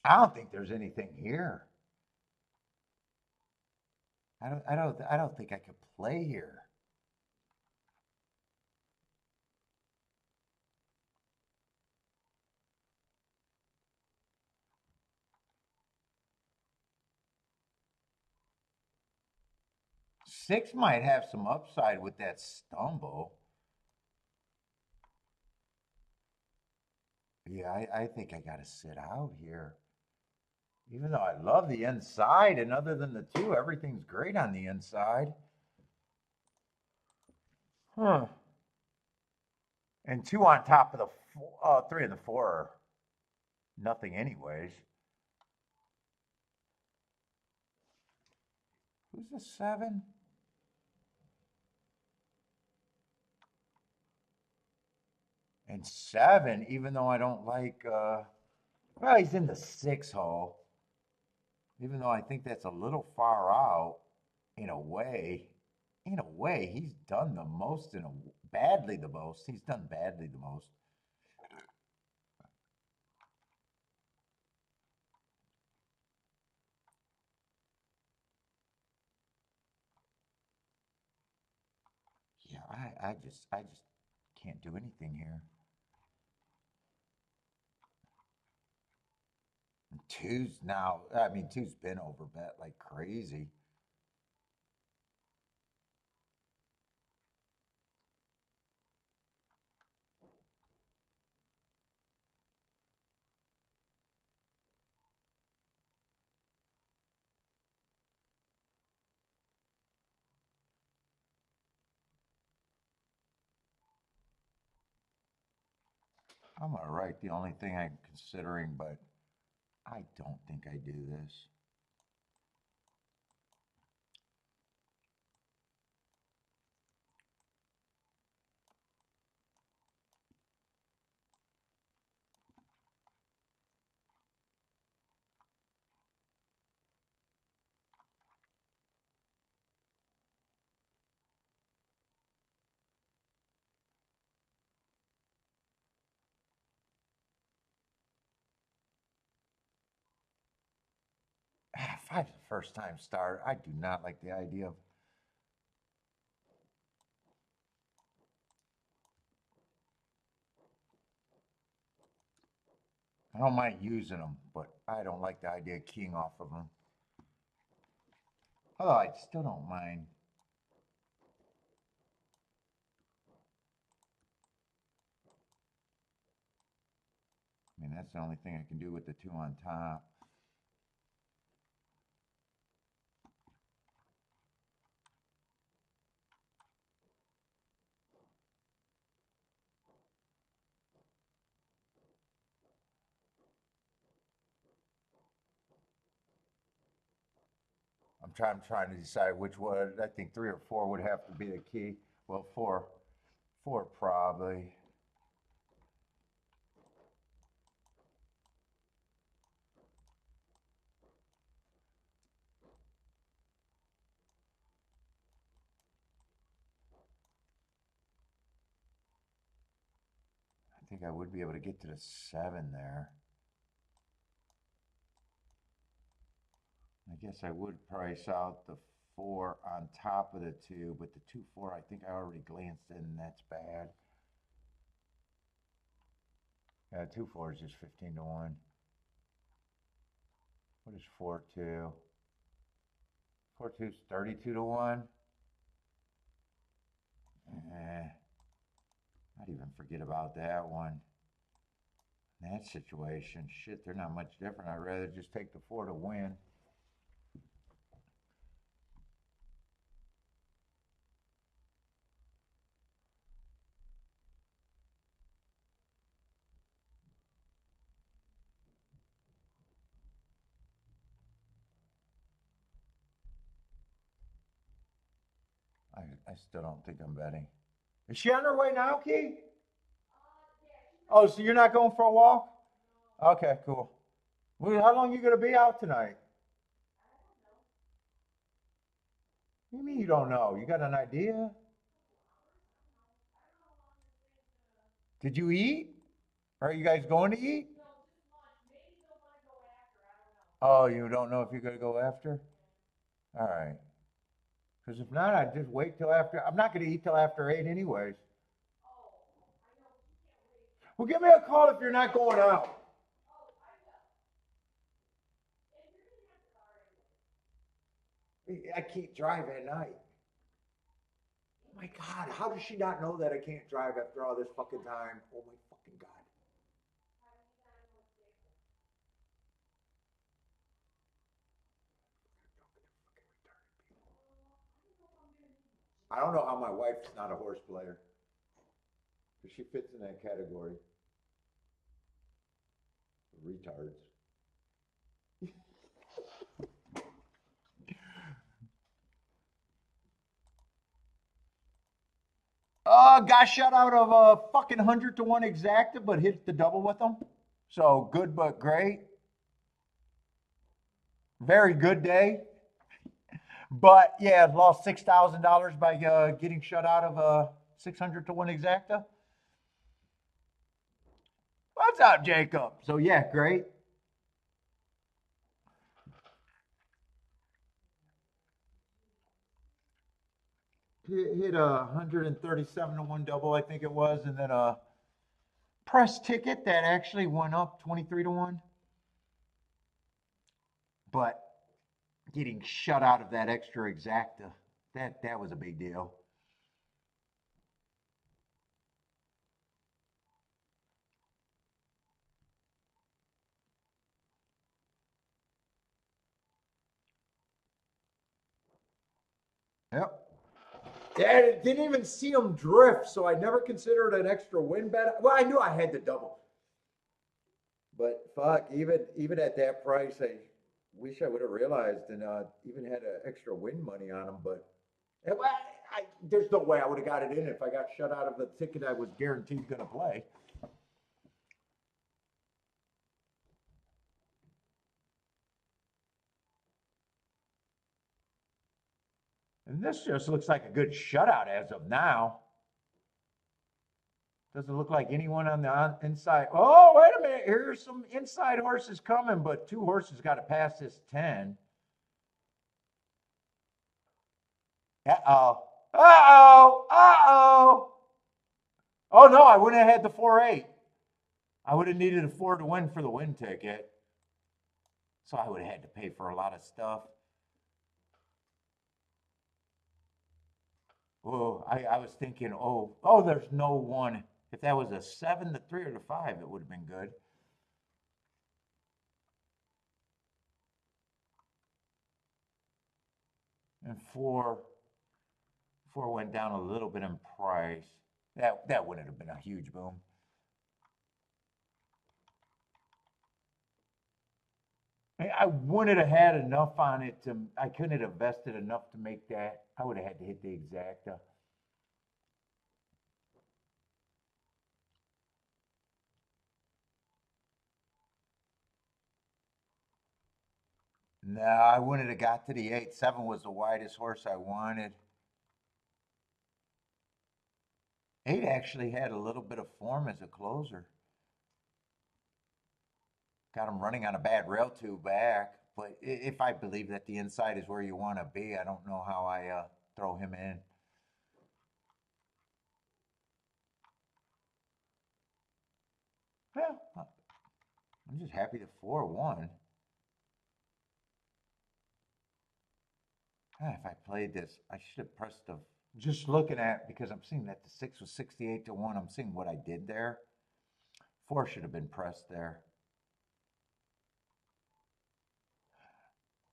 I don't think there's anything here. I don't think I could play here. Six might have some upside with that stumble. Yeah, I think I gotta sit out here. Even though I love the inside, and other than the two, everything's great on the inside. Huh. And two on top of the three and the four are nothing anyways. Who's the seven? And seven, even though I don't like, well, he's in the six hole. Even though I think that's a little far out, in a way. In a way, he's done the most badly the most. He's done badly the most. Yeah, I just can't do anything here. Two's now, I mean, two's been overbet like crazy. I'm all right. The only thing I'm considering, but I don't think I do this. 5's the first time start. I do not like the idea of. I don't mind using them, but I don't like the idea of keying off of them. Although I still don't mind. I mean, that's the only thing I can do with the 2 on top. I'm trying to decide which one. I think 3 or 4 would have to be the key. Well, 4 probably. I think I would be able to get to the 7 there. I guess I would price out the 4 on top of the 2, but the 2-4 I think I already glanced in, and that's bad. Yeah, 2-4 is just 15 to 1. What is 4-2? 4-2 is 32 to 1. I'd even forget about that one. In that situation, shit, they're not much different. I'd rather just take the 4 to win. I still don't think I'm betting. Is she on her way now, Key? Oh, so you're not going for a walk? Okay, cool. Well, how long are you going to be out tonight? What do you mean you don't know? You got an idea? Did you eat? Are you guys going to eat? Oh, you don't know if you're going to go after? All right. Because if not, I'd just wait till after. I'm not going to eat till after 8 anyways. Well, give me a call if you're not going out. I can't drive at night. Oh my God, how does she not know that I can't drive after all this fucking time? Oh my fucking God. I don't know how my wife's not a horse player. Because she fits in that category. Retards. Got shut out of a fucking 100 to 1 exacta, but hit the double with them. So good, but great. Very good day. But yeah, lost $6,000 by getting shut out of a 600 to 1 exacta. What's up, Jacob? So yeah, great. Hit a 137 to 1 double, I think it was, and then a press ticket that actually went up 23 to 1. But getting shut out of that extra exacta, that was a big deal. Yep. Yeah, I didn't even see him drift, so I never considered an extra win bet. Well, I knew I had to double. But fuck, even at that price, I wish I would have realized and even had an extra win money on him. But well, there's no way I would have got it in if I got shut out of the ticket I was guaranteed going to play. And this just looks like a good shutout as of now. Doesn't look like anyone on the inside. Oh, wait a minute. Here's some inside horses coming, but 2 horses got to pass this 10. Uh-oh. Uh-oh. Uh-oh. Oh, no, I wouldn't have had the 4-8. I would have needed a 4 to win for the win ticket. So I would have had to pay for a lot of stuff. Oh, I was thinking, oh, there's no one. If that was a 7, the 3, or the 5, it would have been good. And 4 went down a little bit in price. That wouldn't have been a huge boom. I wouldn't have had enough on it to, I couldn't have invested enough to make that. I would have had to hit the exacta. No, I wouldn't have got to the 8. 7 was the widest horse I wanted. 8 actually had a little bit of form as a closer. Got him running on a bad rail tube back. But if I believe that the inside is where you want to be, I don't know how I throw him in. Yeah, I'm just happy the 4 won. If I played this, I should have pressed the. Just looking at, because I'm seeing that the 6 was 68 to 1. I'm seeing what I did there. 4 should have been pressed there.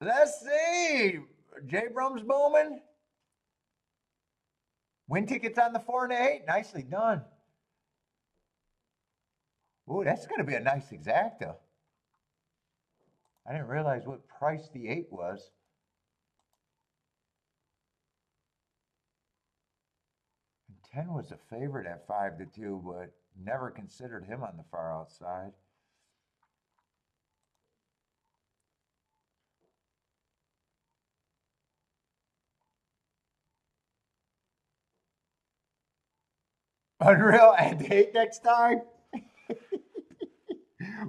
Let's see. J. Brum's booming. Win tickets on the 4 and the 8. Nicely done. Ooh, that's going to be a nice exacta. I didn't realize what price the 8 was. And 10 was a favorite at 5 to 2, but never considered him on the far outside. Unreal. Add the 8 next time.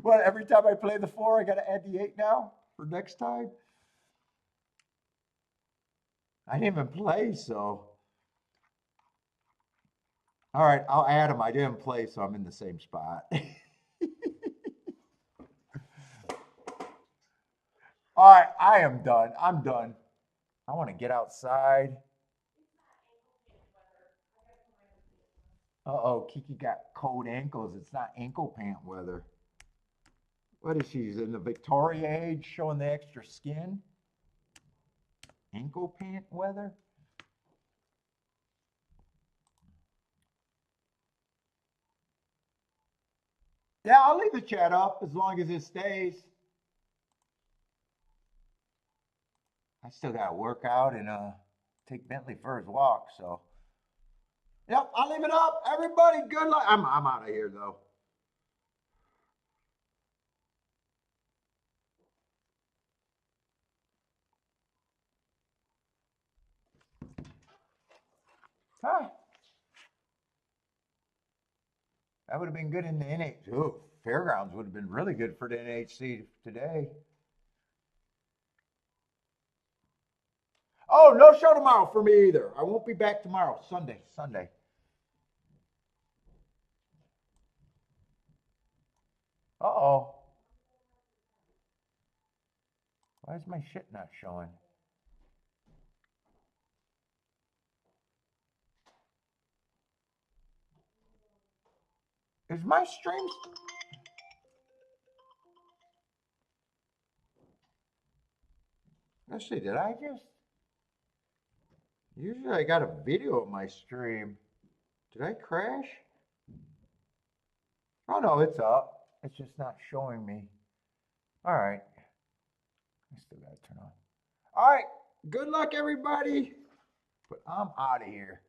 What, every time I play the 4, I got to add the 8 now for next time? I didn't even play, so. All right, I'll add them. I didn't play, so I'm in the same spot. All right, I am done. I'm done. I want to get outside. Uh-oh, Kiki got cold ankles. It's not ankle pant weather. What is she, in the Victoria age, showing the extra skin? Ankle pant weather? Yeah, I'll leave the chat up as long as it stays. I still got to work out and take Bentley for his walk, so. Yep, I'll leave it up. Everybody, good luck. I'm out of here, though. Huh. That would have been good in the NH. Ooh, FairGrounds would have been really good for the NHC today. Oh, no show tomorrow for me either. I won't be back tomorrow. Sunday. Uh-oh. Why is my shit not showing? Is my stream? Let's see, did I just? Usually I got a video of my stream. Did I crash? Oh no, it's up. It's just not showing me. All right. I still gotta turn on. All right. Good luck, everybody. But I'm out of here.